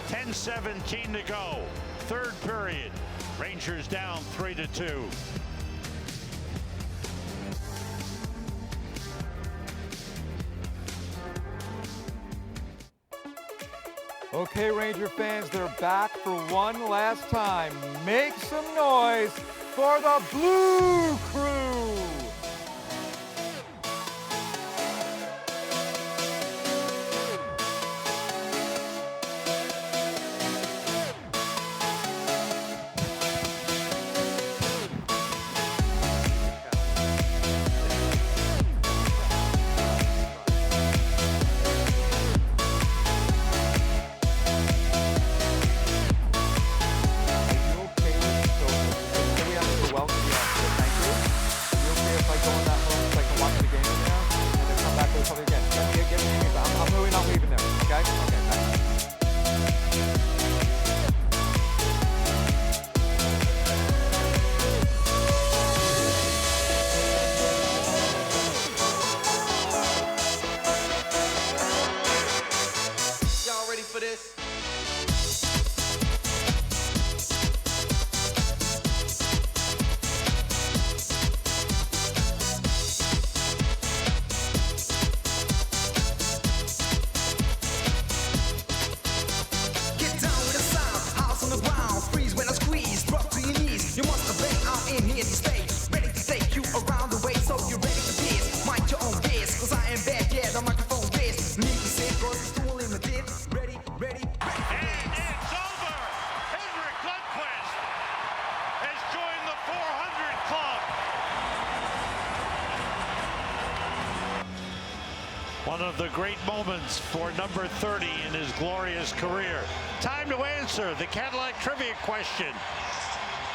10:17 to go. Third period. Rangers down 3-2. Okay, Ranger fans, they're back for one last time. Make some noise for the Blue Crew. One of the great moments for number 30 in his glorious career. Time to answer the Cadillac trivia question.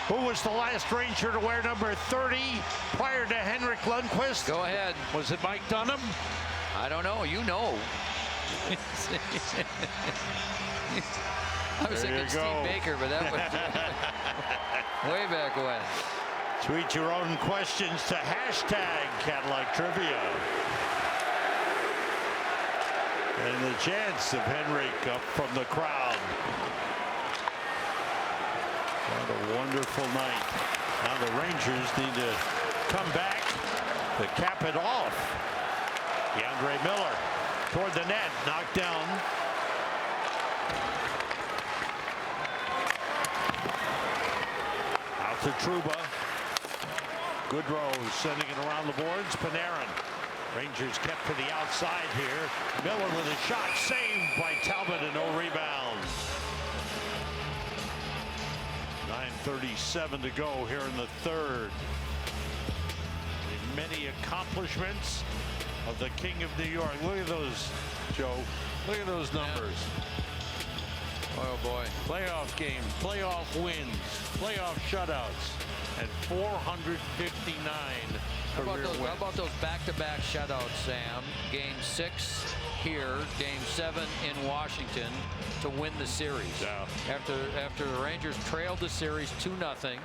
Who was the last Ranger to wear number 30 prior to Henrik Lundqvist? Go ahead. Was it Mike Dunham? I don't know. You know. I was thinking Steve Baker, but that was way back when. Tweet your own questions to hashtag Cadillac Trivia. And the chance of Henrik up from the crowd. What a wonderful night. Now the Rangers need to come back to cap it off. DeAndre Miller toward the net, knocked down. Out to Trouba. Goodrow sending it around the boards. Panarin. Rangers kept to the outside here. Miller with a shot saved by Talbot and no rebound. 9:37 to go here in the third. The many accomplishments of the King of New York. Look at those, Joe. Look at those numbers. Oh boy. Playoff games, playoff wins, playoff shutouts, and 459 How about those back-to-back shutouts, Sam? Game 6 here, Game 7 in Washington to win the series. Yeah. After the Rangers trailed the series 2-0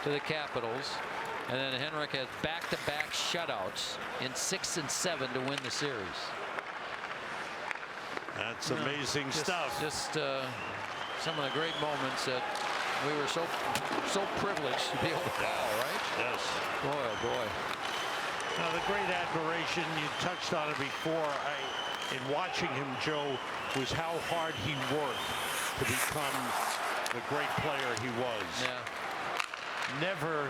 to the Capitals, and then Henrik has back-to-back shutouts in 6 and 7 to win the series. That's amazing stuff. Just some of the great moments that we were so privileged to be able to call, right? Yes. Boy, oh boy. Now the great admiration, you touched on it before, in watching him, Joe, was how hard he worked to become the great player he was. Yeah. Never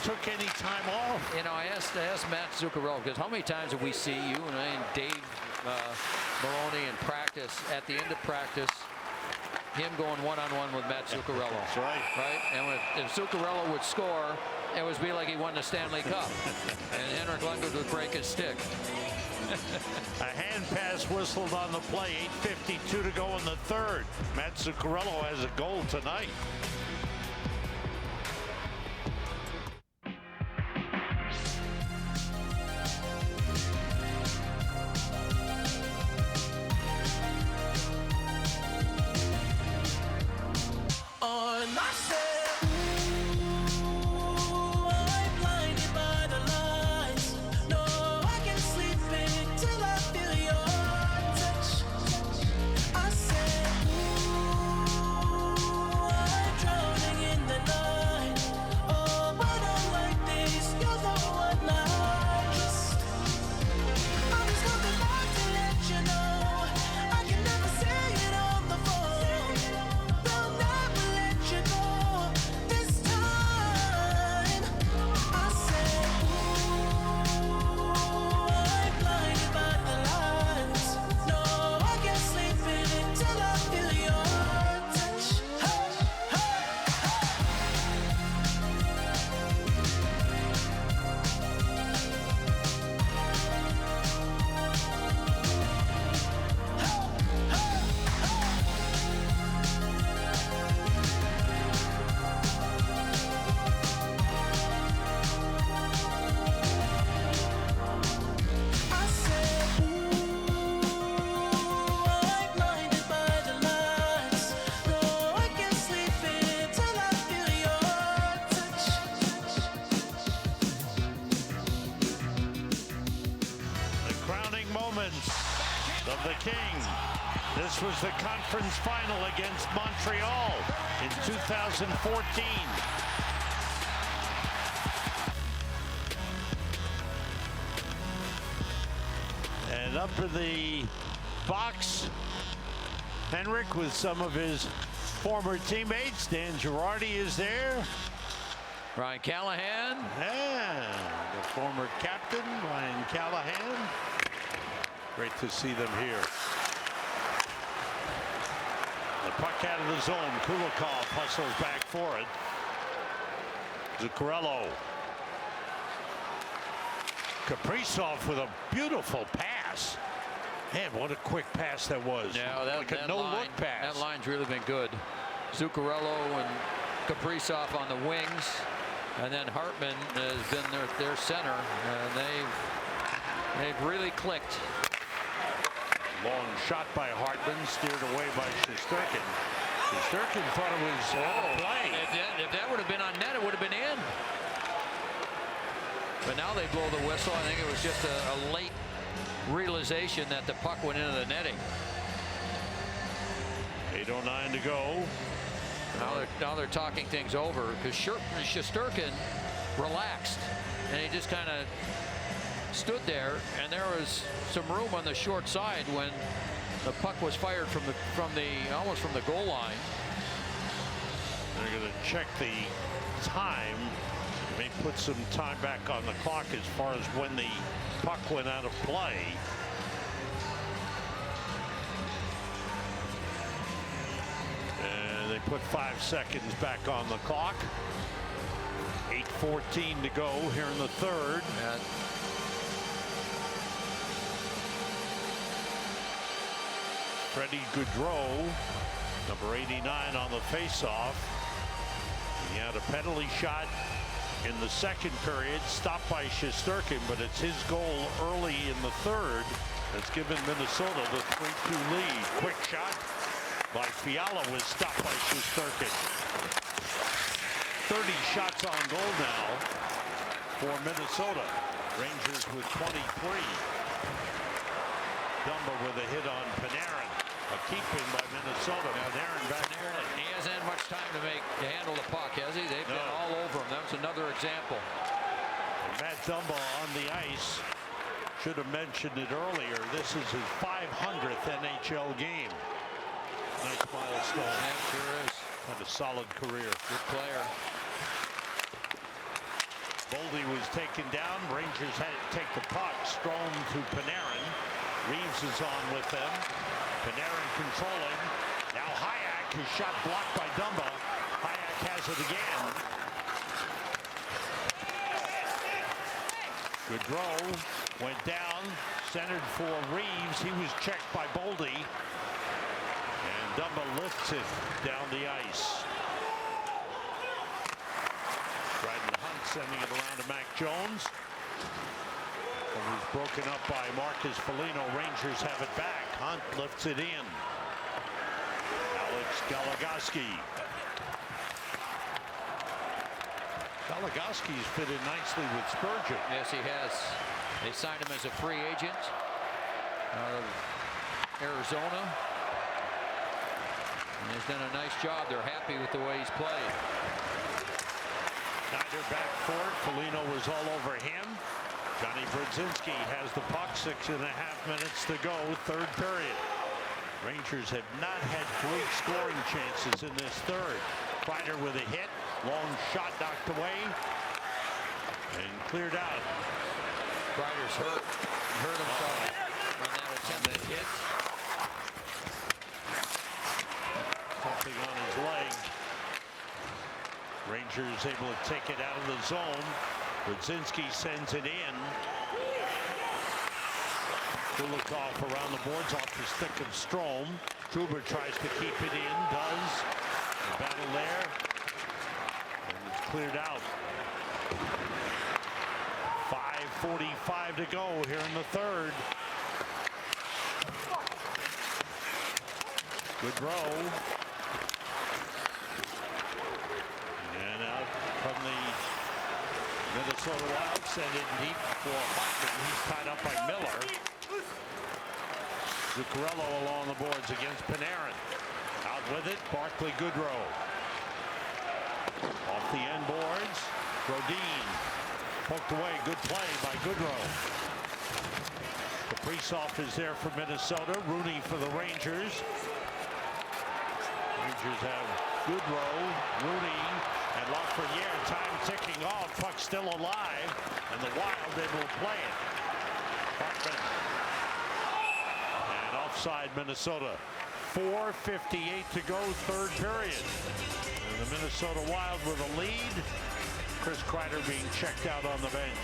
took any time off. You know, I asked Matt Zuccarello, because how many times have we see you and I and Dave Maloney in practice, at the end of practice, him going one-on-one with Matt Zuccarello. That's right. Right? And if Zuccarello would score, it would be like he won the Stanley Cup. And Henrik Lundqvist would break his stick. A hand pass whistled on the play. 8:52 to go in the third. Matt Zuccarello has a goal tonight. the King. This was the conference final against Montreal in 2014. And up in the box, Henrik with some of his former teammates. Dan Girardi is there. Ryan Callahan. And the former captain, Ryan Callahan. Great to see them here. The puck out of the zone. Kulikov hustles back for it. Zuccarello. Kaprizov with a beautiful pass. Man, what a quick pass that was. Yeah, like a no-look pass. That line's really been good. Zuccarello and Kaprizov on the wings. And then Hartman has been their center. And they've really clicked. Long shot by Hartman, steered away by Shesterkin. Shesterkin thought it was out of play. If that would have been on net, it would have been in. But now they blow the whistle. I think it was just a late realization that the puck went into the netting. 8:09 to go. Now they're talking things over because Shesterkin relaxed and he just kind of stood there, and there was some room on the short side when the puck was fired almost from the goal line. They're going to check the time. May put some time back on the clock as far as when the puck went out of play. And they put 5 seconds back on the clock. 8:14 to go here in the third. Freddie Gaudreau, number 89 on the faceoff. He had a penalty shot in the second period, stopped by Shesterkin, but it's his goal early in the third that's given Minnesota the 3-2 lead. Quick shot by Fiala was stopped by Shesterkin. 30 shots on goal now for Minnesota. Rangers with 23. Dumba with a hit on Panarin. A keep-in by Minnesota. Panarin back. He hasn't had much time to handle the puck, has he? They've been all over him. That was another example. And Matt Dumba on the ice. Should have mentioned it earlier. This is his 500th NHL game. Nice milestone. That sure is. Had a solid career. Good player. Boldy was taken down. Rangers had to take the puck. Strome to Panarin. Reeves is on with them. Panarin controlling. Now Hayek, his shot blocked by Dumba. Hayek has it again. Gaudreau went down, centered for Reeves. He was checked by Boldy. And Dumba lifts it down the ice. Dryden Hunt sending it around to Mac Jones. It was broken up by Marcus Foligno. Rangers have it back. Hunt lifts it in. Alex Goligoski. Goligoski's fit in nicely with Spurgeon. Yes, he has. They signed him as a free agent out of Arizona. And he's done a nice job. They're happy with the way he's played. Snyder back for it. Foligno was all over him. Johnny Brodzinski has the puck. 6.5 minutes to go. Third period. Rangers have not had great scoring chances in this third. Kreider with a hit. Long shot knocked away. And cleared out. Kreider's hurt. Hurt himself on that attempted hit. Something on his leg. Rangers able to take it out of the zone. Brodzinski sends it in. Kulikov around the boards off the stick of Strome. Truber tries to keep it in. Does. The battle there. And it's cleared out. 5:45 to go here in the third. Gaudreau. And out from the Minnesota Wild, send it deep for Hartman. He's tied up by Miller. Zuccarello along the boards against Panarin. Out with it, Barclay Goodrow. Off the end boards, Brodin poked away. Good play by Goodrow. Kaprizov is there for Minnesota. Rooney for the Rangers. Rangers have Goodrow, Rooney, and Lafreniere. Time ticking off. Puck still alive, and the Wild able to play it. Hartman. And offside Minnesota. 4:58 to go, third period. And the Minnesota Wild with a lead. Chris Kreider being checked out on the bench.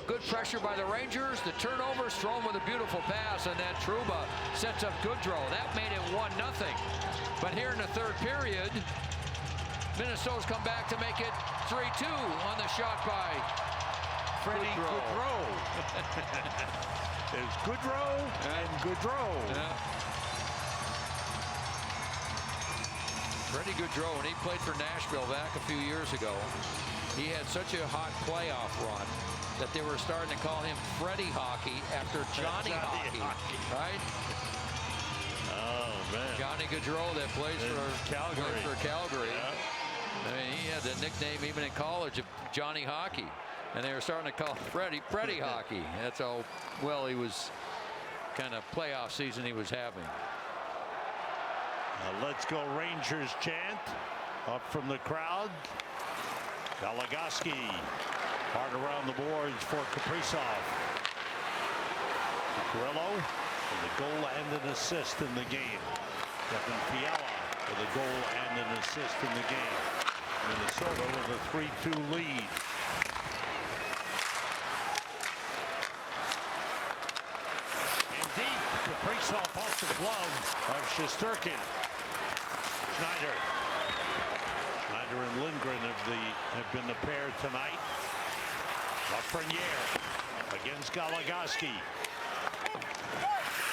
Good pressure by the Rangers. The turnover, Strome with a beautiful pass, and then Trouba sets up Goodrow. That made it 1-0. But here in the third period, Minnesota's come back to make it 3-2 on the shot by Freddie Goodrow. There's Goodrow and Goodrow. Yeah. Freddie Goodrow, when he played for Nashville back a few years ago, he had such a hot playoff run that they were starting to call him Freddie Hockey after Johnny Hockey, right? Oh, man. Johnny Gaudreau that plays for Calgary. Yeah. I mean, he had the nickname even in college of Johnny Hockey. And they were starting to call him Freddie Hockey. That's how well he was, kind of playoff season he was having. Let's go Rangers chant up from the crowd. Goligoski hard around the boards for Kaprizov. Zuccarello with a goal and an assist in the game. Kevin Fiala with a goal and an assist in the game. Minnesota with a 3-2 lead. And deep, Kaprizov off the glove of Shesterkin. Schneider and Lindgren have been the pair tonight. Lafreniere against Goligoski.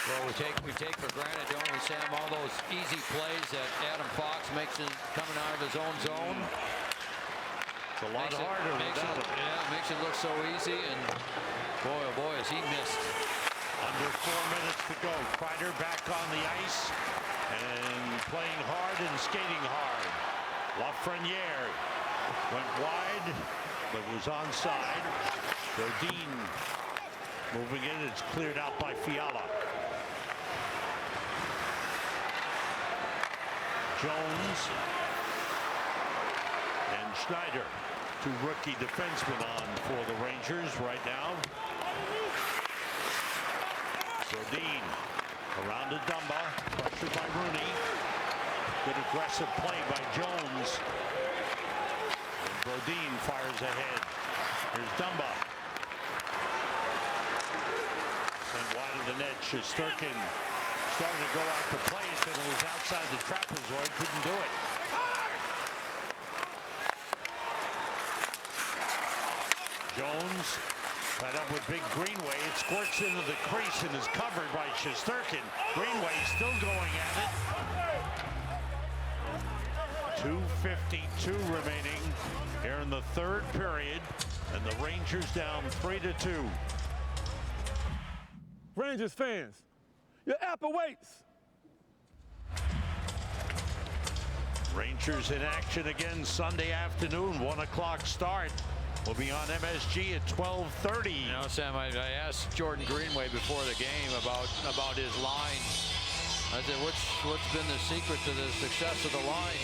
Well, we take for granted, don't we, Sam, all those easy plays that Adam Fox makes coming out of his own zone. It's a lot harder without him. Yeah, it makes it look so easy, and boy, oh boy, has he missed. Under 4 minutes to go. Kreider back on the ice and playing hard and skating hard. Lafreniere went wide, but was onside. Brodin moving in. It's cleared out by Fiala. Jones and Schneider, two rookie defensemen on for the Rangers right now. Brodin around to Dumba, pressured by Rooney. Good aggressive play by Jones. And Brodin fires ahead. Here's Dumba. And wide of the net, Shesterkin Started to go out to play it, but it was outside the trapezoid, couldn't do it. Jones tied up with Big Greenway. It squirts into the crease and is covered by Shesterkin. Greenway still going at it. 2:52 remaining here in the third period, and the Rangers down 3-2. Rangers fans, your app awaits. Rangers in action again Sunday afternoon, 1 o'clock start. We'll be on MSG at 12:30. You know, Sam, I asked Jordan Greenway before the game about his line. I said, what's been the secret to the success of the line?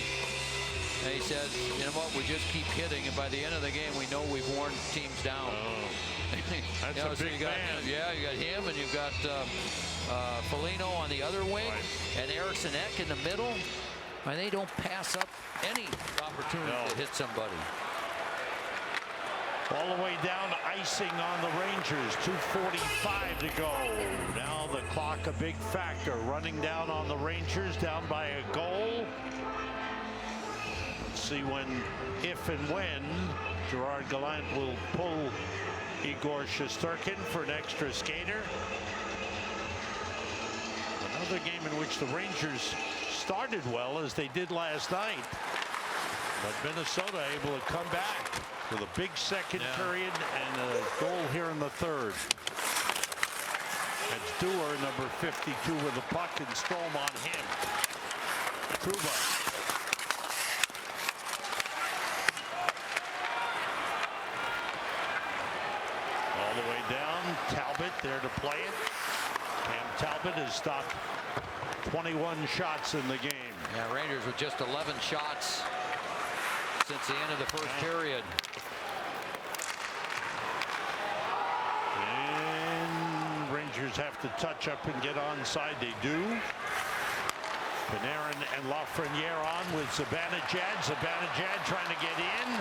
And he says, you know what, we just keep hitting, and by the end of the game, we know we've worn teams down. That's you know, a so big you got, man. Yeah, you got him, and you've got Foligno on the other wing, and Eriksson Ek in the middle. And they don't pass up any opportunity to hit somebody. All the way down, icing on the Rangers, 2:45 to go. Now the clock a big factor, running down on the Rangers, down by a goal. Let's see if and when Gerard Gallant will pull Igor Shesterkin for an extra skater. Another game in which the Rangers started well, as they did last night. But Minnesota able to come back with a big second period and a goal here in the third. It's Dewar, number 52, with the puck, and Strome on him. Trouba. All the way down. Talbot there to play it. Cam Talbot has stopped 21 shots in the game. Yeah, Rangers with just 11 shots since the end of the first period. And Rangers have to touch up and get onside. They do. Panarin and Lafreniere on with Zibanejad. Zibanejad trying to get in.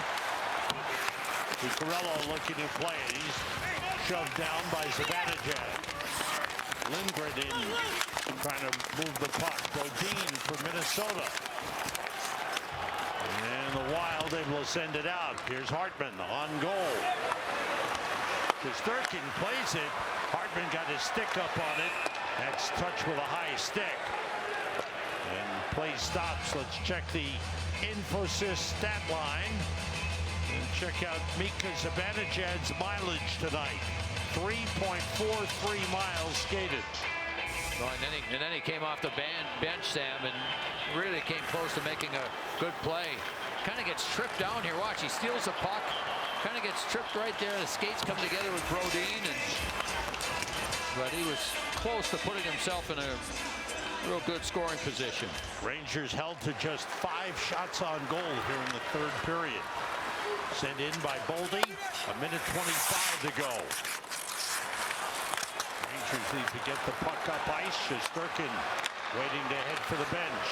Zuccarello looking to play it. He's shoved down by Zibanejad. Lindgren in, trying to move the puck. Bodine for Minnesota. And the Wild able to send it out. Here's Hartman on goal. Shesterkin plays it. Hartman got his stick up on it. That's touched with a high stick. And play stops. Let's check the Infosys stat line. And check out Mika Zibanejad's mileage tonight. 3.43 miles skated. Well, and then he came off the bench, Sam, and really came close to making a good play. Kind of gets tripped down here. Watch, he steals the puck. Kind of gets tripped right there. The skates come together with Brodin, but he was close to putting himself in a real good scoring position. Rangers held to just 5 shots on goal here in the third period. Sent in by Boldy. 1:25 to go. Rangers need to get the puck up ice. Shesterkin waiting to head for the bench.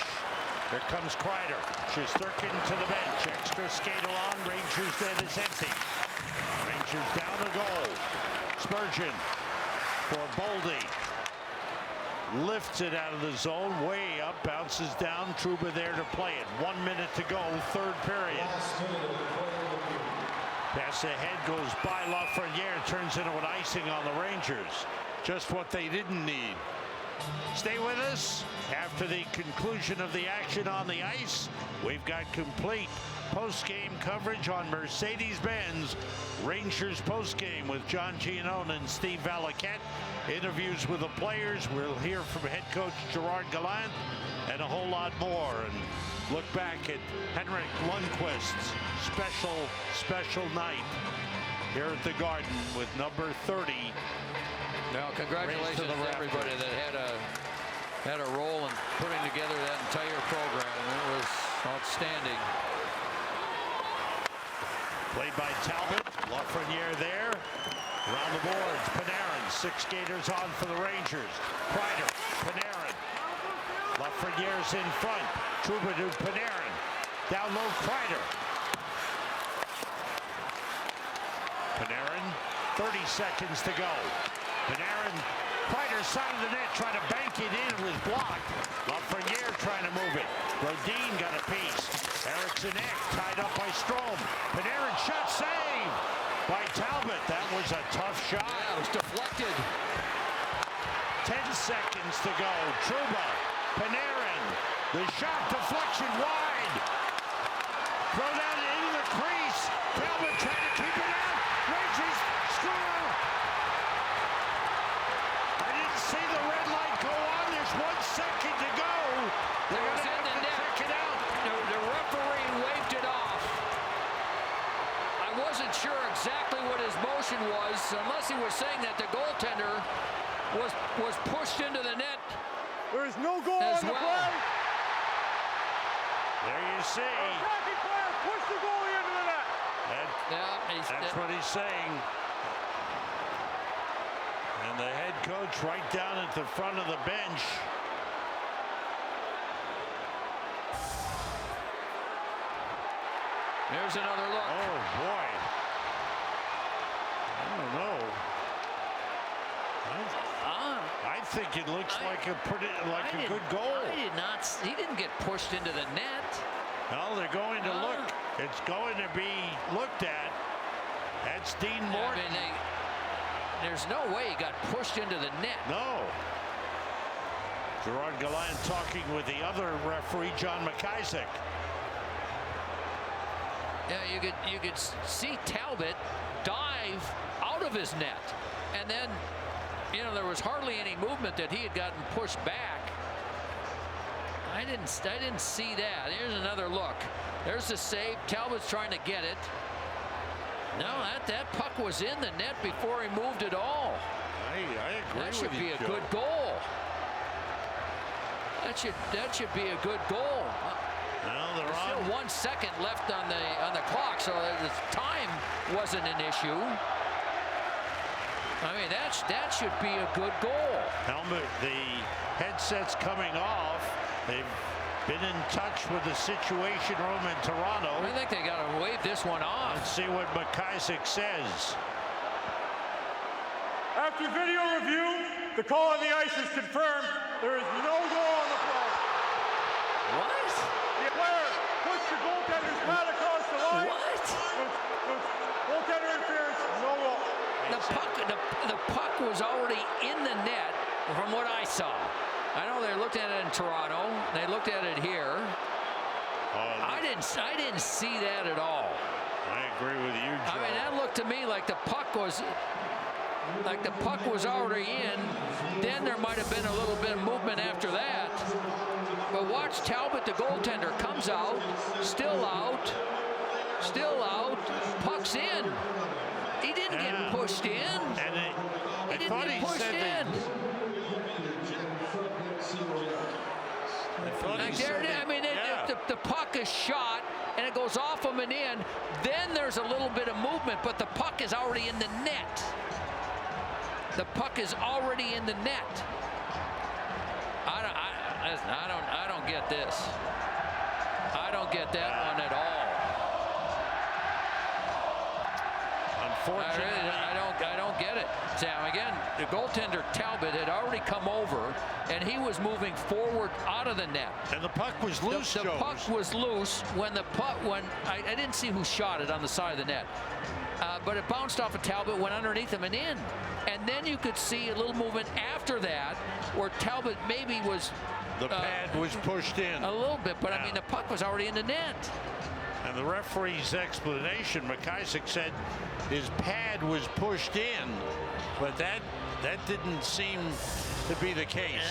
Here comes Kreider. Shesterkin to the bench. Extra skater on. Rangers net is empty. Rangers down a goal. Spurgeon for Boldy. Lifts it out of the zone. Way up. Bounces down. Trouba there to play it. 1 minute to go. Third period. Pass ahead goes by Lafreniere. Turns into an icing on the Rangers. Just what they didn't need. Stay with us. After the conclusion of the action on the ice, we've got complete post-game coverage on Mercedes-Benz Rangers post-game with John Giannone and Steve Valiquette. Interviews with the players. We'll hear from head coach Gerard Gallant and a whole lot more. And look back at Henrik Lundqvist's special night here at the Garden with number 30. Now, congratulations to everybody that had a role in putting together that entire program. It was outstanding. Played by Talbot. Lafreniere there. Around the boards, Panarin. 6 skaters on for the Rangers. Kreider, Panarin. Lafreniere's in front. Trouba to Panarin. Down low, Kreider. Panarin, 30 seconds to go. Panarin, Kreider side of the net, trying to bank it in. It was blocked. Lafreniere trying to move it. Rodin got a piece. Eriksson Ek tied up by Strome. Panarin shot save by Talbot. That was a tough shot. Yeah, it was deflected. 10 seconds to go. Trouba, Panarin. The shot deflection wide. Throw down into the crease. Talbot trying to keep it out. Rangers score. I didn't see the red light go on. There's 1 second to go. They're going to have to check it out. The referee waved it off. I wasn't sure exactly what his motion was, unless he was saying that the goaltender was pushed into the net. There is no goal on the play. There you see. Attacking player, push the goalie into the net. That's what he's saying. And the head coach right down at the front of the bench. There's another look. Oh boy. I don't know. I think it looks like a good goal. He didn't get pushed into the net. Well, they're going to look. It's going to be looked at. That's Dean Morton. I mean, there's no way he got pushed into the net. No. Gerard Gallant talking with the other referee, John McIsaac. Yeah, you could see Talbot dive out of his net, and then, you know, there was hardly any movement that he had gotten pushed back. I didn't see that. Here's another look. There's the save. Talbot's trying to get it. No, that puck was in the net before he moved at all. I agree. That should be a good goal. That should be a good goal. Well, there's still 1 second left on the clock, so the time wasn't an issue. I mean, that should be a good goal. Helmet, the headset's coming off. They've been in touch with the Situation Room in Toronto. I think they got to wave this one off. Let's see what McIsaac says. After video review, the call on the ice is confirmed. There is no goal on the play. What? The player pushed the goaltender's pad across the line. What? Goaltender interference, no goal. The puck was already in the net from what I saw. I know they looked at it in Toronto. They looked at it here. I didn't see that at all. I agree with you, Joe. I mean, that looked to me like the puck was already in. Then there might have been a little bit of movement after that. But watch Talbot, the goaltender, comes out, still out, puck's in. He didn't get pushed in. He didn't get pushed in. The puck is shot and it goes off him and in. Then there's a little bit of movement, but the puck is already in the net. The puck is already in the net. I don't get this. I don't get that one at all. Unfortunately, I don't get it, Sam. Again, the goaltender Talbot had already come over, and he was moving forward out of the net. And the puck was loose. The puck was loose when I didn't see who shot it on the side of the net, but it bounced off of Talbot, went underneath him and in, and then you could see a little movement after that where Talbot maybe was. The pad was pushed in a little bit, but I mean the puck was already in the net. And the referee's explanation, McIsaac said his pad was pushed in, but that didn't seem to be the case.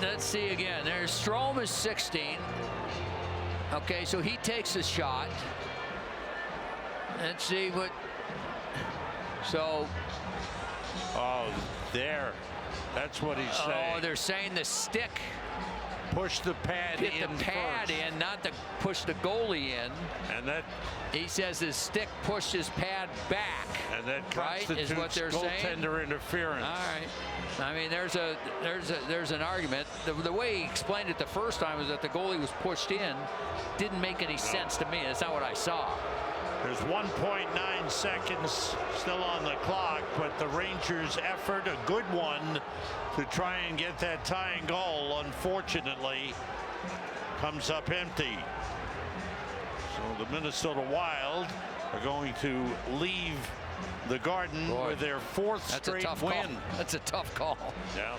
Let's see again. There's Strome is 16. Okay, so he takes a shot. Let's see what. So. Oh, there. That's what he's saying. Oh, they're saying the stick. Push the pad in. Hit the pad in, not to push the goalie in. And that. He says his stick pushed his pad back. And that constitutes is what they're goaltender saying? interference. All right. I mean, there's an argument. The way he explained it the first time was that the goalie was pushed in. Didn't make any sense to me. That's not what I saw. There's 1.9 seconds still on the clock, but the Rangers' effort, a good one, to try and get that tying goal. Unfortunately, comes up empty. So the Minnesota Wild are going to leave the Garden with their fourth straight win. That's a tough call. Yeah.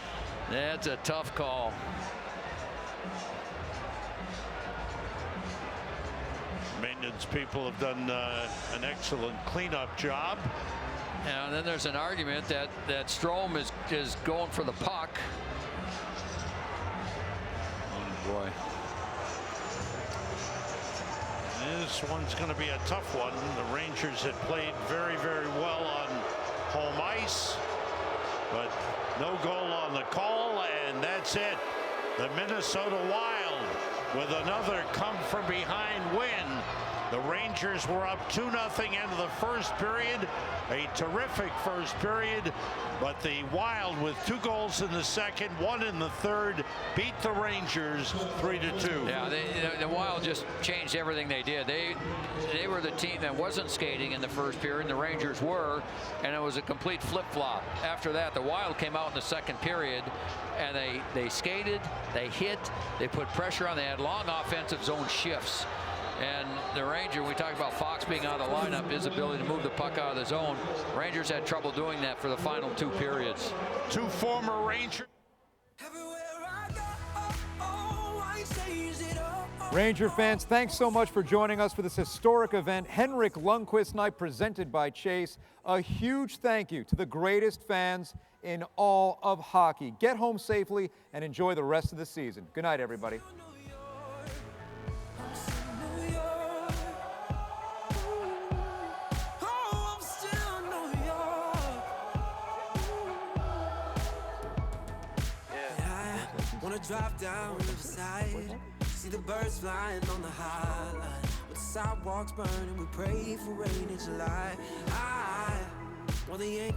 That's a tough call. Maintenance people have done an excellent cleanup job. And then there's an argument that Strome is going for the puck. Oh boy. This one's going to be a tough one. The Rangers had played very, very well on home ice, but no goal on the call, and that's it. The Minnesota Wild with another come-from-behind win. The Rangers were up 2-0 into the first period, a terrific first period, but the Wild with 2 goals in the second, 1 in the third, beat the Rangers 3-2. Yeah, the Wild just changed everything they did. They were the team that wasn't skating in the first period, and the Rangers were, and it was a complete flip-flop. After that, the Wild came out in the second period, and they skated, they hit, they put pressure on, they had long offensive zone shifts. And the Ranger, we talk about Fox being out of the lineup, his ability to move the puck out of the zone. Rangers had trouble doing that for the final 2 periods. 2 former Rangers. Ranger fans, thanks so much for joining us for this historic event, Henrik Lundqvist Night, presented by Chase. A huge thank you to the greatest fans in all of hockey. Get home safely and enjoy the rest of the season. Good night, everybody. Drive down Riverside, see the birds flying on the high line. With the sidewalks burning, we pray for rain in July. Well, they ain't